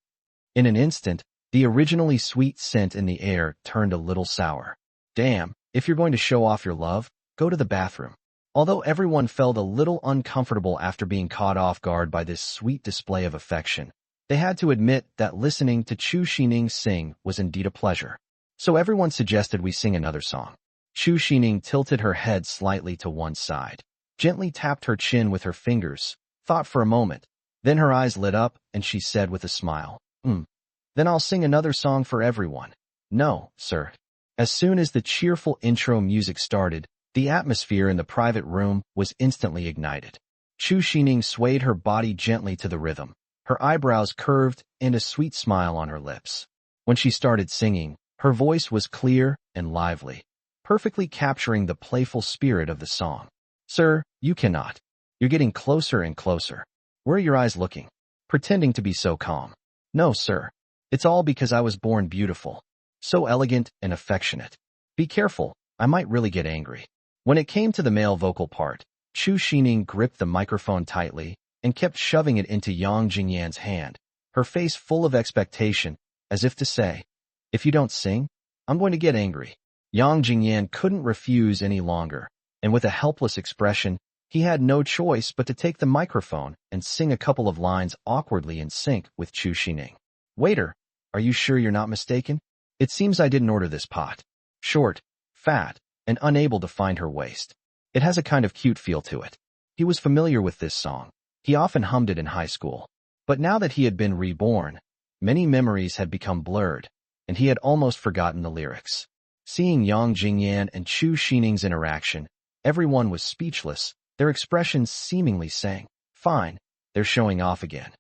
In an instant, the originally sweet scent in the air turned a little sour. Damn, if you're going to show off your love, go to the bathroom. Although everyone felt a little uncomfortable after being caught off guard by this sweet display of affection, they had to admit that listening to Chu Sining sing was indeed a pleasure. So everyone suggested we sing another song. Chu Sining tilted her head slightly to one side, gently tapped her chin with her fingers, thought for a moment. Then her eyes lit up and she said with a smile, Then I'll sing another song for everyone. No, sir. As soon as the cheerful intro music started, the atmosphere in the private room was instantly ignited. Chu Sining swayed her body gently to the rhythm, her eyebrows curved and a sweet smile on her lips. When she started singing, her voice was clear and lively, perfectly capturing the playful spirit of the song. Sir, you cannot. You're getting closer and closer. Where are your eyes looking? Pretending to be so calm. No, sir. It's all because I was born beautiful, so elegant and affectionate. Be careful, I might really get angry. When it came to the male vocal part, Chu Sining gripped the microphone tightly and kept shoving it into Yang Jingyan's hand, her face full of expectation, as if to say, if you don't sing, I'm going to get angry. Yang Jingyan couldn't refuse any longer, and with a helpless expression, he had no choice but to take the microphone and sing a couple of lines awkwardly in sync with Chu Sining. Waiter, are you sure you're not mistaken? It seems I didn't order this pot. Short, fat, and unable to find her waist. It has a kind of cute feel to it. He was familiar with this song. He often hummed it in high school. But now that he had been reborn, many memories had become blurred, and he had almost forgotten the lyrics. Seeing Yang Jingyan and Chu Sining's interaction, everyone was speechless, their expressions seemingly saying, fine, they're showing off again.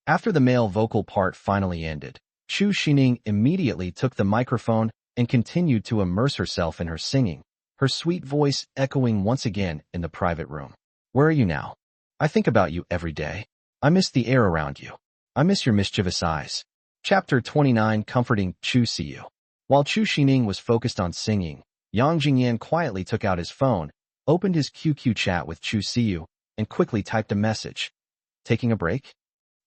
After the male vocal part finally ended, Chu Sining immediately took the microphone and continued to immerse herself in her singing, her sweet voice echoing once again in the private room. Where are you now? I think about you every day. I miss the air around you. I miss your mischievous eyes. Chapter 29 Comforting Chu Siyu. While Chu Sining was focused on singing, Yang Jingyan quietly took out his phone, opened his QQ chat with Chu Siyu, and quickly typed a message. Taking a break?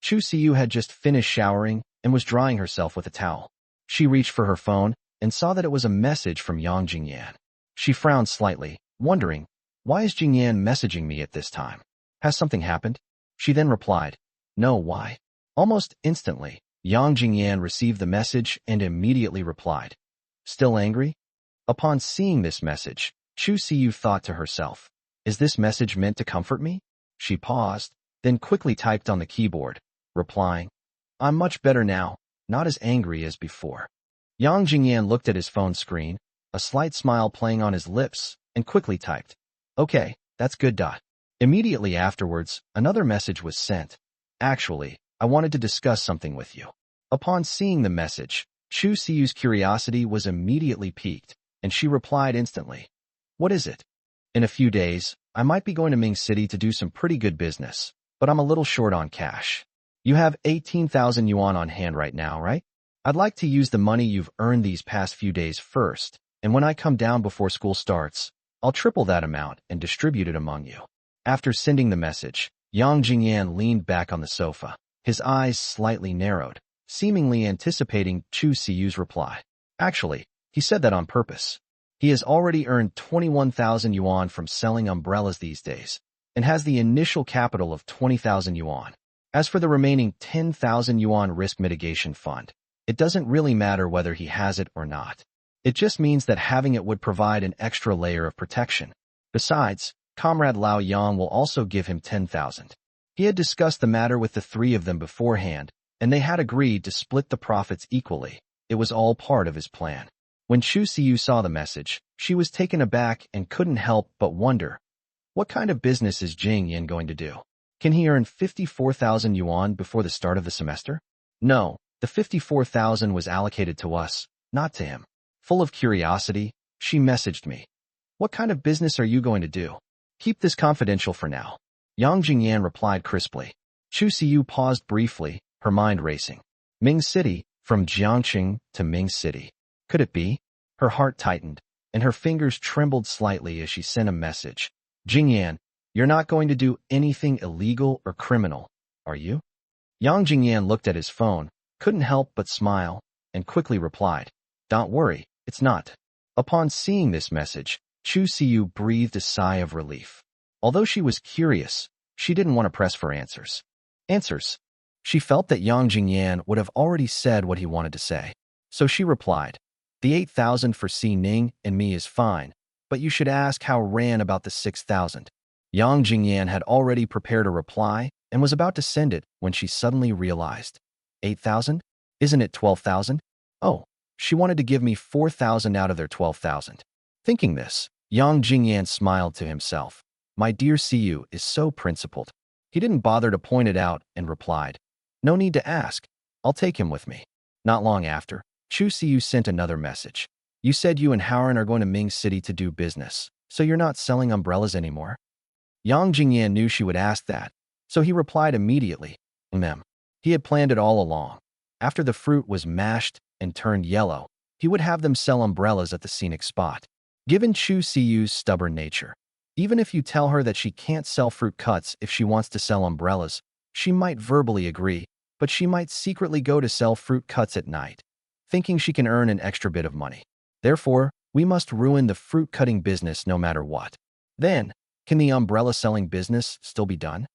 Chu Siyu had just finished showering and was drying herself with a towel. She reached for her phone and saw that it was a message from Yang Jingyan. She frowned slightly, wondering, why is Jingyan messaging me at this time? Has something happened? She then replied, no, why? Almost instantly, Yang Jingyan received the message and immediately replied, still angry? Upon seeing this message, Chu Siyu thought to herself, is this message meant to comfort me? She paused, then quickly typed on the keyboard, replying, I'm much better now, not as angry as before. Yang Jingyan looked at his phone screen, a slight smile playing on his lips, and quickly typed, okay, that's good. Immediately afterwards, another message was sent. Actually, I wanted to discuss something with you. Upon seeing the message, Chu Siyu's curiosity was immediately piqued, and she replied instantly, what is it? In a few days, I might be going to Ming City to do some pretty good business, but I'm a little short on cash. You have 18,000 yuan on hand right now, right? I'd like to use the money you've earned these past few days first, and when I come down before school starts, I'll triple that amount and distribute it among you. After sending the message, Yang Jingyan leaned back on the sofa, his eyes slightly narrowed, seemingly anticipating Chu Siyu's reply. Actually, he said that on purpose. He has already earned 21,000 yuan from selling umbrellas these days, and has the initial capital of 20,000 yuan. As for the remaining 10,000 yuan risk mitigation fund, it doesn't really matter whether he has it or not. It just means that having it would provide an extra layer of protection. Besides, Comrade Lao Yang will also give him 10,000. He had discussed the matter with the three of them beforehand, and they had agreed to split the profits equally. It was all part of his plan. When Chu Siyu saw the message, she was taken aback and couldn't help but wonder, what kind of business is Jingyan going to do? Can he earn 54,000 yuan before the start of the semester? No, the 54,000 was allocated to us, not to him. Full of curiosity, she messaged me. What kind of business are you going to do? Keep this confidential for now. Yang Jingyan replied crisply. Chu Siyu paused briefly, her mind racing. Ming City, from Jiangqing to Ming City. Could it be? Her heart tightened, and her fingers trembled slightly as she sent a message. Jingyan, you're not going to do anything illegal or criminal, are you? Yang Jingyan looked at his phone, couldn't help but smile, and quickly replied, Don't worry, it's not. Upon seeing this message, Chu Siyu breathed a sigh of relief. Although she was curious, she didn't want to press for answers. She felt that Yang Jingyan would have already said what he wanted to say. So she replied, The 8,000 for Sining and me is fine, but you should ask how ran about the 6,000. Yang Jingyan had already prepared a reply and was about to send it when she suddenly realized. 8,000? Isn't it 12,000? Oh, she wanted to give me 4,000 out of their 12,000. Thinking this, Yang Jingyan smiled to himself. My dear Siyu is so principled. He didn't bother to point it out and replied, No need to ask. I'll take him with me. Not long after, Chu Siyu sent another message. You said you and Howren are going to Ming City to do business, so you're not selling umbrellas anymore? Yang Jingyan knew she would ask that, so he replied immediately, He had planned it all along. After the fruit was mashed and turned yellow, he would have them sell umbrellas at the scenic spot. Given Chu Siyu's stubborn nature, even if you tell her that she can't sell fruit cuts if she wants to sell umbrellas, she might verbally agree, but she might secretly go to sell fruit cuts at night, thinking she can earn an extra bit of money. Therefore, we must ruin the fruit-cutting business no matter what. Then, can the umbrella-selling business still be done?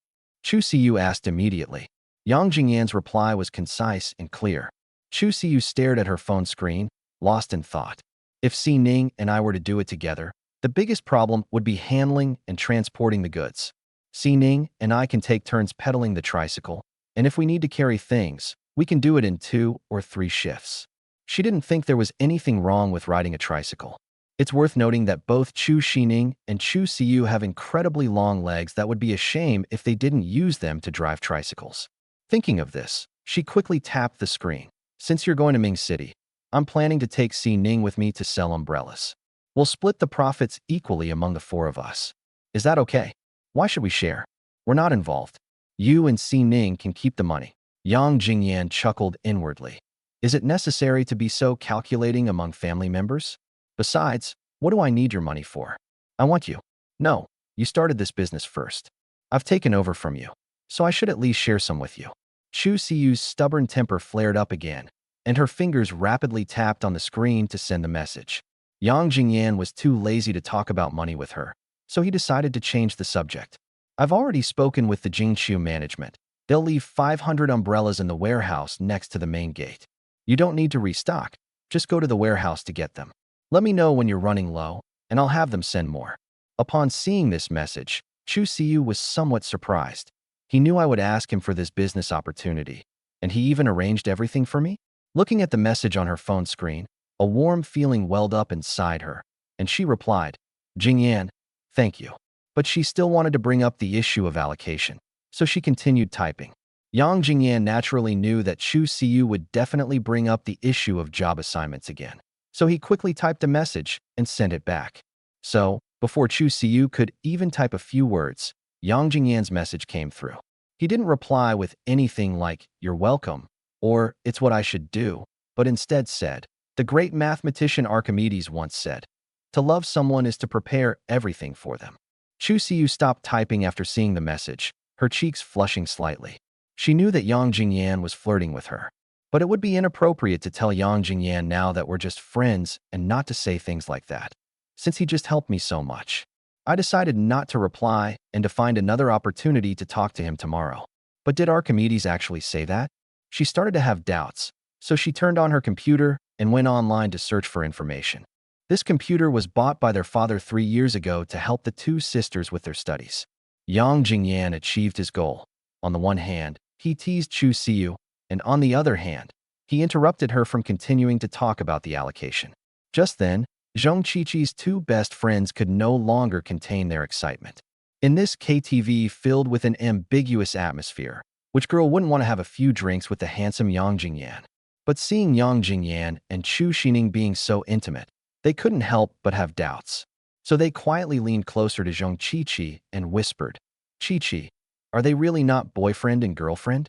Chu Siyu asked immediately. Yang Jingyan's reply was concise and clear. Chu Siyu stared at her phone screen, lost in thought. If Sining and I were to do it together, the biggest problem would be handling and transporting the goods. Sining and I can take turns pedaling the tricycle, and if we need to carry things, we can do it in 2 or 3 shifts. She didn't think there was anything wrong with riding a tricycle. It's worth noting that both Chu Sining and Chu Siyu have incredibly long legs that would be a shame if they didn't use them to drive tricycles. Thinking of this, she quickly tapped the screen. Since you're going to Ming City, I'm planning to take Sining with me to sell umbrellas. We'll split the profits equally among the 4 of us. Is that okay? Why should we share? We're not involved. You and Sining can keep the money. Yang Jingyan chuckled inwardly. Is it necessary to be so calculating among family members? Besides, what do I need your money for? I want you. No, you started this business first. I've taken over from you, so I should at least share some with you. Chu Siyu's stubborn temper flared up again, and her fingers rapidly tapped on the screen to send the message. Yang Jingyan was too lazy to talk about money with her, so he decided to change the subject. I've already spoken with the Jingqiu management. They'll leave 500 umbrellas in the warehouse next to the main gate. You don't need to restock, just go to the warehouse to get them. Let me know when you're running low, and I'll have them send more. Upon seeing this message, Chu Siyu was somewhat surprised. He knew I would ask him for this business opportunity, and he even arranged everything for me? Looking at the message on her phone screen, a warm feeling welled up inside her, and she replied, Jingyan, thank you. But she still wanted to bring up the issue of allocation, so she continued typing. Yang Jingyan naturally knew that Chu Siyu would definitely bring up the issue of job assignments again, so he quickly typed a message and sent it back. So, before Chu Siyu could even type a few words, Yang Jingyan's message came through. He didn't reply with anything like, You're welcome, or It's what I should do, but instead said, The great mathematician Archimedes once said, To love someone is to prepare everything for them. Chu Siyu stopped typing after seeing the message, her cheeks flushing slightly. She knew that Yang Jingyan was flirting with her, but it would be inappropriate to tell Yang Jingyan now that we're just friends and not to say things like that, since he just helped me so much. I decided not to reply and to find another opportunity to talk to him tomorrow. But did Archimedes actually say that? She started to have doubts, so she turned on her computer and went online to search for information. This computer was bought by their father 3 years ago to help the 2 sisters with their studies. Yang Jingyan achieved his goal. On the one hand, he teased Chu Siyu, and on the other hand, he interrupted her from continuing to talk about the allocation. Just then, Zhong Qiqi's 2 best friends could no longer contain their excitement. In this KTV filled with an ambiguous atmosphere, which girl wouldn't want to have a few drinks with the handsome Yang Jingyan? But seeing Yang Jingyan and Chu Sining being so intimate, they couldn't help but have doubts. So they quietly leaned closer to Zhang Qiqi and whispered, "Qiqi, are they really not boyfriend and girlfriend?"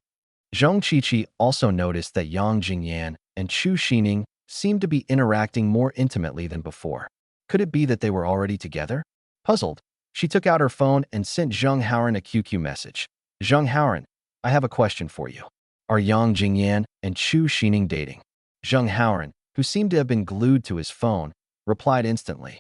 Zhang Qiqi also noticed that Yang Jingyan and Chu Sining seemed to be interacting more intimately than before. Could it be that they were already together? Puzzled, she took out her phone and sent Zheng Haoran a QQ message. "Zheng Haoran, I have a question for you. Are Yang Jingyan and Chu Sining dating?" Zheng Haoran, who seemed to have been glued to his phone, replied instantly,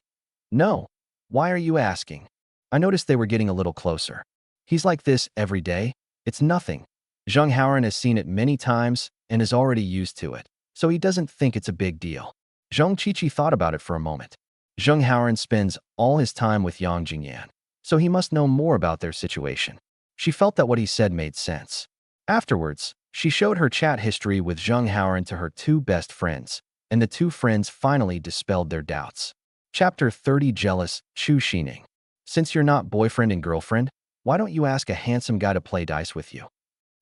"No. Why are you asking? I noticed they were getting a little closer. He's like this every day. It's nothing." Zheng Haoran has seen it many times and is already used to it, so he doesn't think it's a big deal. Zhang Qiqi thought about it for a moment. Zheng Haoran spends all his time with Yang Jingyan, so he must know more about their situation. She felt that what he said made sense. Afterwards, she showed her chat history with Zheng Haoran to her two best friends, and the two friends finally dispelled their doubts. Chapter 30 Jealous, Chu Sining. Since you're not boyfriend and girlfriend, why don't you ask a handsome guy to play dice with you?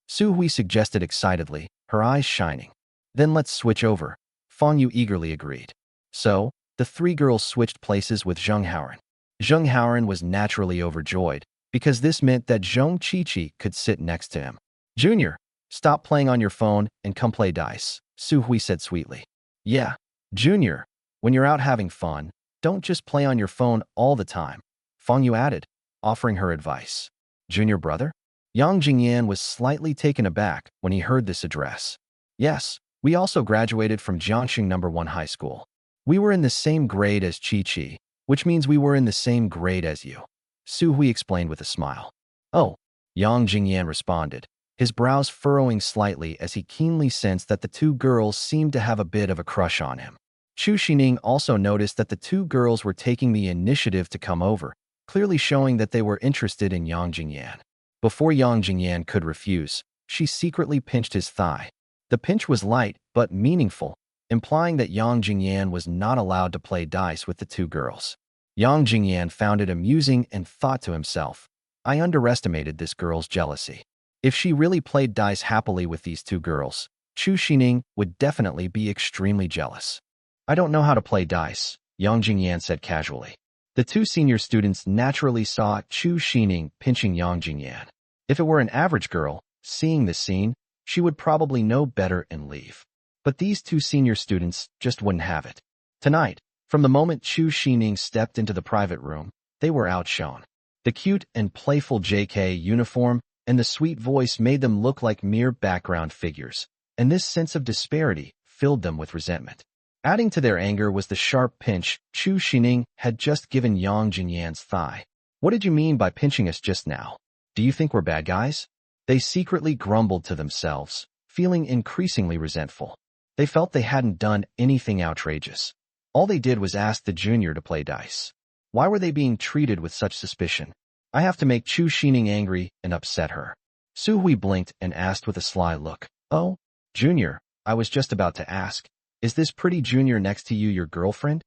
Su Hui suggested excitedly, her eyes shining. Then let's switch over. Fang Yu eagerly agreed. So, the three girls switched places with Zheng Haoran. Zheng Haoran was naturally overjoyed, because this meant that Zhang Qiqi could sit next to him. "Junior, stop playing on your phone and come play dice," Su Hui said sweetly. "Yeah, Junior, when you're out having fun, don't just play on your phone all the time," Fang Yu added, offering her advice. "Junior brother?" Yang Jingyan was slightly taken aback when he heard this address. "Yes, we also graduated from Jiangxing No. 1 High School. We were in the same grade as Qiqi, which means we were in the same grade as you," Su Hui explained with a smile. "Oh," Yang Jingyan responded, his brows furrowing slightly as he keenly sensed that the two girls seemed to have a bit of a crush on him. Chu Sining also noticed that the two girls were taking the initiative to come over, clearly showing that they were interested in Yang Jingyan. Before Yang Jingyan could refuse, she secretly pinched his thigh. The pinch was light but meaningful, implying that Yang Jingyan was not allowed to play dice with the two girls. Yang Jingyan found it amusing and thought to himself, "I underestimated this girl's jealousy. If she really played dice happily with these two girls, Chu Sining would definitely be extremely jealous." "I don't know how to play dice," Yang Jingyan said casually. The two senior students naturally saw Chu Sining pinching Yang Jingyan. If it were an average girl, seeing this scene, she would probably know better and leave. But these two senior students just wouldn't have it. Tonight, from the moment Chu Sining stepped into the private room, they were outshone. The cute and playful JK uniform and the sweet voice made them look like mere background figures, and this sense of disparity filled them with resentment. Adding to their anger was the sharp pinch Chu Sining had just given Yang Jingyan's thigh. "What did you mean by pinching us just now? Do you think we're bad guys?" They secretly grumbled to themselves, feeling increasingly resentful. They felt they hadn't done anything outrageous. All they did was ask the junior to play dice. Why were they being treated with such suspicion? "I have to make Chu Sining angry and upset her." Su Hui blinked and asked with a sly look, "Oh, Junior, I was just about to ask, is this pretty junior next to you your girlfriend?"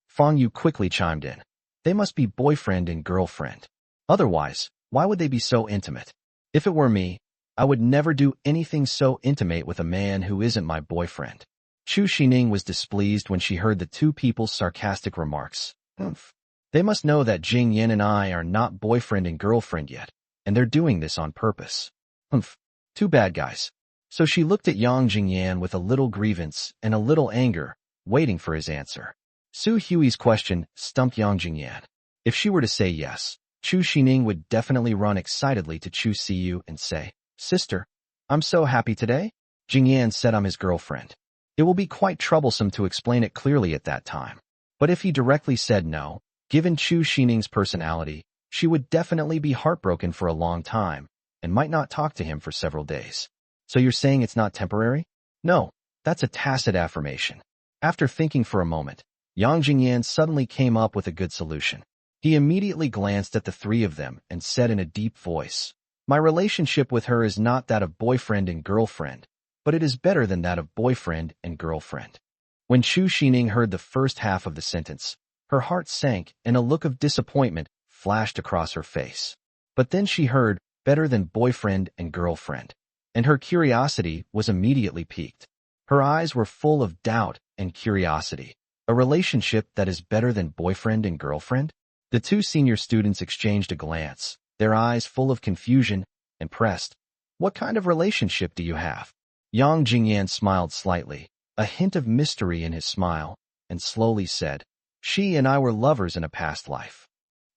Fang Yu quickly chimed in. "They must be boyfriend and girlfriend. Otherwise, why would they be so intimate? If it were me, I would never do anything so intimate with a man who isn't my boyfriend." Chu Sining was displeased when she heard the two people's sarcastic remarks. "Humph. They must know that Jingyan and I are not boyfriend and girlfriend yet, and they're doing this on purpose. Humph. Two bad guys." So she looked at Yang Jingyan with a little grievance and a little anger, waiting for his answer. Su Hui's question stumped Yang Jingyan. If she were to say yes, Chu Sining would definitely run excitedly to Chu Siyu and say, "Sister, I'm so happy today." Jingyan said I'm his girlfriend. It will be quite troublesome to explain it clearly at that time. But if he directly said no, given Chu Sining's personality, she would definitely be heartbroken for a long time and might not talk to him for several days. "So you're saying it's not temporary?" "No, that's a tacit affirmation." After thinking for a moment, Yang Jingyan suddenly came up with a good solution. He immediately glanced at the three of them and said in a deep voice, "My relationship with her is not that of boyfriend and girlfriend, but it is better than that of boyfriend and girlfriend." When Chu Sining heard the first half of the sentence, her heart sank and a look of disappointment flashed across her face. But then she heard, better than boyfriend and girlfriend. And her curiosity was immediately piqued. Her eyes were full of doubt and curiosity. A relationship that is better than boyfriend and girlfriend? The two senior students exchanged a glance, their eyes full of confusion and pressed. What kind of relationship do you have? Yang Jingyan smiled slightly, a hint of mystery in his smile, and slowly said, she and I were lovers in a past life.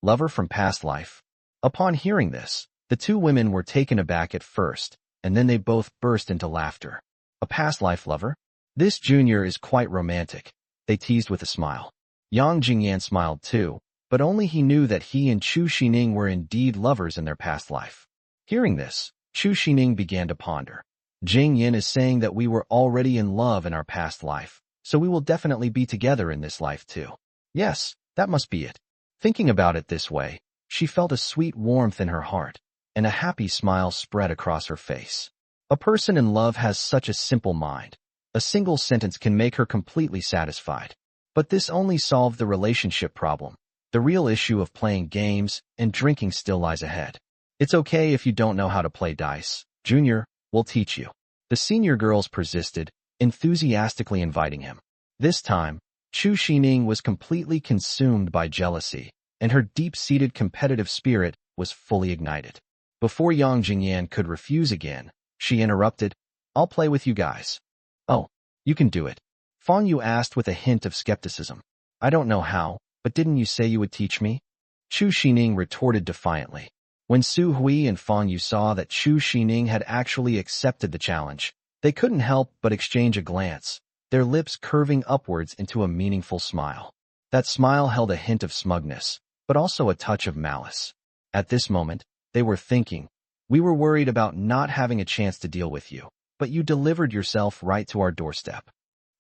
Lover from past life? Upon hearing this, the two women were taken aback at first, and then they both burst into laughter. A past life lover? This junior is quite romantic, they teased with a smile. Yang Jingyan smiled too, but only he knew that he and Chu Sining were indeed lovers in their past life. Hearing this, Chu Sining began to ponder. Jingyan is saying that we were already in love in our past life, so we will definitely be together in this life too. Yes, that must be it. Thinking about it this way, she felt a sweet warmth in her heart, and a happy smile spread across her face. A person in love has such a simple mind. A single sentence can make her completely satisfied. But this only solved the relationship problem. The real issue of playing games and drinking still lies ahead. It's okay if you don't know how to play dice. Junior, we'll teach you. The senior girls persisted, enthusiastically inviting him. This time, Chu Sining was completely consumed by jealousy, and her deep-seated competitive spirit was fully ignited. Before Yang Jingyan could refuse again, she interrupted, I'll play with you guys. Oh, you can do it. Fang Yu asked with a hint of skepticism. I don't know how, but didn't you say you would teach me? Chu Sining retorted defiantly. When Su Hui and Fang Yu saw that Chu Sining had actually accepted the challenge, they couldn't help but exchange a glance, their lips curving upwards into a meaningful smile. That smile held a hint of smugness, but also a touch of malice. At this moment, they were thinking, we were worried about not having a chance to deal with you, but you delivered yourself right to our doorstep.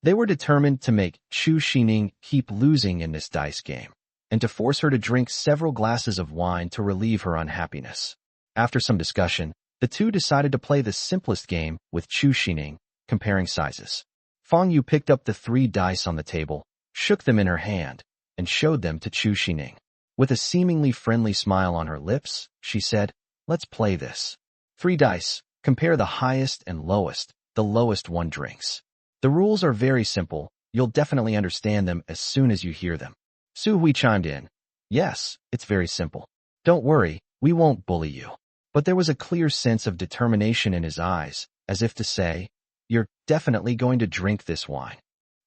They were determined to make Chu Sining keep losing in this dice game, and to force her to drink several glasses of wine to relieve her unhappiness. After some discussion, the two decided to play the simplest game with Chu Sining, comparing sizes. Fang Yu picked up the 3 dice on the table, shook them in her hand, and showed them to Chu Sining. With a seemingly friendly smile on her lips, she said, let's play this. 3 dice, compare the highest and lowest, the lowest one drinks. The rules are very simple, you'll definitely understand them as soon as you hear them. Su Hui chimed in. Yes, it's very simple. Don't worry, we won't bully you. But there was a clear sense of determination in his eyes, as if to say, you're definitely going to drink this wine.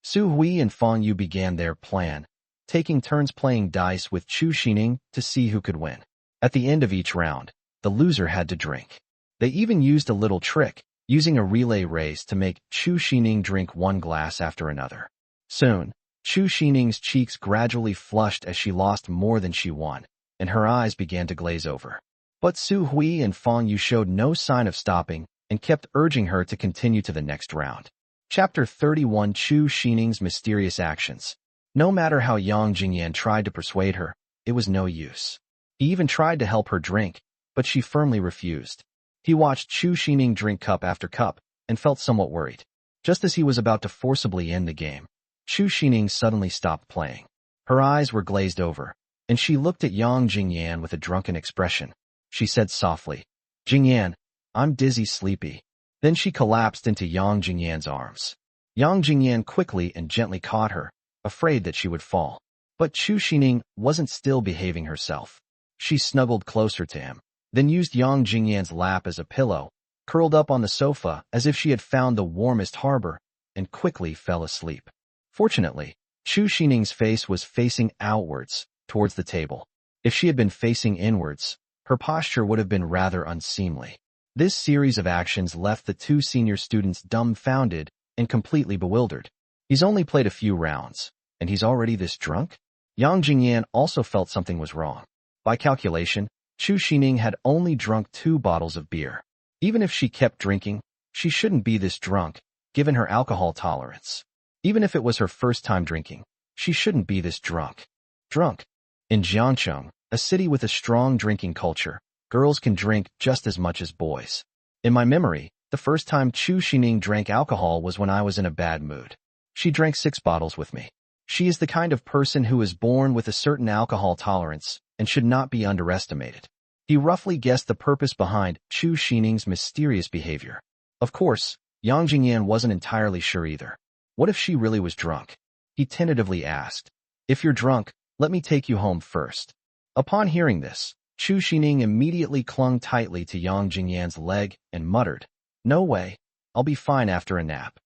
Su Hui and Fang Yu began their plan, taking turns playing dice with Chu Sining to see who could win. At the end of each round, the loser had to drink. They even used a little trick, using a relay race to make Chu Sining drink 1 glass after another. Soon, Chu Sining's cheeks gradually flushed as she lost more than she won, and her eyes began to glaze over. But Su Hui and Fang Yu showed no sign of stopping and kept urging her to continue to the next round. Chapter 31 Chu Sining's Mysterious Actions. No matter how Yang Jingyan tried to persuade her, it was no use. He even tried to help her drink, but she firmly refused. He watched Chu Sining drink cup after cup and felt somewhat worried. Just as he was about to forcibly end the game, Chu Sining suddenly stopped playing. Her eyes were glazed over, and she looked at Yang Jingyan with a drunken expression. She said softly, Jingyan, I'm dizzy sleepy. Then she collapsed into Yang Jingyan's arms. Yang Jingyan quickly and gently caught her, afraid that she would fall. But Chu Sining wasn't still behaving herself. She snuggled closer to him, then used Yang Jingyan's lap as a pillow, curled up on the sofa as if she had found the warmest harbor, and quickly fell asleep. Fortunately, Chu Sining's face was facing outwards, towards the table. If she had been facing inwards, her posture would have been rather unseemly. This series of actions left the 2 senior students dumbfounded and completely bewildered. He's only played a few rounds, and he's already this drunk? Yang Jingyan also felt something was wrong. By calculation, Chu Sining had only drunk 2 bottles of beer. Even if she kept drinking, she shouldn't be this drunk, given her alcohol tolerance. Even if it was her first time drinking, she shouldn't be this drunk. In Jiangcheng, a city with a strong drinking culture, girls can drink just as much as boys. In my memory, the first time Chu Sining drank alcohol was when I was in a bad mood. She drank 6 bottles with me. She is the kind of person who is born with a certain alcohol tolerance and should not be underestimated. He roughly guessed the purpose behind Chu Sining's mysterious behavior. Of course, Yang Jingyan wasn't entirely sure either. What if she really was drunk? He tentatively asked. If you're drunk, let me take you home first. Upon hearing this, Chu Sining immediately clung tightly to Yang Jingyan's leg and muttered, No way, I'll be fine after a nap.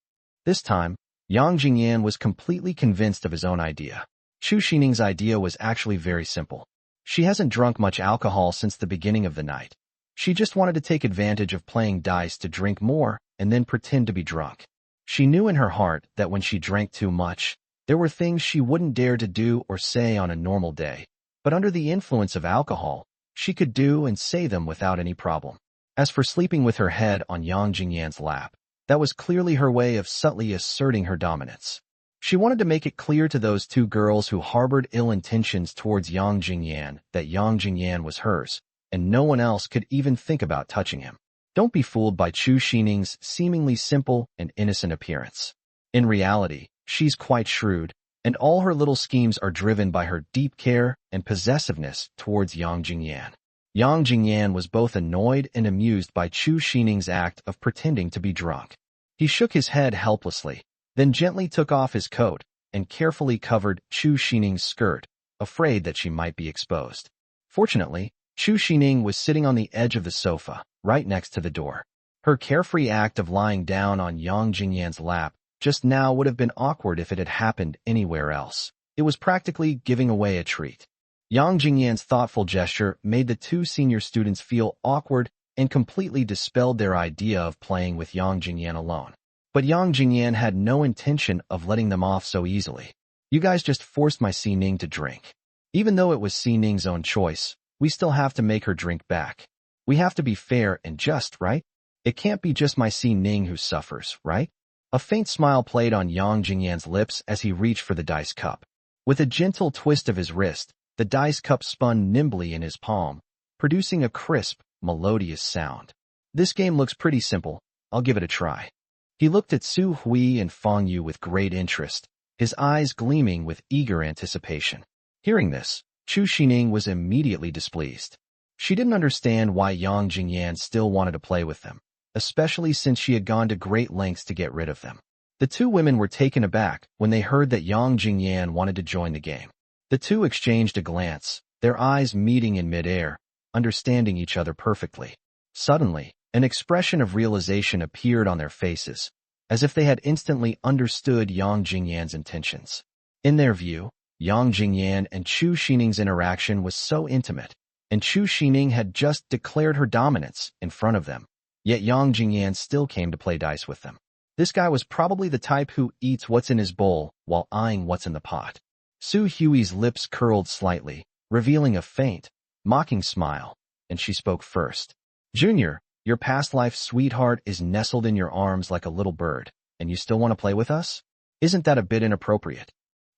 This time, Yang Jingyan was completely convinced of his own idea. Chu Sining's idea was actually very simple. She hasn't drunk much alcohol since the beginning of the night. She just wanted to take advantage of playing dice to drink more and then pretend to be drunk. She knew in her heart that when she drank too much, there were things she wouldn't dare to do or say on a normal day. But under the influence of alcohol, she could do and say them without any problem. As for sleeping with her head on Yang Jingyan's lap, that was clearly her way of subtly asserting her dominance. She wanted to make it clear to those two girls who harbored ill intentions towards Yang Jingyan that Yang Jingyan was hers, and no one else could even think about touching him. Don't be fooled by Chu Sining's seemingly simple and innocent appearance. In reality, she's quite shrewd, and all her little schemes are driven by her deep care and possessiveness towards Yang Jingyan. Yang Jingyan was both annoyed and amused by Chu Sining's act of pretending to be drunk. He shook his head helplessly, then gently took off his coat and carefully covered Chu Sining's skirt, afraid that she might be exposed. Fortunately, Chu Sining was sitting on the edge of the sofa, right next to the door. Her carefree act of lying down on Yang Jingyan's lap just now would have been awkward if it had happened anywhere else. It was practically giving away a treat. Yang Jingyan's thoughtful gesture made the two senior students feel awkward and completely dispelled their idea of playing with Yang Jingyan alone. But Yang Jingyan had no intention of letting them off so easily. You guys just forced my Sining to drink. Even though it was Sining's own choice, we still have to make her drink back. We have to be fair and just, right? It can't be just my Sining who suffers, right? A faint smile played on Yang Jingyan's lips as he reached for the dice cup. With a gentle twist of his wrist, the dice cup spun nimbly in his palm, producing a crisp, melodious sound. This game looks pretty simple. I'll give it a try. He looked at Su Hui and Fang Yu with great interest, his eyes gleaming with eager anticipation. Hearing this, Chu Sining was immediately displeased. She didn't understand why Yang Jingyan still wanted to play with them, especially since she had gone to great lengths to get rid of them. The two women were taken aback when they heard that Yang Jingyan wanted to join the game. The two exchanged a glance, their eyes meeting in midair, understanding each other perfectly. Suddenly, an expression of realization appeared on their faces, as if they had instantly understood Yang Jingyan's intentions. In their view, Yang Jingyan and Chu Sining's interaction was so intimate, and Chu Sining had just declared her dominance in front of them. Yet Yang Jingyan still came to play dice with them. This guy was probably the type who eats what's in his bowl while eyeing what's in the pot. Su Hui's lips curled slightly, revealing a faint, mocking smile, and she spoke first. Junior, your past life sweetheart is nestled in your arms like a little bird, and you still want to play with us? Isn't that a bit inappropriate?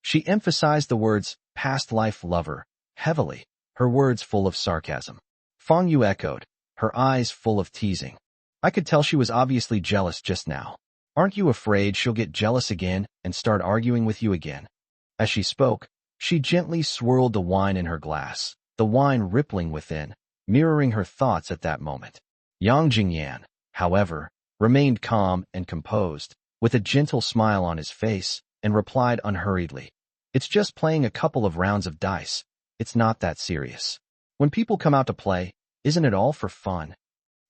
She emphasized the words, past life lover, heavily, her words full of sarcasm. Fang Yu echoed, her eyes full of teasing. I could tell she was obviously jealous just now. Aren't you afraid she'll get jealous again and start arguing with you again? As she spoke, she gently swirled the wine in her glass, the wine rippling within, mirroring her thoughts at that moment. Yang Jingyan, however, remained calm and composed, with a gentle smile on his face, and replied unhurriedly. It's just playing a couple of rounds of dice. It's not that serious. When people come out to play, isn't it all for fun?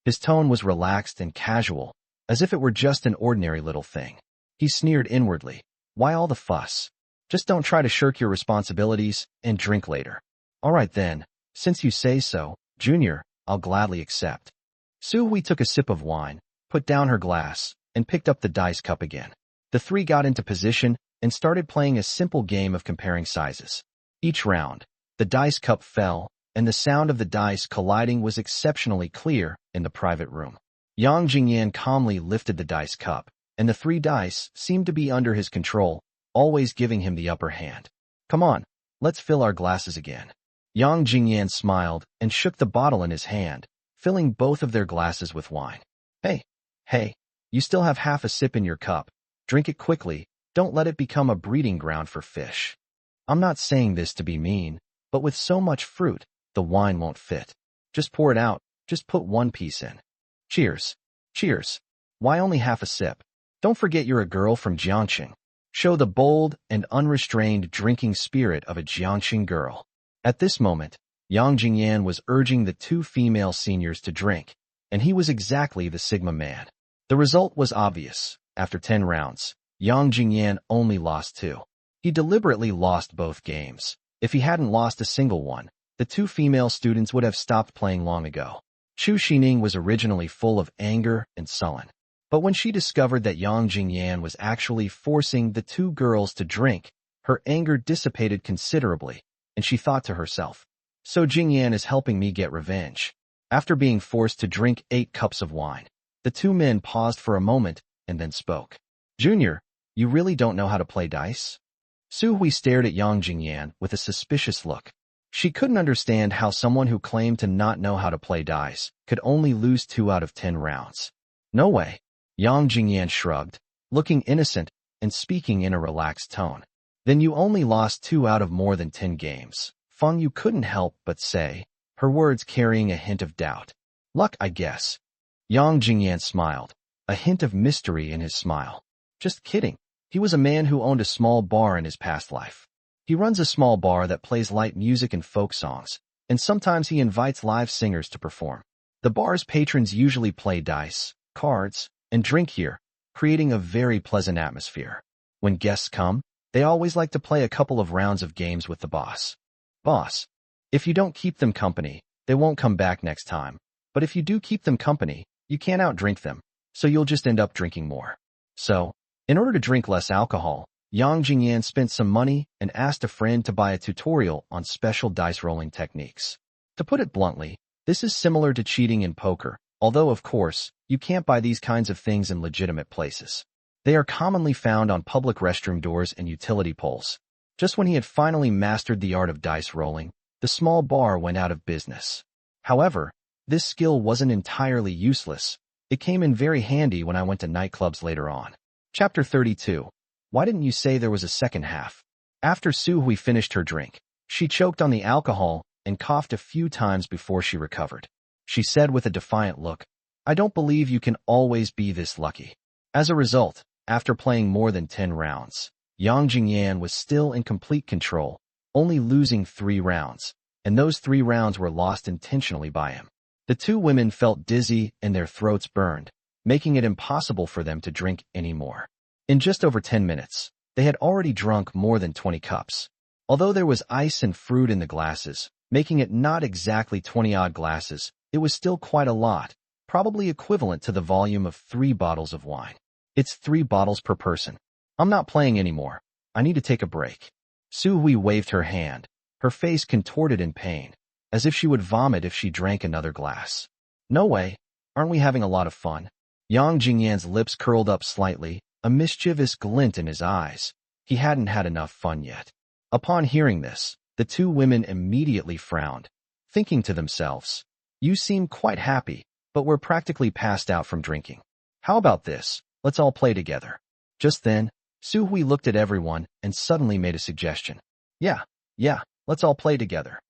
His tone was relaxed and casual, as if it were just an ordinary little thing. He sneered inwardly. Why all the fuss? Just don't try to shirk your responsibilities and drink later. All right then, since you say so, Junior, I'll gladly accept. Su Hui took a sip of wine, put down her glass, and picked up the dice cup again. The three got into position and started playing a simple game of comparing sizes. Each round, the dice cup fell, and the sound of the dice colliding was exceptionally clear in the private room. Yang Jingyan calmly lifted the dice cup, and the three dice seemed to be under his control, always giving him the upper hand. Come on, let's fill our glasses again. Yang Jingyan smiled and shook the bottle in his hand, filling both of their glasses with wine. Hey, you still have half a sip in your cup. Drink it quickly, don't let it become a breeding ground for fish. I'm not saying this to be mean, but with so much fruit, the wine won't fit. Just pour it out. Just put one piece in. Cheers. Cheers. Why only half a sip? Don't forget you're a girl from Jiangxing. Show the bold and unrestrained drinking spirit of a Jiangxing girl. At this moment, Yang Jingyan was urging the two female seniors to drink, and he was exactly the Sigma man. The result was obvious. After 10 rounds, Yang Jingyan only lost 2. He deliberately lost both games. If he hadn't lost a single one, the two female students would have stopped playing long ago. Chu Sining was originally full of anger and sullen. But when she discovered that Yang Jingyan was actually forcing the two girls to drink, her anger dissipated considerably, and she thought to herself, so Jingyan is helping me get revenge. After being forced to drink 8 cups of wine, the two men paused for a moment and then spoke. Junior, you really don't know how to play dice? Su Hui stared at Yang Jingyan with a suspicious look. She couldn't understand how someone who claimed to not know how to play dice could only lose 2 out of 10 rounds. No way. Yang Jingyan shrugged, looking innocent and speaking in a relaxed tone. Then you only lost 2 out of more than 10 games. Feng Yu couldn't help but say, her words carrying a hint of doubt. Luck, I guess. Yang Jingyan smiled, a hint of mystery in his smile. Just kidding. He was a man who owned a small bar in his past life. He runs a small bar that plays light music and folk songs, and sometimes he invites live singers to perform. The bar's patrons usually play dice, cards, and drink here, creating a very pleasant atmosphere. When guests come, they always like to play a couple of rounds of games with the boss. Boss, if you don't keep them company, they won't come back next time. But if you do keep them company, you can't outdrink them, so you'll just end up drinking more. So, in order to drink less alcohol, Yang Jingyan spent some money and asked a friend to buy a tutorial on special dice rolling techniques. To put it bluntly, this is similar to cheating in poker, although of course, you can't buy these kinds of things in legitimate places. They are commonly found on public restroom doors and utility poles. Just when he had finally mastered the art of dice rolling, the small bar went out of business. However, this skill wasn't entirely useless. It came in very handy when I went to nightclubs later on. Chapter 32. Why didn't you say there was a second half? After Su Hui finished her drink, she choked on the alcohol and coughed a few times before she recovered. She said with a defiant look, I don't believe you can always be this lucky. As a result, after playing more than 10 rounds, Yang Jingyan was still in complete control, only losing 3 rounds, and those 3 rounds were lost intentionally by him. The two women felt dizzy and their throats burned, making it impossible for them to drink anymore. In just over 10 minutes, they had already drunk more than 20 cups. Although there was ice and fruit in the glasses, making it not exactly 20-odd glasses, it was still quite a lot, probably equivalent to the volume of 3 bottles of wine. It's 3 bottles per person. I'm not playing anymore. I need to take a break. Su Hui waved her hand, her face contorted in pain, as if she would vomit if she drank another glass. No way. Aren't we having a lot of fun? Yang Jingyan's lips curled up slightly, a mischievous glint in his eyes. He hadn't had enough fun yet. Upon hearing this, the two women immediately frowned, thinking to themselves, you seem quite happy, but we're practically passed out from drinking. How about this? Let's all play together. Just then, Su Hui looked at everyone and suddenly made a suggestion. Yeah, let's all play together.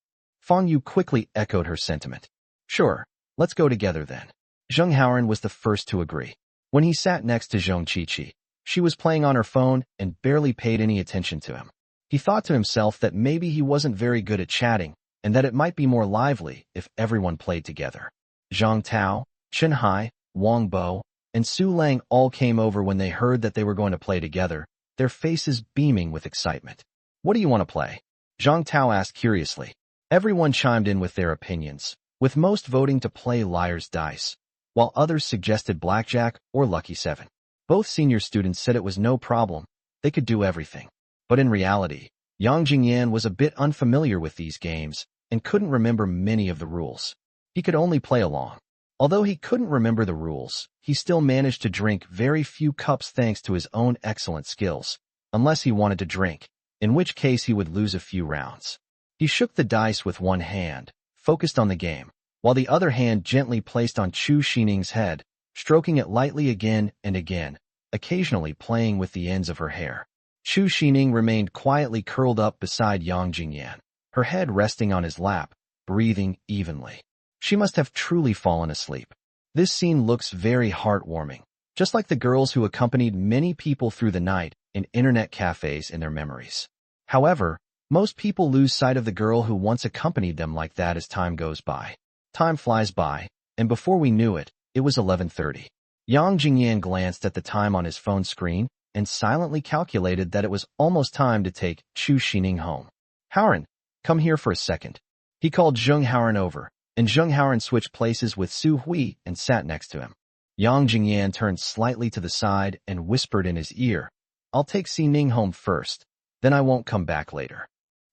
Feng Yu quickly echoed her sentiment. Sure, let's go together then. Zheng Haoran was the first to agree. When he sat next to Zhong Qiqi, she was playing on her phone and barely paid any attention to him. He thought to himself that maybe he wasn't very good at chatting and that it might be more lively if everyone played together. Zhang Tao, Chen Hai, Wang Bo, and Su Lang all came over when they heard that they were going to play together, their faces beaming with excitement. What do you want to play? Zhang Tao asked curiously. Everyone chimed in with their opinions, with most voting to play Liar's Dice, while others suggested Blackjack or Lucky 7. Both senior students said it was no problem, they could do everything. But in reality, Yang Jingyan was a bit unfamiliar with these games and couldn't remember many of the rules. He could only play along. Although he couldn't remember the rules, he still managed to drink very few cups thanks to his own excellent skills, unless he wanted to drink, in which case he would lose a few rounds. He shook the dice with one hand, focused on the game, while the other hand gently placed on Chu Sining's head, stroking it lightly again and again, occasionally playing with the ends of her hair. Chu Sining remained quietly curled up beside Yang Jingyan, her head resting on his lap, breathing evenly. She must have truly fallen asleep. This scene looks very heartwarming, just like the girls who accompanied many people through the night in internet cafes in their memories. However, most people lose sight of the girl who once accompanied them like that as time goes by. Time flies by, and before we knew it, it was 11:30. Yang Jingyan glanced at the time on his phone screen and silently calculated that it was almost time to take Chu Sining home. Haoran, come here for a second. He called Zheng Haoran over, and Zheng Haoran switched places with Su Hui and sat next to him. Yang Jingyan turned slightly to the side and whispered in his ear, I'll take Sining home first, then I won't come back later.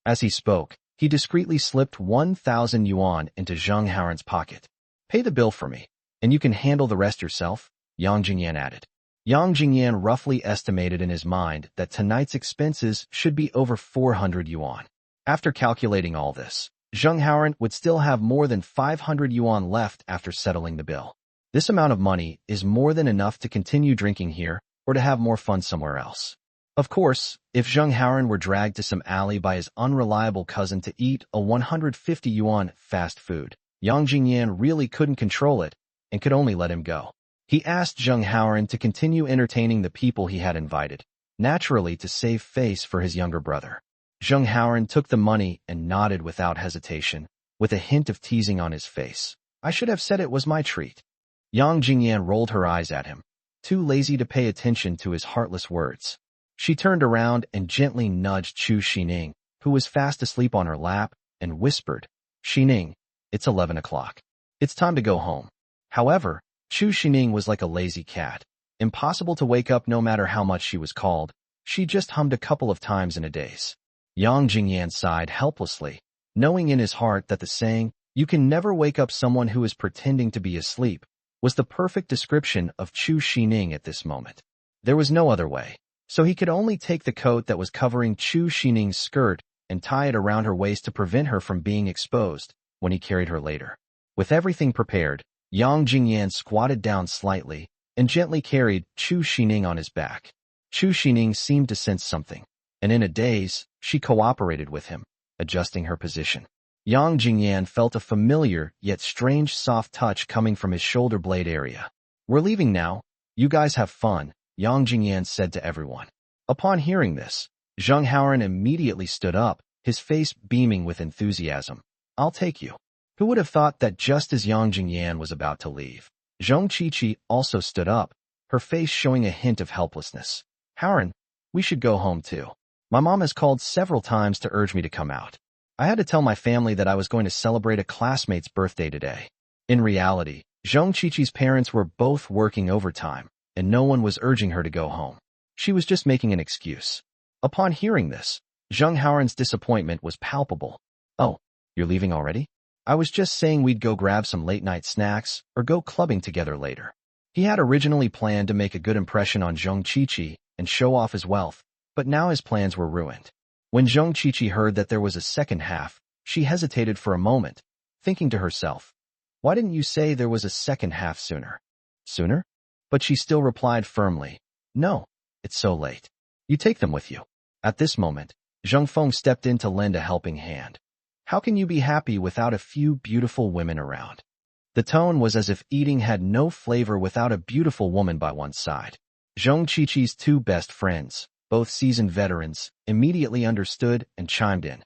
As he spoke, he discreetly slipped 1,000 yuan into Zheng Haoran's pocket. Pay the bill for me, and you can handle the rest yourself, Yang Jingyan added. Yang Jingyan roughly estimated in his mind that tonight's expenses should be over 400 yuan. After calculating all this, Zheng Haoran would still have more than 500 yuan left after settling the bill. This amount of money is more than enough to continue drinking here or to have more fun somewhere else. Of course, if Zheng Haoran were dragged to some alley by his unreliable cousin to eat a 150 yuan fast food, Yang Jingyan really couldn't control it and could only let him go. He asked Zheng Haoran to continue entertaining the people he had invited, naturally to save face for his younger brother. Zheng Haoran took the money and nodded without hesitation, with a hint of teasing on his face. I should have said it was my treat. Yang Jingyan rolled her eyes at him, too lazy to pay attention to his heartless words. She turned around and gently nudged Chu Sining, who was fast asleep on her lap, and whispered, Sining, it's 11 o'clock. It's time to go home. However, Chu Sining was like a lazy cat, impossible to wake up no matter how much she was called. She just hummed a couple of times in a daze. Yang Jingyan sighed helplessly, knowing in his heart that the saying, you can never wake up someone who is pretending to be asleep, was the perfect description of Chu Sining at this moment. There was no other way, so he could only take the coat that was covering Chu Sining's skirt and tie it around her waist to prevent her from being exposed when he carried her later. With everything prepared, Yang Jingyan squatted down slightly and gently carried Chu Sining on his back. Chu Sining seemed to sense something, and in a daze, she cooperated with him, adjusting her position. Yang Jingyan felt a familiar yet strange soft touch coming from his shoulder blade area. We're leaving now. You guys have fun, Yang Jingyan said to everyone. Upon hearing this, Zheng Haoran immediately stood up, his face beaming with enthusiasm. I'll take you. Who would have thought that just as Yang Jingyan was about to leave, Zhong Qiqi also stood up, her face showing a hint of helplessness. Haoran, we should go home too. My mom has called several times to urge me to come out. I had to tell my family that I was going to celebrate a classmate's birthday today. In reality, Zhong Qiqi's parents were both working overtime, and no one was urging her to go home. She was just making an excuse. Upon hearing this, Zheng Haoran's disappointment was palpable. Oh, you're leaving already? I was just saying we'd go grab some late-night snacks or go clubbing together later. He had originally planned to make a good impression on Zhong Qiqi and show off his wealth, but now his plans were ruined. When Zhong Qiqi heard that there was a second half, she hesitated for a moment, thinking to herself, why didn't you say there was a second half sooner? Sooner? But she still replied firmly, no, it's so late. You take them with you. At this moment, Zheng Feng stepped in to lend a helping hand. How can you be happy without a few beautiful women around? The tone was as if eating had no flavor without a beautiful woman by one's side. Zhong Qiqi's two best friends, both seasoned veterans, immediately understood and chimed in.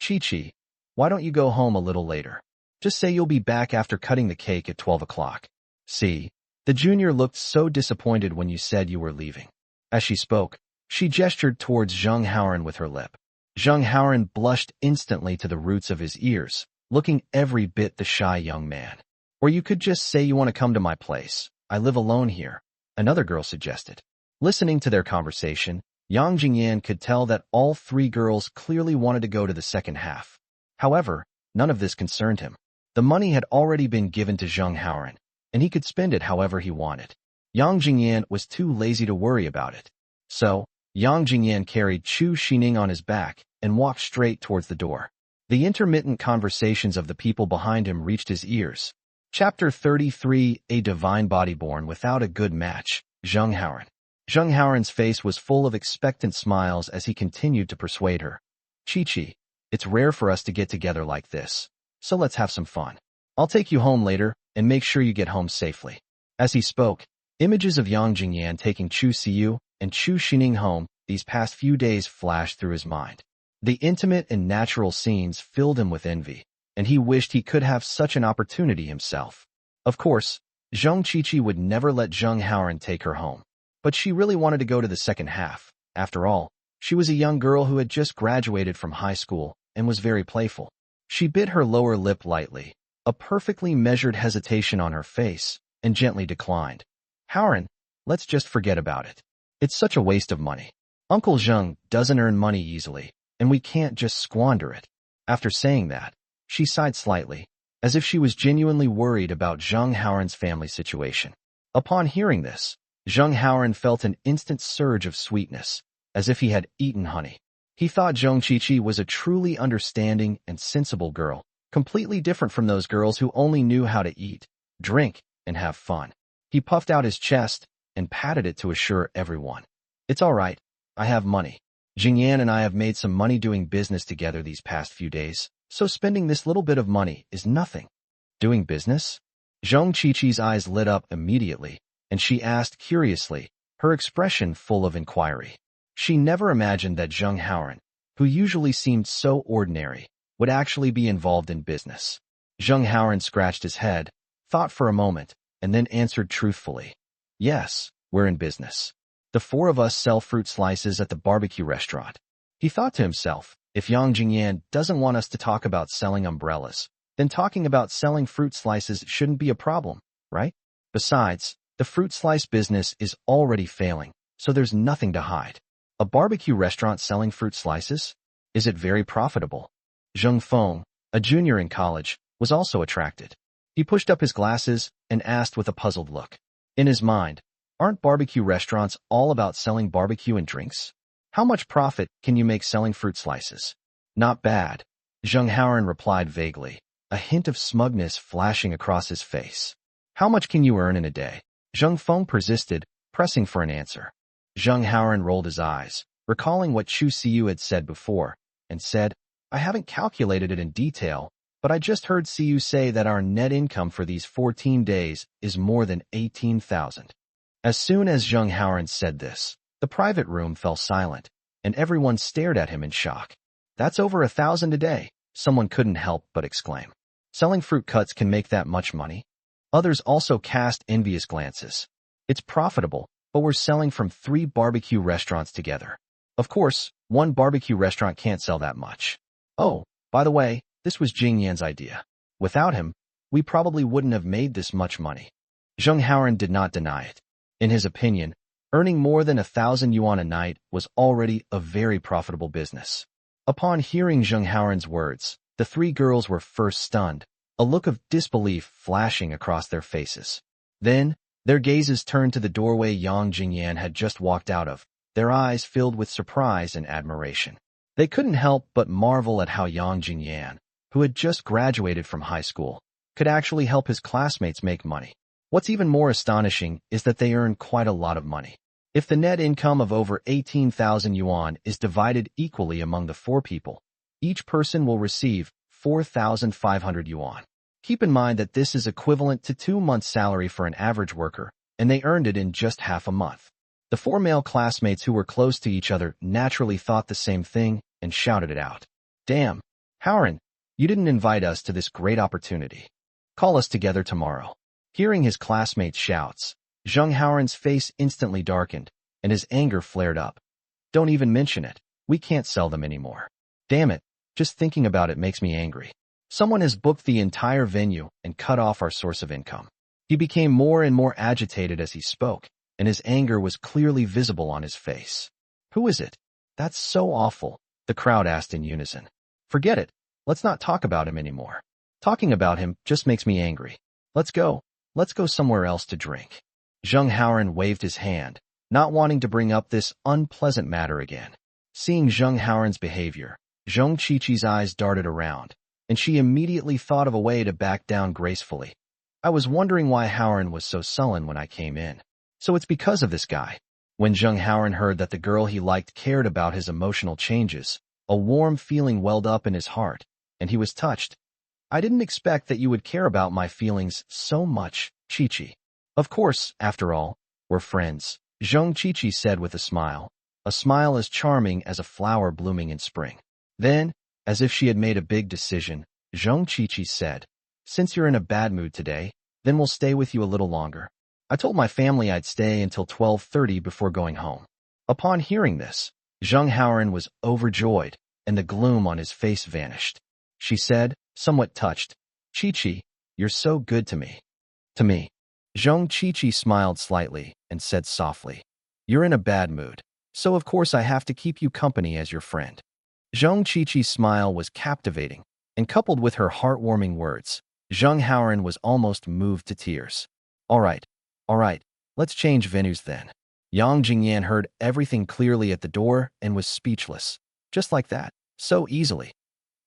Qiqi, why don't you go home a little later? Just say you'll be back after cutting the cake at 12 o'clock. See, the junior looked so disappointed when you said you were leaving. As she spoke, she gestured towards Zheng Haoran with her lip. Zheng Haoran blushed instantly to the roots of his ears, looking every bit the shy young man. Or you could just say you want to come to my place. I live alone here, another girl suggested. Listening to their conversation, Yang Jingyan could tell that all three girls clearly wanted to go to the second half. However, none of this concerned him. The money had already been given to Zheng Haoran, and he could spend it however he wanted. Yang Jingyan was too lazy to worry about it. So, Yang Jingyan carried Chu Sining on his back and walked straight towards the door. The intermittent conversations of the people behind him reached his ears. Chapter 33, A Divine Body Born Without a Good Match, Zheng Haoran. Zheng Haoran's face was full of expectant smiles as he continued to persuade her. Qiqi, it's rare for us to get together like this, so let's have some fun. I'll take you home later, and make sure you get home safely. As he spoke, images of Yang Jingyan taking Chu Siyu and Chu Sining home these past few days flashed through his mind. The intimate and natural scenes filled him with envy, and he wished he could have such an opportunity himself. Of course, Zheng Qiqi would never let Zheng Haoran take her home, but she really wanted to go to the second half. After all, she was a young girl who had just graduated from high school and was very playful. She bit her lower lip lightly, a perfectly measured hesitation on her face, and gently declined. Haoran, let's just forget about it. It's such a waste of money. Uncle Zheng doesn't earn money easily, and we can't just squander it. After saying that, she sighed slightly, as if she was genuinely worried about Zheng Haoran's family situation. Upon hearing this, Zheng Haoran felt an instant surge of sweetness, as if he had eaten honey. He thought Zheng Qiqi was a truly understanding and sensible girl, completely different from those girls who only knew how to eat, drink, and have fun. He puffed out his chest and patted it to assure everyone. It's all right, I have money. Jingyan and I have made some money doing business together these past few days, so spending this little bit of money is nothing. Doing business? Zheng Qiqi's eyes lit up immediately, and she asked curiously, her expression full of inquiry. She never imagined that Zheng Haoran, who usually seemed so ordinary, would actually be involved in business. Zheng Haoran scratched his head, thought for a moment, and then answered truthfully. Yes, we're in business. The four of us sell fruit slices at the barbecue restaurant. He thought to himself, if Yang Jingyan doesn't want us to talk about selling umbrellas, then talking about selling fruit slices shouldn't be a problem, right? Besides, the fruit slice business is already failing, so there's nothing to hide. A barbecue restaurant selling fruit slices? Is it very profitable? Zheng Feng, a junior in college, was also attracted. He pushed up his glasses and asked with a puzzled look. In his mind, aren't barbecue restaurants all about selling barbecue and drinks? How much profit can you make selling fruit slices? Not bad, Zheng Haoran replied vaguely, a hint of smugness flashing across his face. How much can you earn in a day? Zheng Feng persisted, pressing for an answer. Zheng Haoran rolled his eyes, recalling what Chu Siyu had said before, and said, I haven't calculated it in detail, but I just heard Siyu say that our net income for these 14 days is more than 18,000. As soon as Zheng Haoran said this, the private room fell silent, and everyone stared at him in shock. That's over 1,000 a day, someone couldn't help but exclaim. Selling fruit cuts can make that much money? Others also cast envious glances. It's profitable, but we're selling from 3 barbecue restaurants together. Of course, one barbecue restaurant can't sell that much. Oh, by the way, this was Jingyan's idea. Without him, we probably wouldn't have made this much money. Zheng Haoran did not deny it. In his opinion, earning more than 1,000 yuan a night was already a very profitable business. Upon hearing Zheng Haoran's words, the 3 girls were first stunned, a look of disbelief flashing across their faces. Then, their gazes turned to the doorway Yang Jingyan had just walked out of, their eyes filled with surprise and admiration. They couldn't help but marvel at how Yang Jingyan, who had just graduated from high school, could actually help his classmates make money. What's even more astonishing is that they earn quite a lot of money. If the net income of over 18,000 yuan is divided equally among the 4 people, each person will receive 4,500 yuan. Keep in mind that this is equivalent to 2 months' salary for an average worker, and they earned it in just half a month. The 4 male classmates who were close to each other naturally thought the same thing and shouted it out. Damn, Haoran, you didn't invite us to this great opportunity. Call us together tomorrow. Hearing his classmates' shouts, Zheng Haoran's face instantly darkened, and his anger flared up. Don't even mention it. We can't sell them anymore. Damn it, just thinking about it makes me angry. Someone has booked the entire venue and cut off our source of income. He became more and more agitated as he spoke, and his anger was clearly visible on his face. Who is it? That's so awful, the crowd asked in unison. Forget it. Let's not talk about him anymore. Talking about him just makes me angry. Let's go. Let's go somewhere else to drink. Zheng Haoran waved his hand, not wanting to bring up this unpleasant matter again. Seeing Zheng Haoran's behavior, Zheng Qiqi's eyes darted around, and she immediately thought of a way to back down gracefully. I was wondering why Haoran was so sullen when I came in. So it's because of this guy. When Zheng Haoran heard that the girl he liked cared about his emotional changes, a warm feeling welled up in his heart, and he was touched. I didn't expect that you would care about my feelings so much, Chi-Chi. Of course, after all, we're friends, Zheng Chi-Chi said with a smile as charming as a flower blooming in spring. Then, as if she had made a big decision, Zheng Chi-Chi said, since you're in a bad mood today, then we'll stay with you a little longer. I told my family I'd stay until 12:30 before going home. Upon hearing this, Zheng Haoran was overjoyed, and the gloom on his face vanished. She said, somewhat touched, Chi-Chi, you're so good to me. To me. Zheng Chi-Chi smiled slightly and said softly, you're in a bad mood, so of course I have to keep you company as your friend. Zheng Chi-Chi's smile was captivating, and coupled with her heartwarming words, Zheng Haoran was almost moved to tears. All right, let's change venues then. Yang Jingyan heard everything clearly at the door and was speechless. Just like that, so easily.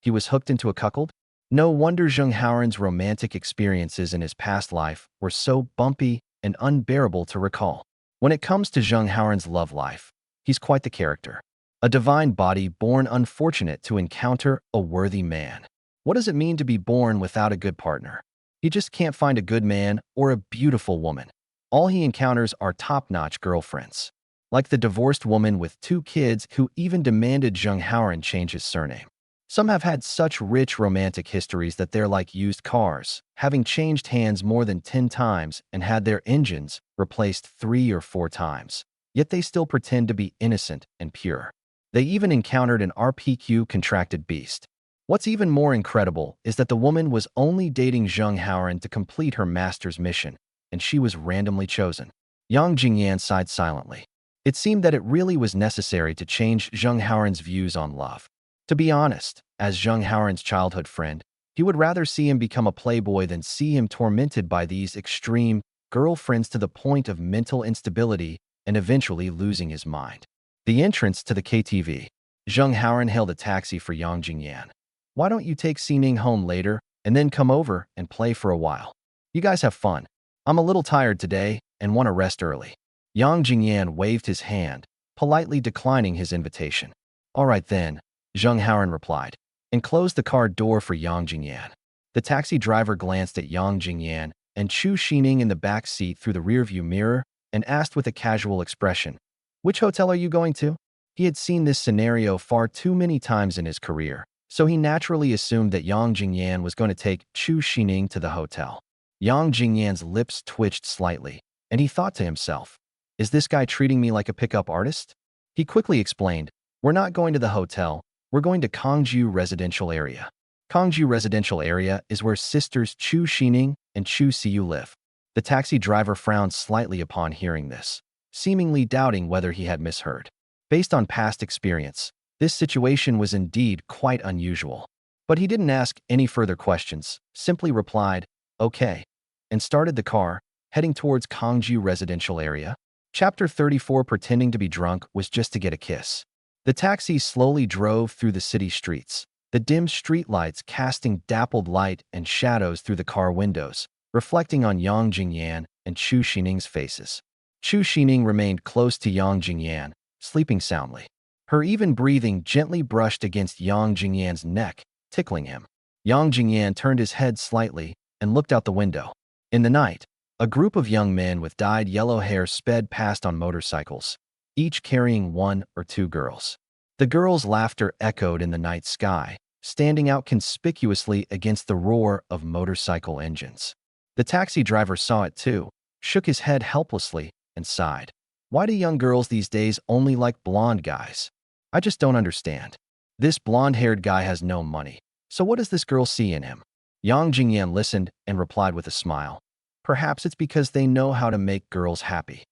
He was hooked into a cuckold? No wonder Zheng Haoran's romantic experiences in his past life were so bumpy and unbearable to recall. When it comes to Zheng Haoran's love life, he's quite the character. A divine body born unfortunate to encounter a worthy man. What does it mean to be born without a good partner? He just can't find a good man or a beautiful woman. All he encounters are top-notch girlfriends. Like the divorced woman with 2 kids who even demanded Zheng Haoran change his surname. Some have had such rich romantic histories that they're like used cars, having changed hands more than 10 times and had their engines replaced 3 or 4 times. Yet they still pretend to be innocent and pure. They even encountered an RPQ contracted beast. What's even more incredible is that the woman was only dating Zheng Haoran to complete her master's mission, and she was randomly chosen. Yang Jingyan sighed silently. It seemed that it really was necessary to change Zheng Haoran's views on love. To be honest, as Zheng Haoran's childhood friend, he would rather see him become a playboy than see him tormented by these extreme girlfriends to the point of mental instability and eventually losing his mind. The entrance to the KTV. Zheng Haoran hailed a taxi for Yang Jingyan. Why don't you take Sining home later and then come over and play for a while? You guys have fun. I'm a little tired today and want to rest early. Yang Jingyan waved his hand, politely declining his invitation. All right then, Zheng Haoran replied, and closed the car door for Yang Jingyan. The taxi driver glanced at Yang Jingyan and Chu Sining in the back seat through the rearview mirror and asked with a casual expression, which hotel are you going to? He had seen this scenario far too many times in his career, so he naturally assumed that Yang Jingyan was going to take Chu Sining to the hotel. Yang Jingyan's lips twitched slightly, and he thought to himself, is this guy treating me like a pickup artist? He quickly explained, we're not going to the hotel, we're going to Kongju Residential Area. Kongju Residential Area is where sisters Chu Sining and Chu Siyu live. The taxi driver frowned slightly upon hearing this, seemingly doubting whether he had misheard. Based on past experience, this situation was indeed quite unusual. But he didn't ask any further questions, simply replied, okay, and started the car, heading towards Kongju Residential Area. Chapter 34 Pretending to be drunk was just to get a kiss. The taxi slowly drove through the city streets, the dim streetlights casting dappled light and shadows through the car windows, reflecting on Yang Jingyan and Chu Sining's faces. Chu Sining remained close to Yang Jingyan, sleeping soundly. Her even breathing gently brushed against Yang Jingyan's neck, tickling him. Yang Jingyan turned his head slightly and looked out the window. In the night, a group of young men with dyed yellow hair sped past on motorcycles, each carrying 1 or 2 girls. The girls' laughter echoed in the night sky, standing out conspicuously against the roar of motorcycle engines. The taxi driver saw it too, shook his head helplessly, and sighed. Why do young girls these days only like blonde guys? I just don't understand. This blonde-haired guy has no money, so what does this girl see in him? Yang Jingyan listened and replied with a smile. Perhaps it's because they know how to make girls happy.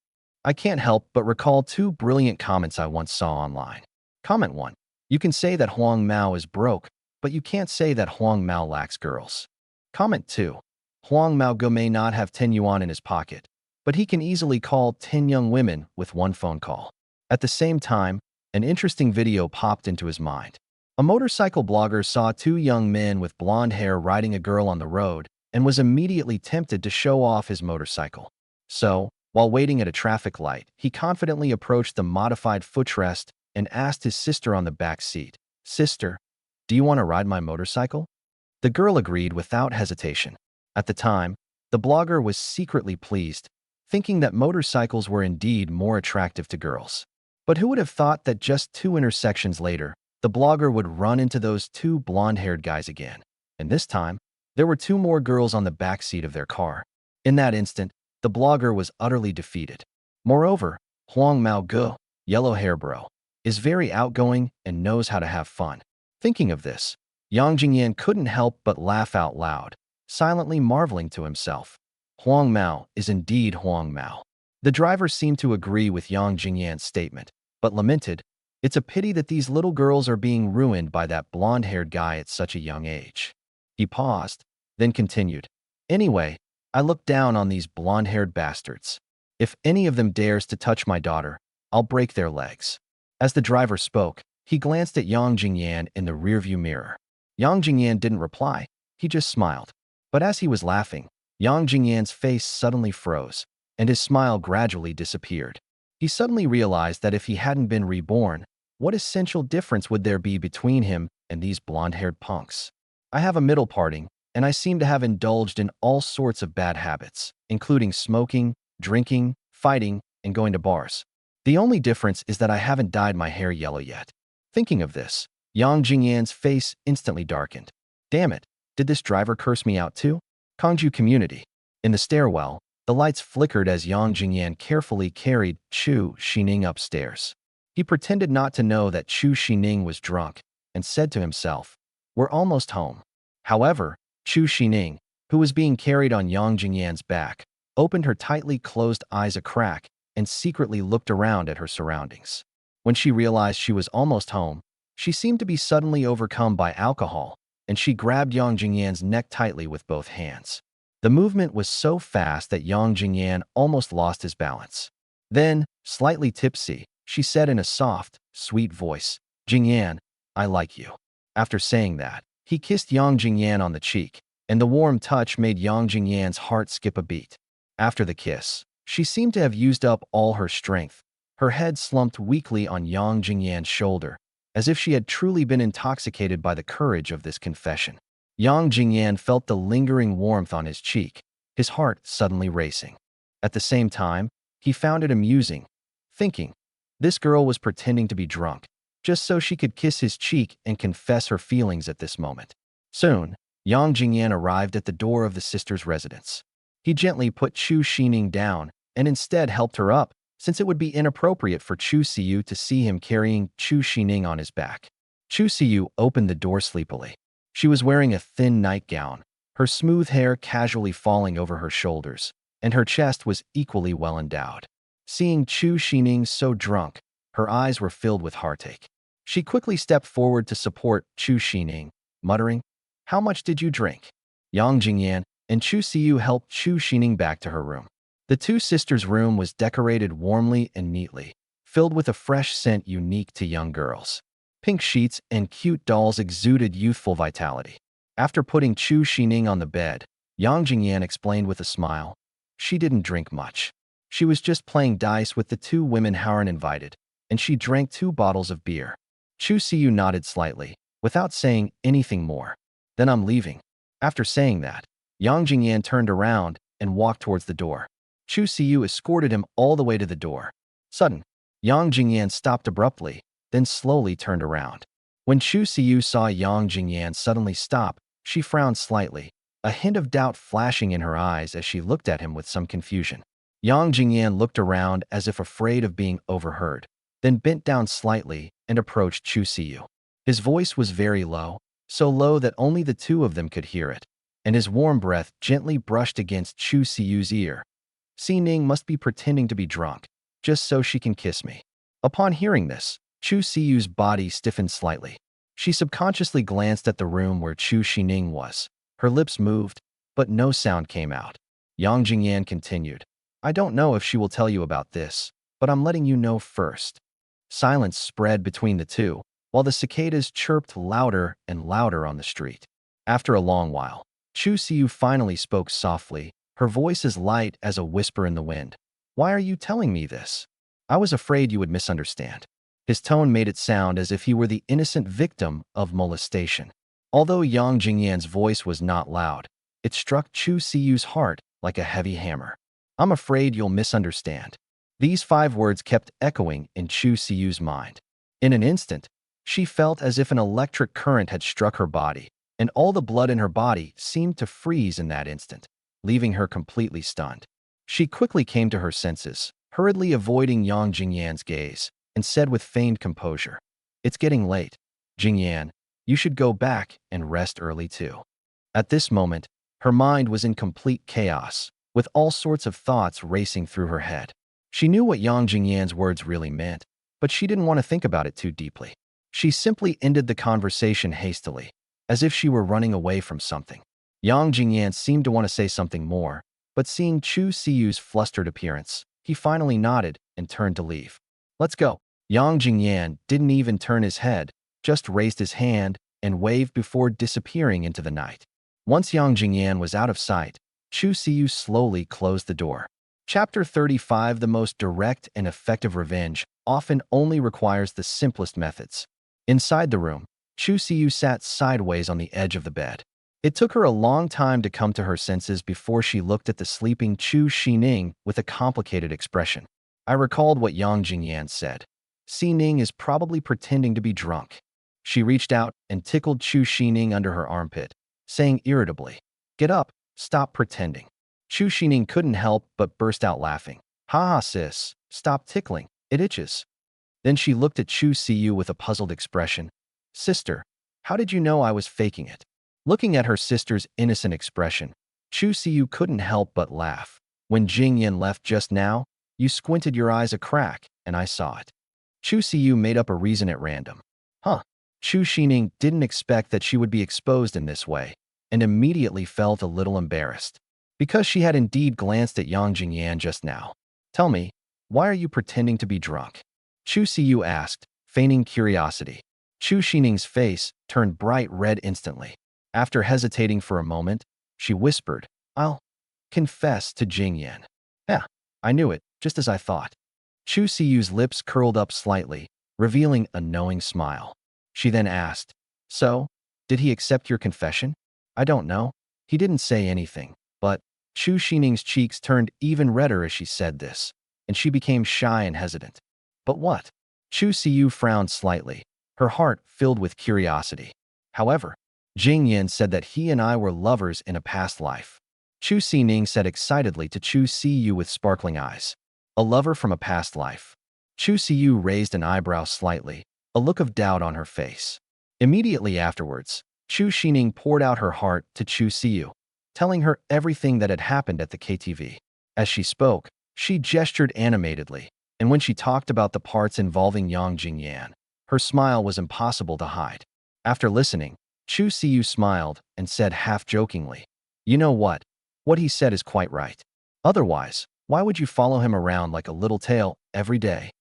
I can't help but recall 2 brilliant comments I once saw online. Comment 1. You can say that Huang Mao is broke, but you can't say that Huang Mao lacks girls. Comment 2. Huang Mao may not have 10 yuan in his pocket, but he can easily call 10 young women with 1 phone call. At the same time, an interesting video popped into his mind. A motorcycle blogger saw 2 young men with blonde hair riding a girl on the road and was immediately tempted to show off his motorcycle. So, while waiting at a traffic light, he confidently approached the modified footrest and asked his sister on the back seat, "Sister, do you want to ride my motorcycle?" The girl agreed without hesitation. At the time, the blogger was secretly pleased, thinking that motorcycles were indeed more attractive to girls. But who would have thought that just 2 intersections later, the blogger would run into those 2 blonde-haired guys again? And this time, there were 2 more girls on the back seat of their car. In that instant, the blogger was utterly defeated. Moreover, Huang Mao Ge, yellow hair bro, is very outgoing and knows how to have fun. Thinking of this, Yang Jingyan couldn't help but laugh out loud, silently marveling to himself. Huang Mao is indeed Huang Mao. The driver seemed to agree with Yang Jingyan's statement, but lamented, "It's a pity that these little girls are being ruined by that blonde-haired guy at such a young age." He paused, then continued, "Anyway, I look down on these blonde-haired bastards. If any of them dares to touch my daughter, I'll break their legs." As the driver spoke, he glanced at Yang Jingyan in the rearview mirror. Yang Jingyan didn't reply, he just smiled. But as he was laughing, Yang Jingyan's face suddenly froze, and his smile gradually disappeared. He suddenly realized that if he hadn't been reborn, what essential difference would there be between him and these blonde-haired punks? I have a middle parting, and I seem to have indulged in all sorts of bad habits, including smoking, drinking, fighting, and going to bars. The only difference is that I haven't dyed my hair yellow yet. Thinking of this, Yang Jingyan's face instantly darkened. Damn it, did this driver curse me out too? Kangju community. In the stairwell, the lights flickered as Yang Jingyan carefully carried Chu Sining upstairs. He pretended not to know that Chu Sining was drunk and said to himself, "We're almost home." However, Chu Sining, who was being carried on Yang Jingyan's back, opened her tightly closed eyes a crack and secretly looked around at her surroundings. When she realized she was almost home, she seemed to be suddenly overcome by alcohol, and she grabbed Yang Jingyan's neck tightly with both hands. The movement was so fast that Yang Jingyan almost lost his balance. Then, slightly tipsy, she said in a soft, sweet voice, "Jingyan, I like you." After saying that, he kissed Yang Jingyan on the cheek, and the warm touch made Yang Jingyan's heart skip a beat. After the kiss, she seemed to have used up all her strength. Her head slumped weakly on Yang Jingyan's shoulder, as if she had truly been intoxicated by the courage of this confession. Yang Jingyan felt the lingering warmth on his cheek, his heart suddenly racing. At the same time, he found it amusing, thinking, this girl was pretending to be drunk, just so she could kiss his cheek and confess her feelings at this moment. Soon, Yang Jingyan arrived at the door of the sister's residence. He gently put Chu Sining down and instead helped her up, since it would be inappropriate for Chu Siyu to see him carrying Chu Sining on his back. Chu Siyu opened the door sleepily. She was wearing a thin nightgown, her smooth hair casually falling over her shoulders, and her chest was equally well endowed. Seeing Chu Sining so drunk, her eyes were filled with heartache. She quickly stepped forward to support Chu Sining, muttering, "How much did you drink?" Yang Jingyan and Chu Siyu helped Chu Sining back to her room. The two sisters' room was decorated warmly and neatly, filled with a fresh scent unique to young girls. Pink sheets and cute dolls exuded youthful vitality. After putting Chu Sining on the bed, Yang Jingyan explained with a smile, she didn't drink much. She was just playing dice with the 2 women Haren invited, and she drank 2 bottles of beer. Chu Siyu nodded slightly, without saying anything more. Then I'm leaving. After saying that, Yang Jingyan turned around and walked towards the door. Chu Siyu escorted him all the way to the door. Sudden, Yang Jingyan stopped abruptly, then slowly turned around. When Chu Siyu saw Yang Jingyan suddenly stop, she frowned slightly, a hint of doubt flashing in her eyes as she looked at him with some confusion. Yang Jingyan looked around as if afraid of being overheard, then bent down slightly and approached Chu Siyu. His voice was very low, so low that only the 2 of them could hear it, and his warm breath gently brushed against Chu Siyu's ear. Sining must be pretending to be drunk, just so she can kiss me. Upon hearing this, Chu Siyu's body stiffened slightly. She subconsciously glanced at the room where Chu Sining was. Her lips moved, but no sound came out. Yang Jingyan continued, I don't know if she will tell you about this, but I'm letting you know first. Silence spread between the 2, while the cicadas chirped louder and louder on the street. After a long while, Chu Siyu finally spoke softly, her voice as light as a whisper in the wind. Why are you telling me this? I was afraid you would misunderstand. His tone made it sound as if he were the innocent victim of molestation. Although Yang Jingyan's voice was not loud, it struck Chu Siyu's heart like a heavy hammer. I'm afraid you'll misunderstand. These 5 words kept echoing in Chu Siyu's mind. In an instant, she felt as if an electric current had struck her body, and all the blood in her body seemed to freeze in that instant, leaving her completely stunned. She quickly came to her senses, hurriedly avoiding Yang Jingyan's gaze, and said with feigned composure, "It's getting late. Jingyan, you should go back and rest early too." At this moment, her mind was in complete chaos, with all sorts of thoughts racing through her head. She knew what Yang Jingyan's words really meant, but she didn't want to think about it too deeply. She simply ended the conversation hastily, as if she were running away from something. Yang Jingyan seemed to want to say something more, but seeing Chu Siyu's flustered appearance, he finally nodded and turned to leave. "Let's go." Yang Jingyan didn't even turn his head, just raised his hand and waved before disappearing into the night. Once Yang Jingyan was out of sight, Chu Siyu slowly closed the door. Chapter 35. The most direct and effective revenge often only requires the simplest methods. Inside the room, Chu Siyu sat sideways on the edge of the bed. It took her a long time to come to her senses before she looked at the sleeping Chu Sining with a complicated expression. I recalled what Yang Jingyan said. Sining is probably pretending to be drunk. She reached out and tickled Chu Sining under her armpit, saying irritably, "Get up, stop pretending." Chu Sining couldn't help but burst out laughing. "Ha ha, sis, stop tickling, it itches." Then she looked at Chu Siyu with a puzzled expression. "Sister, how did you know I was faking it?" Looking at her sister's innocent expression, Chu Siyu couldn't help but laugh. "When Jingyan left just now, you squinted your eyes a crack, and I saw it." Chu Siyu made up a reason at random. Huh. Chu Sining didn't expect that she would be exposed in this way, and immediately felt a little embarrassed, because she had indeed glanced at Yang Jingyan just now. "Tell me, why are you pretending to be drunk?" Chu Siyu asked, feigning curiosity. Chu Sining's face turned bright red instantly. After hesitating for a moment, she whispered, "I'll confess to Jingyan." "Yeah, I knew it, just as I thought." Chu Siyu's lips curled up slightly, revealing a knowing smile. She then asked, "So, did he accept your confession?" "I don't know. He didn't say anything, but..." Chu Sining's cheeks turned even redder as she said this, and she became shy and hesitant. "But what?" Chu Siyu frowned slightly, her heart filled with curiosity. "However, Jingyan said that he and I were lovers in a past life." Chu Sining said excitedly to Chu Siyu with sparkling eyes. "A lover from a past life." Chu Siyu raised an eyebrow slightly, a look of doubt on her face. Immediately afterwards, Chu Sining poured out her heart to Chu Siyu, telling her everything that had happened at the KTV. As she spoke, she gestured animatedly, and when she talked about the parts involving Yang Jingyan, her smile was impossible to hide. After listening, Chu Siyu smiled and said half-jokingly, "You know what? What he said is quite right. Otherwise, why would you follow him around like a little tail every day?"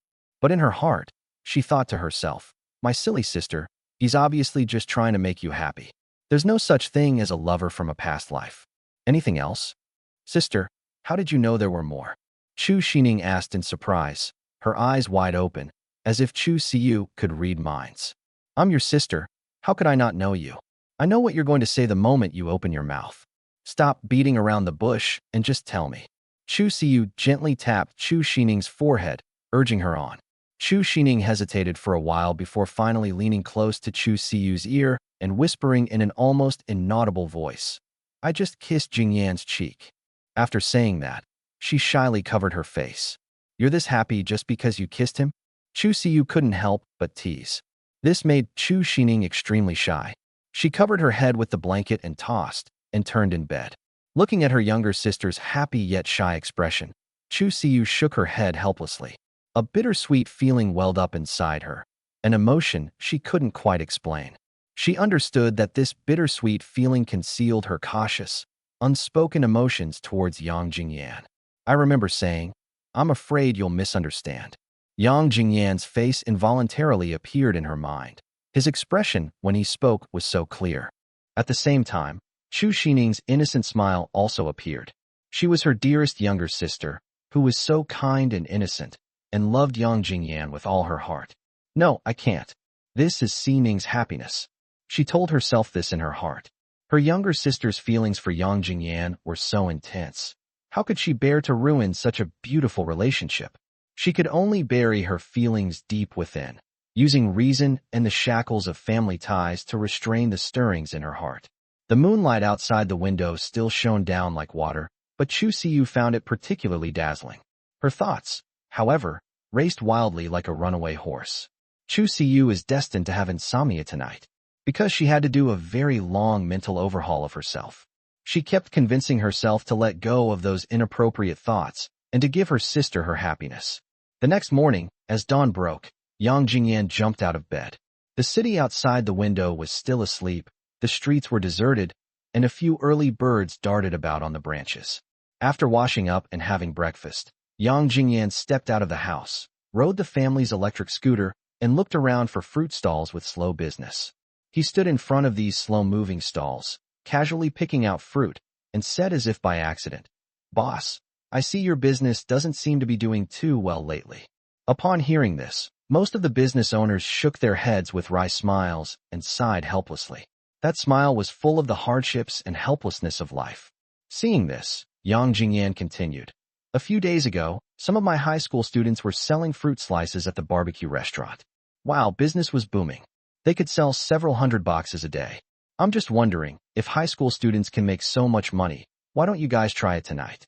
But in her heart, she thought to herself, "My silly sister, he's obviously just trying to make you happy. There's no such thing as a lover from a past life. Anything else?" "Sister, how did you know there were more?" Chu Sining asked in surprise, her eyes wide open, as if Chu Siyu could read minds. "I'm your sister. How could I not know you? I know what you're going to say the moment you open your mouth. Stop beating around the bush and just tell me." Chu Siyu gently tapped Chu Sining's forehead, urging her on. Chu Sining hesitated for a while before finally leaning close to Chu Siyu's ear and whispering in an almost inaudible voice, "I just kissed Jingyan's cheek." After saying that, she shyly covered her face. "You're this happy just because you kissed him?" Chu Siyu couldn't help but tease. This made Chu Sining extremely shy. She covered her head with the blanket and tossed, and turned in bed. Looking at her younger sister's happy yet shy expression, Chu Siyu shook her head helplessly. A bittersweet feeling welled up inside her, an emotion she couldn't quite explain. She understood that this bittersweet feeling concealed her cautious, unspoken emotions towards Yang Jingyan. "I remember saying, I'm afraid you'll misunderstand." Yang Jingyan's face involuntarily appeared in her mind. His expression when he spoke was so clear. At the same time, Chu Sining's innocent smile also appeared. She was her dearest younger sister, who was so kind and innocent, and loved Yang Jingyan with all her heart. "No, I can't. This is Sining's happiness." She told herself this in her heart. Her younger sister's feelings for Yang Jingyan were so intense. How could she bear to ruin such a beautiful relationship? She could only bury her feelings deep within, using reason and the shackles of family ties to restrain the stirrings in her heart. The moonlight outside the window still shone down like water, but Chu Siyu found it particularly dazzling. Her thoughts, however, raced wildly like a runaway horse. Chu Siyu is destined to have insomnia tonight, because she had to do a very long mental overhaul of herself. She kept convincing herself to let go of those inappropriate thoughts and to give her sister her happiness. The next morning, as dawn broke, Yang Jingyan jumped out of bed. The city outside the window was still asleep, the streets were deserted, and a few early birds darted about on the branches. After washing up and having breakfast, Yang Jingyan stepped out of the house, rode the family's electric scooter, and looked around for fruit stalls with slow business. He stood in front of these slow-moving stalls, casually picking out fruit, and said as if by accident, "Boss, I see your business doesn't seem to be doing too well lately." Upon hearing this, most of the business owners shook their heads with wry smiles and sighed helplessly. That smile was full of the hardships and helplessness of life. Seeing this, Yang Jingyan continued, "A few days ago, some of my high school students were selling fruit slices at the barbecue restaurant. Wow, business was booming. They could sell several hundred boxes a day. I'm just wondering, if high school students can make so much money, why don't you guys try it tonight?"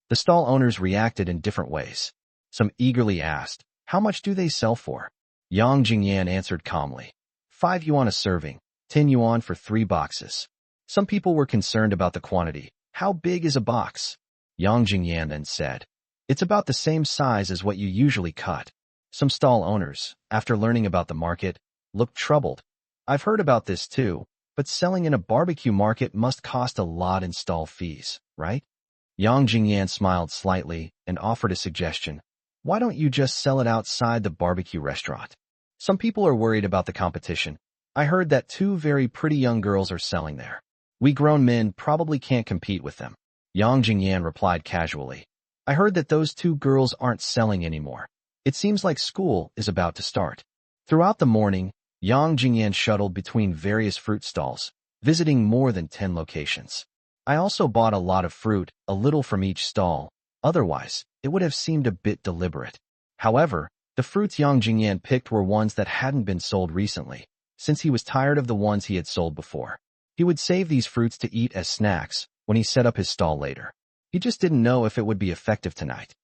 The stall owners reacted in different ways. Some eagerly asked, "How much do they sell for?" Yang Jingyan answered calmly, 5 yuan a serving, 10 yuan for 3 boxes. Some people were concerned about the quantity. "How big is a box?" Yang Jingyan then said, "It's about the same size as what you usually cut." Some stall owners, after learning about the market, looked troubled. "I've heard about this too, but selling in a barbecue market must cost a lot in stall fees, right?" Yang Jingyan smiled slightly and offered a suggestion. "Why don't you just sell it outside the barbecue restaurant? Some people are worried about the competition. I heard that 2 very pretty young girls are selling there. We grown men probably can't compete with them." Yang Jingyan replied casually, "I heard that those 2 girls aren't selling anymore. It seems like school is about to start." Throughout the morning, Yang Jingyan shuttled between various fruit stalls, visiting more than 10 locations. "I also bought a lot of fruit, a little from each stall. Otherwise, it would have seemed a bit deliberate." However, the fruits Yang Jingyan picked were ones that hadn't been sold recently, since he was tired of the ones he had sold before. He would save these fruits to eat as snacks when he set up his stall later. He just didn't know if it would be effective tonight.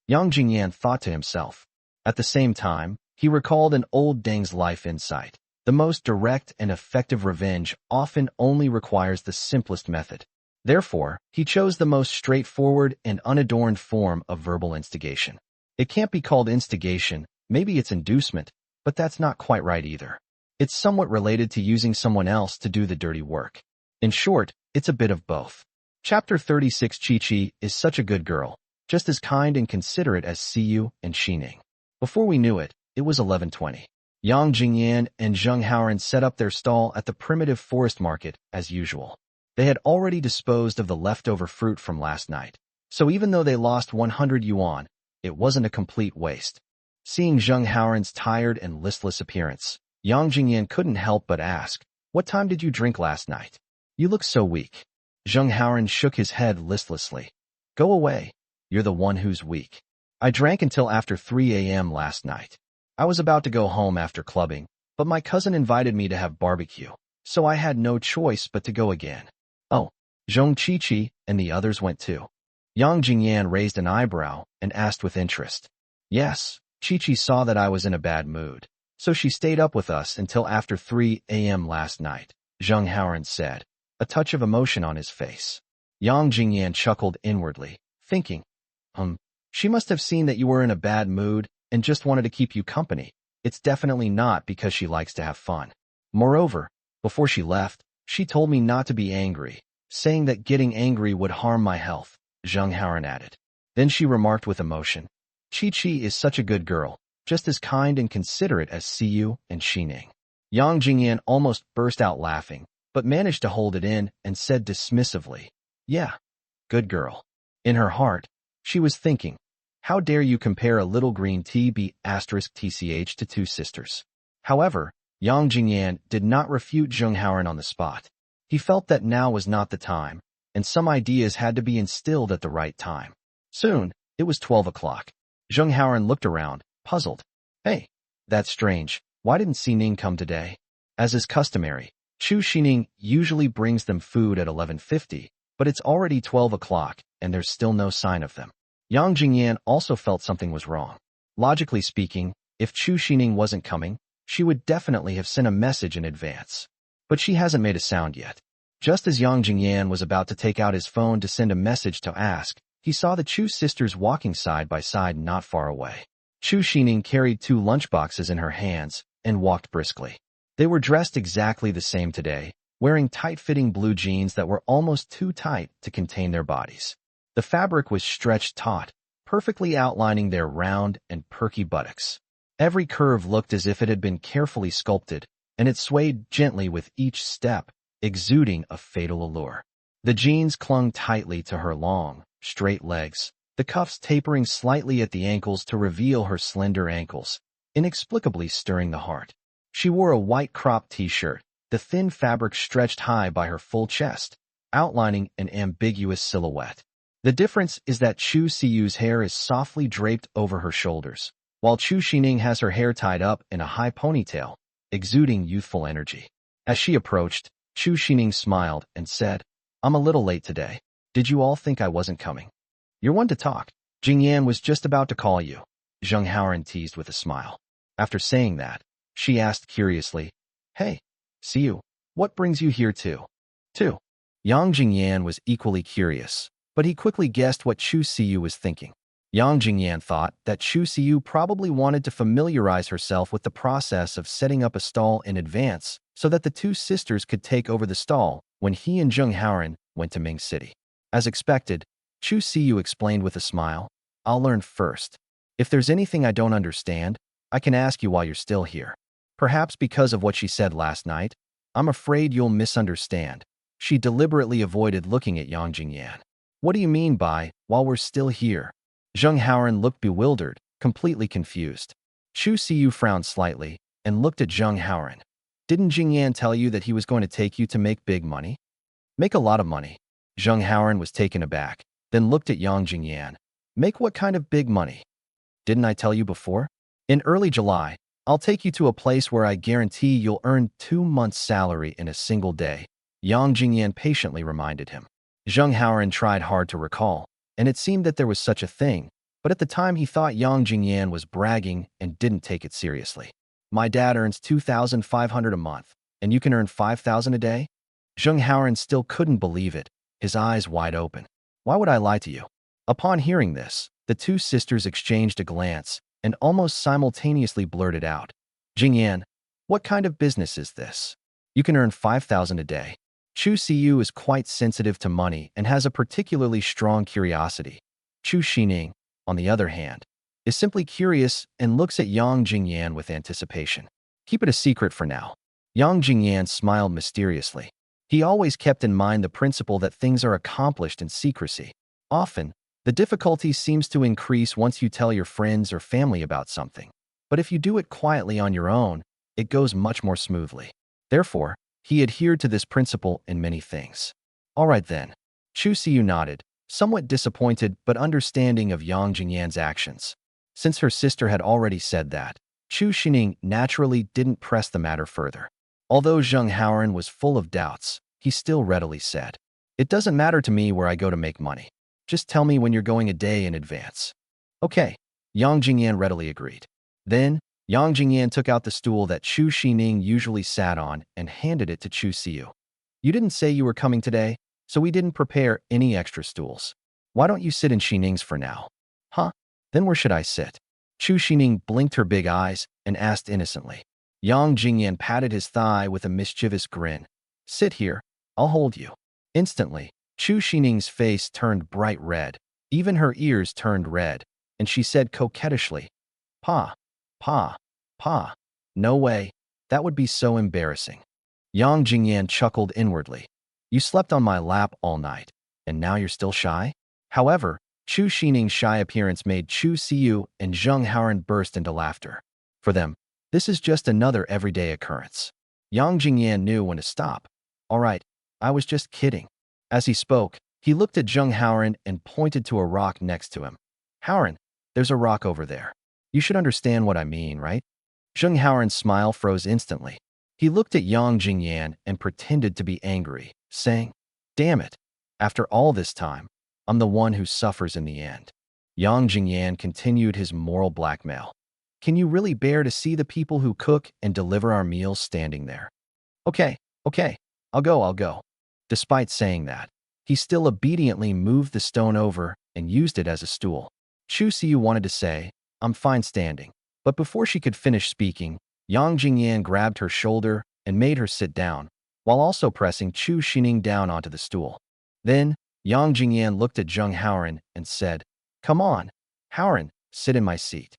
Yang Jingyan thought to himself. At the same time, he recalled an old Deng's life insight. The most direct and effective revenge often only requires the simplest method. Therefore, he chose the most straightforward and unadorned form of verbal instigation. It can't be called instigation, maybe it's inducement, but that's not quite right either. It's somewhat related to using someone else to do the dirty work. In short, it's a bit of both. Chapter 36. Chi-Chi is such a good girl, just as kind and considerate as Siyu and Sining. Before we knew it, it was 11:20. Yang Jingyan and Zheng Haoran set up their stall at the primitive forest market, as usual. They had already disposed of the leftover fruit from last night, so even though they lost 100 yuan, it wasn't a complete waste. Seeing Zheng Haoran's tired and listless appearance, Yang Jingyan couldn't help but ask, "What time did you drink last night? You look so weak." Zheng Haoran shook his head listlessly. "Go away. You're the one who's weak. I drank until after 3 a.m. last night. I was about to go home after clubbing, but my cousin invited me to have barbecue, so I had no choice but to go again." "Oh, Zhong Chi-Chi and the others went too?" Yang Jingyan raised an eyebrow and asked with interest. "Yes, Chi-Chi saw that I was in a bad mood, so she stayed up with us until after 3 a.m. last night," Zheng Haoran said, a touch of emotion on his face. Yang Jingyan chuckled inwardly, thinking, she must have seen that you were in a bad mood and just wanted to keep you company. It's definitely not because she likes to have fun. Moreover, before she left, she told me not to be angry, saying that getting angry would harm my health," Zheng Haoran added. Then she remarked with emotion, "Chi-Chi is such a good girl, just as kind and considerate as Siyu and Sining." Yang Jingyan almost burst out laughing, but managed to hold it in and said dismissively, "Yeah, good girl." In her heart, she was thinking, how dare you compare a little green tea (*tch) to 2 sisters? However, Yang Jingyan did not refute Zheng Haoran on the spot. He felt that now was not the time, and some ideas had to be instilled at the right time. Soon, it was 12 o'clock. Zheng Haoran looked around, puzzled. Hey, that's strange. Why didn't Sining come today? As is customary, Chu Sining usually brings them food at 11:50, but it's already 12 o'clock, and there's still no sign of them. Yang Jingyan also felt something was wrong. Logically speaking, if Chu Sining wasn't coming, she would definitely have sent a message in advance. But she hasn't made a sound yet. Just as Yang Jingyan was about to take out his phone to send a message to ask, he saw the Chu sisters walking side by side not far away. Chu Sining carried 2 lunchboxes in her hands and walked briskly. They were dressed exactly the same today, wearing tight-fitting blue jeans that were almost too tight to contain their bodies. The fabric was stretched taut, perfectly outlining their round and perky buttocks. Every curve looked as if it had been carefully sculpted, and it swayed gently with each step, exuding a fatal allure. The jeans clung tightly to her long, straight legs, the cuffs tapering slightly at the ankles to reveal her slender ankles, inexplicably stirring the heart. She wore a white cropped t-shirt, the thin fabric stretched high by her full chest, outlining an ambiguous silhouette. The difference is that Chu Siyu's hair is softly draped over her shoulders, while Chu Sining has her hair tied up in a high ponytail, exuding youthful energy. As she approached, Chu Sining smiled and said, I'm a little late today. Did you all think I wasn't coming? You're one to talk. Jingyan was just about to call you, Zheng Haoran teased with a smile. After saying that, she asked curiously, Hey, Siyu, what brings you here too? Yang Jingyan was equally curious, but he quickly guessed what Chu Siyu was thinking. Yang Jingyan thought that Chu Siyu probably wanted to familiarize herself with the process of setting up a stall in advance so that the 2 sisters could take over the stall when he and Zheng Haoran went to Ming City. As expected, Chu Siyu explained with a smile, I'll learn first. If there's anything I don't understand, I can ask you while you're still here. Perhaps because of what she said last night, I'm afraid you'll misunderstand. She deliberately avoided looking at Yang Jingyan. What do you mean by, while we're still here? Zheng Haoran looked bewildered, completely confused. Chu Siyu frowned slightly and looked at Zheng Haoran. Didn't Jingyan tell you that he was going to take you to make big money? Make a lot of money. Zheng Haoran was taken aback, then looked at Yang Jingyan. Make what kind of big money? Didn't I tell you before? In early July, I'll take you to a place where I guarantee you'll earn 2 months' salary in a single day, Yang Jingyan patiently reminded him. Zheng Haoran tried hard to recall, and it seemed that there was such a thing, but at the time he thought Yang Jingyan was bragging and didn't take it seriously. My dad earns $2,500 a month, and you can earn $5,000 a day? Zheng Haoran still couldn't believe it, his eyes wide open. Why would I lie to you? Upon hearing this, the 2 sisters exchanged a glance and almost simultaneously blurted out, Jingyan, what kind of business is this? You can earn $5,000 a day. Chu Siyu is quite sensitive to money and has a particularly strong curiosity. Chu Sining, on the other hand, is simply curious and looks at Yang Jingyan with anticipation. Keep it a secret for now. Yang Jingyan smiled mysteriously. He always kept in mind the principle that things are accomplished in secrecy. Often, the difficulty seems to increase once you tell your friends or family about something. But if you do it quietly on your own, it goes much more smoothly. Therefore, he adhered to this principle in many things. All right then. Chu Siyu nodded, somewhat disappointed but understanding of Yang Jingyan's actions. Since her sister had already said that, Chu Sining naturally didn't press the matter further. Although Zheng Haoran was full of doubts, he still readily said, It doesn't matter to me where I go to make money. Just tell me when you're going a day in advance. Okay, Yang Jingyan readily agreed. Then, Yang Jingyan took out the stool that Chu Sining usually sat on and handed it to Chu Siyu. You didn't say you were coming today, so we didn't prepare any extra stools. Why don't you sit in Sining's for now? Huh? Then where should I sit? Chu Sining blinked her big eyes and asked innocently. Yang Jingyan patted his thigh with a mischievous grin. Sit here, I'll hold you. Instantly, Chu Sining's face turned bright red. Even her ears turned red, and she said coquettishly, Pa, Pa, Pa. No way, that would be so embarrassing. Yang Jingyan chuckled inwardly. You slept on my lap all night, and now you're still shy? However, Chu Sining's shy appearance made Chu Siyu and Zheng Haoran burst into laughter. For them, This is just another everyday occurrence. Yang Jingyan knew when to stop. All right, I was just kidding. As he spoke, he looked at Zheng Haoran and pointed to a rock next to him. Haoran, there's a rock over there. You should understand what I mean, right? Zheng Haoran's smile froze instantly. He looked at Yang Jingyan and pretended to be angry, saying, Damn it. After all this time, I'm the one who suffers in the end. Yang Jingyan continued his moral blackmail. Can you really bear to see the people who cook and deliver our meals standing there? Okay, I'll go. Despite saying that, he still obediently moved the stone over and used it as a stool. Chu Siyu wanted to say, I'm fine standing. But before she could finish speaking, Yang Jingyan grabbed her shoulder and made her sit down, while also pressing Chu Sining down onto the stool. Then, Yang Jingyan looked at Zheng Haoran and said, Come on, Haoran, sit in my seat.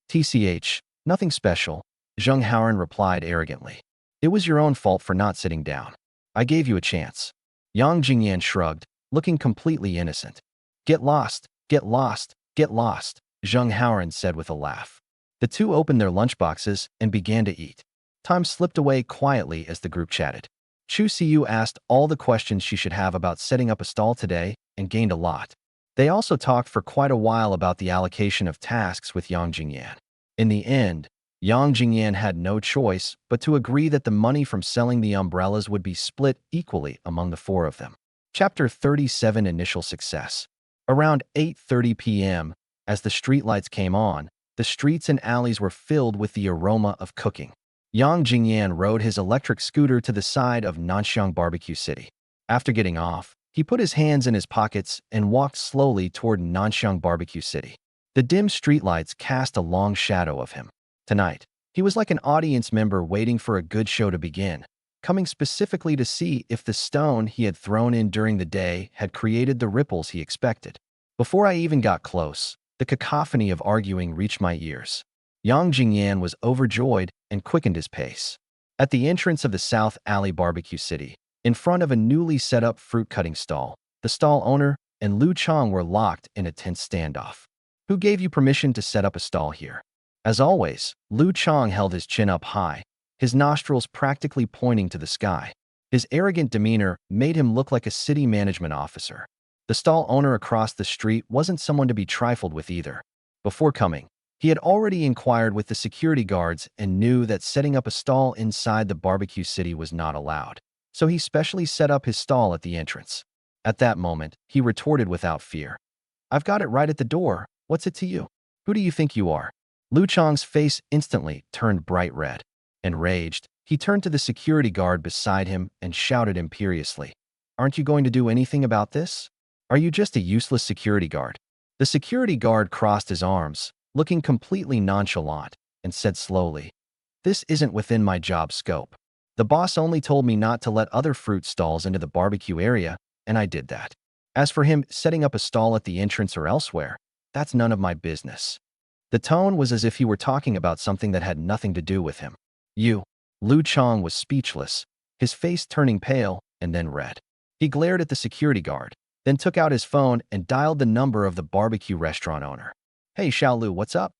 TCH, nothing special, Zheng Haoran replied arrogantly. It was your own fault for not sitting down. I gave you a chance. Yang Jingyan shrugged, looking completely innocent. Get lost, Zheng Haoran said with a laugh. The two opened their lunchboxes and began to eat. Time slipped away quietly as the group chatted. Chu Siyu asked all the questions she should have about setting up a stall today and gained a lot. They also talked for quite a while about the allocation of tasks with Yang Jingyan. In the end, Yang Jingyan had no choice but to agree that the money from selling the umbrellas would be split equally among the four of them. Chapter 37 Initial Success. Around 8:30 p.m., as the streetlights came on, the streets and alleys were filled with the aroma of cooking. Yang Jingyan rode his electric scooter to the side of Nanxiang Barbecue City. After getting off, he put his hands in his pockets and walked slowly toward Nanxiang Barbecue City. The dim streetlights cast a long shadow of him. Tonight, he was like an audience member waiting for a good show to begin, coming specifically to see if the stone he had thrown in during the day had created the ripples he expected. Before I even got close, the cacophony of arguing reached my ears. Yang Jingyan was overjoyed and quickened his pace. At the entrance of the South Alley Barbecue City, in front of a newly set-up fruit-cutting stall, the stall owner and Lu Chang were locked in a tense standoff. Who gave you permission to set up a stall here? As always, Lu Chang held his chin up high, his nostrils practically pointing to the sky. His arrogant demeanor made him look like a city management officer. The stall owner across the street wasn't someone to be trifled with either. Before coming, he had already inquired with the security guards and knew that setting up a stall inside the barbecue city was not allowed. So he specially set up his stall at the entrance. At that moment, he retorted without fear. I've got it right at the door. What's it to you? Who do you think you are? Lu Chang's face instantly turned bright red. Enraged, he turned to the security guard beside him and shouted imperiously, Aren't you going to do anything about this? Are you just a useless security guard? The security guard crossed his arms, looking completely nonchalant, and said slowly, This isn't within my job scope. The boss only told me not to let other fruit stalls into the barbecue area, and I did that. As for him setting up a stall at the entrance or elsewhere, that's none of my business. The tone was as if he were talking about something that had nothing to do with him. Lu Chang was speechless, his face turning pale and then red. He glared at the security guard, then took out his phone and dialed the number of the barbecue restaurant owner. Hey Xiaolu, what's up?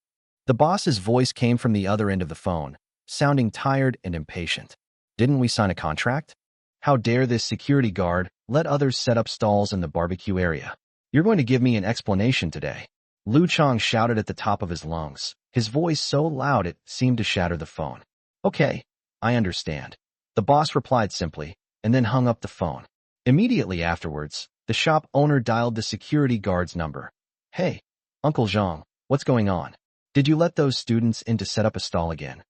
The boss's voice came from the other end of the phone, sounding tired and impatient. Didn't we sign a contract? How dare this security guard let others set up stalls in the barbecue area? You're going to give me an explanation today. Lu Chang shouted at the top of his lungs, his voice so loud it seemed to shatter the phone. Okay, I understand. The boss replied simply, and then hung up the phone. Immediately afterwards, the shop owner dialed the security guard's number. Hey, Uncle Zhang, what's going on? Did you let those students in to set up a stall again?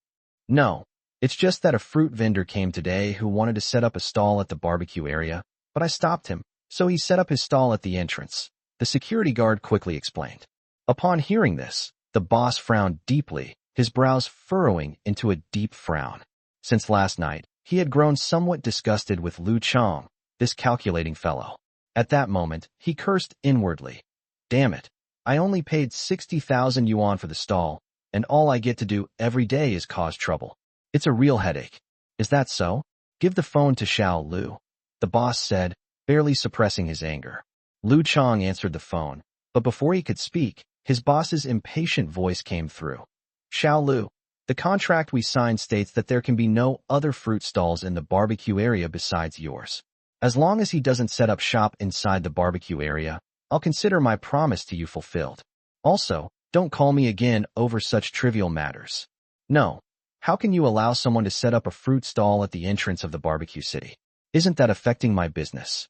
No, it's just that a fruit vendor came today who wanted to set up a stall at the barbecue area, but I stopped him, so he set up his stall at the entrance. The security guard quickly explained. Upon hearing this, the boss frowned deeply, his brows furrowing into a deep frown. Since last night, he had grown somewhat disgusted with Lu Chang, this calculating fellow. At that moment, he cursed inwardly. Damn it, I only paid 60,000 yuan for the stall, and all I get to do every day is cause trouble. It's a real headache. Is that so? Give the phone to Xiao Lu, the boss said, barely suppressing his anger. Lu Chang answered the phone, but before he could speak, his boss's impatient voice came through. Xiao Lu, The contract we signed states that there can be no other fruit stalls in the barbecue area besides yours. As long as he doesn't set up shop inside the barbecue area, I'll consider my promise to you fulfilled. Also, don't call me again over such trivial matters. No. How can you allow someone to set up a fruit stall at the entrance of the barbecue city? Isn't that affecting my business?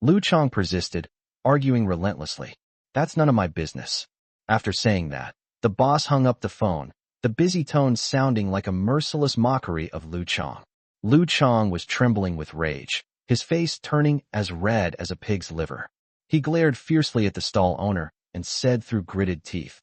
Lu Chang persisted, arguing relentlessly. That's none of my business. After saying that, the boss hung up the phone, the busy tone sounding like a merciless mockery of Lu Chang. Lu Chang was trembling with rage, his face turning as red as a pig's liver. He glared fiercely at the stall owner and said through gritted teeth,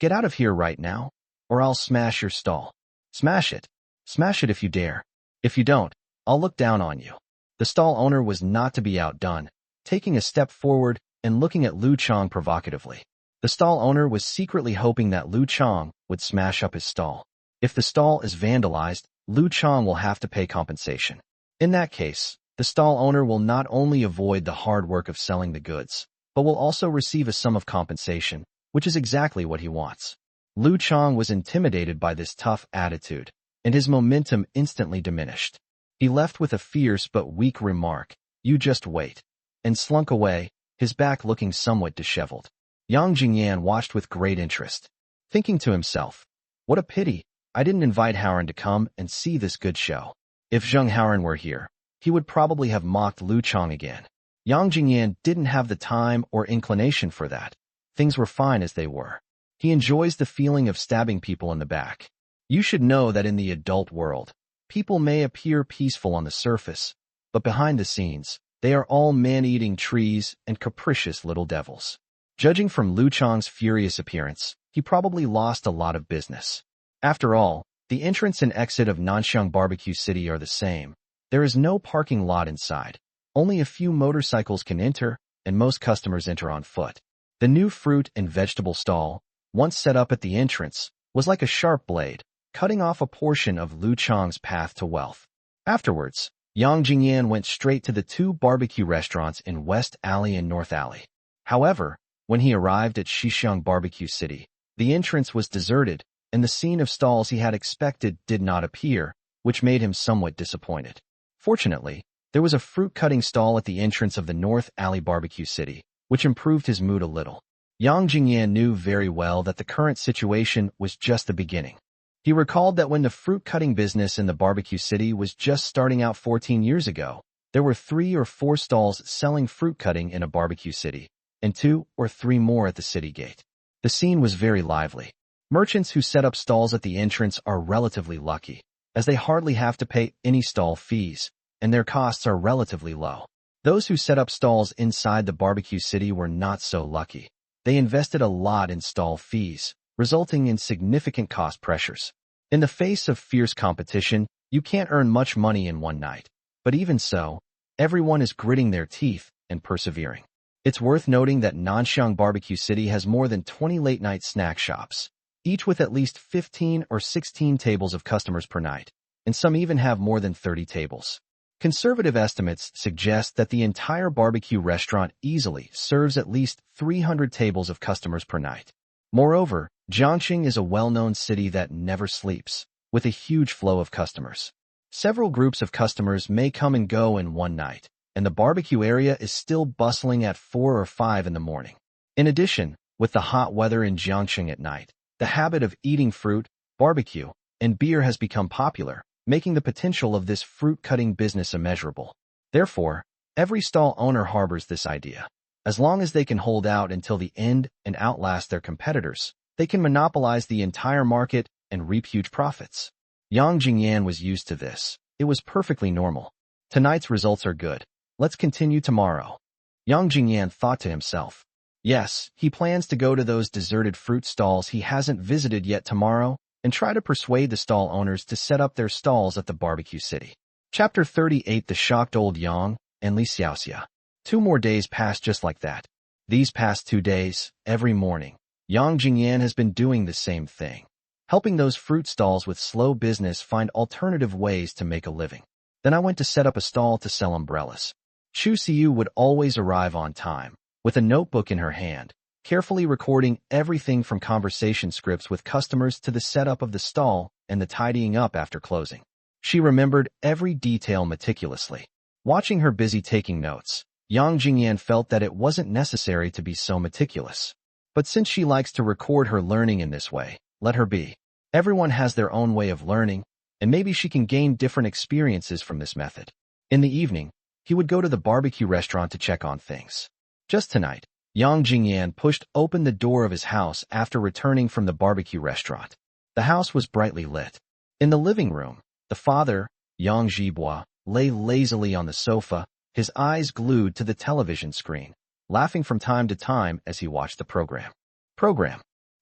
"Get out of here right now, or I'll smash your stall. Smash it. Smash it if you dare. If you don't, I'll look down on you." The stall owner was not to be outdone, taking a step forward and looking at Lu Chang provocatively. The stall owner was secretly hoping that Lu Chang would smash up his stall. If the stall is vandalized, Lu Chang will have to pay compensation. In that case, the stall owner will not only avoid the hard work of selling the goods, but will also receive a sum of compensation, which is exactly what he wants. Lu Chang was intimidated by this tough attitude, and his momentum instantly diminished. He left with a fierce but weak remark, "You just wait," and slunk away, his back looking somewhat disheveled. Yang Jingyan watched with great interest, thinking to himself, "What a pity, I didn't invite Howren to come and see this good show. If Zheng Howren were here, he would probably have mocked Lu Chang again." Yang Jingyan didn't have the time or inclination for that. Things were fine as they were. He enjoys the feeling of stabbing people in the back. You should know that in the adult world, people may appear peaceful on the surface, but behind the scenes, they are all man-eating trees and capricious little devils. Judging from Lu Chang's furious appearance, he probably lost a lot of business. After all, the entrance and exit of Nanxiang Barbecue City are the same. There is no parking lot inside. Only a few motorcycles can enter, and most customers enter on foot. The new fruit and vegetable stall, once set up at the entrance, was like a sharp blade, cutting off a portion of Lu Chang's path to wealth. Afterwards, Yang Jingyan went straight to the two barbecue restaurants in West Alley and North Alley. However, when he arrived at Xishiang Barbecue City, the entrance was deserted, and the scene of stalls he had expected did not appear, which made him somewhat disappointed. Fortunately, there was a fruit-cutting stall at the entrance of the North Alley Barbecue City, which improved his mood a little. Yang Jingyan knew very well that the current situation was just the beginning. He recalled that when the fruit-cutting business in the barbecue city was just starting out 14 years ago, there were 3 or 4 stalls selling fruit cutting in a barbecue city, and 2 or 3 more at the city gate. The scene was very lively. Merchants who set up stalls at the entrance are relatively lucky, as they hardly have to pay any stall fees, and their costs are relatively low. Those who set up stalls inside the barbecue city were not so lucky. They invested a lot in stall fees, resulting in significant cost pressures. In the face of fierce competition, you can't earn much money in one night. But even so, everyone is gritting their teeth and persevering. It's worth noting that Nanxiang Barbecue City has more than 20 late-night snack shops, each with at least 15 or 16 tables of customers per night, and some even have more than 30 tables. Conservative estimates suggest that the entire barbecue restaurant easily serves at least 300 tables of customers per night. Moreover, Jiangxing is a well-known city that never sleeps, with a huge flow of customers. Several groups of customers may come and go in one night, and the barbecue area is still bustling at 4 or 5 in the morning. In addition, with the hot weather in Jiangxing at night, the habit of eating fruit, barbecue, and beer has become popular, making the potential of this fruit-cutting business immeasurable. Therefore, every stall owner harbors this idea. As long as they can hold out until the end and outlast their competitors, they can monopolize the entire market and reap huge profits. Yang Jingyan was used to this. It was perfectly normal. Tonight's results are good. Let's continue tomorrow. Yang Jingyan thought to himself. Yes, he plans to go to those deserted fruit stalls he hasn't visited yet tomorrow, and try to persuade the stall owners to set up their stalls at the barbecue city. Chapter 38 The Shocked Old Yang and Li Xiaoxia. 2 more days passed just like that. These past 2 days, every morning, Yang Jingyan has been doing the same thing, helping those fruit stalls with slow business find alternative ways to make a living. Then I went to set up a stall to sell umbrellas. Chu Siyu would always arrive on time, with a notebook in her hand, carefully recording everything from conversation scripts with customers to the setup of the stall and the tidying up after closing. She remembered every detail meticulously. Watching her busy taking notes, Yang Jingyan felt that it wasn't necessary to be so meticulous. But since she likes to record her learning in this way, let her be. Everyone has their own way of learning, and maybe she can gain different experiences from this method. In the evening, he would go to the barbecue restaurant to check on things. Just tonight, Yang Jingyan pushed open the door of his house after returning from the barbecue restaurant. The house was brightly lit. In the living room, the father, Yang Zhibua, lay lazily on the sofa, his eyes glued to the television screen, laughing from time to time as he watched the program.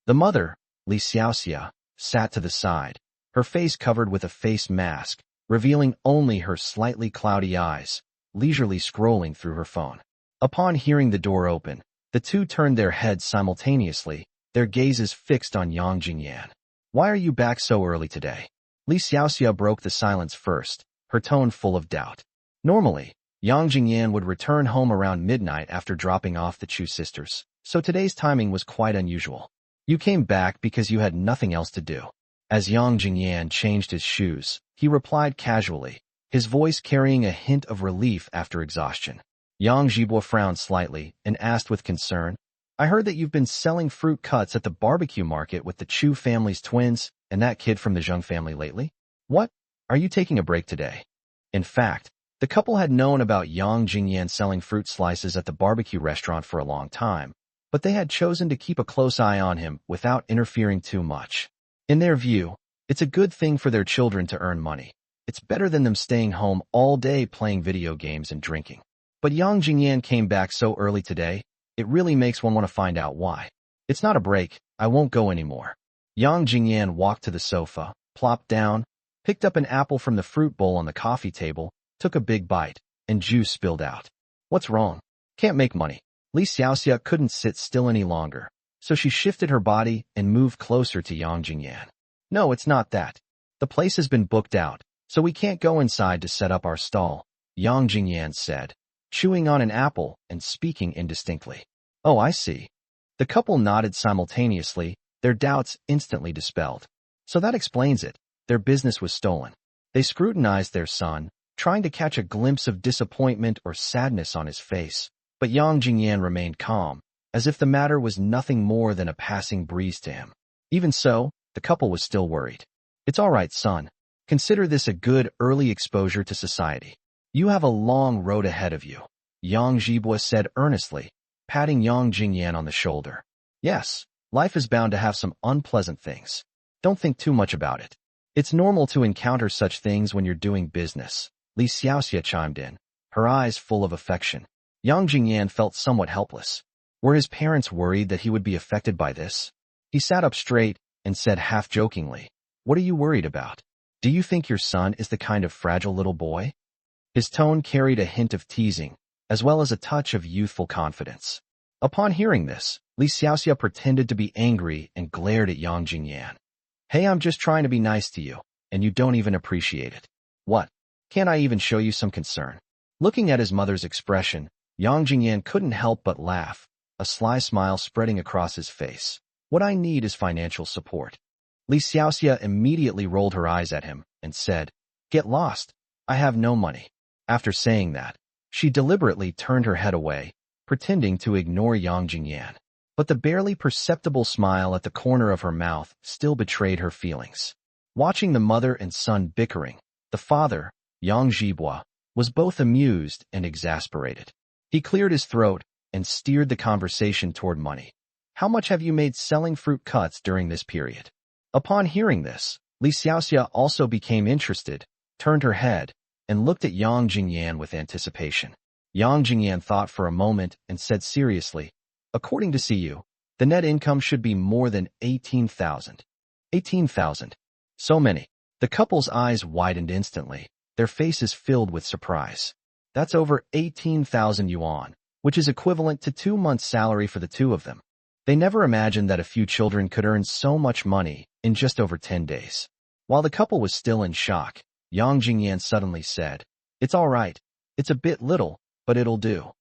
The mother, Li Xiaoxia, sat to the side, her face covered with a face mask, revealing only her slightly cloudy eyes, leisurely scrolling through her phone. Upon hearing the door open, the two turned their heads simultaneously, their gazes fixed on Yang Jingyan. "Why are you back so early today?" Li Xiaoxia broke the silence first, her tone full of doubt. Normally, Yang Jingyan would return home around midnight after dropping off the Chu sisters, so today's timing was quite unusual. "You came back because you had nothing else to do." As Yang Jingyan changed his shoes, he replied casually, his voice carrying a hint of relief after exhaustion. Yang Zhibua frowned slightly and asked with concern, "I heard that you've been selling fruit cuts at the barbecue market with the Chu family's twins and that kid from the Zheng family lately? What? Are you taking a break today?" In fact, the couple had known about Yang Jingyan selling fruit slices at the barbecue restaurant for a long time, but they had chosen to keep a close eye on him without interfering too much. In their view, it's a good thing for their children to earn money. It's better than them staying home all day playing video games and drinking. But Yang Jingyan came back so early today, it really makes one want to find out why. "It's not a break, I won't go anymore." Yang Jingyan walked to the sofa, plopped down, picked up an apple from the fruit bowl on the coffee table, took a big bite, and juice spilled out. "What's wrong?" "Can't make money." Li Xiaoxia couldn't sit still any longer, so she shifted her body and moved closer to Yang Jingyan. "No, it's not that. The place has been booked out, so we can't go inside to set up our stall," Yang Jingyan said, chewing on an apple and speaking indistinctly. "Oh, I see." The couple nodded simultaneously, their doubts instantly dispelled. So that explains it. Their business was stolen. They scrutinized their son, trying to catch a glimpse of disappointment or sadness on his face, but Yang Jingyan remained calm, as if the matter was nothing more than a passing breeze to him. Even so, the couple was still worried. "It's all right, son. Consider this a good early exposure to society. You have a long road ahead of you," Yang Zhibua said earnestly, patting Yang Jingyan on the shoulder. "Yes, life is bound to have some unpleasant things. Don't think too much about it. It's normal to encounter such things when you're doing business," Li Xiaoxia chimed in, her eyes full of affection. Yang Jingyan felt somewhat helpless. Were his parents worried that he would be affected by this? He sat up straight and said half-jokingly, "What are you worried about? Do you think your son is the kind of fragile little boy?" His tone carried a hint of teasing, as well as a touch of youthful confidence. Upon hearing this, Li Xiaoxia pretended to be angry and glared at Yang Jingyan. "Hey, I'm just trying to be nice to you, and you don't even appreciate it. What? Can't I even show you some concern?" Looking at his mother's expression, Yang Jingyan couldn't help but laugh, a sly smile spreading across his face. "What I need is financial support." Li Xiaoxia immediately rolled her eyes at him and said, "Get lost. I have no money." After saying that, she deliberately turned her head away, pretending to ignore Yang Jingyan. But the barely perceptible smile at the corner of her mouth still betrayed her feelings. Watching the mother and son bickering, the father, Yang Zhibua, was both amused and exasperated. He cleared his throat and steered the conversation toward money. "How much have you made selling fruit cuts during this period?" Upon hearing this, Li Xiaoxia also became interested, turned her head, and looked at Yang Jingyan with anticipation. Yang Jingyan thought for a moment and said seriously, "According to Siyu, the net income should be more than 18,000. 18,000. So many." The couple's eyes widened instantly, their faces filled with surprise. That's over 18,000 yuan, which is equivalent to 2 months' salary for the two of them. They never imagined that a few children could earn so much money in just over 10 days. While the couple was still in shock, Yang Jingyan suddenly said, "It's all right. It's a bit little, but it'll do."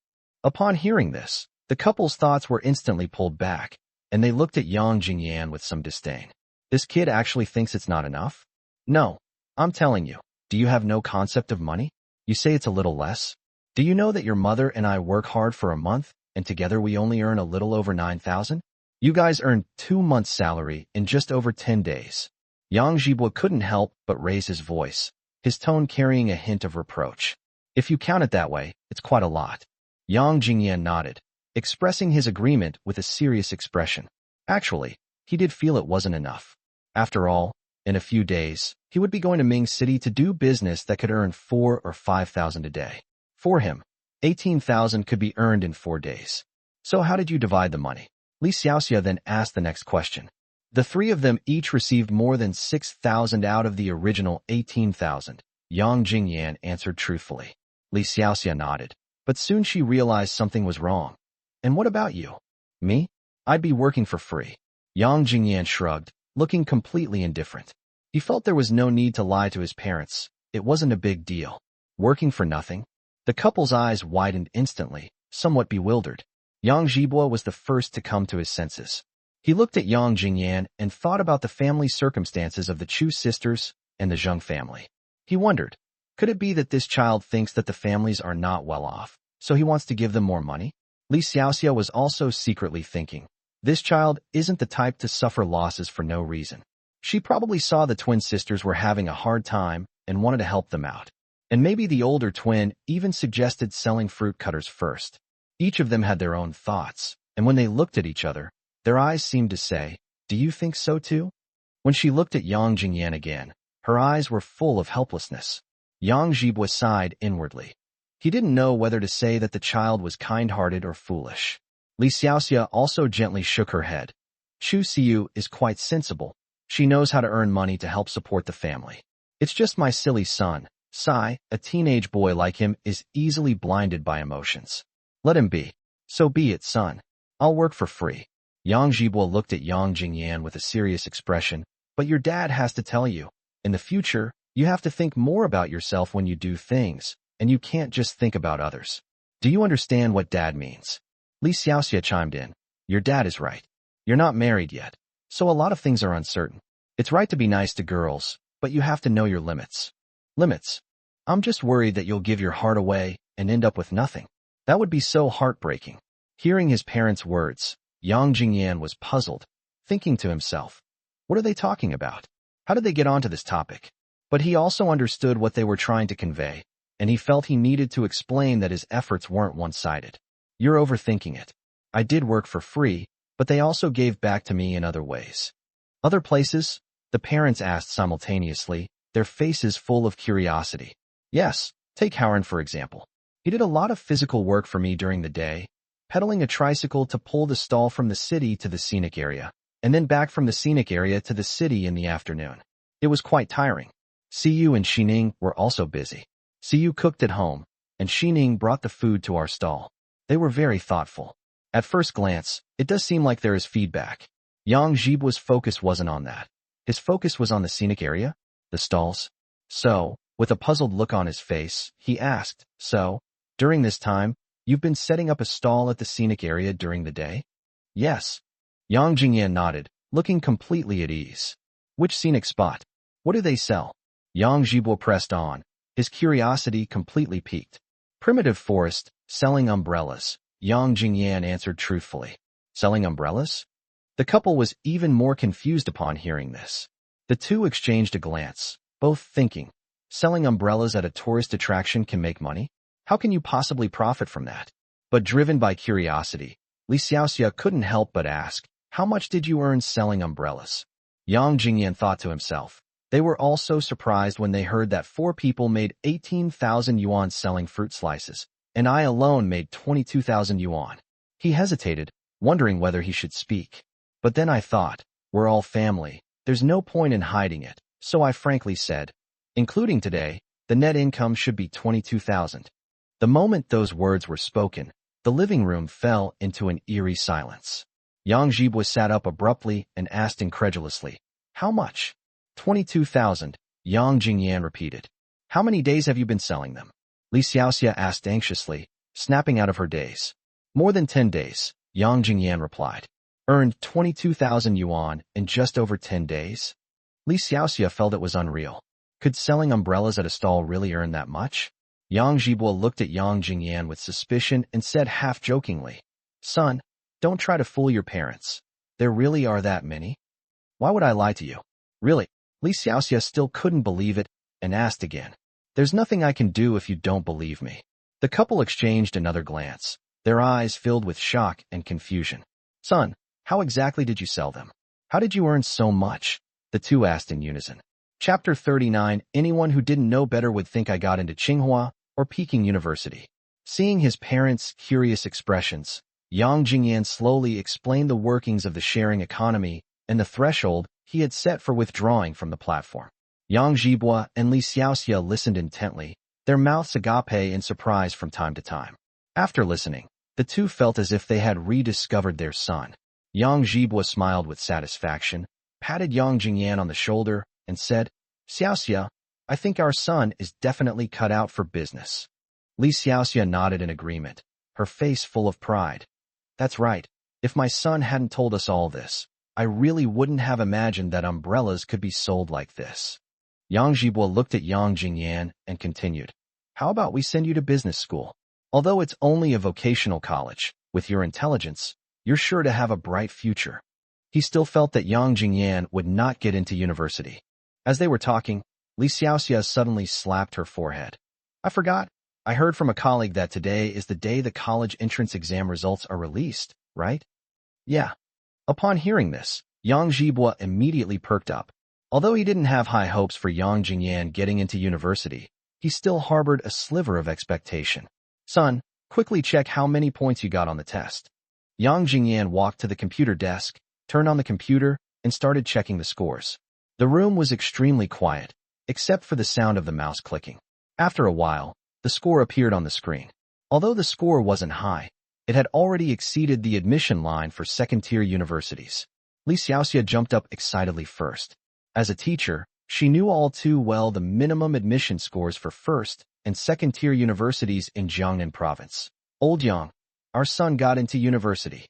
Upon hearing this, The couple's thoughts were instantly pulled back, and they looked at Yang Jingyan with some disdain. This kid actually thinks it's not enough? No, I'm telling you. Do you have no concept of money? You say it's a little less? Do you know that your mother and I work hard for a month, and together we only earn a little over 9,000? You guys earned 2 months' salary in just over 10 days. Yang Zhibua couldn't help but raise his voice, his tone carrying a hint of reproach. If you count it that way, it's quite a lot. Yang Jingyan nodded, expressing his agreement with a serious expression. Actually, he did feel it wasn't enough. After all, in a few days, he would be going to Ming City to do business that could earn 4 or 5,000 a day. For him, 18,000 could be earned in 4 days. So how did you divide the money? Li Xiaoxia then asked the next question. The three of them each received more than 6,000 out of the original 18,000. Yang Jingyan answered truthfully. Li Xiaoxia nodded, but soon she realized something was wrong. And what about you? Me? I'd be working for free. Yang Jingyan shrugged, looking completely indifferent. He felt there was no need to lie to his parents. It wasn't a big deal. Working for nothing? The couple's eyes widened instantly, somewhat bewildered. Yang Zhibua was the first to come to his senses. He looked at Yang Jingyan and thought about the family circumstances of the Chu sisters and the Zheng family. He wondered, could it be that this child thinks that the families are not well off, so he wants to give them more money? Li Xiaoxia was also secretly thinking, this child isn't the type to suffer losses for no reason. She probably saw the twin sisters were having a hard time and wanted to help them out. And maybe the older twin even suggested selling fruit cutters first. Each of them had their own thoughts, and when they looked at each other, their eyes seemed to say, do you think so too? When she looked at Yang Jingyan again, her eyes were full of helplessness. Yang Zhibua sighed inwardly. He didn't know whether to say that the child was kind-hearted or foolish. Li Xiaoxia also gently shook her head. Chu Siyu is quite sensible. She knows how to earn money to help support the family. It's just my silly son, Sai, a teenage boy like him, is easily blinded by emotions. Let him be. So be it, son. I'll work for free. Yang Zhibua looked at Yang Jingyan with a serious expression, but your dad has to tell you. In the future, you have to think more about yourself when you do things, and you can't just think about others. Do you understand what dad means? Li Xiaoxia chimed in. Your dad is right. You're not married yet, so a lot of things are uncertain. It's right to be nice to girls, but you have to know your limits. Limits? I'm just worried that you'll give your heart away and end up with nothing. That would be so heartbreaking. Hearing his parents' words, Yang Jingyan was puzzled, thinking to himself, what are they talking about? How did they get onto this topic? But he also understood what they were trying to convey, and he felt he needed to explain that his efforts weren't one-sided. You're overthinking it. I did work for free, but they also gave back to me in other ways. Other places? The parents asked simultaneously, their faces full of curiosity. Yes, take Howard for example. He did a lot of physical work for me during the day, pedaling a tricycle to pull the stall from the city to the scenic area, and then back from the scenic area to the city in the afternoon. It was quite tiring. Siyu and Sining were also busy. Siyu cooked at home, and Sining brought the food to our stall. They were very thoughtful. At first glance, it does seem like there is feedback. Yang Zhibua's focus wasn't on that. His focus was on the scenic area, the stalls. So, with a puzzled look on his face, he asked, so, during this time, you've been setting up a stall at the scenic area during the day? Yes. Yang Jingyan nodded, looking completely at ease. Which scenic spot? What do they sell? Yang Zhibua pressed on, his curiosity completely piqued. Primitive forest, selling umbrellas, Yang Jingyan answered truthfully. Selling umbrellas? The couple was even more confused upon hearing this. The two exchanged a glance, both thinking, selling umbrellas at a tourist attraction can make money? How can you possibly profit from that? But driven by curiosity, Li Xiaoxia couldn't help but ask, how much did you earn selling umbrellas? Yang Jingyan thought to himself. They were also surprised when they heard that 4 people made 18,000 yuan selling fruit slices, and I alone made 22,000 yuan. He hesitated, wondering whether he should speak. But then I thought, we're all family, there's no point in hiding it, so I frankly said, including today, the net income should be 22,000. The moment those words were spoken, the living room fell into an eerie silence. Yang Zhibua sat up abruptly and asked incredulously, how much? 22,000, Yang Jingyan repeated. How many days have you been selling them? Li Xiaoxia asked anxiously, snapping out of her daze. More than 10 days, Yang Jingyan replied. Earned 22,000 yuan in just over 10 days? Li Xiaoxia felt it was unreal. Could selling umbrellas at a stall really earn that much? Yang Zhibo looked at Yang Jingyan with suspicion and said half-jokingly, Son, don't try to fool your parents. There really are that many? Why would I lie to you? Really? Li Xiaoxia still couldn't believe it and asked again. There's nothing I can do if you don't believe me. The couple exchanged another glance, their eyes filled with shock and confusion. Son, how exactly did you sell them? How did you earn so much? The two asked in unison. Chapter 39. Anyone who didn't know better would think I got into Tsinghua or Peking University. Seeing his parents' curious expressions, Yang Jingyan slowly explained the workings of the sharing economy and the threshold he had set for withdrawing from the platform. Yang Zhibo and Li Xiaoxia listened intently, their mouths agape in surprise from time to time. After listening, the two felt as if they had rediscovered their son. Yang Zhibo smiled with satisfaction, patted Yang Jingyan on the shoulder, and said, Xiaoxia, I think our son is definitely cut out for business. Li Xiaoxia nodded in agreement, her face full of pride. That's right. If my son hadn't told us all this, I really wouldn't have imagined that umbrellas could be sold like this. Yang Zhibo looked at Yang Jingyan and continued, How about we send you to business school? Although it's only a vocational college, with your intelligence, you're sure to have a bright future. He still felt that Yang Jingyan would not get into university. As they were talking, Li Xiaoxia suddenly slapped her forehead. I forgot. I heard from a colleague that today is the day the college entrance exam results are released, right? Yeah. Upon hearing this, Yang Zhibo immediately perked up. Although he didn't have high hopes for Yang Jingyan getting into university, he still harbored a sliver of expectation. Son, quickly check how many points you got on the test. Yang Jingyan walked to the computer desk, turned on the computer, and started checking the scores. The room was extremely quiet, except for the sound of the mouse clicking. After a while, the score appeared on the screen. Although the score wasn't high, it had already exceeded the admission line for second-tier universities. Li Xiaoxia jumped up excitedly first. As a teacher, she knew all too well the minimum admission scores for first and second-tier universities in Jiangnan province. Old Yang, our son got into university.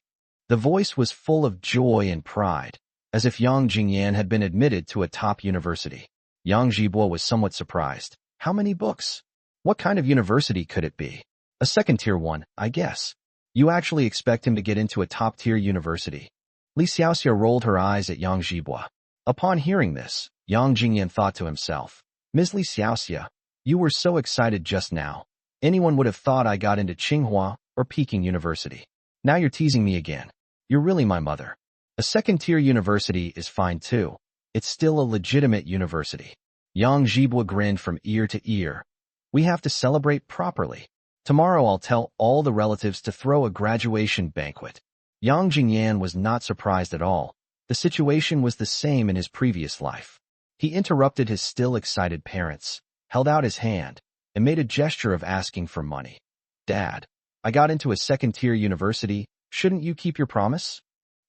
The voice was full of joy and pride, as if Yang Jingyan had been admitted to a top university. Yang Zhibo was somewhat surprised. How many books? What kind of university could it be? A second-tier one, I guess. You actually expect him to get into a top-tier university? Li Xiaoxia rolled her eyes at Yang Zhibo. Upon hearing this, Yang Jingyan thought to himself, Ms. Li Xiaoxia, you were so excited just now. Anyone would have thought I got into Tsinghua or Peking University. Now you're teasing me again. You're really my mother. A second-tier university is fine too. It's still a legitimate university. Yang Zhibo grinned from ear to ear. We have to celebrate properly. Tomorrow I'll tell all the relatives to throw a graduation banquet. Yang Jingyan was not surprised at all. The situation was the same in his previous life. He interrupted his still excited parents, held out his hand, and made a gesture of asking for money. Dad, I got into a second-tier university. Shouldn't you keep your promise?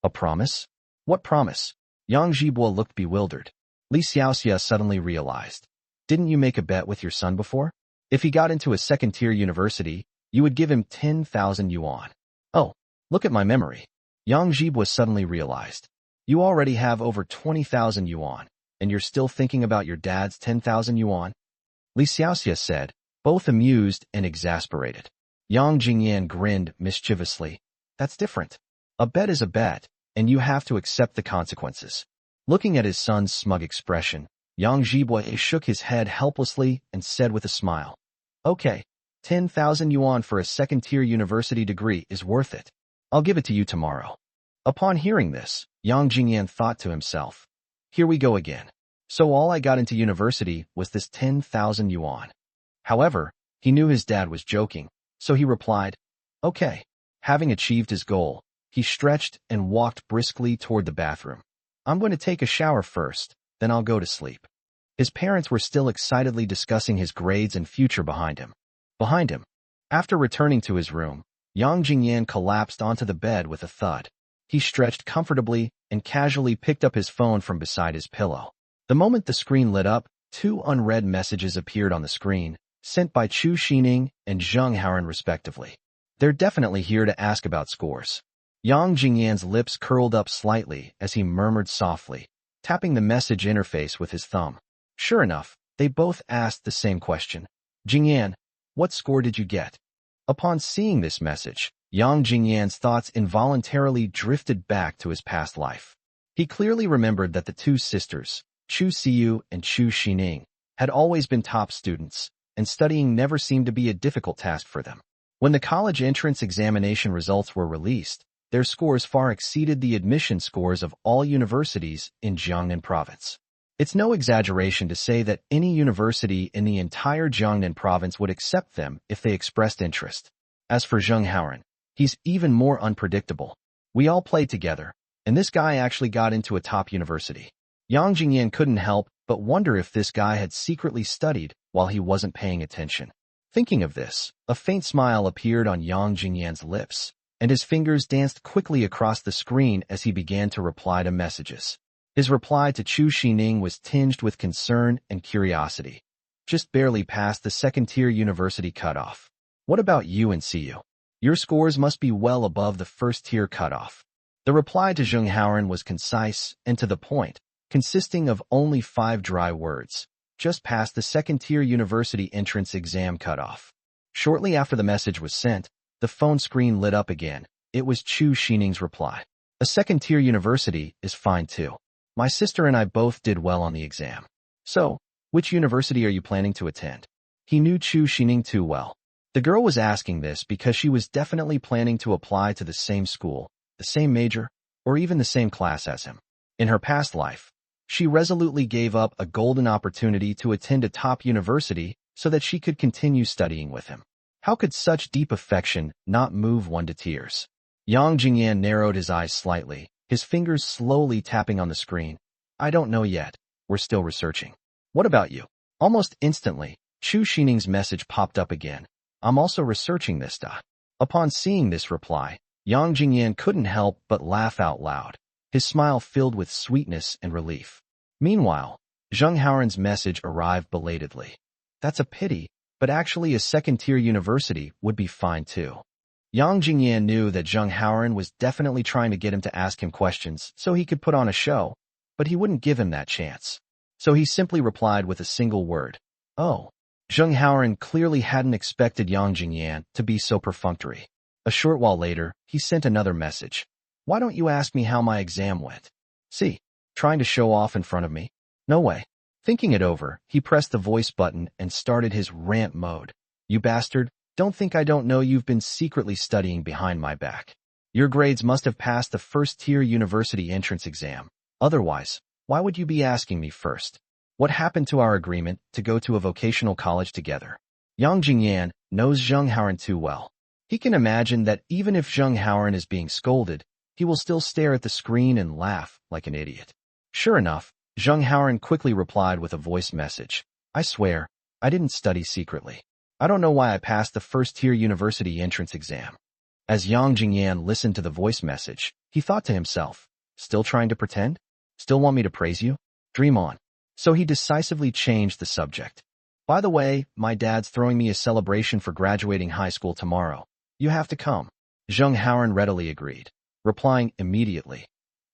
A promise? What promise? Yang Zhibo looked bewildered. Li Xiaoxia suddenly realized. Didn't you make a bet with your son before? If he got into a second-tier university, you would give him 10,000 yuan. Oh, look at my memory. Yang Zhibo suddenly realized. You already have over 20,000 yuan, and you're still thinking about your dad's 10,000 yuan? Li Xiaoxia said, both amused and exasperated. Yang Jingyan grinned mischievously. That's different. A bet is a bet, and you have to accept the consequences. Looking at his son's smug expression, Yang Zhibo shook his head helplessly and said with a smile, Okay, 10,000 yuan for a second-tier university degree is worth it. I'll give it to you tomorrow. Upon hearing this, Yang Jingyan thought to himself, Here we go again. So all I got into university was this 10,000 yuan. However, he knew his dad was joking, so he replied, Okay. Having achieved his goal, he stretched and walked briskly toward the bathroom. I'm going to take a shower first, then I'll go to sleep. His parents were still excitedly discussing his grades and future behind him. After returning to his room, Yang Jingyan collapsed onto the bed with a thud. He stretched comfortably and casually picked up his phone from beside his pillow. The moment the screen lit up, two unread messages appeared on the screen, sent by Chu Sining and Zheng Haoren respectively. They're definitely here to ask about scores. Yang Jingyan's lips curled up slightly as he murmured softly, tapping the message interface with his thumb. Sure enough, they both asked the same question. Jingyan, what score did you get? Upon seeing this message, Yang Jingyan's thoughts involuntarily drifted back to his past life. He clearly remembered that the two sisters, Chu Siyu and Chu Sining, had always been top students, and studying never seemed to be a difficult task for them. When the college entrance examination results were released, their scores far exceeded the admission scores of all universities in Jiangnan province. It's no exaggeration to say that any university in the entire Jiangnan province would accept them if they expressed interest. As for Zheng Haoran, he's even more unpredictable. We all played together, and this guy actually got into a top university. Yang Jingyan couldn't help but wonder if this guy had secretly studied while he wasn't paying attention. Thinking of this, a faint smile appeared on Yang Jingyan's lips, and his fingers danced quickly across the screen as he began to reply to messages. His reply to Chu Sining was tinged with concern and curiosity. Just barely past the second-tier university cutoff. What about you and Siyu? Your scores must be well above the first-tier cutoff. The reply to Zheng Haoran was concise and to the point, consisting of only 5 dry words, just past the second-tier university entrance exam cutoff. Shortly after the message was sent, the phone screen lit up again. It was Chu Sining's reply. A second-tier university is fine too. My sister and I both did well on the exam. So, which university are you planning to attend? He knew Chu Sining too well. The girl was asking this because she was definitely planning to apply to the same school, the same major, or even the same class as him. In her past life, she resolutely gave up a golden opportunity to attend a top university so that she could continue studying with him. How could such deep affection not move one to tears? Yang Jingyan narrowed his eyes slightly, his fingers slowly tapping on the screen. I don't know yet. We're still researching. What about you? Almost instantly, Chu Sining's message popped up again. I'm also researching this. Upon seeing this reply, Yang Jingyan couldn't help but laugh out loud, his smile filled with sweetness and relief. Meanwhile, Zheng Haoran's message arrived belatedly. That's a pity, but actually a second-tier university would be fine too. Yang Jingyan knew that Zheng Haoran was definitely trying to get him to ask him questions so he could put on a show, but he wouldn't give him that chance. So he simply replied with a single word. Oh. Zheng Haoran clearly hadn't expected Yang Jingyan to be so perfunctory. A short while later, he sent another message. Why don't you ask me how my exam went? See, trying to show off in front of me? No way. Thinking it over, he pressed the voice button and started his rant mode. You bastard, don't think I don't know you've been secretly studying behind my back. Your grades must have passed the first-tier university entrance exam. Otherwise, why would you be asking me first? What happened to our agreement to go to a vocational college together? Yang Jingyan knows Zheng Haoran too well. He can imagine that even if Zheng Haoran is being scolded, he will still stare at the screen and laugh like an idiot. Sure enough, Zheng Haoran quickly replied with a voice message. I swear, I didn't study secretly. I don't know why I passed the first-tier university entrance exam. As Yang Jingyan listened to the voice message, he thought to himself, still trying to pretend? Still want me to praise you? Dream on. So he decisively changed the subject. By the way, my dad's throwing me a celebration for graduating high school tomorrow. You have to come. Zheng Haoran readily agreed, replying immediately.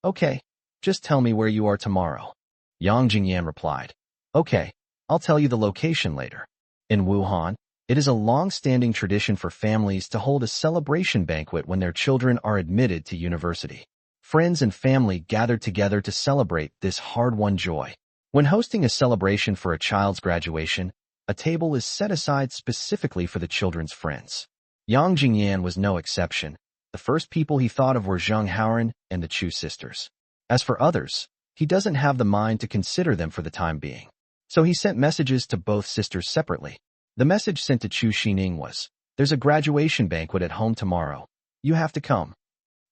Okay, just tell me where you are tomorrow. Yang Jingyan replied. Okay, I'll tell you the location later. In Wuhan, it is a long-standing tradition for families to hold a celebration banquet when their children are admitted to university. Friends and family gather together to celebrate this hard-won joy. When hosting a celebration for a child's graduation, a table is set aside specifically for the children's friends. Yang Jingyan was no exception. The first people he thought of were Zheng Haoran and the Chu sisters. As for others, he doesn't have the mind to consider them for the time being. So he sent messages to both sisters separately. The message sent to Chu Sining was, there's a graduation banquet at home tomorrow. You have to come.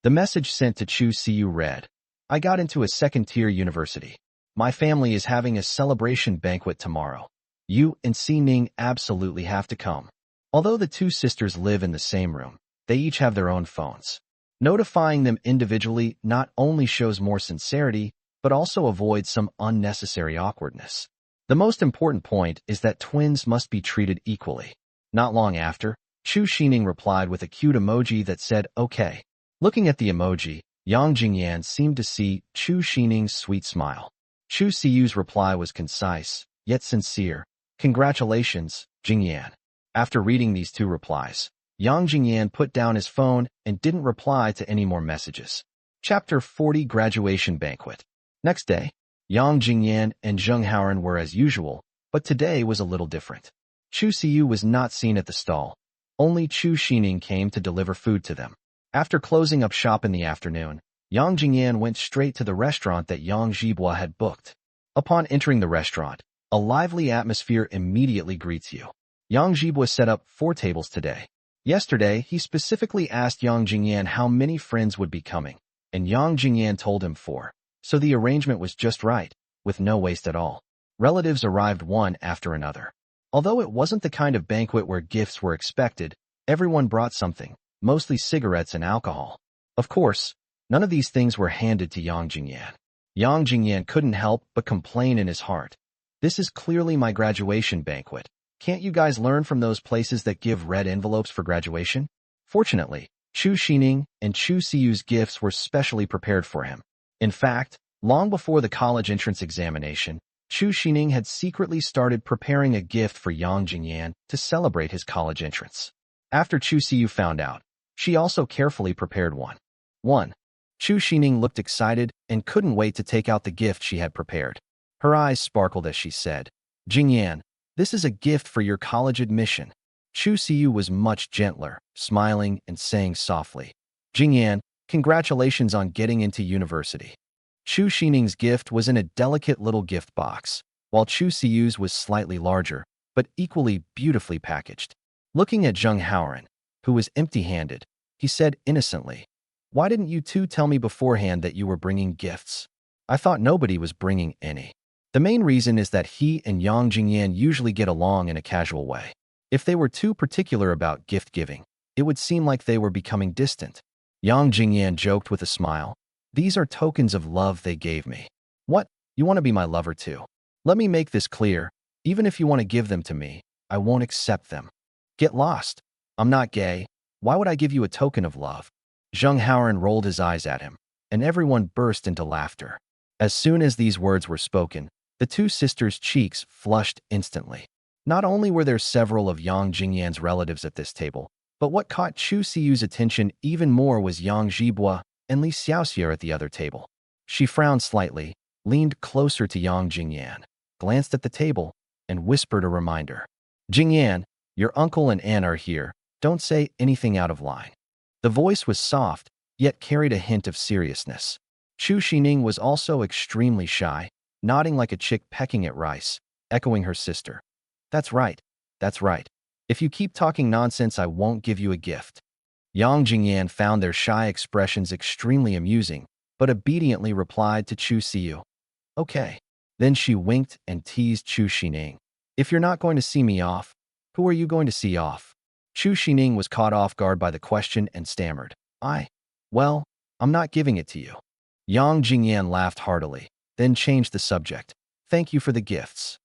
The message sent to Chu Siyu read, I got into a second-tier university. My family is having a celebration banquet tomorrow. You and Sining absolutely have to come. Although the two sisters live in the same room, they each have their own phones. Notifying them individually not only shows more sincerity, but also avoids some unnecessary awkwardness. The most important point is that twins must be treated equally. Not long after, Chu Sining replied with a cute emoji that said, okay. Looking at the emoji, Yang Jingyan seemed to see Chu Sining's sweet smile. Chu Siyu's reply was concise, yet sincere. Congratulations, Jingyan. After reading these two replies, Yang Jingyan put down his phone and didn't reply to any more messages. Chapter 40 Graduation Banquet. Next day, Yang Jingyan and Zheng Haoren were as usual, but today was a little different. Chu Siyu was not seen at the stall. Only Chu Sining came to deliver food to them. After closing up shop in the afternoon, Yang Jingyan went straight to the restaurant that Yang Zhibua had booked. Upon entering the restaurant, a lively atmosphere immediately greets you. Yang Zhibua set up 4 tables today. Yesterday, he specifically asked Yang Jingyan how many friends would be coming, and Yang Jingyan told him 4. So the arrangement was just right, with no waste at all. Relatives arrived one after another. Although it wasn't the kind of banquet where gifts were expected, everyone brought something, mostly cigarettes and alcohol. Of course, none of these things were handed to Yang Jingyan. Yang Jingyan couldn't help but complain in his heart. This is clearly my graduation banquet. Can't you guys learn from those places that give red envelopes for graduation? Fortunately, Chu Sining and Chu Siyu's gifts were specially prepared for him. In fact, long before the college entrance examination, Chu Sining had secretly started preparing a gift for Yang Jingyan to celebrate his college entrance. After Chu Siyu found out, she also carefully prepared one. 1. Chu Sining looked excited and couldn't wait to take out the gift she had prepared. Her eyes sparkled as she said, Jingyan, this is a gift for your college admission. Chu Siyu was much gentler, smiling and saying softly, Jingyan, congratulations on getting into university. Chu Sining's gift was in a delicate little gift box, while Chu Siyu's was slightly larger, but equally beautifully packaged. Looking at Zheng Haoren, who was empty-handed, he said innocently, why didn't you two tell me beforehand that you were bringing gifts? I thought nobody was bringing any. The main reason is that he and Yang Jingyan usually get along in a casual way. If they were too particular about gift-giving, it would seem like they were becoming distant. Yang Jingyan joked with a smile. These are tokens of love they gave me. What? You want to be my lover too? Let me make this clear. Even if you want to give them to me, I won't accept them. Get lost. I'm not gay. Why would I give you a token of love? Zheng Haoren rolled his eyes at him, and everyone burst into laughter. As soon as these words were spoken, the two sisters' cheeks flushed instantly. Not only were there several of Yang Jingyan's relatives at this table, but what caught Chu Siyu's attention even more was Yang Zhibua and Li Xiaoxia at the other table. She frowned slightly, leaned closer to Yang Jingyan, glanced at the table, and whispered a reminder. Jingyan, your uncle and aunt are here. Don't say anything out of line. The voice was soft, yet carried a hint of seriousness. Chu Sining was also extremely shy, nodding like a chick pecking at rice, echoing her sister. That's right. That's right. If you keep talking nonsense, I won't give you a gift. Yang Jingyan found their shy expressions extremely amusing, but obediently replied to Chu Siyu. Okay. Then she winked and teased Chu Sining. If you're not going to see me off, who are you going to see off? Chu Sining was caught off guard by the question and stammered. Well, I'm not giving it to you. Yang Jingyan laughed heartily, then changed the subject. Thank you for the gifts.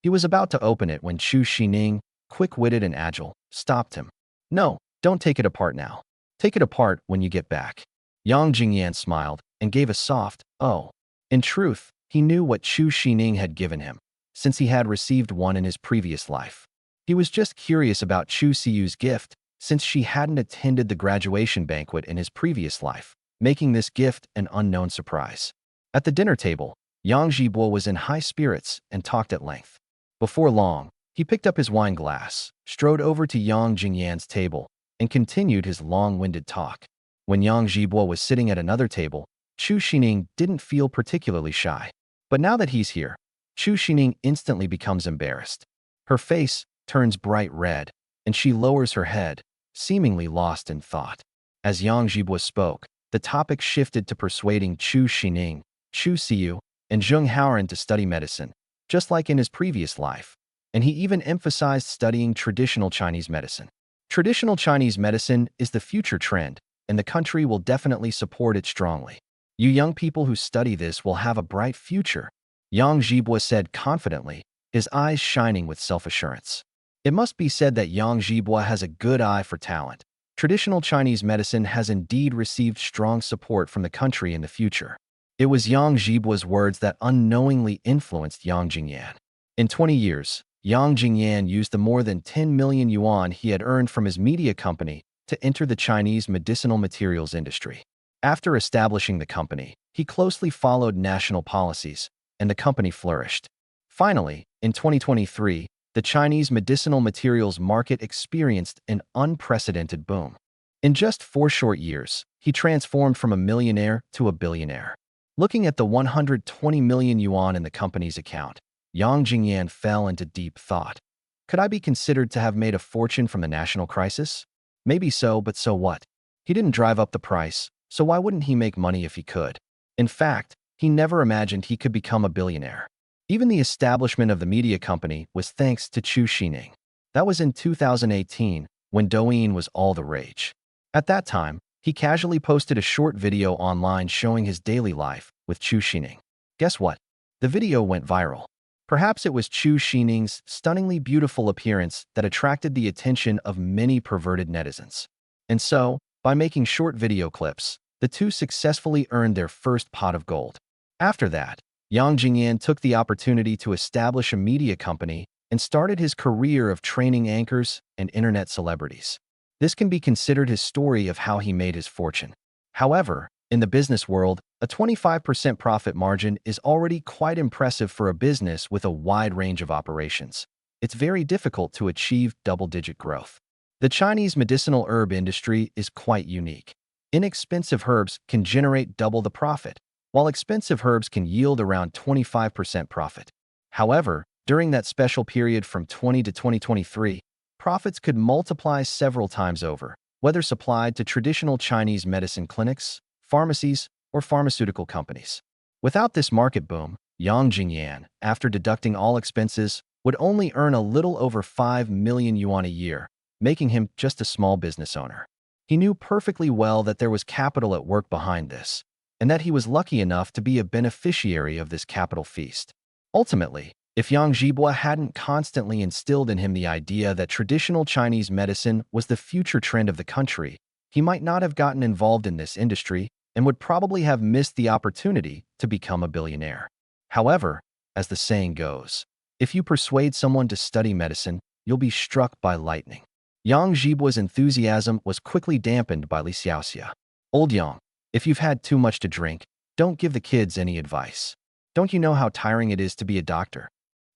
He was about to open it when Chu Sining, quick-witted and agile, stopped him. No, don't take it apart now. Take it apart when you get back. Yang Jingyan smiled and gave a soft, oh. In truth, he knew what Chu Sining had given him, since he had received one in his previous life. He was just curious about Chu Siyu's gift, since she hadn't attended the graduation banquet in his previous life, making this gift an unknown surprise. At the dinner table, Yang Zhibua was in high spirits and talked at length. Before long, he picked up his wine glass, strode over to Yang Jingyan's table, and continued his long-winded talk. When Yang Zhibua was sitting at another table, Chu Sining didn't feel particularly shy. But now that he's here, Chu Sining instantly becomes embarrassed. Her face turns bright red, and she lowers her head, seemingly lost in thought. As Yang Zhibua spoke, the topic shifted to persuading Chu Sining, Chu Siyu, and Zheng Haoren to study medicine, just like in his previous life, and he even emphasized studying traditional Chinese medicine. Traditional Chinese medicine is the future trend, and the country will definitely support it strongly. You young people who study this will have a bright future, Yang Zhibua said confidently, his eyes shining with self-assurance. It must be said that Yang Zhibua has a good eye for talent. Traditional Chinese medicine has indeed received strong support from the country in the future. It was Yang Zhibua's words that unknowingly influenced Yang Jingyan. In 20 years, Yang Jingyan used the more than 10 million yuan he had earned from his media company to enter the Chinese medicinal materials industry. After establishing the company, he closely followed national policies, and the company flourished. Finally, in 2023, the Chinese medicinal materials market experienced an unprecedented boom. In just 4 short years, he transformed from a millionaire to a billionaire. Looking at the 120 million yuan in the company's account, Yang Jingyan fell into deep thought. Could I be considered to have made a fortune from the national crisis? Maybe so, but so what? He didn't drive up the price, so why wouldn't he make money if he could? In fact, he never imagined he could become a billionaire. Even the establishment of the media company was thanks to Chu Sining. That was in 2018, when Douyin was all the rage. At that time, he casually posted a short video online showing his daily life with Chu Sining. Guess what? The video went viral. Perhaps it was Chu Sining's stunningly beautiful appearance that attracted the attention of many perverted netizens. And so, by making short video clips, the two successfully earned their first pot of gold. After that, Yang Jingyan took the opportunity to establish a media company and started his career of training anchors and internet celebrities. This can be considered his story of how he made his fortune. However, in the business world, a 25% profit margin is already quite impressive for a business with a wide range of operations. It's very difficult to achieve double-digit growth. The Chinese medicinal herb industry is quite unique. Inexpensive herbs can generate double the profit, while expensive herbs can yield around 25% profit. However, during that special period from 20 to 2023, profits could multiply several times over, whether supplied to traditional Chinese medicine clinics, pharmacies, or pharmaceutical companies. Without this market boom, Yang Jingyan, after deducting all expenses, would only earn a little over 5 million yuan a year, making him just a small business owner. He knew perfectly well that there was capital at work behind this, and that he was lucky enough to be a beneficiary of this capital feast. Ultimately, if Yang Zhibua hadn't constantly instilled in him the idea that traditional Chinese medicine was the future trend of the country, he might not have gotten involved in this industry and would probably have missed the opportunity to become a billionaire. However, as the saying goes, if you persuade someone to study medicine, you'll be struck by lightning. Yang Zhibua's enthusiasm was quickly dampened by Li Xiaoxia. Old Yang, if you've had too much to drink, don't give the kids any advice. Don't you know how tiring it is to be a doctor?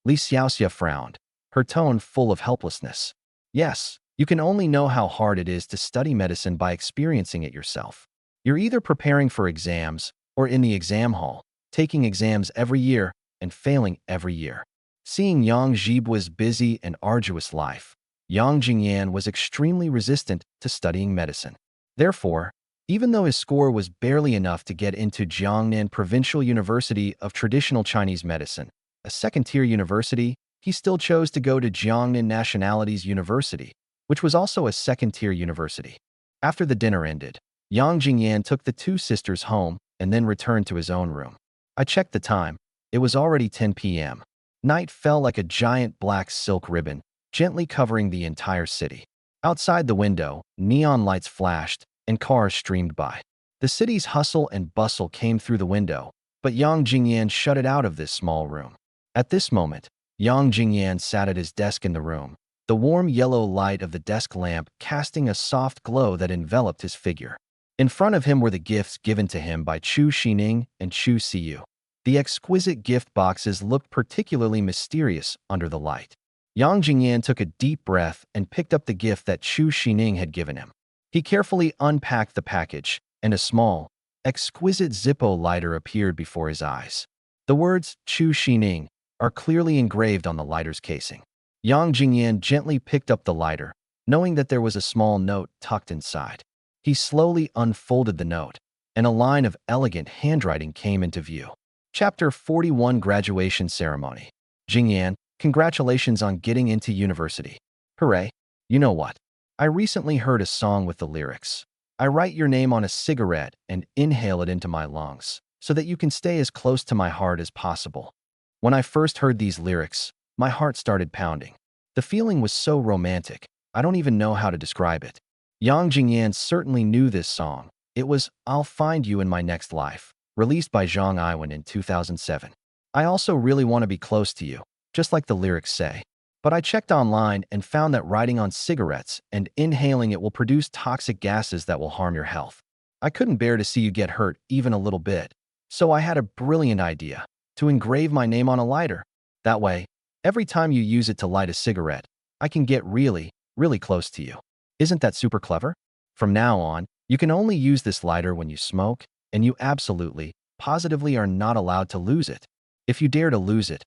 Li Xiaoxia frowned, her tone full of helplessness. Yes, you can only know how hard it is to study medicine by experiencing it yourself. You're either preparing for exams or in the exam hall, taking exams every year and failing every year. Seeing Yang Zhibua's busy and arduous life, Yang Jingyan was extremely resistant to studying medicine. Therefore, even though his score was barely enough to get into Jiangnan Provincial University of Traditional Chinese Medicine, a second-tier university, he still chose to go to Jiangnan Nationalities University, which was also a second-tier university. After the dinner ended, Yang Jingyan took the two sisters home and then returned to his own room. I checked the time. It was already 10 p.m. Night fell like a giant black silk ribbon, gently covering the entire city. Outside the window, neon lights flashed and cars streamed by. The city's hustle and bustle came through the window, but Yang Jingyan shut it out of this small room. At this moment, Yang Jingyan sat at his desk in the room, the warm yellow light of the desk lamp casting a soft glow that enveloped his figure. In front of him were the gifts given to him by Chu Sining and Chu Siyu. The exquisite gift boxes looked particularly mysterious under the light. Yang Jingyan took a deep breath and picked up the gift that Chu Sining had given him. He carefully unpacked the package, and a small, exquisite Zippo lighter appeared before his eyes. The words Chu Sining are clearly engraved on the lighter's casing. Yang Jingyan gently picked up the lighter, knowing that there was a small note tucked inside. He slowly unfolded the note, and a line of elegant handwriting came into view. Chapter 41 Graduation Ceremony. Jingyan, congratulations on getting into university. Hooray! You know what? I recently heard a song with the lyrics. I write your name on a cigarette and inhale it into my lungs, so that you can stay as close to my heart as possible. When I first heard these lyrics, my heart started pounding. The feeling was so romantic, I don't even know how to describe it. Yang Jingyan certainly knew this song. It was I'll Find You in My Next Life, released by Zhang Iwen in 2007. I also really want to be close to you, just like the lyrics say. But I checked online and found that writing on cigarettes and inhaling it will produce toxic gases that will harm your health. I couldn't bear to see you get hurt even a little bit. So I had a brilliant idea to engrave my name on a lighter. That way, every time you use it to light a cigarette, I can get really, really close to you. Isn't that super clever? From now on, you can only use this lighter when you smoke, and you absolutely, positively are not allowed to lose it. If you dare to lose it,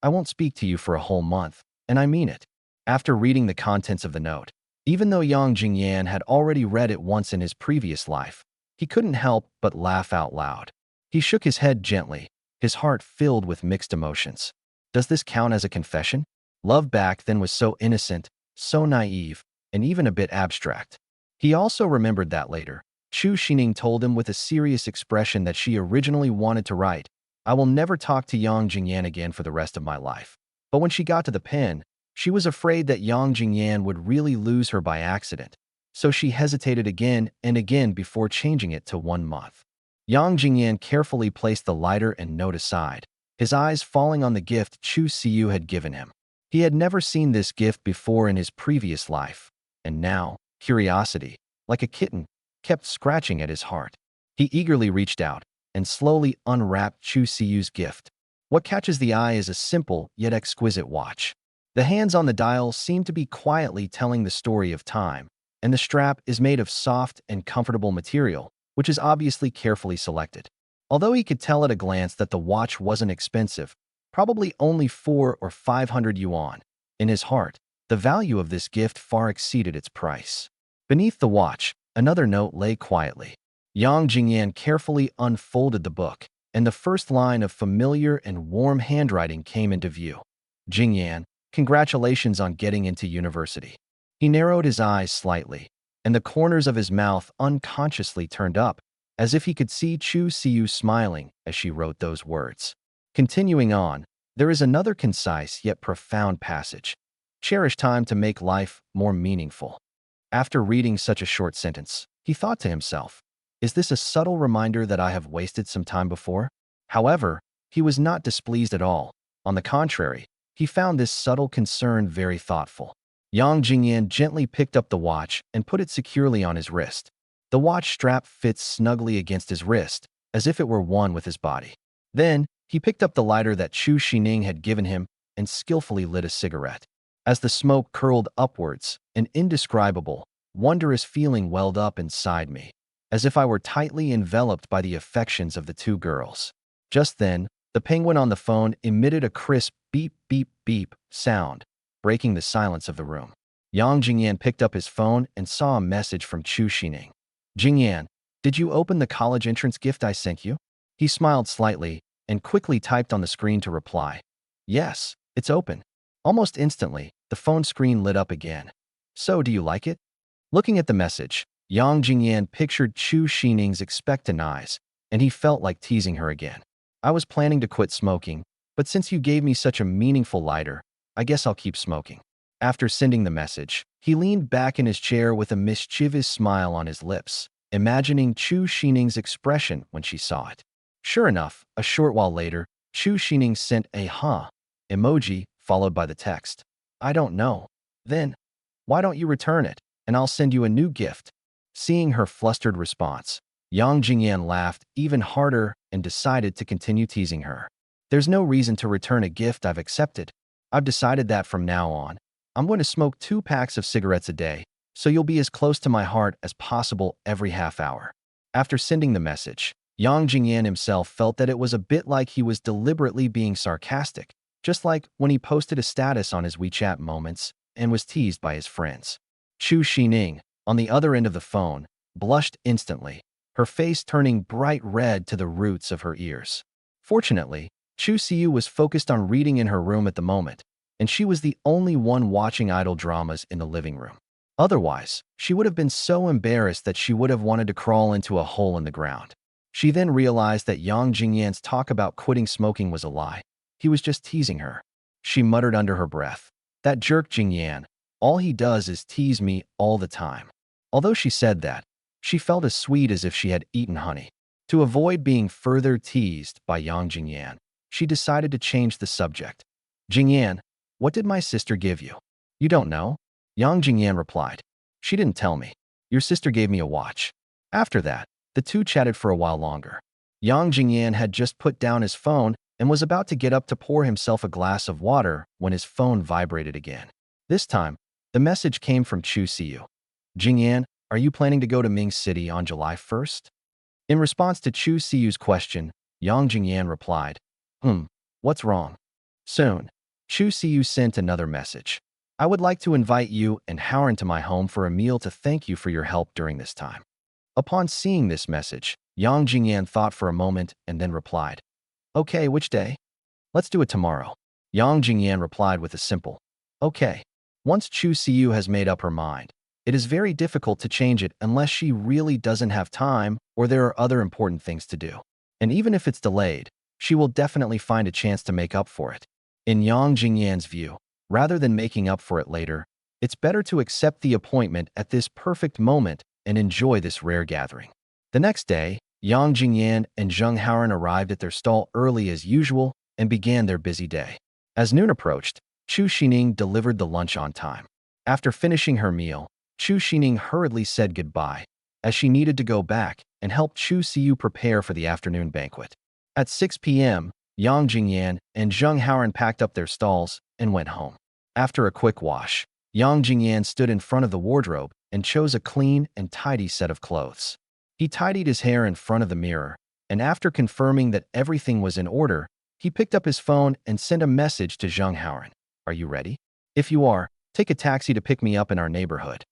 I won't speak to you for a whole month, and I mean it. After reading the contents of the note, even though Yang Jingyan had already read it once in his previous life, he couldn't help but laugh out loud. He shook his head gently, his heart filled with mixed emotions. Does this count as a confession? Love back then was so innocent, so naive, and even a bit abstract. He also remembered that later, Chu Sining told him with a serious expression that she originally wanted to write, I will never talk to Yang Jingyan again for the rest of my life. But when she got to the pen, she was afraid that Yang Jingyan would really lose her by accident, so she hesitated again and again before changing it to 1 month. Yang Jingyan carefully placed the lighter and note aside, his eyes falling on the gift Chu Siyu had given him. He had never seen this gift before in his previous life, and now, curiosity, like a kitten, kept scratching at his heart. He eagerly reached out and slowly unwrapped Chu Siyu's gift. What catches the eye is a simple yet exquisite watch. The hands on the dial seem to be quietly telling the story of time, and the strap is made of soft and comfortable material, which is obviously carefully selected. Although he could tell at a glance that the watch wasn't expensive, probably only 4 or 500 yuan, in his heart, the value of this gift far exceeded its price. Beneath the watch, another note lay quietly. Yang Jingyan carefully unfolded the book, and the first line of familiar and warm handwriting came into view. Jingyan, congratulations on getting into university. He narrowed his eyes slightly, and the corners of his mouth unconsciously turned up, as if he could see Chu Siyu smiling as she wrote those words. Continuing on, there is another concise yet profound passage. Cherish time to make life more meaningful. After reading such a short sentence, he thought to himself, is this a subtle reminder that I have wasted some time before? However, he was not displeased at all. On the contrary, he found this subtle concern very thoughtful. Yang Jingyan gently picked up the watch and put it securely on his wrist. The watch strap fits snugly against his wrist, as if it were one with his body. Then, he picked up the lighter that Chu Sining had given him and skillfully lit a cigarette. As the smoke curled upwards, an indescribable, wondrous feeling welled up inside me, as if I were tightly enveloped by the affections of the two girls. Just then, the penguin on the phone emitted a crisp beep, beep, beep sound, breaking the silence of the room. Yang Jingyan picked up his phone and saw a message from Chu Sining. Jingyan, did you open the college entrance gift I sent you? He smiled slightly and quickly typed on the screen to reply. Yes, it's open. Almost instantly, the phone screen lit up again. So, do you like it? Looking at the message, Yang Jingyan pictured Chu Sining's expectant eyes, and he felt like teasing her again. I was planning to quit smoking, but since you gave me such a meaningful lighter, I guess I'll keep smoking. After sending the message, he leaned back in his chair with a mischievous smile on his lips, imagining Chu Sining's expression when she saw it. Sure enough, a short while later, Chu Sining sent a huh emoji followed by the text. I don't know. Then, why don't you return it, and I'll send you a new gift? Seeing her flustered response, Yang Jingyan laughed even harder and decided to continue teasing her. There's no reason to return a gift I've accepted. I've decided that from now on, I'm going to smoke 2 packs of cigarettes a day, so you'll be as close to my heart as possible every half hour. After sending the message, Yang Jingyan himself felt that it was a bit like he was deliberately being sarcastic, just like when he posted a status on his WeChat moments and was teased by his friends. Chu Sining, on the other end of the phone, blushed instantly, her face turning bright red to the roots of her ears. Fortunately, Chu Siyu was focused on reading in her room at the moment, and she was the only one watching idol dramas in the living room. Otherwise, she would have been so embarrassed that she would have wanted to crawl into a hole in the ground. She then realized that Yang Jingyan's talk about quitting smoking was a lie. He was just teasing her. She muttered under her breath, That jerk Jingyan, all he does is tease me all the time. Although she said that, she felt as sweet as if she had eaten honey. To avoid being further teased by Yang Jingyan, she decided to change the subject. Jingyan, what did my sister give you? You don't know? Yang Jingyan replied. She didn't tell me. Your sister gave me a watch. After that, the two chatted for a while longer. Yang Jingyan had just put down his phone and was about to get up to pour himself a glass of water when his phone vibrated again. This time, the message came from Chu Siyu. Jingyan, are you planning to go to Ming City on July 1st? In response to Chu Siyu's question, Yang Jingyan replied, what's wrong? Soon, Chu Siyu sent another message. I would like to invite you and Howard to my home for a meal to thank you for your help during this time. Upon seeing this message, Yang Jingyan thought for a moment and then replied, okay, which day? Let's do it tomorrow. Yang Jingyan replied with a simple, okay. Once Chu Siyu has made up her mind, it is very difficult to change it unless she really doesn't have time or there are other important things to do. And even if it's delayed, she will definitely find a chance to make up for it. In Yang Jingyan's view, rather than making up for it later, it's better to accept the appointment at this perfect moment and enjoy this rare gathering. The next day, Yang Jingyan and Zheng Haoran arrived at their stall early as usual and began their busy day. As noon approached, Chu Sining delivered the lunch on time. After finishing her meal, Chu Sining hurriedly said goodbye, as she needed to go back and help Chu Siyu prepare for the afternoon banquet. At 6 p.m., Yang Jingyan and Zheng Haoran packed up their stalls and went home. After a quick wash, Yang Jingyan stood in front of the wardrobe and chose a clean and tidy set of clothes. He tidied his hair in front of the mirror, and after confirming that everything was in order, he picked up his phone and sent a message to Zheng Haoran. Are you ready? If you are, take a taxi to pick me up in our neighborhood.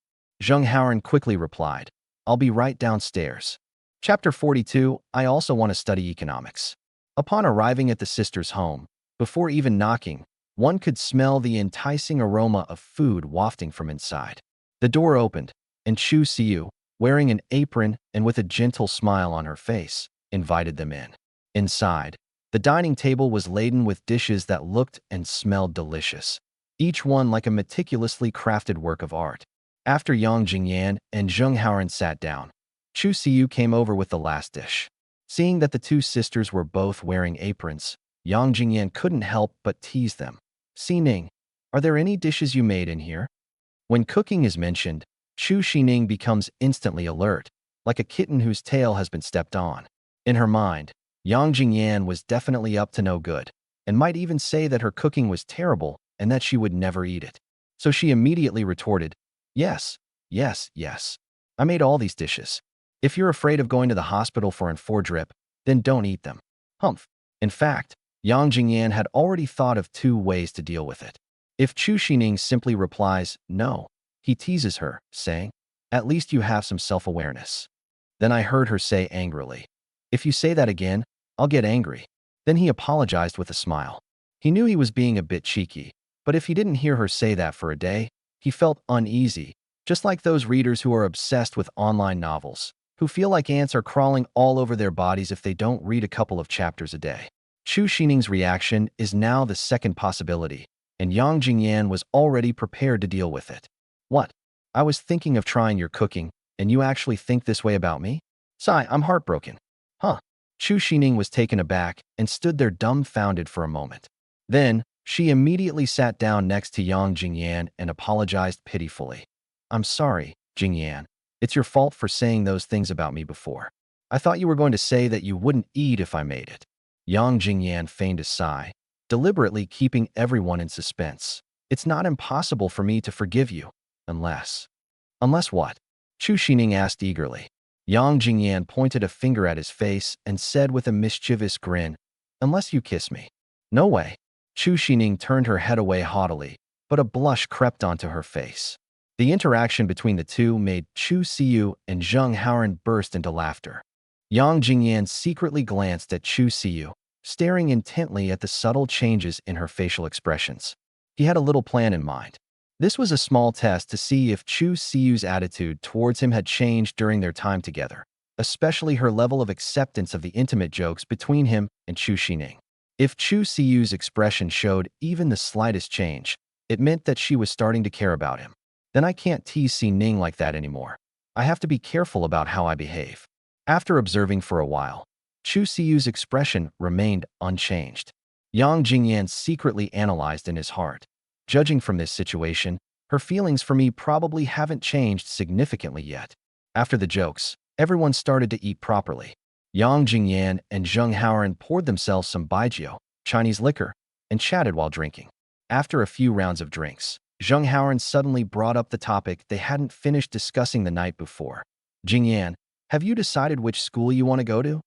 Zheng Haoran quickly replied, I'll be right downstairs. Chapter 42, I also want to study economics. Upon arriving at the sisters' home, before even knocking, one could smell the enticing aroma of food wafting from inside. The door opened, and Chu Siyu, wearing an apron and with a gentle smile on her face, invited them in. Inside, the dining table was laden with dishes that looked and smelled delicious, each one like a meticulously crafted work of art. After Yang Jingyan and Zheng Haoran sat down, Chu Siyu came over with the last dish. Seeing that the two sisters were both wearing aprons, Yang Jingyan couldn't help but tease them. Sining, are there any dishes you made in here? When cooking is mentioned, Chu Sining becomes instantly alert, like a kitten whose tail has been stepped on. In her mind, Yang Jingyan was definitely up to no good, and might even say that her cooking was terrible and that she would never eat it. So she immediately retorted, yes, yes, yes. I made all these dishes. If you're afraid of going to the hospital for an foredrip, then don't eat them. Humph. In fact, Yang Jingyan had already thought of two ways to deal with it. If Chu Sining simply replies, no, he teases her, saying, at least you have some self-awareness. Then I heard her say angrily, if you say that again, I'll get angry. Then he apologized with a smile. He knew he was being a bit cheeky, but if he didn't hear her say that for a day, he felt uneasy, just like those readers who are obsessed with online novels, who feel like ants are crawling all over their bodies if they don't read a couple of chapters a day. Chu Sining's reaction is now the second possibility, and Yang Jingyan was already prepared to deal with it. What? I was thinking of trying your cooking, and you actually think this way about me? Sigh, I'm heartbroken. Huh. Chu Sining was taken aback and stood there dumbfounded for a moment. Then, she immediately sat down next to Yang Jingyan and apologized pitifully. I'm sorry, Jingyan. It's your fault for saying those things about me before. I thought you were going to say that you wouldn't eat if I made it. Yang Jingyan feigned a sigh, deliberately keeping everyone in suspense. It's not impossible for me to forgive you, unless... Unless what? Chu Sining asked eagerly. Yang Jingyan pointed a finger at his face and said with a mischievous grin, unless you kiss me. No way. Chu Sining turned her head away haughtily, but a blush crept onto her face. The interaction between the two made Chu Siyu and Zheng Haoran burst into laughter. Yang Jingyan secretly glanced at Chu Siyu, staring intently at the subtle changes in her facial expressions. He had a little plan in mind. This was a small test to see if Chu Siyu's attitude towards him had changed during their time together, especially her level of acceptance of the intimate jokes between him and Chu Sining. If Chu Siyu's expression showed even the slightest change, It meant that she was starting to care about him. Then I can't tease Sining like that anymore. I have to be careful about how I behave. After observing for a while, Chu Siyu's expression remained unchanged. Yang Jingyan secretly analyzed in his heart. Judging from this situation, her feelings for me probably haven't changed significantly yet. After the jokes, everyone started to eat properly. Yang Jingyan and Zheng Haoran poured themselves some baijiu, Chinese liquor, and chatted while drinking. After a few rounds of drinks, Zheng Haoran suddenly brought up the topic they hadn't finished discussing the night before. Jingyan, have you decided which school you want to go to?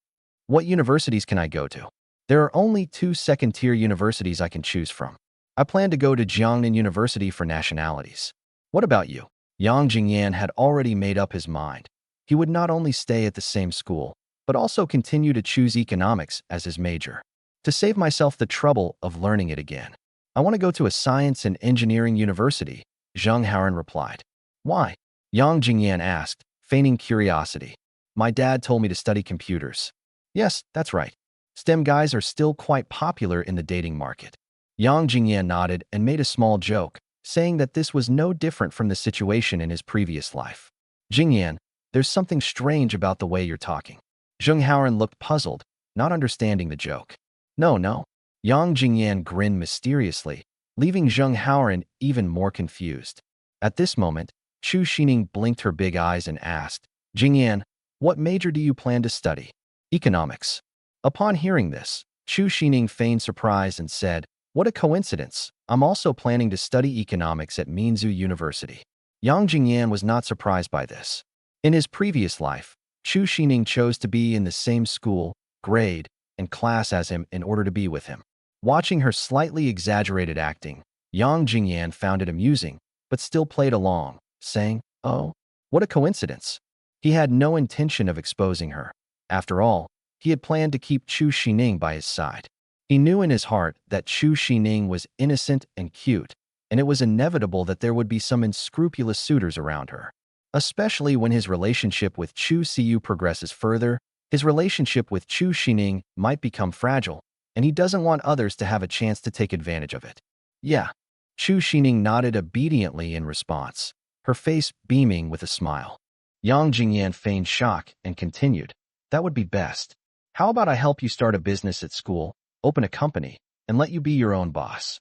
What universities can I go to? There are only 2 second-tier universities I can choose from. I plan to go to Jiangnan University for nationalities. What about you? Yang Jingyan had already made up his mind. He would not only stay at the same school, but also continue to choose economics as his major. To save myself the trouble of learning it again, I want to go to a science and engineering university, Zheng Haoran replied. Why? Yang Jingyan asked, feigning curiosity. My dad told me to study computers. Yes, that's right. STEM guys are still quite popular in the dating market. Yang Jingyan nodded and made a small joke, saying that this was no different from the situation in his previous life. Jingyan, there's something strange about the way you're talking. Zheng Haoran looked puzzled, not understanding the joke. No. Yang Jingyan grinned mysteriously, leaving Zheng Haoran even more confused. At this moment, Chu Sining blinked her big eyes and asked, Jingyan, what major do you plan to study? Economics. Upon hearing this, Chu Sining feigned surprise and said, what a coincidence. I'm also planning to study economics at Minzu University. Yang Jingyan was not surprised by this. In his previous life, Chu Sining chose to be in the same school, grade, and class as him in order to be with him. Watching her slightly exaggerated acting, Yang Jingyan found it amusing, but still played along, saying, oh, what a coincidence. He had no intention of exposing her. After all, he had planned to keep Chu Sining by his side. He knew in his heart that Chu Sining was innocent and cute, and it was inevitable that there would be some unscrupulous suitors around her. Especially when his relationship with Chu Siyu progresses further, his relationship with Chu Sining might become fragile, and he doesn't want others to have a chance to take advantage of it. Yeah. Chu Sining nodded obediently in response, her face beaming with a smile. Yang Jingyan feigned shock and continued, that would be best. How about I help you start a business at school, open a company, and let you be your own boss?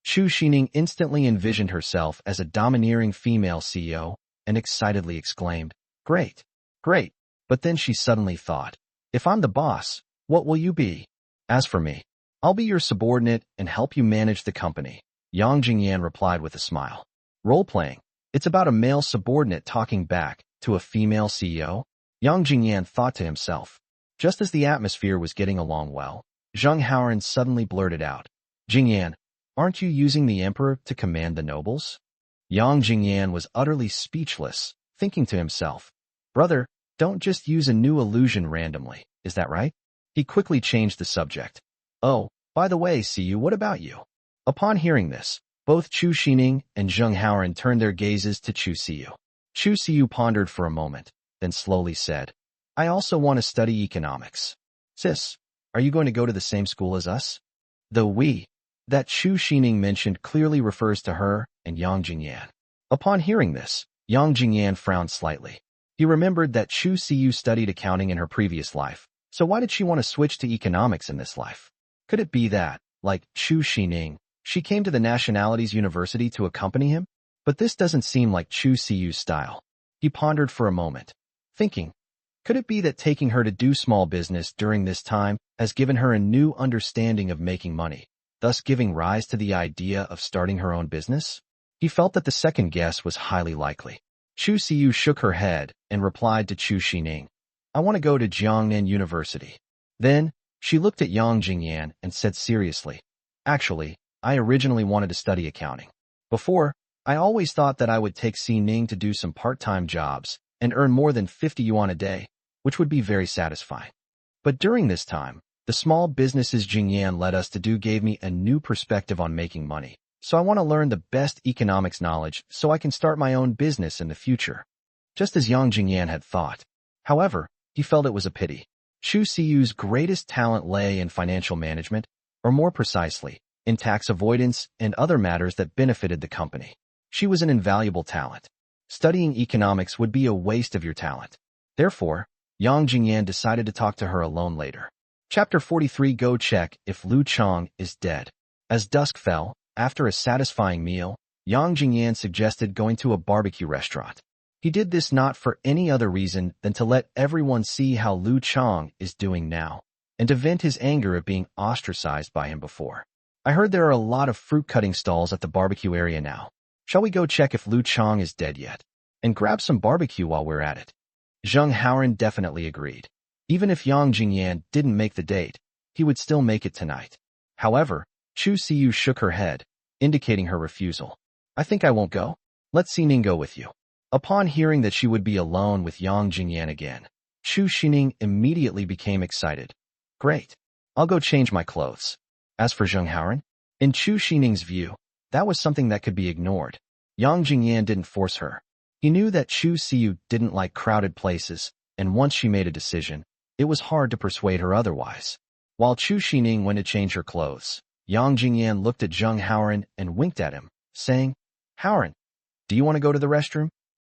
Chu Sining instantly envisioned herself as a domineering female CEO and excitedly exclaimed, great. But then she suddenly thought, if I'm the boss, what will you be? As for me, I'll be your subordinate and help you manage the company. Yang Jingyan replied with a smile. Role-playing. It's about a male subordinate talking back to a female CEO? Yang Jingyan thought to himself. Just as the atmosphere was getting along well, Zheng Haoran suddenly blurted out, Jingyan, aren't you using the emperor to command the nobles? Yang Jingyan was utterly speechless, thinking to himself, brother, don't just use a new illusion randomly, is that right? He quickly changed the subject. Oh, by the way, Siyu, what about you? Upon hearing this, both Chu Sining and Zheng Haoran turned their gazes to Chu Siyu. Chu Siyu pondered for a moment, then slowly said, I also want to study economics. Sis, are you going to go to the same school as us? The we that Chu Sining mentioned clearly refers to her and Yang Jingyan. Upon hearing this, Yang Jingyan frowned slightly. He remembered that Chu Siyu studied accounting in her previous life, so why did she want to switch to economics in this life? Could it be that, like Chu Sining, she came to the Nationalities University to accompany him? But this doesn't seem like Chu Siyu's style. He pondered for a moment, thinking, could it be that taking her to do small business during this time has given her a new understanding of making money, thus giving rise to the idea of starting her own business? He felt that the second guess was highly likely. Chu Siyu shook her head and replied to Chu Sining, I want to go to Jiangnan University. Then, she looked at Yang Jingyan and said seriously, actually, I originally wanted to study accounting. Before, I always thought that I would take Sining to do some part-time jobs and earn more than 50 yuan a day, which would be very satisfying. But during this time, the small businesses Jingyan led us to do gave me a new perspective on making money. So I want to learn the best economics knowledge so I can start my own business in the future. Just as Yang Jingyan had thought. However, he felt it was a pity. Chu Siyu's greatest talent lay in financial management, or more precisely, in tax avoidance and other matters that benefited the company. She was an invaluable talent. Studying economics would be a waste of your talent. Therefore, Yang Jingyan decided to talk to her alone later. Chapter 43. Go check if Lu Chang is dead. As dusk fell, after a satisfying meal, Yang Jingyan suggested going to a barbecue restaurant. He did this not for any other reason than to let everyone see how Lu Chang is doing now, and to vent his anger at being ostracized by him before. I heard there are a lot of fruit-cutting stalls at the barbecue area now. Shall we go check if Lu Chang is dead yet? And grab some barbecue while we're at it. Zheng Haoran definitely agreed. Even if Yang Jingyan didn't make the date, he would still make it tonight. However, Chu Siyu shook her head, indicating her refusal. I think I won't go. Let Sining go with you. Upon hearing that she would be alone with Yang Jingyan again, Chu Sining immediately became excited. Great. I'll go change my clothes. As for Zheng Haoran, in Chu Sining's view, that was something that could be ignored. Yang Jingyan didn't force her. He knew that Chu Siyu didn't like crowded places, and once she made a decision, it was hard to persuade her otherwise. While Chu Sining went to change her clothes, Yang Jingyan looked at Zheng Haoran and winked at him, saying, Haoran, do you want to go to the restroom?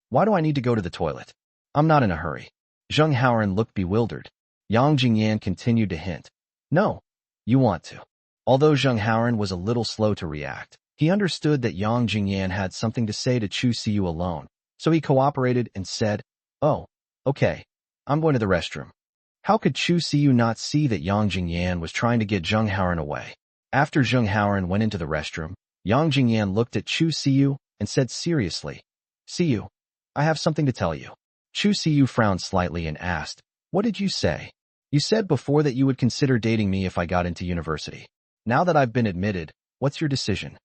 Why do I need to go to the toilet? I'm not in a hurry. Zheng Haoran looked bewildered. Yang Jingyan continued to hint. No, you want to. Although Zheng Haoran was a little slow to react, he understood that Yang Jingyan had something to say to Chu Siyu alone, so he cooperated and said, Oh, okay, I'm going to the restroom. How could Chu Siyu not see that Yang Jingyan was trying to get Zheng Haoran away? After Zheng Haoran went into the restroom, Yang Jingyan looked at Chu Siyu and said seriously, Siyu, I have something to tell you. Chu Siyu frowned slightly and asked, What did you say? You said before that you would consider dating me if I got into university. Now that I've been admitted, what's your decision?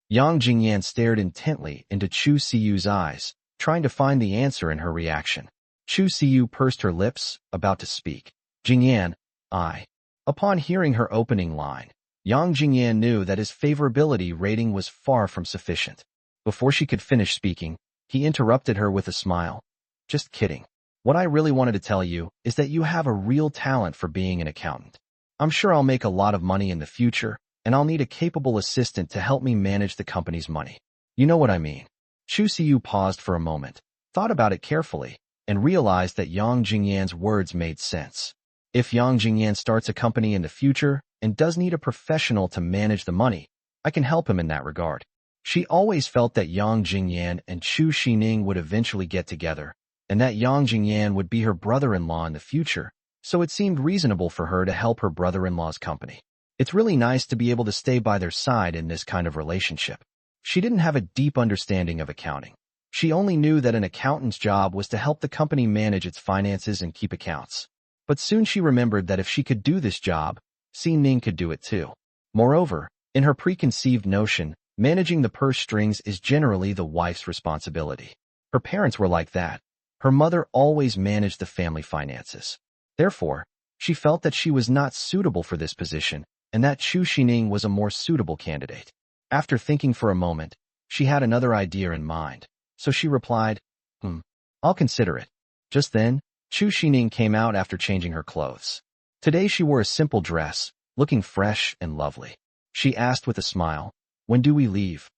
Yang Jingyan stared intently into Chu Siyu's eyes, trying to find the answer in her reaction. Chu Siyu pursed her lips, about to speak. Jingyan, I. Upon hearing her opening line, Yang Jingyan knew that his favorability rating was far from sufficient. Before she could finish speaking, he interrupted her with a smile. Just kidding. What I really wanted to tell you is that you have a real talent for being an accountant. I'm sure I'll make a lot of money in the future, and I'll need a capable assistant to help me manage the company's money. You know what I mean. Chu Siyu paused for a moment, thought about it carefully, and realized that Yang Jingyan's words made sense. If Yang Jingyan starts a company in the future and does need a professional to manage the money, I can help him in that regard. She always felt that Yang Jingyan and Chu Sining would eventually get together, and that Yang Jingyan would be her brother-in-law in the future, so it seemed reasonable for her to help her brother-in-law's company. It's really nice to be able to stay by their side in this kind of relationship. She didn't have a deep understanding of accounting. She only knew that an accountant's job was to help the company manage its finances and keep accounts. But soon she remembered that if she could do this job, Sining could do it too. Moreover, in her preconceived notion, managing the purse strings is generally the wife's responsibility. Her parents were like that. Her mother always managed the family finances. Therefore, she felt that she was not suitable for this position, and that Chu Sining was a more suitable candidate. After thinking for a moment, she had another idea in mind, so she replied, I'll consider it. Just then, Chu Sining came out after changing her clothes. Today she wore a simple dress, looking fresh and lovely. She asked with a smile, When do we leave?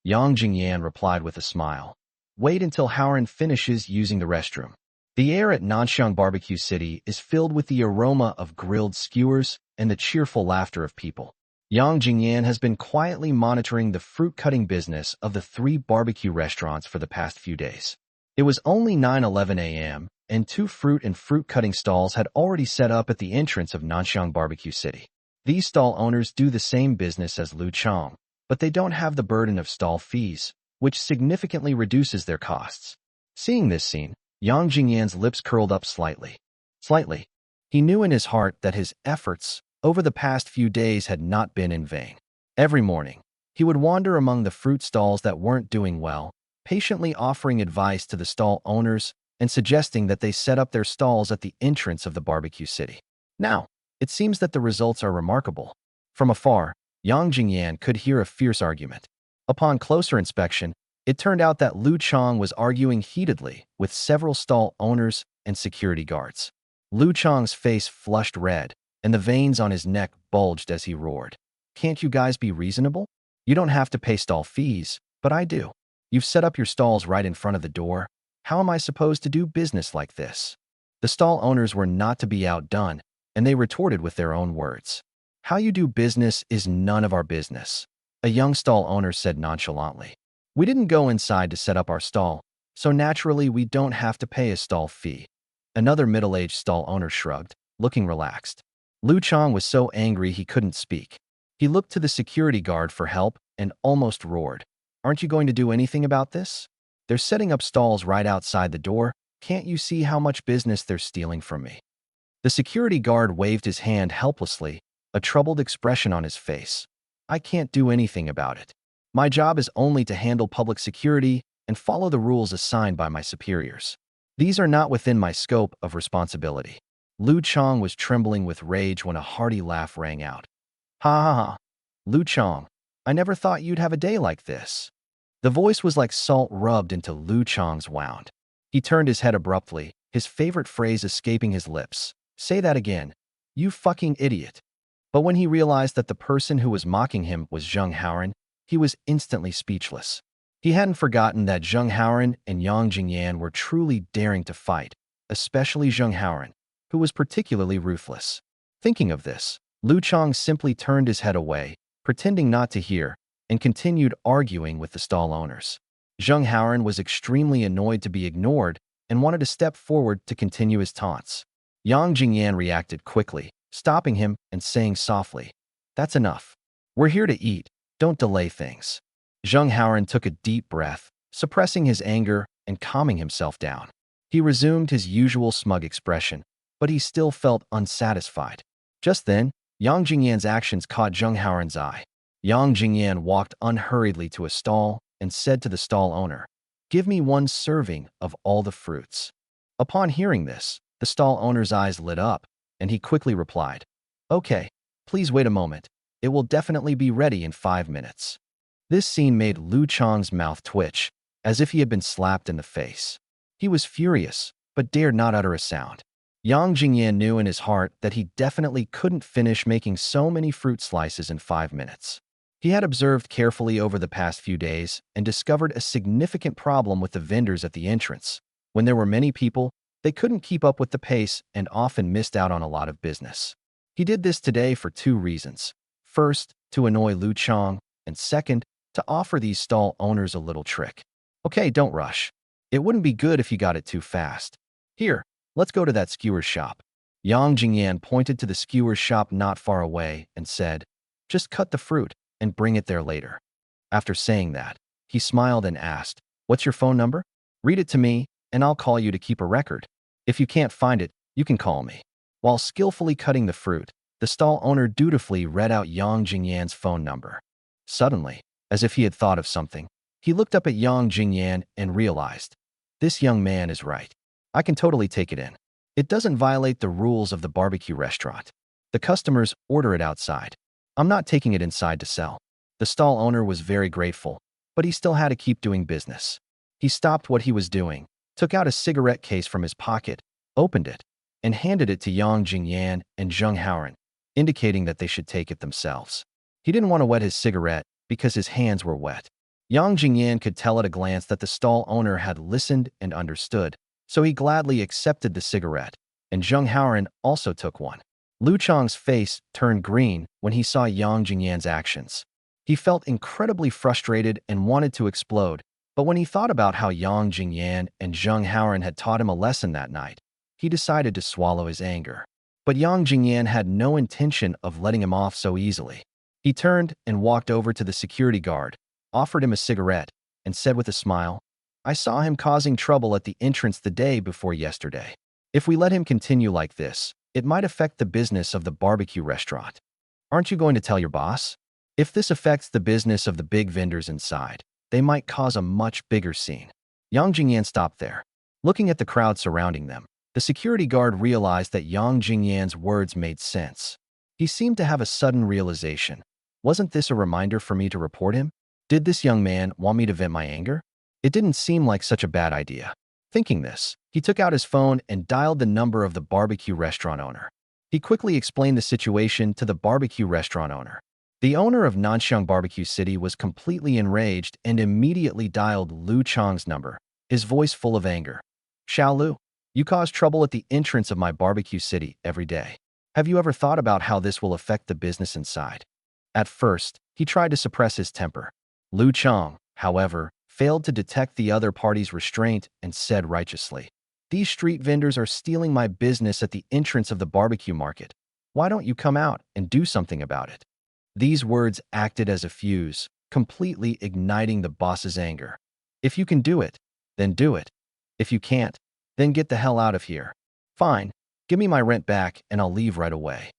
Yang Jingyan replied with a smile, Wait until Haoran finishes using the restroom. The air at Nanxiang Barbecue City is filled with the aroma of grilled skewers and the cheerful laughter of people. Yang Jingyan has been quietly monitoring the fruit-cutting business of the 3 barbecue restaurants for the past few days. It was only 9:11 a.m., and 2 fruit and fruit-cutting stalls had already set up at the entrance of Nanxiang Barbecue City. These stall owners do the same business as Lu Chang, but they don't have the burden of stall fees, which significantly reduces their costs. Seeing this scene, Yang Jingyan's lips curled up slightly. He knew in his heart that his efforts over the past few days had not been in vain. Every morning, he would wander among the fruit stalls that weren't doing well, patiently offering advice to the stall owners and suggesting that they set up their stalls at the entrance of the barbecue city. Now, it seems that the results are remarkable. From afar, Yang Jingyan could hear a fierce argument. Upon closer inspection, it turned out that Lu Chang was arguing heatedly with several stall owners and security guards. Lu Chang's face flushed red, and the veins on his neck bulged as he roared. Can't you guys be reasonable? You don't have to pay stall fees, but I do. You've set up your stalls right in front of the door. How am I supposed to do business like this? The stall owners were not to be outdone, and they retorted with their own words. How you do business is none of our business, a young stall owner said nonchalantly. We didn't go inside to set up our stall, so naturally we don't have to pay a stall fee. Another middle-aged stall owner shrugged, looking relaxed. Lu Chang was so angry he couldn't speak. He looked to the security guard for help and almost roared. Aren't you going to do anything about this? They're setting up stalls right outside the door. Can't you see how much business they're stealing from me? The security guard waved his hand helplessly, a troubled expression on his face. I can't do anything about it. My job is only to handle public security and follow the rules assigned by my superiors. These are not within my scope of responsibility. Lu Chang was trembling with rage when a hearty laugh rang out. Ha ha ha. Lu Chang, I never thought you'd have a day like this. The voice was like salt rubbed into Lu Chang's wound. He turned his head abruptly, his favorite phrase escaping his lips. Say that again. You fucking idiot. But when he realized that the person who was mocking him was Zheng Haoran, he was instantly speechless. He hadn't forgotten that Zheng Haoran and Yang Jingyan were truly daring to fight, especially Zheng Haoran, who was particularly ruthless. Thinking of this, Lu Chang simply turned his head away, pretending not to hear, and continued arguing with the stall owners. Zheng Haoran was extremely annoyed to be ignored and wanted to step forward to continue his taunts. Yang Jingyan reacted quickly, stopping him and saying softly, "That's enough. We're here to eat. Don't delay things." Zheng Haoran took a deep breath, suppressing his anger and calming himself down. He resumed his usual smug expression, but he still felt unsatisfied. Just then, Yang Jingyan's actions caught Zheng Haoran's eye. Yang Jingyan walked unhurriedly to a stall and said to the stall owner, "Give me one serving of all the fruits." Upon hearing this, the stall owner's eyes lit up, and he quickly replied, "Okay, please wait a moment. It will definitely be ready in 5 minutes." This scene made Lu Chang's mouth twitch, as if he had been slapped in the face. He was furious, but dared not utter a sound. Yang Jingyan knew in his heart that he definitely couldn't finish making so many fruit slices in 5 minutes. He had observed carefully over the past few days and discovered a significant problem with the vendors at the entrance. When there were many people, they couldn't keep up with the pace and often missed out on a lot of business. He did this today for 2 reasons. First, to annoy Lu Chang, and second, to offer these stall owners a little trick. Okay, don't rush. It wouldn't be good if you got it too fast. Here, let's go to that skewer's shop. Yang Jingyan pointed to the skewer's shop not far away and said, "Just cut the fruit and bring it there later." After saying that, he smiled and asked, "What's your phone number? Read it to me, and I'll call you to keep a record. If you can't find it, you can call me." While skillfully cutting the fruit, the stall owner dutifully read out Yang Jingyan's phone number. Suddenly, as if he had thought of something, he looked up at Yang Jingyan and realized, this young man is right. I can totally take it in. It doesn't violate the rules of the barbecue restaurant. The customers order it outside. I'm not taking it inside to sell. The stall owner was very grateful, but he still had to keep doing business. He stopped what he was doing, took out a cigarette case from his pocket, opened it, and handed it to Yang Jingyan and Zheng Haoran, indicating that they should take it themselves. He didn't want to wet his cigarette because his hands were wet. Yang Jingyan could tell at a glance that the stall owner had listened and understood, so he gladly accepted the cigarette, and Zheng Haoran also took one. Lu Chang's face turned green when he saw Yang Jingyan's actions. He felt incredibly frustrated and wanted to explode, but when he thought about how Yang Jingyan and Zheng Haoran had taught him a lesson that night, he decided to swallow his anger. But Yang Jingyan had no intention of letting him off so easily. He turned and walked over to the security guard, offered him a cigarette, and said with a smile, "I saw him causing trouble at the entrance the day before yesterday. If we let him continue like this, it might affect the business of the barbecue restaurant. Aren't you going to tell your boss? If this affects the business of the big vendors inside, they might cause a much bigger scene." Yang Jingyan stopped there. Looking at the crowd surrounding them, the security guard realized that Yang Jingyan's words made sense. He seemed to have a sudden realization. Wasn't this a reminder for me to report him? Did this young man want me to vent my anger? It didn't seem like such a bad idea. Thinking this, he took out his phone and dialed the number of the barbecue restaurant owner. He quickly explained the situation to the barbecue restaurant owner. The owner of Nanxiang Barbecue City was completely enraged and immediately dialed Lu Chang's number, his voice full of anger. Xiao Lu, you cause trouble at the entrance of my barbecue city every day. Have you ever thought about how this will affect the business inside? At first, he tried to suppress his temper. Lu Chang, however, failed to detect the other party's restraint and said righteously, "These street vendors are stealing my business at the entrance of the barbecue market. Why don't you come out and do something about it?" These words acted as a fuse, completely igniting the boss's anger. If you can do it, then do it. If you can't, then get the hell out of here. Fine, give me my rent back and I'll leave right away.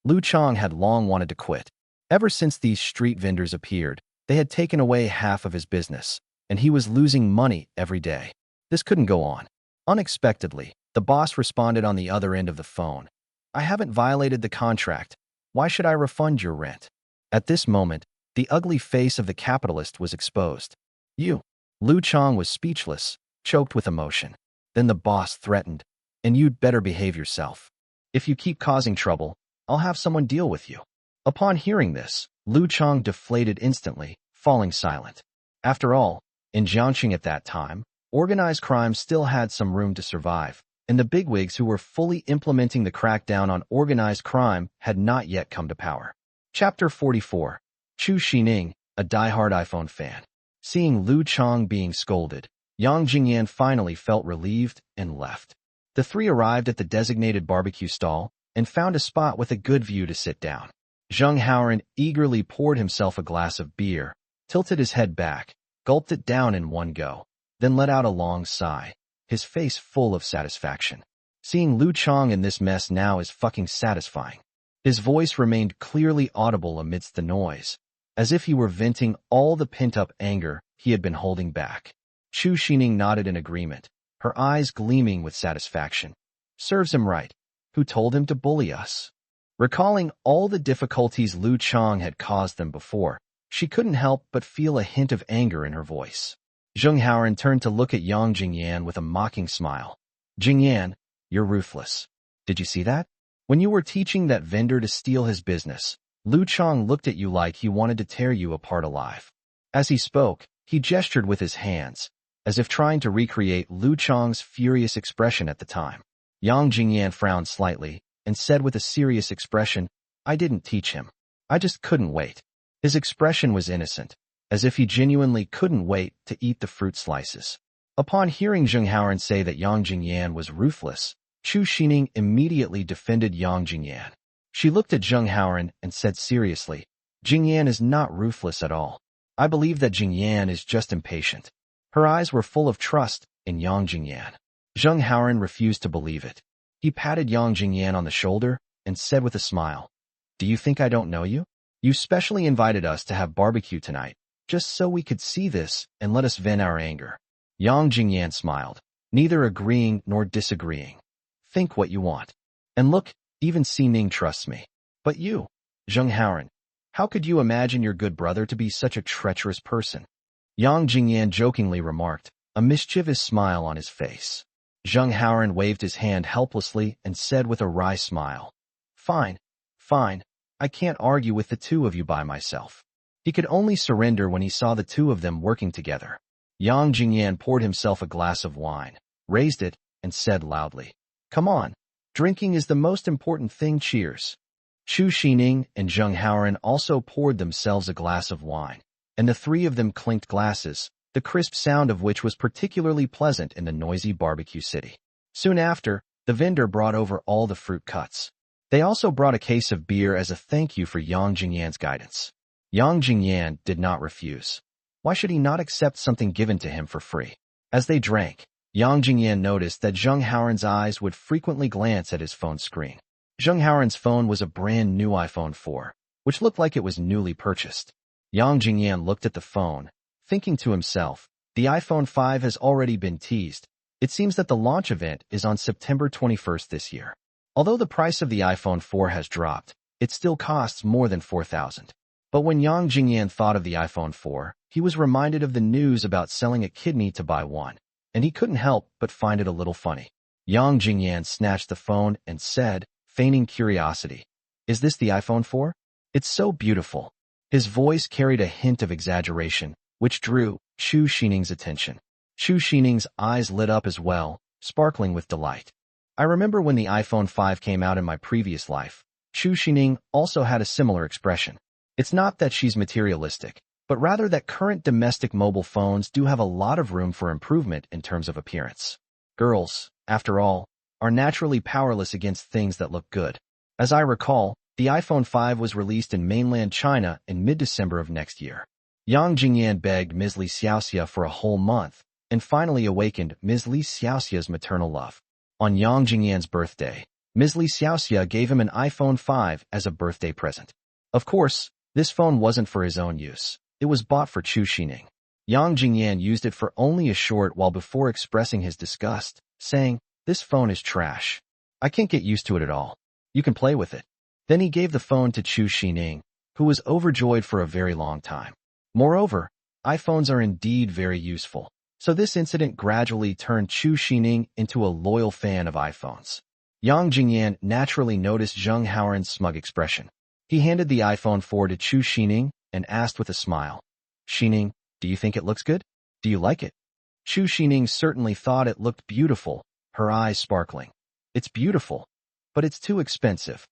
Lu Chang had long wanted to quit. Ever since these street vendors appeared, they had taken away half of his business, and he was losing money every day. This couldn't go on. Unexpectedly, the boss responded on the other end of the phone. "I haven't violated the contract. Why should I refund your rent?" At this moment, the ugly face of the capitalist was exposed. "You." Lu Chang was speechless, choked with emotion. Then the boss threatened, "And you'd better behave yourself. If you keep causing trouble, I'll have someone deal with you." Upon hearing this, Lu Chang deflated instantly, falling silent. After all, in Jiangxing at that time, organized crime still had some room to survive, and the bigwigs who were fully implementing the crackdown on organized crime had not yet come to power. Chapter 44. Chu Sining, a diehard iPhone fan. Seeing Lu Chang being scolded, Jingyan finally felt relieved and left. The three arrived at the designated barbecue stall and found a spot with a good view to sit down. Zheng Haoran eagerly poured himself a glass of beer, tilted his head back, gulped it down in one go, then let out a long sigh, his face full of satisfaction. Seeing Lu Chang in this mess now is fucking satisfying. His voice remained clearly audible amidst the noise, as if he were venting all the pent-up anger he had been holding back. Chu Sining nodded in agreement, her eyes gleaming with satisfaction. Serves him right. Who told him to bully us? Recalling all the difficulties Lu Chang had caused them before, she couldn't help but feel a hint of anger in her voice. Zheng Haoran turned to look at Jingyan with a mocking smile. "Jingyan, you're ruthless. Did you see that? When you were teaching that vendor to steal his business, Lu Chang looked at you like he wanted to tear you apart alive." As he spoke, he gestured with his hands, as if trying to recreate Lu Chang's furious expression at the time. Jingyan frowned slightly and said with a serious expression, "I didn't teach him. I just couldn't wait." His expression was innocent, as if he genuinely couldn't wait to eat the fruit slices. Upon hearing Zheng Haoran say that Jingyan was ruthless, Chu Sining immediately defended Jingyan. She looked at Zheng Haoran and said seriously, "Jingyan is not ruthless at all. I believe that Jingyan is just impatient." Her eyes were full of trust in Jingyan. Zheng Haoran refused to believe it. He patted Jingyan on the shoulder and said with a smile, "Do you think I don't know you? You specially invited us to have barbecue tonight, just so we could see this and let us vent our anger." Jingyan smiled, neither agreeing nor disagreeing. "Think what you want. And look, even Sining trusts me. But you, Zheng Haoran, how could you imagine your good brother to be such a treacherous person?" Jingyan jokingly remarked, a mischievous smile on his face. Zheng Haoran waved his hand helplessly and said with a wry smile, "Fine, fine, I can't argue with the two of you by myself." He could only surrender when he saw the two of them working together. Jingyan poured himself a glass of wine, raised it, and said loudly, "Come on, drinking is the most important thing, cheers." Chu Sining and Zheng Haoran also poured themselves a glass of wine, and the three of them clinked glasses, the crisp sound of which was particularly pleasant in the noisy barbecue city. Soon after, the vendor brought over all the fruit cuts. They also brought a case of beer as a thank you for Jingyan's guidance. Jingyan did not refuse. Why should he not accept something given to him for free? As they drank, Jingyan noticed that Zheng Haoran's eyes would frequently glance at his phone screen. Zheng Haoran's phone was a brand new iPhone 4, which looked like it was newly purchased. Jingyan looked at the phone, thinking to himself, the iPhone 5 has already been teased. It seems that the launch event is on September 21st this year. Although the price of the iPhone 4 has dropped, it still costs more than $4,000. But when Jingyan thought of the iPhone 4, he was reminded of the news about selling a kidney to buy one, and he couldn't help but find it a little funny. Jingyan snatched the phone and said, feigning curiosity, "Is this the iPhone 4? It's so beautiful. His voice carried a hint of exaggeration, which drew Chu Sining's attention. Chu Sining's eyes lit up as well, sparkling with delight. I remember when the iPhone 5 came out in my previous life. Chu Sining also had a similar expression. It's not that she's materialistic, but rather that current domestic mobile phones do have a lot of room for improvement in terms of appearance. Girls, after all, are naturally powerless against things that look good. As I recall, the iPhone 5 was released in mainland China in mid-December of next year. Yang Jingyan begged Ms. Li Xiaoxia for a whole month, and finally awakened Ms. Li Xiaoxia's maternal love. On Yang Jingyan's birthday, Ms. Li Xiaoxia gave him an iPhone 5 as a birthday present. Of course, this phone wasn't for his own use. It was bought for Chu Sining. Yang Jingyan used it for only a short while before expressing his disgust, saying, "This phone is trash. I can't get used to it at all. You can play with it." Then he gave the phone to Chu Sining, who was overjoyed for a very long time. Moreover, iPhones are indeed very useful, so this incident gradually turned Chu Sining into a loyal fan of iPhones. Yang Jingyan naturally noticed Zheng Haoran's smug expression. He handed the iPhone 4 to Chu Sining and asked with a smile, "Sining, do you think it looks good? Do you like it?" Chu Sining certainly thought it looked beautiful, her eyes sparkling. "It's beautiful, but it's too expensive."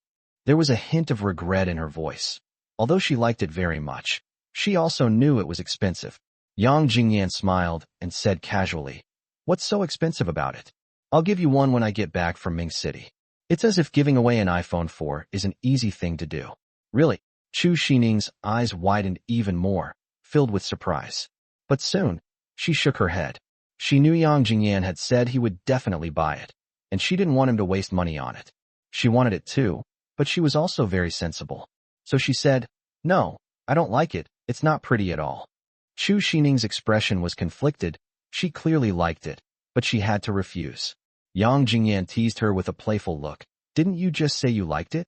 There was a hint of regret in her voice. Although she liked it very much, she also knew it was expensive. Yang Jingyan smiled and said casually, "What's so expensive about it? I'll give you one when I get back from Ming City." It's as if giving away an iPhone 4 is an easy thing to do. Really? Chu Sining's eyes widened even more, filled with surprise. But soon, she shook her head. She knew Yang Jingyan had said he would definitely buy it, and she didn't want him to waste money on it. She wanted it too, but she was also very sensible. So she said, "No, I don't like it. It's not pretty at all." Chu Sining's expression was conflicted. She clearly liked it, but she had to refuse. Yang Jingyan teased her with a playful look. "Didn't you just say you liked it?"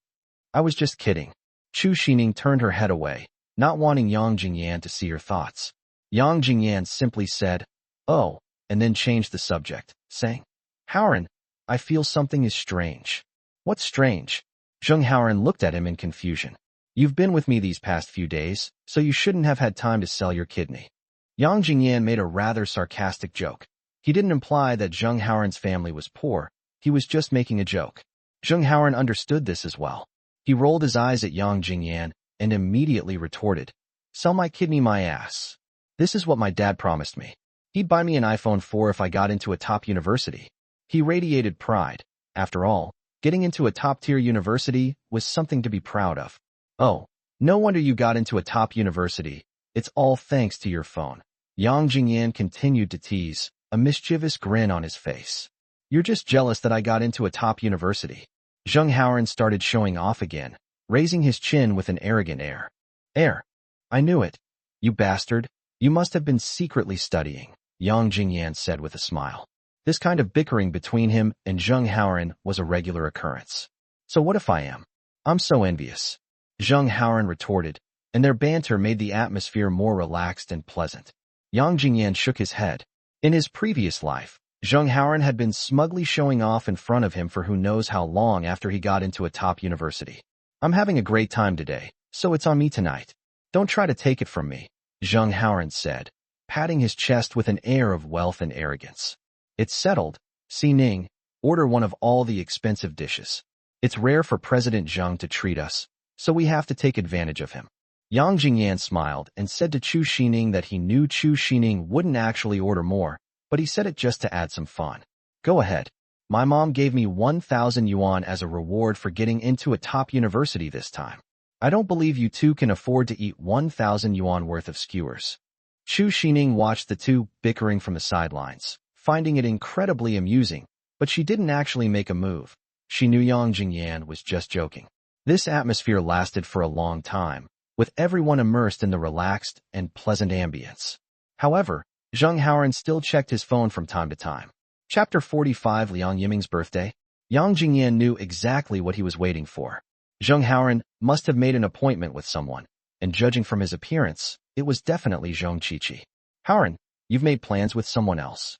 "I was just kidding." Chu Sining turned her head away, not wanting Yang Jingyan to see her thoughts. Yang Jingyan simply said, "Oh," and then changed the subject, saying, "Haoran, I feel something is strange." "What's strange?" Zheng Haoran looked at him in confusion. "You've been with me these past few days, so you shouldn't have had time to sell your kidney." Yang Jingyan made a rather sarcastic joke. He didn't imply that Zheng Haoran's family was poor, he was just making a joke. Zheng Haoran understood this as well. He rolled his eyes at Yang Jingyan and immediately retorted, "Sell my kidney my ass. This is what my dad promised me. He'd buy me an iPhone 4 if I got into a top university." He radiated pride. After all, getting into a top-tier university was something to be proud of. "Oh, no wonder you got into a top university. It's all thanks to your phone." Yang Jingyan continued to tease, a mischievous grin on his face. "You're just jealous that I got into a top university." Zheng Haoran started showing off again, raising his chin with an arrogant air. I knew it. You bastard. You must have been secretly studying," Yang Jingyan said with a smile. This kind of bickering between him and Zheng Haoran was a regular occurrence. "So what if I am? I'm so envious," Zheng Haoran retorted, and their banter made the atmosphere more relaxed and pleasant. Yang Jingyan shook his head. In his previous life, Zheng Haoran had been smugly showing off in front of him for who knows how long after he got into a top university. "I'm having a great time today, so it's on me tonight. Don't try to take it from me," Zheng Haoran said, patting his chest with an air of wealth and arrogance. "It's settled. Sining, order one of all the expensive dishes. It's rare for President Zheng to treat us, so we have to take advantage of him." Yang Jingyan smiled and said to Chu Sining that he knew Chu Sining wouldn't actually order more, but he said it just to add some fun. "Go ahead. My mom gave me 1,000 yuan as a reward for getting into a top university this time. I don't believe you two can afford to eat 1,000 yuan worth of skewers." Chu Sining watched the two bickering from the sidelines, finding it incredibly amusing, but she didn't actually make a move. She knew Yang Jingyan was just joking. This atmosphere lasted for a long time, with everyone immersed in the relaxed and pleasant ambience. However, Zheng Haoran still checked his phone from time to time. Chapter 45 Liang Yiming's birthday. Yang Jingyan knew exactly what he was waiting for. Zheng Haoran must have made an appointment with someone, and judging from his appearance, it was definitely Zhong Qiqi. "Haoran, you've made plans with someone else?"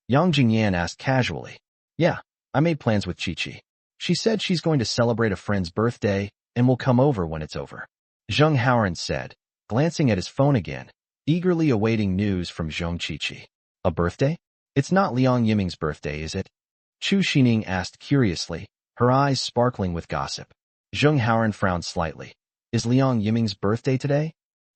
Yang Jingyan asked casually. "Yeah, I made plans with Qiqi. She said she's going to celebrate a friend's birthday and will come over when it's over," Zheng Haoran said, glancing at his phone again, eagerly awaiting news from Zhong Qiqi. A birthday? It's not Liang Yiming's birthday, is it? Chu Sining asked curiously, her eyes sparkling with gossip. Zheng Haoran frowned slightly. Is Liang Yiming's birthday today?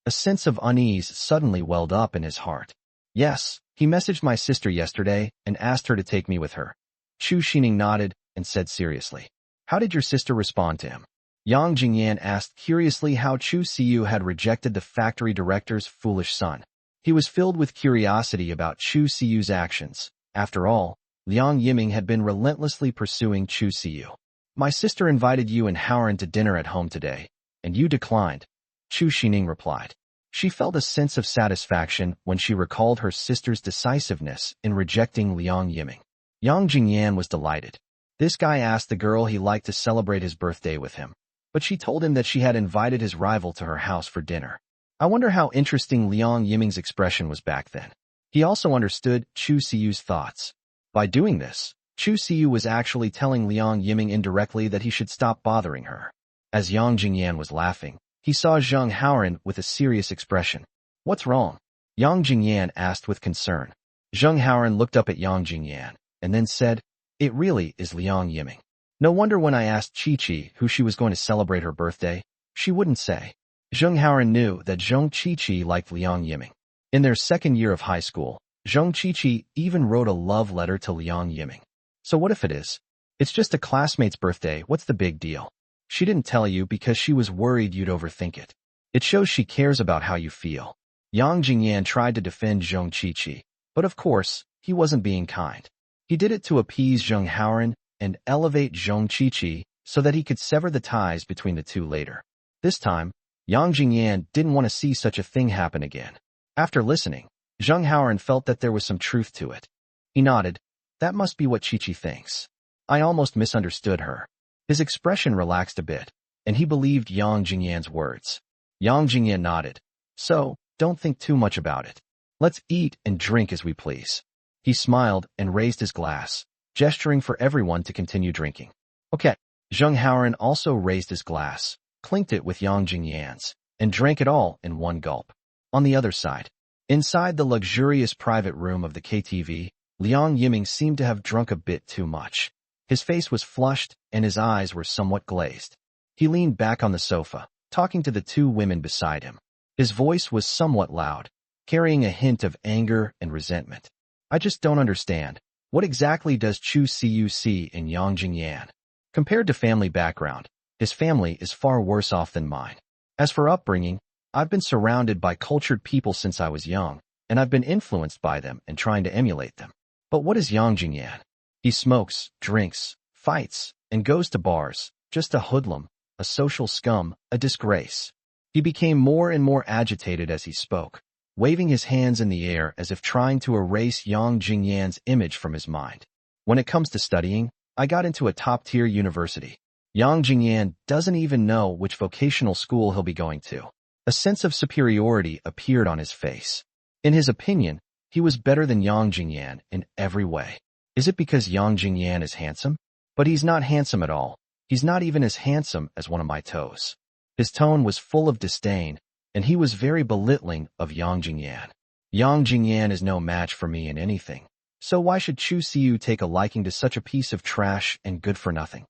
A sense of unease suddenly welled up in his heart. Yes, he messaged my sister yesterday and asked her to take me with her. Chu Sining nodded and said seriously. How did your sister respond to him? Yang Jingyan asked curiously how Chu Siyu had rejected the factory director's foolish son. He was filled with curiosity about Chu Siyu's actions. After all, Liang Yiming had been relentlessly pursuing Chu Siyu. My sister invited you and Haoran to dinner at home today, and you declined, Chu Sining replied. She felt a sense of satisfaction when she recalled her sister's decisiveness in rejecting Liang Yiming. Yang Jingyan was delighted. This guy asked the girl he liked to celebrate his birthday with him, but she told him that she had invited his rival to her house for dinner. I wonder how interesting Liang Yiming's expression was back then. He also understood Chu Siyu's thoughts. By doing this, Chu Siyu was actually telling Liang Yiming indirectly that he should stop bothering her. As Yang Jingyan was laughing, he saw Zheng Haoran with a serious expression. What's wrong? Yang Jingyan asked with concern. Zheng Haoran looked up at Yang Jingyan, and then said, It really is Liang Yiming. No wonder when I asked Qiqi who she was going to celebrate her birthday, she wouldn't say. Zheng Haoran knew that Zhong Qiqi liked Liang Yiming. In their second year of high school, Zhong Qiqi even wrote a love letter to Liang Yiming. So what if it is? It's just a classmate's birthday, what's the big deal? She didn't tell you because she was worried you'd overthink it. It shows she cares about how you feel. Yang Jingyan tried to defend Zhong Qiqi, but of course, he wasn't being kind. He did it to appease Zheng Haoran and elevate Zhong Qiqi so that he could sever the ties between the two later. This time, Yang Jingyan didn't want to see such a thing happen again. After listening, Zheng Haoran felt that there was some truth to it. He nodded. That must be what Qiqi thinks. I almost misunderstood her. His expression relaxed a bit, and he believed Yang Jingyan's words. Yang Jingyan nodded. So, don't think too much about it. Let's eat and drink as we please. He smiled and raised his glass, gesturing for everyone to continue drinking. Okay. Zheng Haoran also raised his glass, clinked it with Yang Jingyan's, and drank it all in one gulp. On the other side, inside the luxurious private room of the KTV, Liang Yiming seemed to have drunk a bit too much. His face was flushed and his eyes were somewhat glazed. He leaned back on the sofa, talking to the two women beside him. His voice was somewhat loud, carrying a hint of anger and resentment. I just don't understand. What exactly does Chu Siyu see in Yang Jingyan? Compared to family background, his family is far worse off than mine. As for upbringing, I've been surrounded by cultured people since I was young, and I've been influenced by them and trying to emulate them. But what is Yang Jingyan? He smokes, drinks, fights, and goes to bars, just a hoodlum, a social scum, a disgrace. He became more and more agitated as he spoke, waving his hands in the air as if trying to erase Yang Jingyan's image from his mind. When it comes to studying, I got into a top-tier university. Yang Jingyan doesn't even know which vocational school he'll be going to. A sense of superiority appeared on his face. In his opinion, he was better than Yang Jingyan in every way. Is it because Yang Jingyan is handsome? But he's not handsome at all. He's not even as handsome as one of my toes. His tone was full of disdain, and he was very belittling of Yang Jingyan. Yang Jingyan is no match for me in anything. So why should Chu Siyu take a liking to such a piece of trash and good for nothing?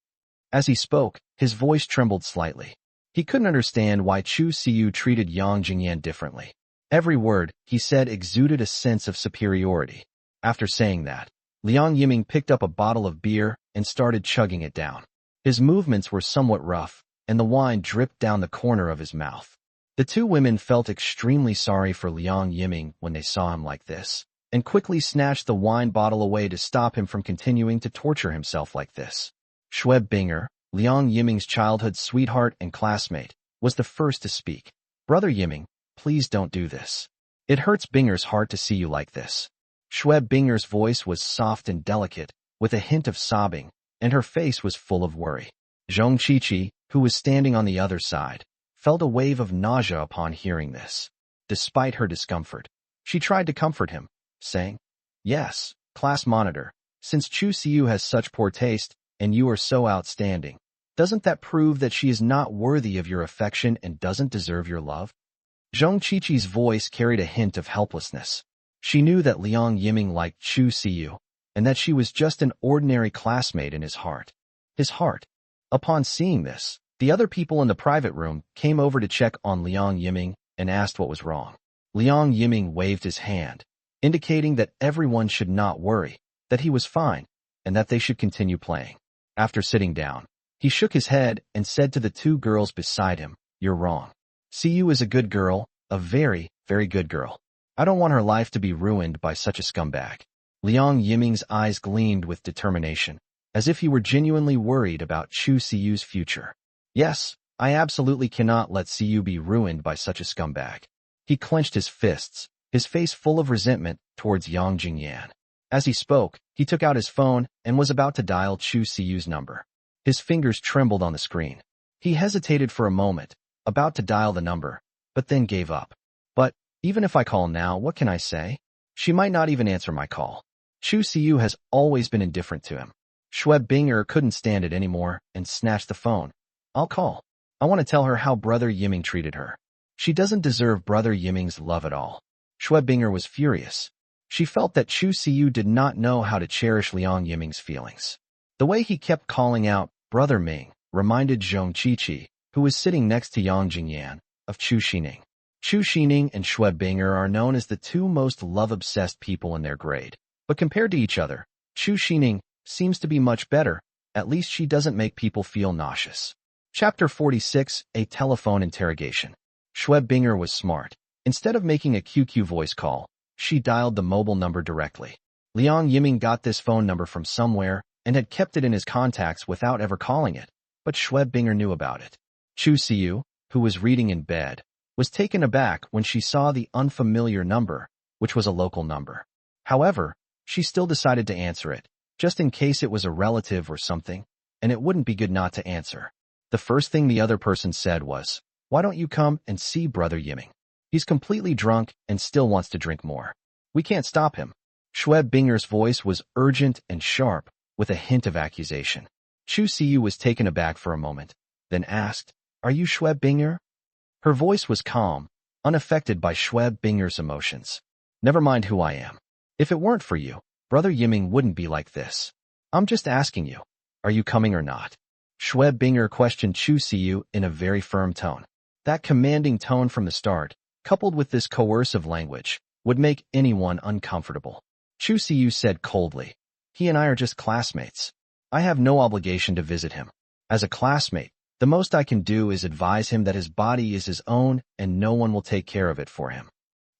As he spoke, his voice trembled slightly. He couldn't understand why Chu Siyu treated Yang Jingyan differently. Every word he said exuded a sense of superiority. After saying that, Liang Yiming picked up a bottle of beer and started chugging it down. His movements were somewhat rough, and the wine dripped down the corner of his mouth. The two women felt extremely sorry for Liang Yiming when they saw him like this, and quickly snatched the wine bottle away to stop him from continuing to torture himself like this. Schweb Binger, Liang Yiming's childhood sweetheart and classmate, was the first to speak. Brother Yiming, please don't do this. It hurts Binger's heart to see you like this. Schweb Binger's voice was soft and delicate, with a hint of sobbing, and her face was full of worry. Zhong Qiqi, who was standing on the other side, felt a wave of nausea upon hearing this. Despite her discomfort, she tried to comfort him, saying, Yes, class monitor, since Chu Siyu has such poor taste, and you are so outstanding, doesn't that prove that she is not worthy of your affection and doesn't deserve your love? Zhong Qiqi's voice carried a hint of helplessness. She knew that Liang Yiming liked Chu Siyu, and that she was just an ordinary classmate in his heart. His heart. Upon seeing this, the other people in the private room came over to check on Liang Yiming and asked what was wrong. Liang Yiming waved his hand, indicating that everyone should not worry, that he was fine, and that they should continue playing. After sitting down, he shook his head and said to the two girls beside him, "You're wrong. Siyu is a good girl, a very, very good girl. I don't want her life to be ruined by such a scumbag." Liang Yiming's eyes gleamed with determination, as if he were genuinely worried about Chu Siyu's future. "Yes, I absolutely cannot let Siyu be ruined by such a scumbag." He clenched his fists, his face full of resentment towards Yang Jingyan. As he spoke, he took out his phone and was about to dial Chu Siyu's number. His fingers trembled on the screen. He hesitated for a moment, about to dial the number, but then gave up. "But even if I call now, what can I say? She might not even answer my call." Chu Siyu has always been indifferent to him. Schweb Binger couldn't stand it anymore and snatched the phone. "I'll call. I want to tell her how Brother Yiming treated her. She doesn't deserve Brother Yiming's love at all." Schweb Binger was furious. She felt that Chu Siyu did not know how to cherish Liang Yiming's feelings. The way he kept calling out, "Brother Ming," reminded Zhong Qiqi, who was sitting next to Yang Jingyan, of Chu Sining. Chu Sining and Schweb Binger are known as the two most love-obsessed people in their grade. But compared to each other, Chu Sining seems to be much better. At least she doesn't make people feel nauseous. Chapter 46, A Telephone Interrogation. Schweb Binger was smart. Instead of making a QQ voice call, she dialed the mobile number directly. Liang Yiming got this phone number from somewhere and had kept it in his contacts without ever calling it, but Schweb Binger knew about it. Chu Siyu, who was reading in bed, was taken aback when she saw the unfamiliar number, which was a local number. However, she still decided to answer it, just in case it was a relative or something, and it wouldn't be good not to answer. The first thing the other person said was, "Why don't you come and see Brother Yiming? He's completely drunk and still wants to drink more. We can't stop him." Schweb Binger's voice was urgent and sharp, with a hint of accusation. Chu Siyu was taken aback for a moment, then asked, "Are you Schweb Binger?" Her voice was calm, unaffected by Schweb Binger's emotions. "Never mind who I am. If it weren't for you, Brother Yiming wouldn't be like this. I'm just asking you, are you coming or not?" Schweb Binger questioned Chu Siyu in a very firm tone. That commanding tone from the start, coupled with this coercive language, would make anyone uncomfortable. Chu Siyu said coldly, "He and I are just classmates. I have no obligation to visit him. As a classmate, the most I can do is advise him that his body is his own and no one will take care of it for him."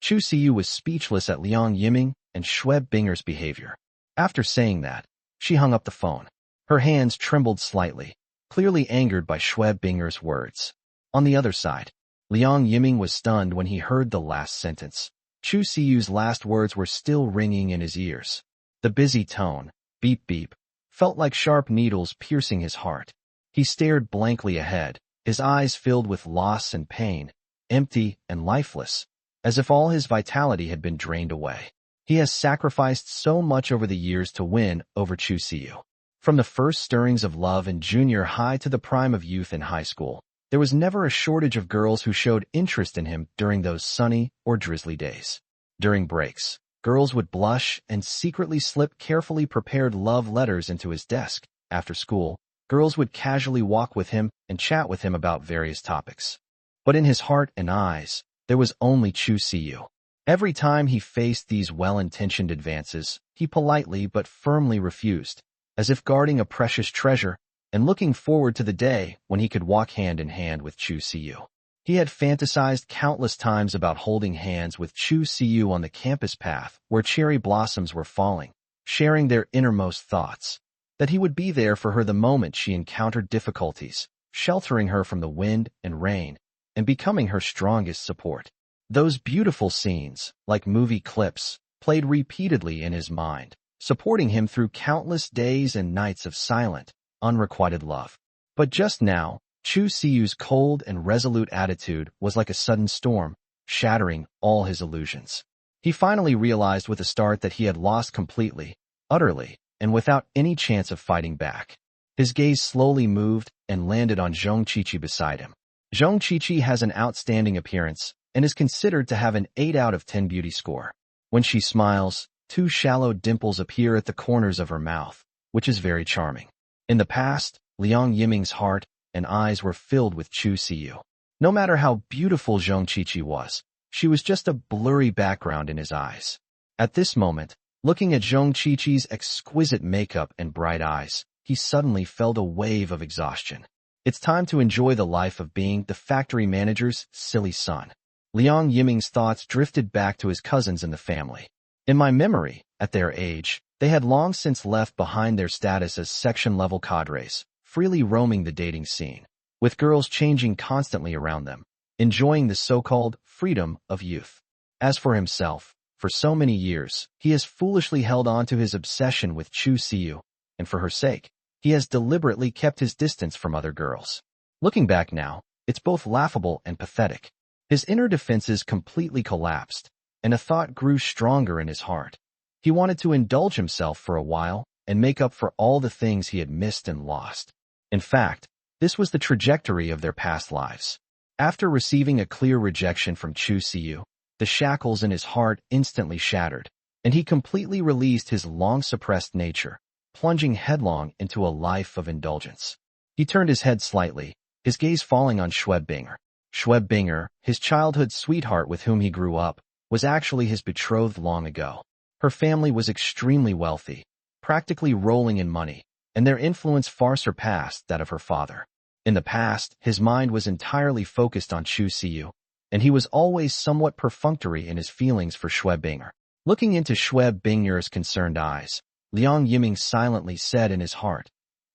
Chu Siyu was speechless at Liang Yiming and Schweb Binger's behavior. After saying that, she hung up the phone. Her hands trembled slightly, clearly angered by Schweb Binger's words. On the other side, Liang Yiming was stunned when he heard the last sentence. Chu Siyu's last words were still ringing in his ears. The busy tone, beep beep, felt like sharp needles piercing his heart. He stared blankly ahead, his eyes filled with loss and pain, empty and lifeless, as if all his vitality had been drained away. He has sacrificed so much over the years to win over Chu Siyu. From the first stirrings of love in junior high to the prime of youth in high school, there was never a shortage of girls who showed interest in him during those sunny or drizzly days. During breaks, girls would blush and secretly slip carefully prepared love letters into his desk. After school, girls would casually walk with him and chat with him about various topics. But in his heart and eyes, there was only Chu Siyu. Every time he faced these well-intentioned advances, he politely but firmly refused, as if guarding a precious treasure and looking forward to the day when he could walk hand in hand with Chu Siyu. He had fantasized countless times about holding hands with Chu Siyu on the campus path where cherry blossoms were falling, sharing their innermost thoughts, that he would be there for her the moment she encountered difficulties, sheltering her from the wind and rain, and becoming her strongest support. Those beautiful scenes, like movie clips, played repeatedly in his mind, supporting him through countless days and nights of silent, unrequited love. But just now, Chu Siyu's cold and resolute attitude was like a sudden storm, shattering all his illusions. He finally realized with a start that he had lost completely, utterly, and without any chance of fighting back. His gaze slowly moved and landed on Zhong Qiqi beside him. Zhong Qiqi has an outstanding appearance, and is considered to have an 8 out of 10 beauty score. When she smiles, 2 shallow dimples appear at the corners of her mouth, which is very charming. In the past, Liang Yiming's heart and eyes were filled with Chu Siyu. No matter how beautiful Zhong Qiqi was, she was just a blurry background in his eyes. At this moment, looking at Zhong Qiqi's exquisite makeup and bright eyes, he suddenly felt a wave of exhaustion. It's time to enjoy the life of being the factory manager's silly son. Liang Yiming's thoughts drifted back to his cousins and the family. In my memory, at their age, they had long since left behind their status as section-level cadres, freely roaming the dating scene, with girls changing constantly around them, enjoying the so-called freedom of youth. As for himself, for so many years, he has foolishly held on to his obsession with Chu Siyu, and for her sake, he has deliberately kept his distance from other girls. Looking back now, it's both laughable and pathetic. His inner defenses completely collapsed, and a thought grew stronger in his heart. He wanted to indulge himself for a while and make up for all the things he had missed and lost. In fact, this was the trajectory of their past lives. After receiving a clear rejection from Chu Siyu, the shackles in his heart instantly shattered, and he completely released his long-suppressed nature, plunging headlong into a life of indulgence. He turned his head slightly, his gaze falling on Schwebbinger. Schwebbinger, his childhood sweetheart with whom he grew up, was actually his betrothed long ago. Her family was extremely wealthy, practically rolling in money, and their influence far surpassed that of her father. In the past, his mind was entirely focused on Chu Siyu, and he was always somewhat perfunctory in his feelings for Schwebbinger. Looking into Schwebbinger's concerned eyes, Liang Yiming silently said in his heart,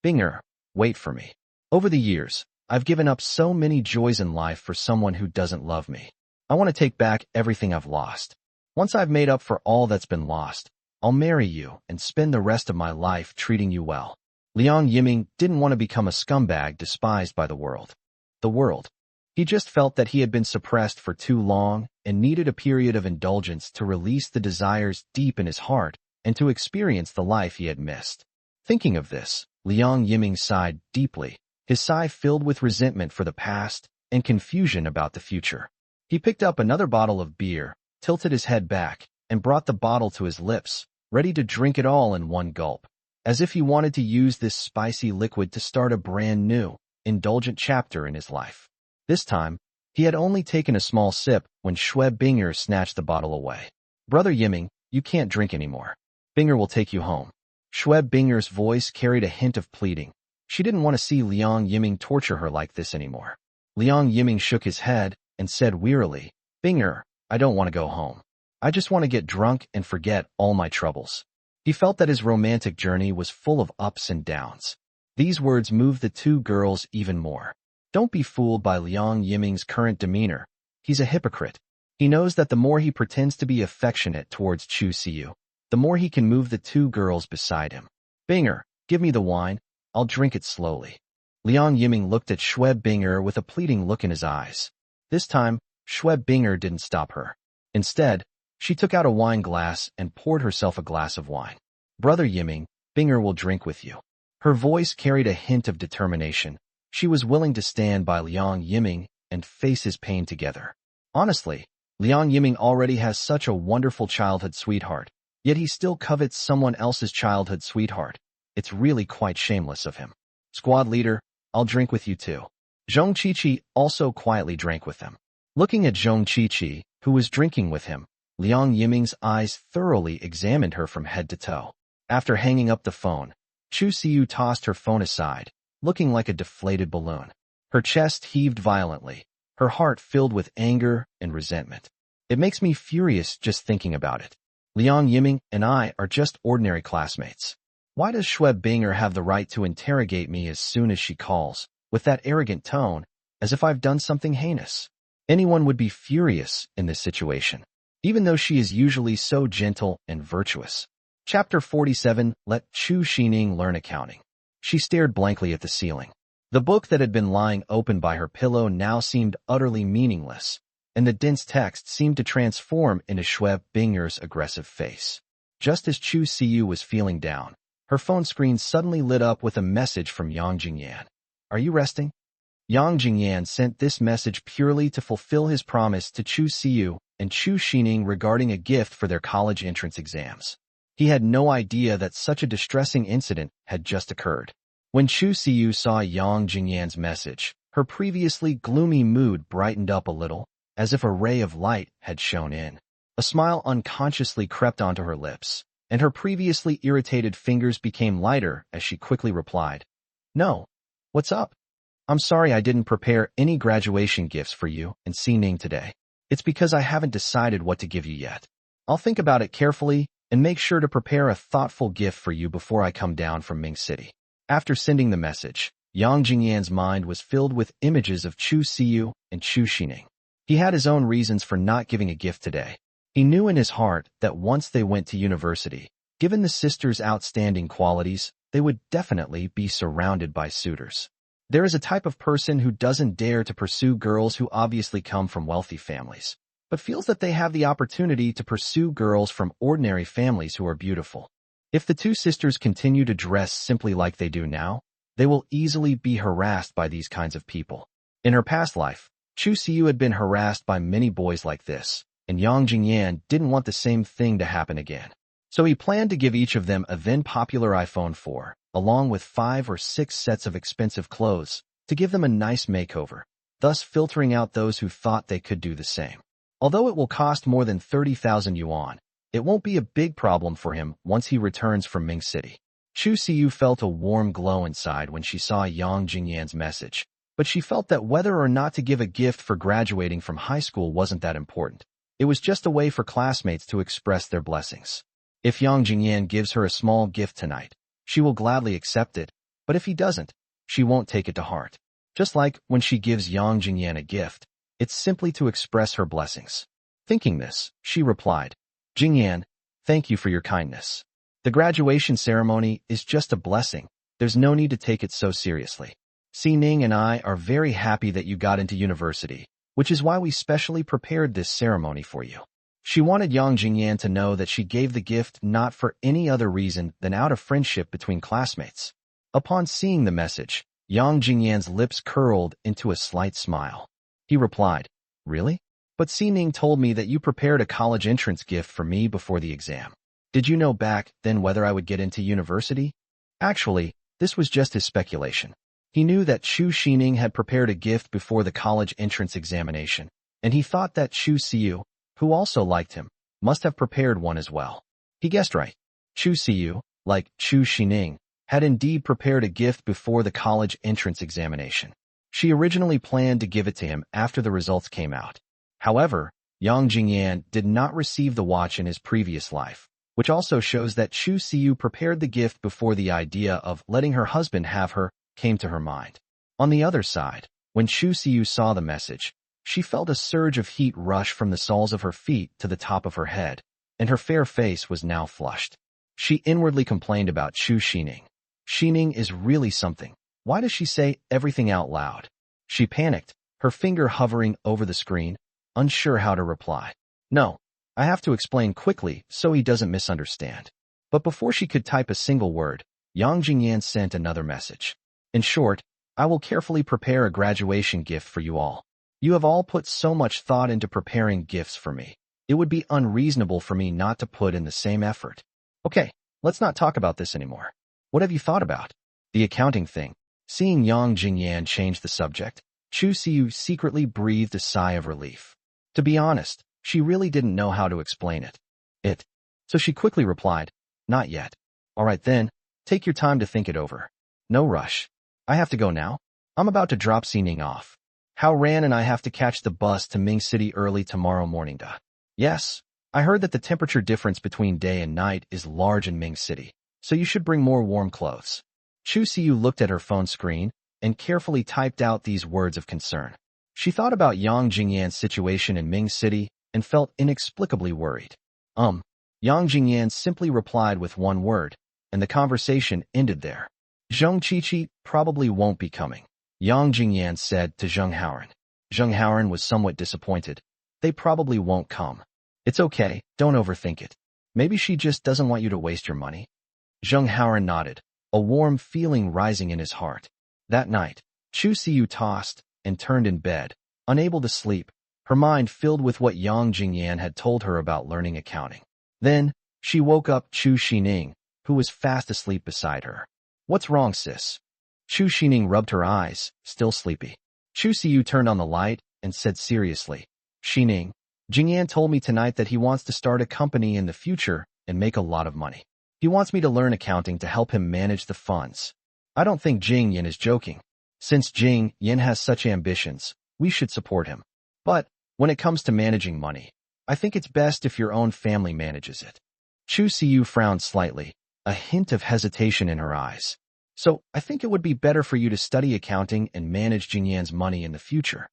"Binger, wait for me. Over the years, I've given up so many joys in life for someone who doesn't love me. I want to take back everything I've lost. Once I've made up for all that's been lost, I'll marry you and spend the rest of my life treating you well." Liang Yiming didn't want to become a scumbag despised by the world. He just felt that he had been suppressed for too long and needed a period of indulgence to release the desires deep in his heart and to experience the life he had missed. Thinking of this, Liang Yiming sighed deeply, his sigh filled with resentment for the past and confusion about the future. He picked up another bottle of beer, tilted his head back, and brought the bottle to his lips, ready to drink it all in one gulp, as if he wanted to use this spicy liquid to start a brand new, indulgent chapter in his life. This time, he had only taken a small sip when Schwebbinger snatched the bottle away. "Brother Yiming, you can't drink anymore. Binger will take you home." Schwebbinger's voice carried a hint of pleading. She didn't want to see Liang Yiming torture her like this anymore. Liang Yiming shook his head and said wearily, "Binger, I don't want to go home. I just want to get drunk and forget all my troubles." He felt that his romantic journey was full of ups and downs. These words moved the two girls even more. Don't be fooled by Liang Yiming's current demeanor. He's a hypocrite. He knows that the more he pretends to be affectionate towards Chu Siyu, the more he can move the two girls beside him. "Binger, give me the wine. I'll drink it slowly." Liang Yiming looked at Schwebbinger with a pleading look in his eyes. This time, Schwebbinger didn't stop her. Instead, she took out a wine glass and poured herself a glass of wine. "Brother Yiming, Binger will drink with you." Her voice carried a hint of determination. She was willing to stand by Liang Yiming and face his pain together. Honestly, Liang Yiming already has such a wonderful childhood sweetheart, yet he still covets someone else's childhood sweetheart. It's really quite shameless of him. "Squad leader, I'll drink with you too." Zhong Qiqi also quietly drank with them. Looking at Zhong Qiqi, who was drinking with him, Liang Yiming's eyes thoroughly examined her from head to toe. After hanging up the phone, Chu Siyu tossed her phone aside, looking like a deflated balloon. Her chest heaved violently, her heart filled with anger and resentment. "It makes me furious just thinking about it. Liang Yiming and I are just ordinary classmates. Why does Schwebbinger have the right to interrogate me as soon as she calls, with that arrogant tone, as if I've done something heinous? Anyone would be furious in this situation, even though she is usually so gentle and virtuous." Chapter 47, Let Chu Sining Learn Accounting. She stared blankly at the ceiling. The book that had been lying open by her pillow now seemed utterly meaningless, and the dense text seemed to transform into Schwebbinger's aggressive face. Just as Chu Siyu was feeling down, her phone screen suddenly lit up with a message from Jingyan. "Are you resting?" Yang Jingyan sent this message purely to fulfill his promise to Chu Siyu and Chu Sining regarding a gift for their college entrance exams. He had no idea that such a distressing incident had just occurred. When Chu Siyu saw Yang Jingyan's message, her previously gloomy mood brightened up a little, as if a ray of light had shone in. A smile unconsciously crept onto her lips, and her previously irritated fingers became lighter as she quickly replied, "No. What's up? I'm sorry I didn't prepare any graduation gifts for you and Sining today. It's because I haven't decided what to give you yet. I'll think about it carefully and make sure to prepare a thoughtful gift for you before I come down from Ming City." After sending the message, Yang Jingyan's mind was filled with images of Chu Siyu and Chu Sining. He had his own reasons for not giving a gift today. He knew in his heart that once they went to university, given the sisters' outstanding qualities, they would definitely be surrounded by suitors. There is a type of person who doesn't dare to pursue girls who obviously come from wealthy families, but feels that they have the opportunity to pursue girls from ordinary families who are beautiful. If the two sisters continue to dress simply like they do now, they will easily be harassed by these kinds of people. In her past life, Chu Siyu had been harassed by many boys like this, and Yang Jingyan didn't want the same thing to happen again. So he planned to give each of them a then-popular iPhone 4, along with 5 or 6 sets of expensive clothes, to give them a nice makeover, thus filtering out those who thought they could do the same. Although it will cost more than 30,000 yuan, it won't be a big problem for him once he returns from Ming City. Chu Siyu felt a warm glow inside when she saw Yang Jingyan's message, but she felt that whether or not to give a gift for graduating from high school wasn't that important. It was just a way for classmates to express their blessings. If Yang Jingyan gives her a small gift tonight, she will gladly accept it, but if he doesn't, she won't take it to heart. Just like when she gives Yang Jingyan a gift, it's simply to express her blessings. Thinking this, she replied, "Jingyan, thank you for your kindness. The graduation ceremony is just a blessing. There's no need to take it so seriously. Sining and I are very happy that you got into university, which is why we specially prepared this ceremony for you." She wanted Yang Jingyan to know that she gave the gift not for any other reason than out of friendship between classmates. Upon seeing the message, Yang Jingyan's lips curled into a slight smile. He replied, "Really? But Sining told me that you prepared a college entrance gift for me before the exam. Did you know back then whether I would get into university?" Actually, this was just his speculation. He knew that Chu Sining had prepared a gift before the college entrance examination, and he thought that Chu Siyu, who also liked him, must have prepared one as well. He guessed right. Chu Siyu, like Chu Sining, had indeed prepared a gift before the college entrance examination. She originally planned to give it to him after the results came out. However, Yang Jingyan did not receive the watch in his previous life, which also shows that Chu Siyu prepared the gift before the idea of letting her husband have her came to her mind. On the other side, when Chu Siyu saw the message, she felt a surge of heat rush from the soles of her feet to the top of her head, and her fair face was now flushed. She inwardly complained about Chu Sining. Sining is really something. Why does she say everything out loud? She panicked, her finger hovering over the screen, unsure how to reply. "No, I have to explain quickly so he doesn't misunderstand." But before she could type a single word, Yang Jingyan sent another message. "In short, I will carefully prepare a graduation gift for you all. You have all put so much thought into preparing gifts for me. It would be unreasonable for me not to put in the same effort. Okay, let's not talk about this anymore. What have you thought about? The accounting thing." Seeing Yang Jingyan change the subject, Chu Siyu secretly breathed a sigh of relief. To be honest, she really didn't know how to explain it. So she quickly replied, "Not yet." "All right then, take your time to think it over. No rush. I have to go now. I'm about to drop Sining off. Hao Ran and I have to catch the bus to Ming City early tomorrow morning. Yes, I heard that the temperature difference between day and night is large in Ming City, so you should bring more warm clothes." Chu Siyu looked at her phone screen and carefully typed out these words of concern. She thought about Yang Jingyan's situation in Ming City and felt inexplicably worried. Yang Jingyan simply replied with one word, and the conversation ended there. "Zheng Qiqi probably won't be coming," Yang Jingyan said to Zheng Haoran. Zheng Haoran was somewhat disappointed. "They probably won't come. It's okay, don't overthink it. Maybe she just doesn't want you to waste your money." Zheng Haoran nodded, a warm feeling rising in his heart. That night, Chu Siyu tossed and turned in bed, unable to sleep, her mind filled with what young Jingyan had told her about learning accounting. Then, she woke up Chu Sining, who was fast asleep beside her. "What's wrong, sis?" Chu Sining rubbed her eyes, still sleepy. Chu Siyu turned on the light and said seriously, "Sining, Jingyan told me tonight that he wants to start a company in the future and make a lot of money. He wants me to learn accounting to help him manage the funds. I don't think Jingyan is joking. Since Jingyan has such ambitions, we should support him. But when it comes to managing money, I think it's best if your own family manages it." Chu Siyu frowned slightly, a hint of hesitation in her eyes. "So, I think it would be better for you to study accounting and manage Jingyan's money in the future.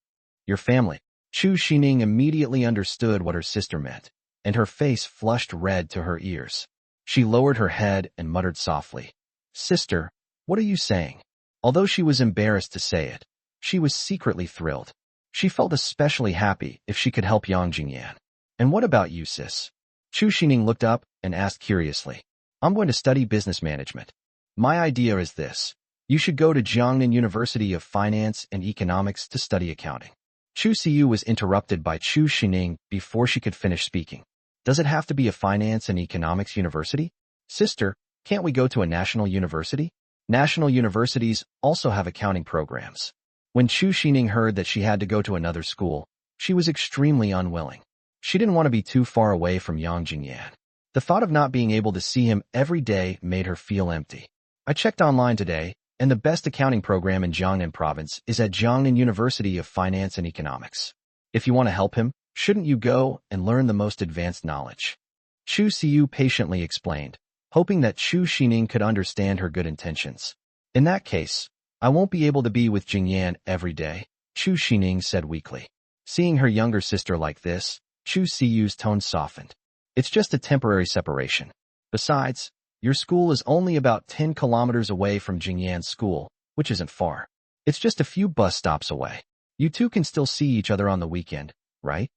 Your family." Chu Sining immediately understood what her sister meant, and her face flushed red to her ears. She lowered her head and muttered softly, "Sister, what are you saying?" Although she was embarrassed to say it, she was secretly thrilled. She felt especially happy if she could help young Jingyan. "And what about you, sis?" Chu Sining looked up and asked curiously. "I'm going to study business management. My idea is this. You should go to Jingyan University of Finance and Economics to study accounting." Chu Siyu was interrupted by Chu Sining before she could finish speaking. "Does it have to be a finance and economics university? Sister, can't we go to a national university? National universities also have accounting programs." When Chu Sining heard that she had to go to another school, she was extremely unwilling. She didn't want to be too far away from young Jingyan. The thought of not being able to see him every day made her feel empty. "I checked online today, and the best accounting program in Jingyan province is at Jingyan University of Finance and Economics. If you want to help him, shouldn't you go and learn the most advanced knowledge?" Chu Siyu patiently explained, hoping that Chu Sining could understand her good intentions. "In that case, I won't be able to be with Jingyan every day," Chu Sining said weakly. Seeing her younger sister like this, Chu Siyu's tone softened. "It's just a temporary separation. Besides, your school is only about 10 kilometers away from Jingyan's school, which isn't far. It's just a few bus stops away. You two can still see each other on the weekend, right?"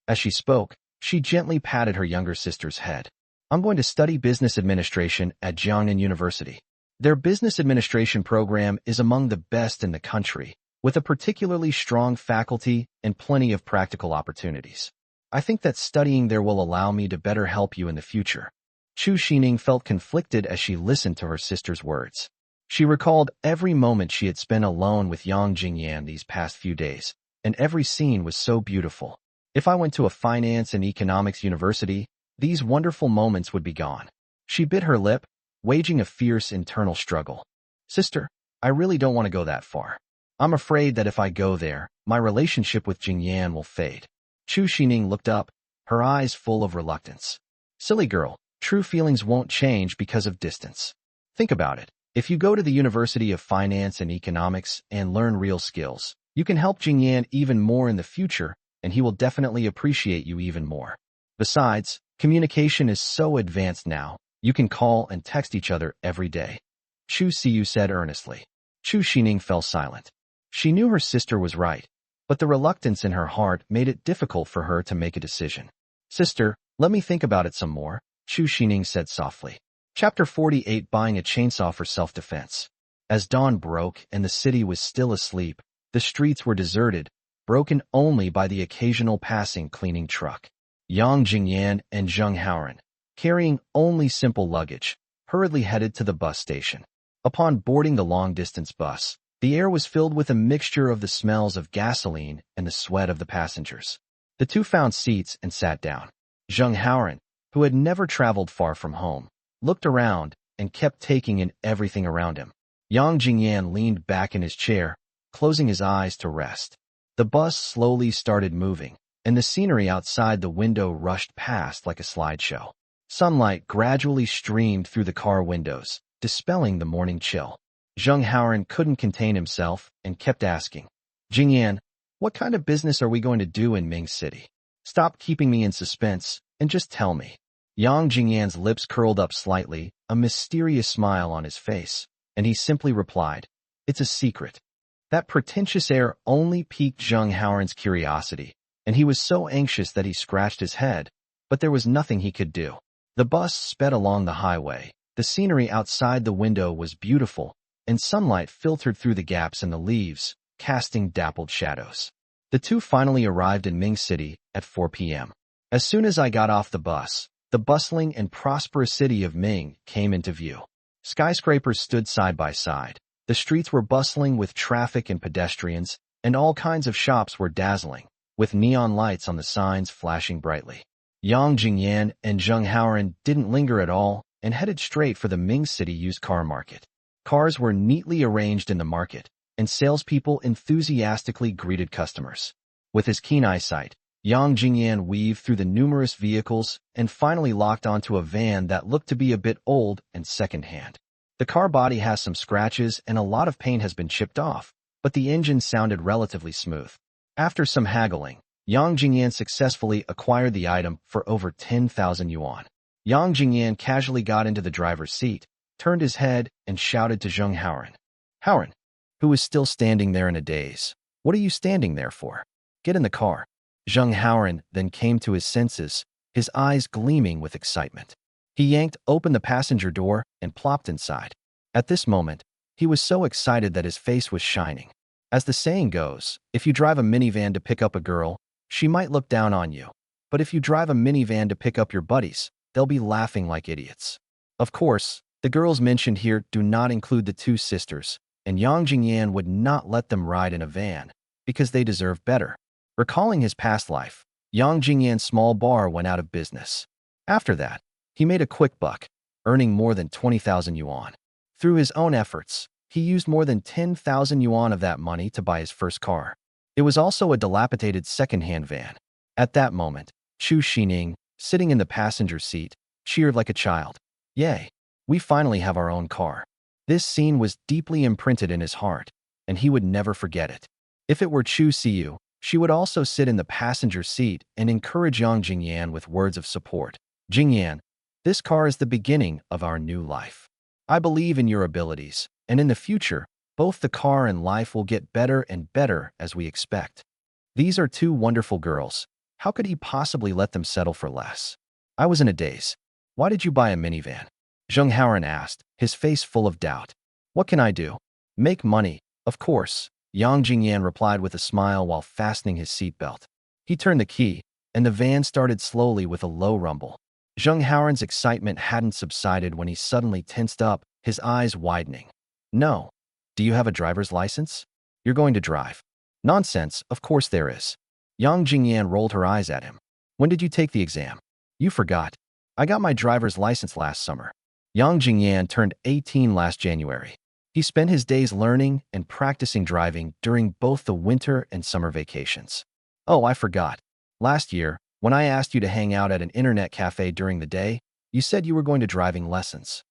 As she spoke, she gently patted her younger sister's head. "I'm going to study business administration at Jingyan University. Their business administration program is among the best in the country, with a particularly strong faculty and plenty of practical opportunities. I think that studying there will allow me to better help you in the future." Chu Sining felt conflicted as she listened to her sister's words. She recalled every moment she had spent alone with young Jingyan these past few days, and every scene was so beautiful. If I went to a finance and economics university, these wonderful moments would be gone. She bit her lip, waging a fierce internal struggle. "Sister, I really don't want to go that far. I'm afraid that if I go there, my relationship with Jingyan will fade." Chu Sining looked up, her eyes full of reluctance. "Silly girl. True feelings won't change because of distance. Think about it. If you go to the University of Finance and Economics and learn real skills, you can help Jingyan even more in the future, and he will definitely appreciate you even more. Besides, communication is so advanced now, you can call and text each other every day." Chu Siyu said earnestly. Chu Sining fell silent. She knew her sister was right, but the reluctance in her heart made it difficult for her to make a decision. "Sister, let me think about it some more," Chu Sining said softly. Chapter 48: Buying a Chainsaw for Self-Defense. As dawn broke and the city was still asleep, the streets were deserted, broken only by the occasional passing cleaning truck. Yang Jingyan and Zheng Haoran, carrying only simple luggage, hurriedly headed to the bus station. Upon boarding the long-distance bus, the air was filled with a mixture of the smells of gasoline and the sweat of the passengers. The two found seats and sat down. Zheng Haoran, who had never traveled far from home, looked around and kept taking in everything around him. Yang Jingyan leaned back in his chair, closing his eyes to rest. The bus slowly started moving, and the scenery outside the window rushed past like a slideshow. Sunlight gradually streamed through the car windows, dispelling the morning chill. Zheng Haoran couldn't contain himself and kept asking, "Jingyan, what kind of business are we going to do in Ming City? Stop keeping me in suspense and just tell me." Yang Jingyan's lips curled up slightly, a mysterious smile on his face, and he simply replied, "It's a secret." That pretentious air only piqued Zheng Haoran's curiosity, and he was so anxious that he scratched his head, but there was nothing he could do. The bus sped along the highway. The scenery outside the window was beautiful, and sunlight filtered through the gaps in the leaves, casting dappled shadows. The two finally arrived in Ming City at 4 p.m. As soon as I got off the bus, the bustling and prosperous city of Ming came into view. Skyscrapers stood side by side. The streets were bustling with traffic and pedestrians, and all kinds of shops were dazzling, with neon lights on the signs flashing brightly. Yang Jingyan and Zheng Haoran didn't linger at all and headed straight for the Ming City used car market. Cars were neatly arranged in the market, and salespeople enthusiastically greeted customers. With his keen eyesight, Yang Jingyan weaved through the numerous vehicles and finally locked onto a van that looked to be a bit old and second-hand. The car body has some scratches and a lot of paint has been chipped off, but the engine sounded relatively smooth. After some haggling, Yang Jingyan successfully acquired the item for over 10,000 yuan. Yang Jingyan casually got into the driver's seat, turned his head, and shouted to Zheng Haoran. Haoran, who was still standing there in a daze. What are you standing there for? Get in the car. Zheng Haoran then came to his senses, his eyes gleaming with excitement. He yanked open the passenger door and plopped inside. At this moment, he was so excited that his face was shining. As the saying goes, if you drive a minivan to pick up a girl, she might look down on you. But if you drive a minivan to pick up your buddies, they'll be laughing like idiots. Of course, the girls mentioned here do not include the two sisters, and Yang Jingyan would not let them ride in a van, because they deserve better. Recalling his past life, Yang Jingyan's small bar went out of business. After that, he made a quick buck, earning more than 20,000 yuan. Through his own efforts, he used more than 10,000 yuan of that money to buy his first car. It was also a dilapidated second-hand van. At that moment, Chu Sining, sitting in the passenger seat, cheered like a child. Yay! We finally have our own car. This scene was deeply imprinted in his heart, and he would never forget it. If it were Chu Siyu, she would also sit in the passenger seat and encourage Yang Jingyan with words of support. Jingyan, this car is the beginning of our new life. I believe in your abilities, and in the future, both the car and life will get better and better as we expect. These are two wonderful girls. How could he possibly let them settle for less? I was in a daze. Why did you buy a minivan? Zheng Haoran asked, his face full of doubt. What can I do? Make money, of course, Yang Jingyan replied with a smile while fastening his seatbelt. He turned the key, and the van started slowly with a low rumble. Zheng Haoran's excitement hadn't subsided when he suddenly tensed up, his eyes widening. No. Do you have a driver's license? You're going to drive. Nonsense, of course there is. Yang Jingyan rolled her eyes at him. When did you take the exam? You forgot. I got my driver's license last summer. Yang Jingyan turned 18 last January. He spent his days learning and practicing driving during both the winter and summer vacations. Oh, I forgot. Last year, when I asked you to hang out at an internet cafe during the day, you said you were going to driving lessons.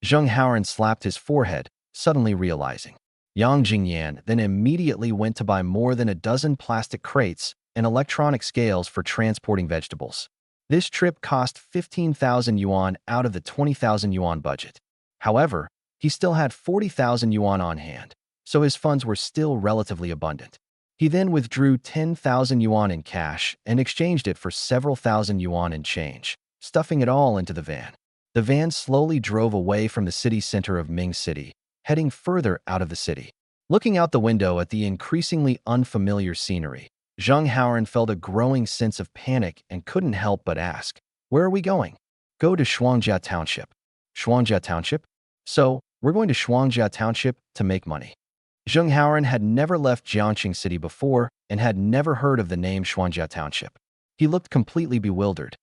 Zheng Haoran slapped his forehead, suddenly realizing. Yang Jingyan then immediately went to buy more than a dozen plastic crates and electronic scales for transporting vegetables. This trip cost 15,000 yuan out of the 20,000 yuan budget. However, he still had 40,000 yuan on hand, so his funds were still relatively abundant. He then withdrew 10,000 yuan in cash and exchanged it for several thousand yuan in change, stuffing it all into the van. The van slowly drove away from the city center of Ming City, heading further out of the city. Looking out the window at the increasingly unfamiliar scenery, Zheng Haoran felt a growing sense of panic and couldn't help but ask, "Where are we going?" "Go to Shuangjia Township." Shuangjia Township? So, we're going to Shuangjia Township to make money. Zheng Haoran had never left Jiangqing City before and had never heard of the name Shuangjia Township. He looked completely bewildered.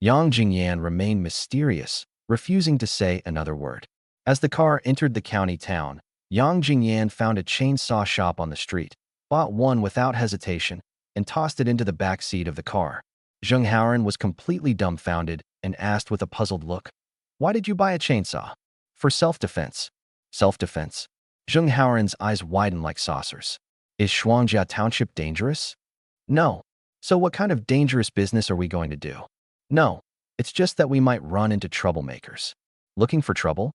Yang Jingyan remained mysterious, refusing to say another word. As the car entered the county town, Yang Jingyan found a chainsaw shop on the street, bought one without hesitation, and tossed it into the back seat of the car. Zheng Haoran was completely dumbfounded and asked with a puzzled look, "Why did you buy a chainsaw?" "For self-defense." "Self-defense?" Zheng Haoran's eyes widened like saucers. "Is Shuangjia Township dangerous?" "No." "So what kind of dangerous business are we going to do?" "No. It's just that we might run into troublemakers." "Looking for trouble?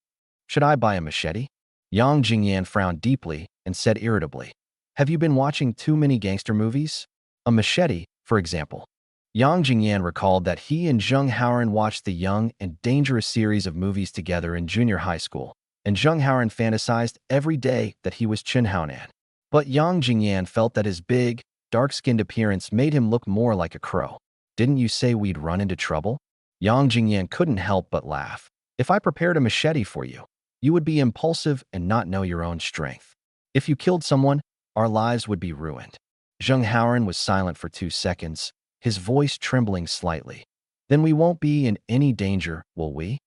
Should I buy a machete?" Yang Jingyan frowned deeply and said irritably, "Have you been watching too many gangster movies? A machete, for example." Yang Jingyan recalled that he and Zheng Haoran watched the Young and Dangerous series of movies together in junior high school. and Zheng Haoran fantasized every day that he was Chen Haonan. But Yang Jingyan felt that his big, dark-skinned appearance made him look more like a crow. Didn't you say we'd run into trouble? Yang Jingyan couldn't help but laugh. If I prepared a machete for you, you would be impulsive and not know your own strength. If you killed someone, our lives would be ruined. Zheng Haoran was silent for 2 seconds, his voice trembling slightly. Then we won't be in any danger, will we?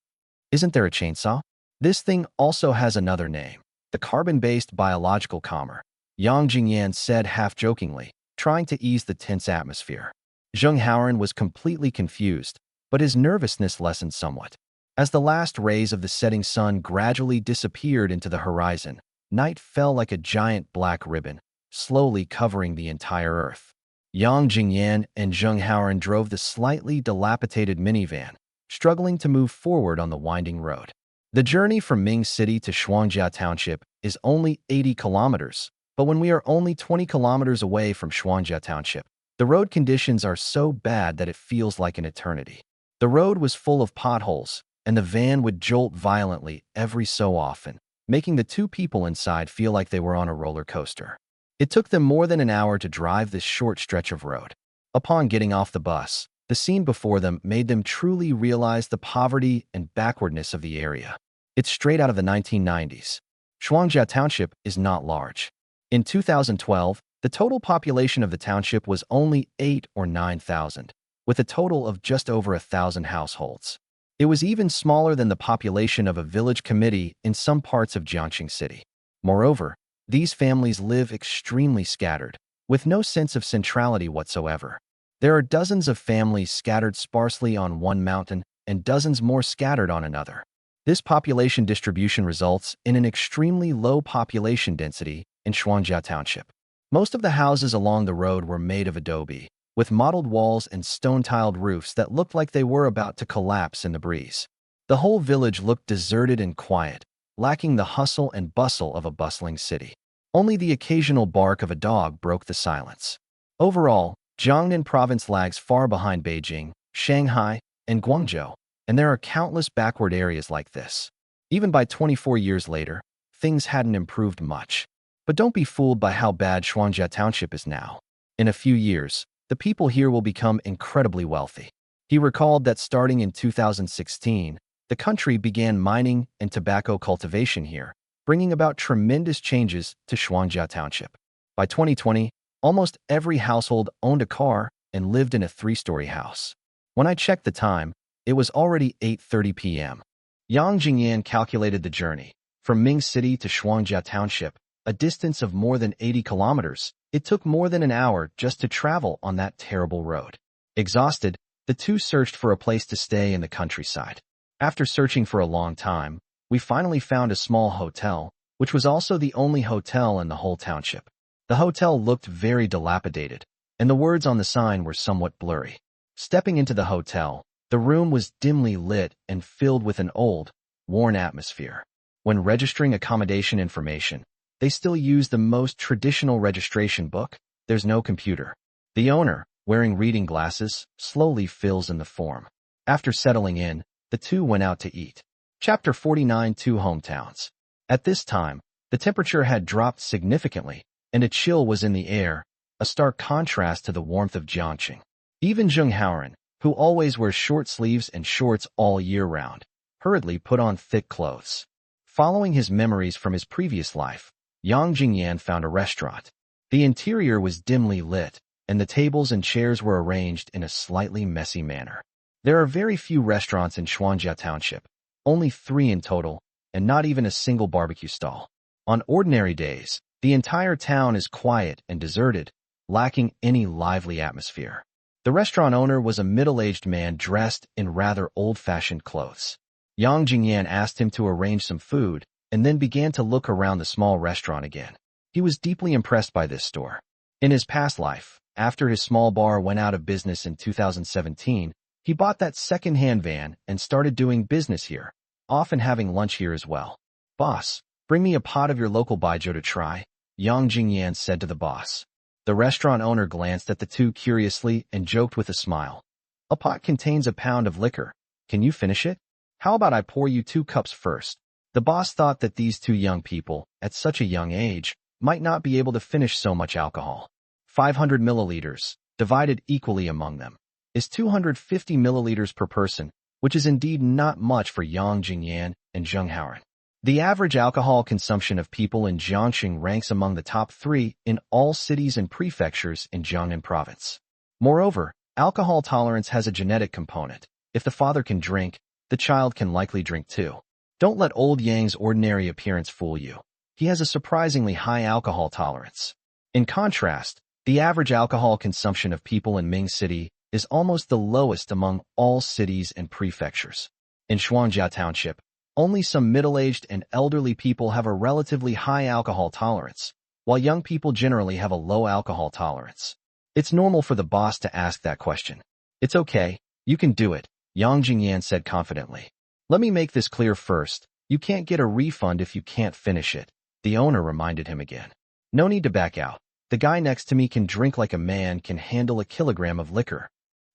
Isn't there a chainsaw? This thing also has another name, the carbon-based biological calmer, Yang Jingyan said half-jokingly, trying to ease the tense atmosphere. Zheng Haoran was completely confused, but his nervousness lessened somewhat. As the last rays of the setting sun gradually disappeared into the horizon, night fell like a giant black ribbon, slowly covering the entire earth. Yang Jingyan and Zheng Haoran drove the slightly dilapidated minivan, struggling to move forward on the winding road. The journey from Ming City to Shuangjia Township is only 80 kilometers, but when we are only 20 kilometers away from Shuangjia Township, the road conditions are so bad that it feels like an eternity. The road was full of potholes, and the van would jolt violently every so often, making the 2 people inside feel like they were on a roller coaster. It took them more than an hour to drive this short stretch of road. Upon getting off the bus, the scene before them made them truly realize the poverty and backwardness of the area. It's straight out of the 1990s. Shuangjia Township is not large. In 2012, the total population of the township was only 8 or 9,000, with a total of just over 1,000 households. It was even smaller than the population of a village committee in some parts of Jiangxing City. Moreover, these families live extremely scattered, with no sense of centrality whatsoever. There are dozens of families scattered sparsely on one mountain and dozens more scattered on another. This population distribution results in an extremely low population density in Shuangjia Township. Most of the houses along the road were made of adobe, with mottled walls and stone-tiled roofs that looked like they were about to collapse in the breeze. The whole village looked deserted and quiet, lacking the hustle and bustle of a bustling city. Only the occasional bark of a dog broke the silence. Overall, Jiangnan Province lags far behind Beijing, Shanghai, and Guangzhou, and there are countless backward areas like this. Even by 24 years later, things hadn't improved much. But don't be fooled by how bad Shuangjia Township is now. In a few years, the people here will become incredibly wealthy. He recalled that starting in 2016, the country began mining and tobacco cultivation here, bringing about tremendous changes to Shuangjia Township. By 2020, almost every household owned a car and lived in a 3-story house. When I checked the time, it was already 8:30 p.m. Yang Jingyan calculated the journey. From Ming City to Shuangjia Township, a distance of more than 80 kilometers, it took more than an hour just to travel on that terrible road. Exhausted, the 2 searched for a place to stay in the countryside. After searching for a long time, we finally found a small hotel, which was also the only hotel in the whole township. The hotel looked very dilapidated, and the words on the sign were somewhat blurry. Stepping into the hotel, the room was dimly lit and filled with an old, worn atmosphere. When registering accommodation information, they still use the most traditional registration book. There's no computer. The owner, wearing reading glasses, slowly fills in the form. After settling in, the 2 went out to eat. Chapter 49: 2 Hometowns. At this time, the temperature had dropped significantly, and a chill was in the air, a stark contrast to the warmth of Jiangxing. Even Zheng Haoran, who always wears short sleeves and shorts all year round, hurriedly put on thick clothes. Following his memories from his previous life, Yang Jingyan found a restaurant. The interior was dimly lit, and the tables and chairs were arranged in a slightly messy manner. There are very few restaurants in Shuangjia Township, only 3 in total, and not even a single barbecue stall. On ordinary days, the entire town is quiet and deserted, lacking any lively atmosphere. The restaurant owner was a middle-aged man dressed in rather old-fashioned clothes. Yang Jingyan asked him to arrange some food, and then began to look around the small restaurant again. He was deeply impressed by this store. In his past life, after his small bar went out of business in 2017, he bought that second-hand van and started doing business here, often having lunch here as well. "Boss, bring me a pot of your local baijiu to try," Yang Jingyan said to the boss. The restaurant owner glanced at the 2 curiously and joked with a smile. "A pot contains a pound of liquor. Can you finish it? How about I pour you 2 cups first?" The boss thought that these two young people, at such a young age, might not be able to finish so much alcohol. 500 milliliters, divided equally among them, is 250 milliliters per person, which is indeed not much for Yang Jingyan and Zheng Haoran. The average alcohol consumption of people in Jiangxing ranks among the top 3 in all cities and prefectures in Jiangnan province. Moreover, alcohol tolerance has a genetic component. If the father can drink, the child can likely drink too. Don't let old Yang's ordinary appearance fool you. He has a surprisingly high alcohol tolerance. In contrast, the average alcohol consumption of people in Ming City is almost the lowest among all cities and prefectures. In Shuangjia Township, only some middle-aged and elderly people have a relatively high alcohol tolerance, while young people generally have a low alcohol tolerance. It's normal for the boss to ask that question. It's okay, you can do it, Yang Jingyan said confidently. Let me make this clear first. You can't get a refund if you can't finish it, the owner reminded him again. No need to back out. The guy next to me can drink like a man can handle a kilogram of liquor.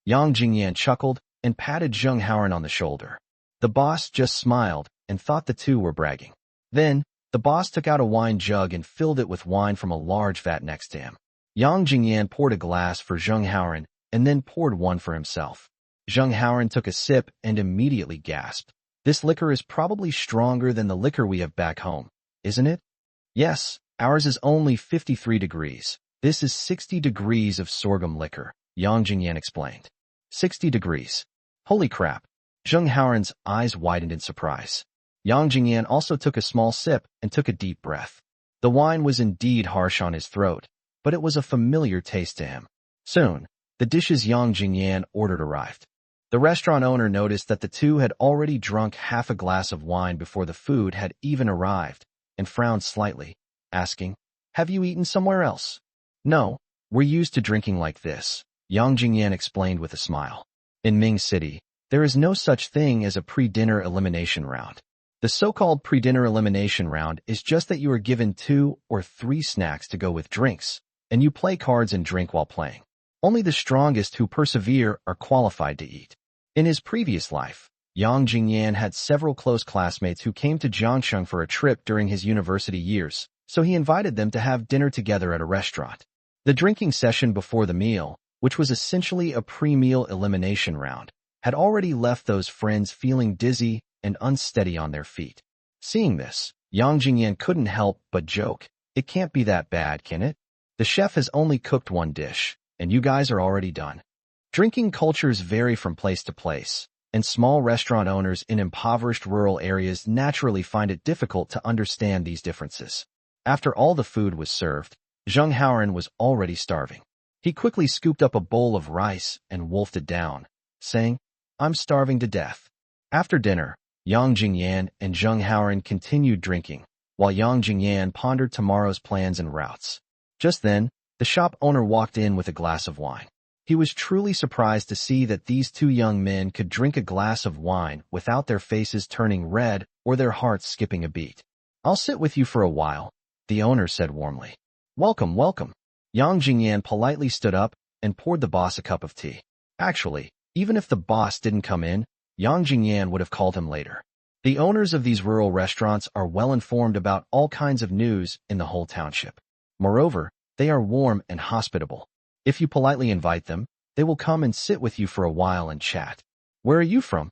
Yang Jingyan chuckled and patted Zheng Haoran on the shoulder. The boss just smiled and thought the two were bragging. Then, the boss took out a wine jug and filled it with wine from a large vat next to him. Yang Jingyan poured a glass for Zheng Haoran and then poured one for himself. Zheng Haoran took a sip and immediately gasped. This liquor is probably stronger than the liquor we have back home, isn't it? Yes, ours is only 53 degrees. This is 60 degrees of sorghum liquor, Yang Jingyan explained. 60 degrees. Holy crap. Zheng Haoran's eyes widened in surprise. Yang Jingyan also took a small sip and took a deep breath. The wine was indeed harsh on his throat, but it was a familiar taste to him. Soon, the dishes Yang Jingyan ordered arrived. The restaurant owner noticed that the two had already drunk half a glass of wine before the food had even arrived, and frowned slightly, asking, "Have you eaten somewhere else?" "No, we're used to drinking like this," Yang Jingyan explained with a smile. In Ming City, there is no such thing as a pre-dinner elimination round. The so-called pre-dinner elimination round is just that you are given 2 or 3 snacks to go with drinks, and you play cards and drink while playing. Only the strongest who persevere are qualified to eat. In his previous life, Yang Jingyan had several close classmates who came to Jiangsheng for a trip during his university years, so he invited them to have dinner together at a restaurant. The drinking session before the meal, which was essentially a pre-meal elimination round, had already left those friends feeling dizzy and unsteady on their feet. Seeing this, Yang Jingyan couldn't help but joke. It can't be that bad, can it? The chef has only cooked one dish, and you guys are already done. Drinking cultures vary from place to place, and small restaurant owners in impoverished rural areas naturally find it difficult to understand these differences. After all the food was served, Zheng Haoran was already starving. He quickly scooped up a bowl of rice and wolfed it down, saying, "I'm starving to death." After dinner, Yang Jingyan and Zheng Haoran continued drinking, while Yang Jingyan pondered tomorrow's plans and routes. Just then, the shop owner walked in with a glass of wine. He was truly surprised to see that these two young men could drink a glass of wine without their faces turning red or their hearts skipping a beat. "I'll sit with you for a while," the owner said warmly. "Welcome, welcome." Yang Jingyan politely stood up and poured the boss a cup of tea. Actually, even if the boss didn't come in, Yang Jingyan would have called him later. The owners of these rural restaurants are well informed about all kinds of news in the whole township. Moreover, they are warm and hospitable. If you politely invite them, they will come and sit with you for a while and chat. "Where are you from?"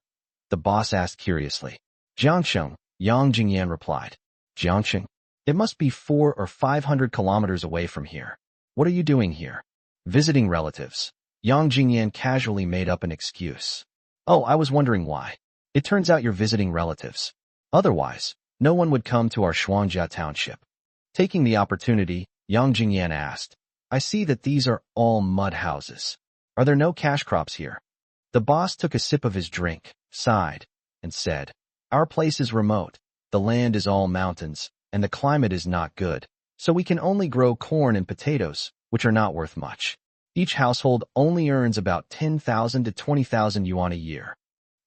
the boss asked curiously. "Jiangsheng," Yang Jingyan replied. "Jiangsheng? It must be 400 or 500 kilometers away from here. What are you doing here?" "Visiting relatives." Yang Jingyan casually made up an excuse. "Oh, I was wondering why. It turns out you're visiting relatives. Otherwise, no one would come to our Shuangjia township." Taking the opportunity, Yang Jingyan asked, "I see that these are all mud houses. Are there no cash crops here?" The boss took a sip of his drink, sighed, and said, "Our place is remote. The land is all mountains, and the climate is not good, so we can only grow corn and potatoes, which are not worth much. Each household only earns about 10,000 to 20,000 yuan a year."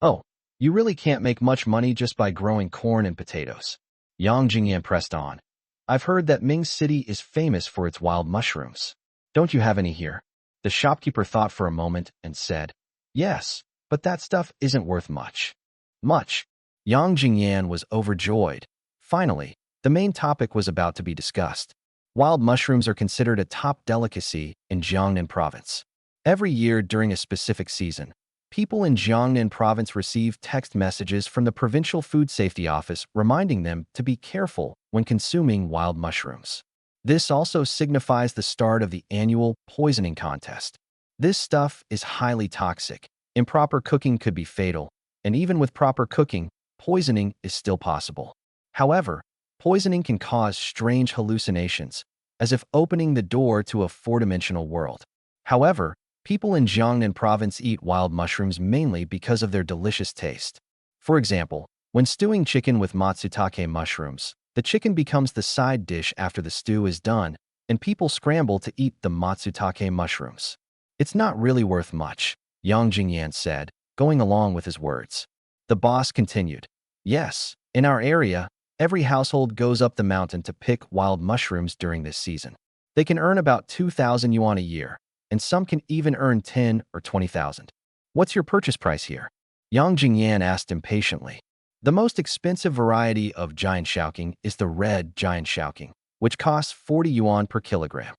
"Oh, you really can't make much money just by growing corn and potatoes." Yang Jingyan pressed on. "I've heard that Ming City is famous for its wild mushrooms. Don't you have any here?" The shopkeeper thought for a moment and said, "Yes, but that stuff isn't worth much." "Much?" Yang Jingyan was overjoyed. Finally, the main topic was about to be discussed. Wild mushrooms are considered a top delicacy in Jiangnan province. Every year during a specific season, people in Jiangnan province receive text messages from the Provincial Food Safety Office reminding them to be careful when consuming wild mushrooms. This also signifies the start of the annual poisoning contest. This stuff is highly toxic. Improper cooking could be fatal, and even with proper cooking, poisoning is still possible. However, poisoning can cause strange hallucinations, as if opening the door to a four-dimensional world. However, people in Jiangnan province eat wild mushrooms mainly because of their delicious taste. For example, when stewing chicken with matsutake mushrooms, the chicken becomes the side dish after the stew is done, and people scramble to eat the matsutake mushrooms. It's not really worth much, Yang Jingyan said, going along with his words. The boss continued. Yes, in our area, every household goes up the mountain to pick wild mushrooms during this season. They can earn about 2,000 yuan a year, and some can even earn 10 or 20,000. What's your purchase price here? Yang Jingyan asked impatiently. The most expensive variety of giant shaoking is the red giant shaoking, which costs 40 yuan per kilogram.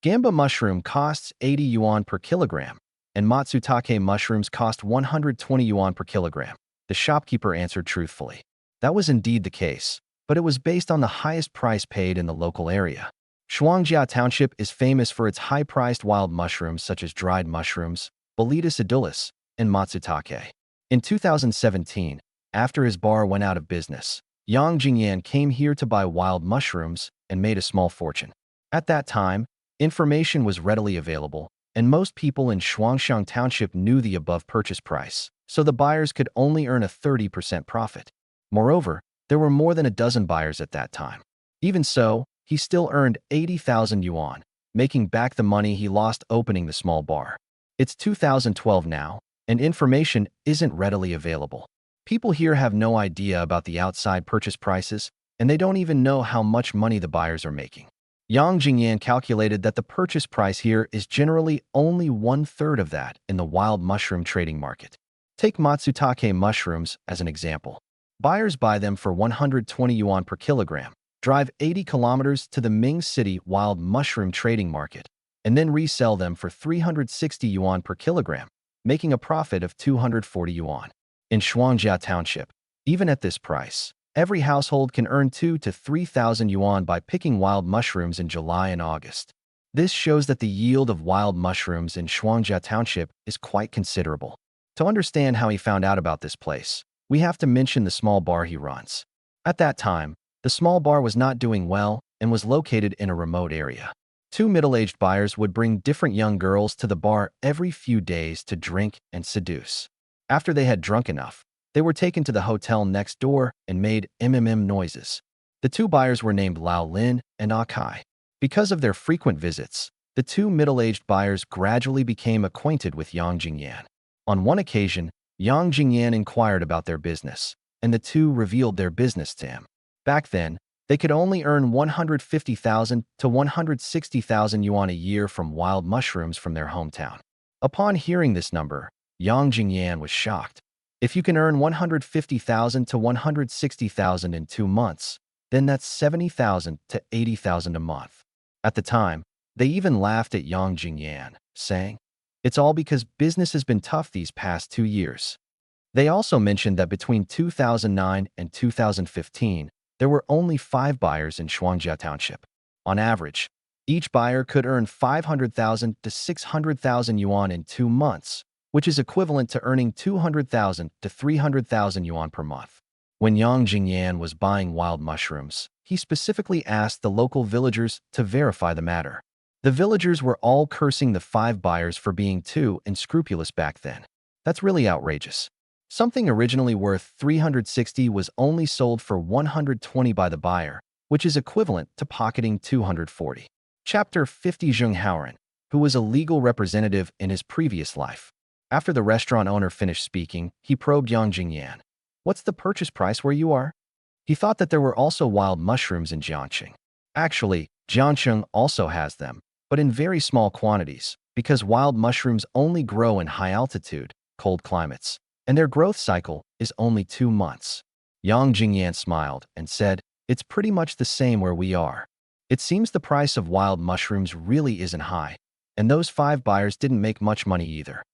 Gamba mushroom costs 80 yuan per kilogram, and matsutake mushrooms cost 120 yuan per kilogram. The shopkeeper answered truthfully. That was indeed the case, but it was based on the highest price paid in the local area. Shuangjia Township is famous for its high-priced wild mushrooms such as dried mushrooms, Boletus edulis, and matsutake. In 2017, after his bar went out of business, Yang Jingyan came here to buy wild mushrooms and made a small fortune. At that time, information was readily available, and most people in Shuangxiang Township knew the above purchase price, so the buyers could only earn a 30% profit. Moreover, there were more than a dozen buyers at that time. Even so, he still earned 80,000 yuan, making back the money he lost opening the small bar. It's 2012 now, and information isn't readily available. People here have no idea about the outside purchase prices, and they don't even know how much money the buyers are making. Yang Jingyan calculated that the purchase price here is generally only 1/3 of that in the wild mushroom trading market. Take matsutake mushrooms as an example. Buyers buy them for 120 yuan per kilogram, drive 80 kilometers to the Ming City wild mushroom trading market, and then resell them for 360 yuan per kilogram, making a profit of 240 yuan. In Shuangjia Township, even at this price, every household can earn 2,000 to 3,000 yuan by picking wild mushrooms in July and August. This shows that the yield of wild mushrooms in Shuangjia Township is quite considerable. To understand how he found out about this place, we have to mention the small bar he runs. At that time, the small bar was not doing well and was located in a remote area. Two middle-aged buyers would bring different young girls to the bar every few days to drink and seduce. After they had drunk enough, they were taken to the hotel next door and made noises. The two buyers were named Lao Lin and Akai. Because of their frequent visits, the two middle-aged buyers gradually became acquainted with Yang Jingyan. On one occasion, Yang Jingyan inquired about their business, and the two revealed their business to him. Back then, they could only earn 150,000 to 160,000 yuan a year from wild mushrooms from their hometown. Upon hearing this number, Yang Jingyan was shocked. If you can earn 150,000 to 160,000 in 2 months, then that's 70,000 to 80,000 a month. At the time, they even laughed at Yang Jingyan, saying, "It's all because business has been tough these past 2 years." They also mentioned that between 2009 and 2015, there were only 5 buyers in Shuangjia Township. On average, each buyer could earn 500,000 to 600,000 yuan in 2 months, which is equivalent to earning 200,000 to 300,000 yuan per month. When Yang Jingyan was buying wild mushrooms, he specifically asked the local villagers to verify the matter. The villagers were all cursing the 5 buyers for being too unscrupulous back then. That's really outrageous. Something originally worth 360 was only sold for 120 by the buyer, which is equivalent to pocketing 240. Chapter 50. Zheng Haoren, who was a legal representative in his previous life. After the restaurant owner finished speaking, he probed Yang Jingyan. "What's the purchase price where you are?" He thought that there were also wild mushrooms in Jiangxing. Actually, Jiangxing also has them, but in very small quantities, because wild mushrooms only grow in high-altitude, cold climates, and their growth cycle is only 2 months. Yang Jingyan smiled and said, It's pretty much the same where we are. It seems the price of wild mushrooms really isn't high, and those 5 buyers didn't make much money either.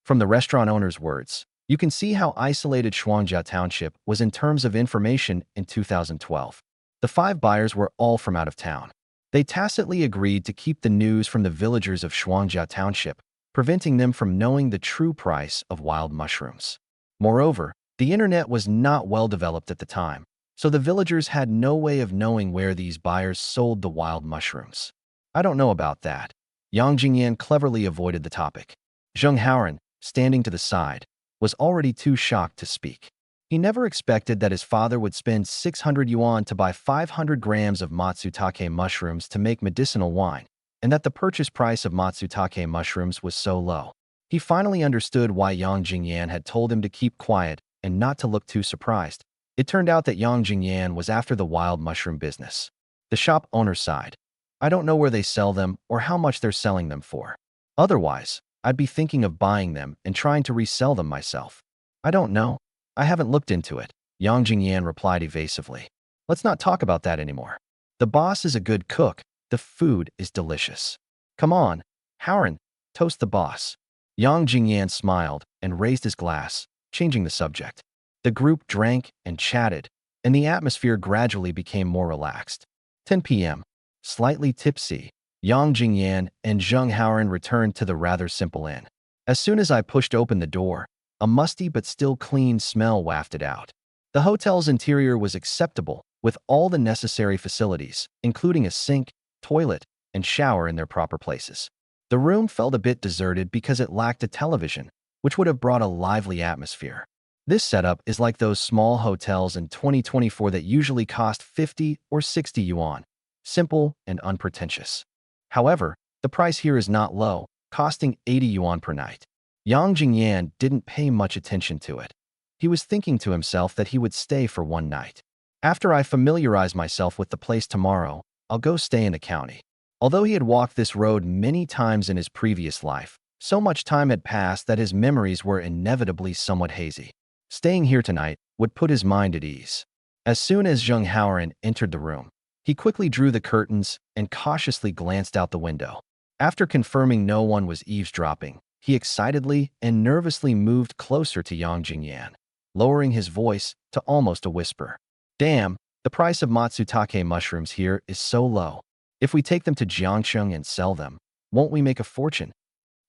From the restaurant owner's words, you can see how isolated Shuangjiao Township was in terms of information in 2012. The 5 buyers were all from out of town. They tacitly agreed to keep the news from the villagers of Shuangjiao Township, preventing them from knowing the true price of wild mushrooms. Moreover, the internet was not well developed at the time, so the villagers had no way of knowing where these buyers sold the wild mushrooms. I don't know about that. Yang Jingyan cleverly avoided the topic. Zheng Haoran, standing to the side, was already too shocked to speak. He never expected that his father would spend 600 yuan to buy 500 grams of matsutake mushrooms to make medicinal wine, and that the purchase price of matsutake mushrooms was so low. He finally understood why Yang Jingyan had told him to keep quiet and not to look too surprised. It turned out that Yang Jingyan was after the wild mushroom business. The shop owner sighed. I don't know where they sell them or how much they're selling them for. Otherwise, I'd be thinking of buying them and trying to resell them myself. I don't know. I haven't looked into it, Yang Jingyan replied evasively. Let's not talk about that anymore. The boss is a good cook. The food is delicious. Come on, Haoran, toast the boss. Yang Jingyan smiled and raised his glass, changing the subject. The group drank and chatted, and the atmosphere gradually became more relaxed. 10 p.m. Slightly tipsy, Yang Jingyan and Zheng Haoran returned to the rather simple inn. As soon as I pushed open the door, a musty but still clean smell wafted out. The hotel's interior was acceptable, with all the necessary facilities, including a sink, toilet, and shower in their proper places. The room felt a bit deserted because it lacked a television, which would have brought a lively atmosphere. This setup is like those small hotels in 2024 that usually cost 50 or 60 yuan. Simple and unpretentious. However, the price here is not low, costing 80 yuan per night. Yang Jingyan didn't pay much attention to it. He was thinking to himself that he would stay for one night. After I familiarize myself with the place tomorrow, I'll go stay in the county. Although he had walked this road many times in his previous life, so much time had passed that his memories were inevitably somewhat hazy. Staying here tonight would put his mind at ease. As soon as Zheng Haoran entered the room, he quickly drew the curtains and cautiously glanced out the window. After confirming no one was eavesdropping, he excitedly and nervously moved closer to Yang Jingyan, lowering his voice to almost a whisper. Damn, the price of matsutake mushrooms here is so low. If we take them to Jiangsheng and sell them, won't we make a fortune?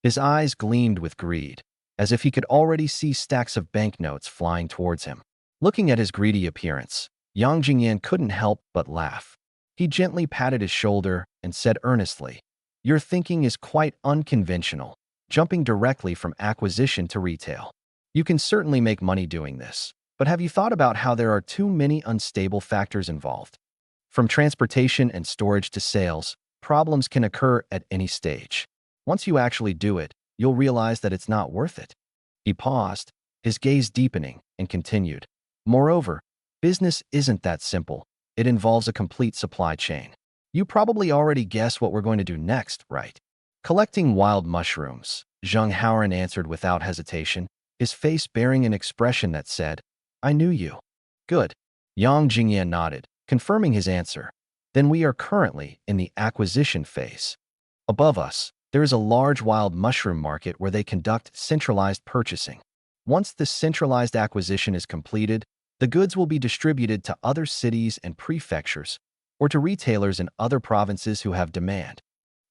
His eyes gleamed with greed, as if he could already see stacks of banknotes flying towards him. Looking at his greedy appearance, Yang Jingyan couldn't help but laugh. He gently patted his shoulder and said earnestly, Your thinking is quite unconventional, jumping directly from acquisition to retail. You can certainly make money doing this, but have you thought about how there are too many unstable factors involved? From transportation and storage to sales, problems can occur at any stage. Once you actually do it, you'll realize that it's not worth it. He paused, his gaze deepening, and continued. Moreover, business isn't that simple. It involves a complete supply chain. You probably already guess what we're going to do next, right? Collecting wild mushrooms, Zheng Haoran answered without hesitation, his face bearing an expression that said, I knew you. Good. Yang Jingyan nodded, confirming his answer. Then we are currently in the acquisition phase. Above us, there is a large wild mushroom market where they conduct centralized purchasing. Once this centralized acquisition is completed, the goods will be distributed to other cities and prefectures, or to retailers in other provinces who have demand.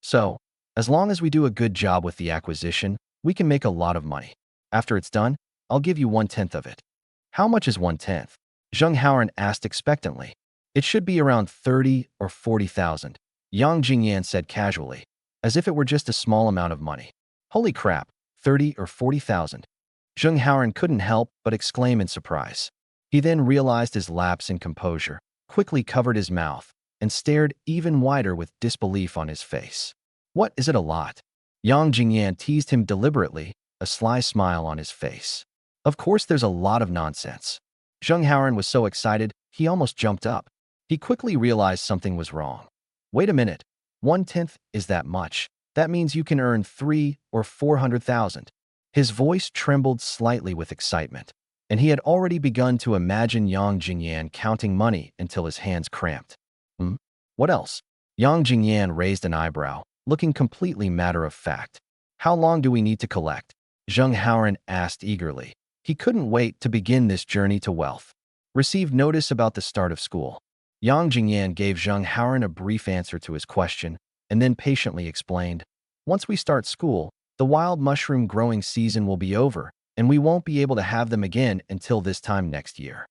So, as long as we do a good job with the acquisition, we can make a lot of money. After it's done, I'll give you 1/10 of it. How much is 1/10? Zheng Haoran asked expectantly. It should be around 30 or 40,000, Yang Jingyan said casually, as if it were just a small amount of money. Holy crap, 30 or 40,000. Zheng Haoran couldn't help but exclaim in surprise. He then realized his lapse in composure, quickly covered his mouth, and stared even wider with disbelief on his face. What, is it a lot? Yang Jingyan teased him deliberately, a sly smile on his face. Of course there's a lot of nonsense. Zheng Haoran was so excited, he almost jumped up. He quickly realized something was wrong. Wait a minute, 1/10 is that much. That means you can earn 3 or 400,000. His voice trembled slightly with excitement. and he had already begun to imagine Yang Jingyan counting money until his hands cramped. Hmm? What else? Yang Jingyan raised an eyebrow, looking completely matter-of-fact. How long do we need to collect? Zheng Haoran asked eagerly. He couldn't wait to begin this journey to wealth. Received notice about the start of school. Yang Jingyan gave Zheng Haoran a brief answer to his question, and then patiently explained, once we start school, the wild mushroom growing season will be over, and we won't be able to have them again until this time next year.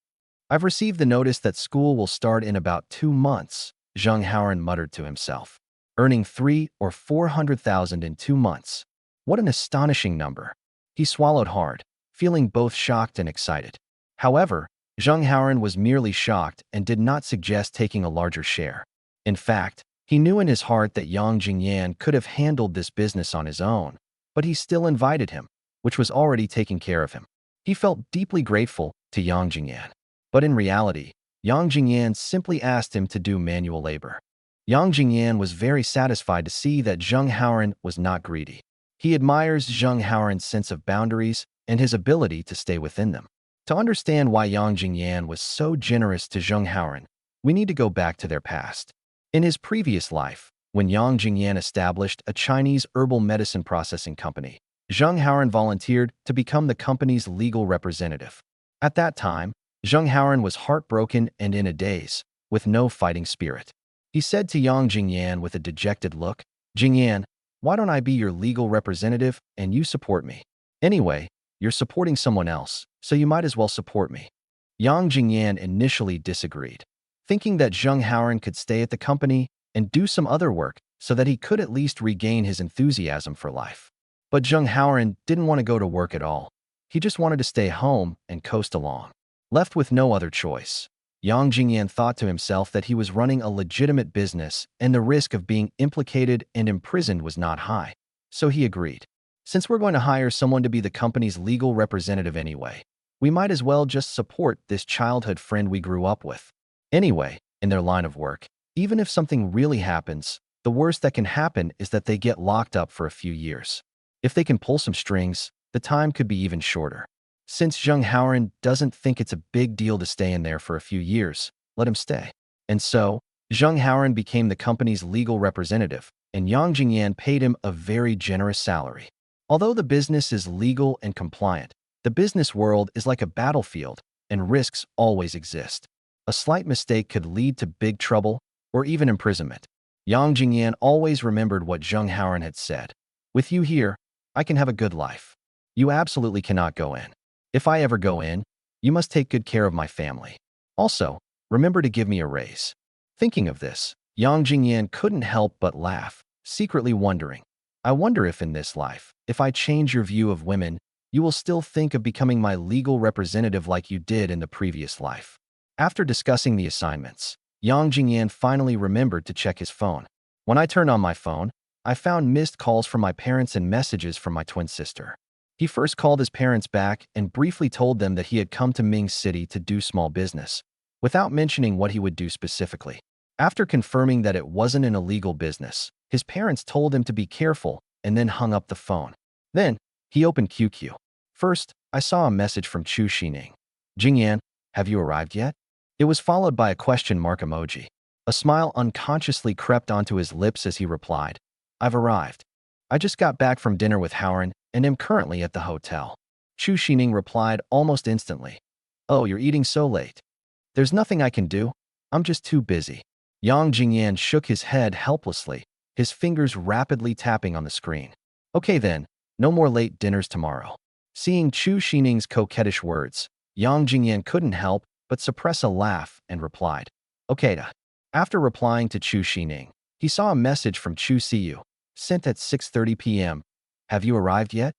I've received the notice that school will start in about 2 months, Zheng Haoran muttered to himself. Earning 3 or 400,000 in 2 months. What an astonishing number. He swallowed hard, feeling both shocked and excited. However, Zheng Haoran was merely shocked and did not suggest taking a larger share. In fact, he knew in his heart that Yang Jingyan could have handled this business on his own, but he still invited him, which was already taking care of him. He felt deeply grateful to Yang Jingyan. But in reality, Yang Jingyan simply asked him to do manual labor. Yang Jingyan was very satisfied to see that Zheng Haoran was not greedy. He admires Zheng Haoran's sense of boundaries and his ability to stay within them. To understand why Yang Jingyan was so generous to Zheng Haoran, we need to go back to their past. In his previous life, when Yang Jingyan established a Chinese herbal medicine processing company, Zheng Haoran volunteered to become the company's legal representative. At that time, Zheng Haoran was heartbroken and in a daze, with no fighting spirit. He said to Yang Jingyan with a dejected look, Jingyan, why don't I be your legal representative and you support me? Anyway, you're supporting someone else, so you might as well support me. Yang Jingyan initially disagreed, thinking that Zheng Haoran could stay at the company and do some other work so that he could at least regain his enthusiasm for life. But Zheng Haoran didn't want to go to work at all. He just wanted to stay home and coast along. Left with no other choice, Yang Jingyan thought to himself that he was running a legitimate business and the risk of being implicated and imprisoned was not high. So he agreed. Since we're going to hire someone to be the company's legal representative anyway, we might as well just support this childhood friend we grew up with. Anyway, in their line of work, even if something really happens, the worst that can happen is that they get locked up for a few years. If they can pull some strings, the time could be even shorter. Since Zheng Haoran doesn't think it's a big deal to stay in there for a few years, let him stay. And so, Zheng Haoran became the company's legal representative, and Yang Jingyan paid him a very generous salary. Although the business is legal and compliant, the business world is like a battlefield, and risks always exist. A slight mistake could lead to big trouble or even imprisonment. Yang Jingyan always remembered what Zheng Haoran had said. With you here, I can have a good life. You absolutely cannot go in. If I ever go in, you must take good care of my family. Also, remember to give me a raise. Thinking of this, Yang Jingyan couldn't help but laugh, secretly wondering, I wonder if in this life, if I change your view of women, you will still think of becoming my legal representative like you did in the previous life. After discussing the assignments, Yang Jingyan finally remembered to check his phone. When I turned on my phone, I found missed calls from my parents and messages from my twin sister. He first called his parents back and briefly told them that he had come to Ming City to do small business, without mentioning what he would do specifically. After confirming that it wasn't an illegal business, his parents told him to be careful and then hung up the phone. Then, he opened QQ. First, I saw a message from Chu Sining. Jingyan, have you arrived yet? It was followed by a question mark emoji. A smile unconsciously crept onto his lips as he replied, I've arrived. I just got back from dinner with Haoran and am currently at the hotel. Chu Sining replied almost instantly. Oh, you're eating so late. There's nothing I can do. I'm just too busy. Yang Jingyan shook his head helplessly, his fingers rapidly tapping on the screen. Okay then, no more late dinners tomorrow. Seeing Chu Sining's coquettish words, Yang Jingyan couldn't help but suppress a laugh and replied, Okay da. After replying to Chu Sining, he saw a message from Chu Siyu, sent at 6:30 p.m. Have you arrived yet?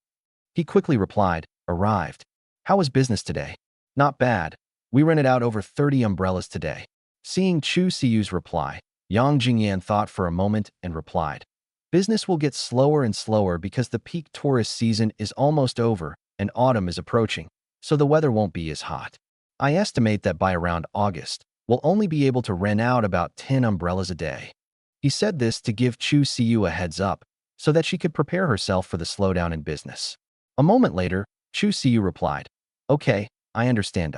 He quickly replied, Arrived. How was business today? Not bad. We rented out over 30 umbrellas today. Seeing Chu Siyu's reply, Yang Jingyan thought for a moment and replied, Business will get slower and slower because the peak tourist season is almost over and autumn is approaching, so the weather won't be as hot. I estimate that by around August, we'll only be able to rent out about 10 umbrellas a day. He said this to give Chu Siyu a heads up, so that she could prepare herself for the slowdown in business. A moment later, Chu Siyu replied, Okay, I understand.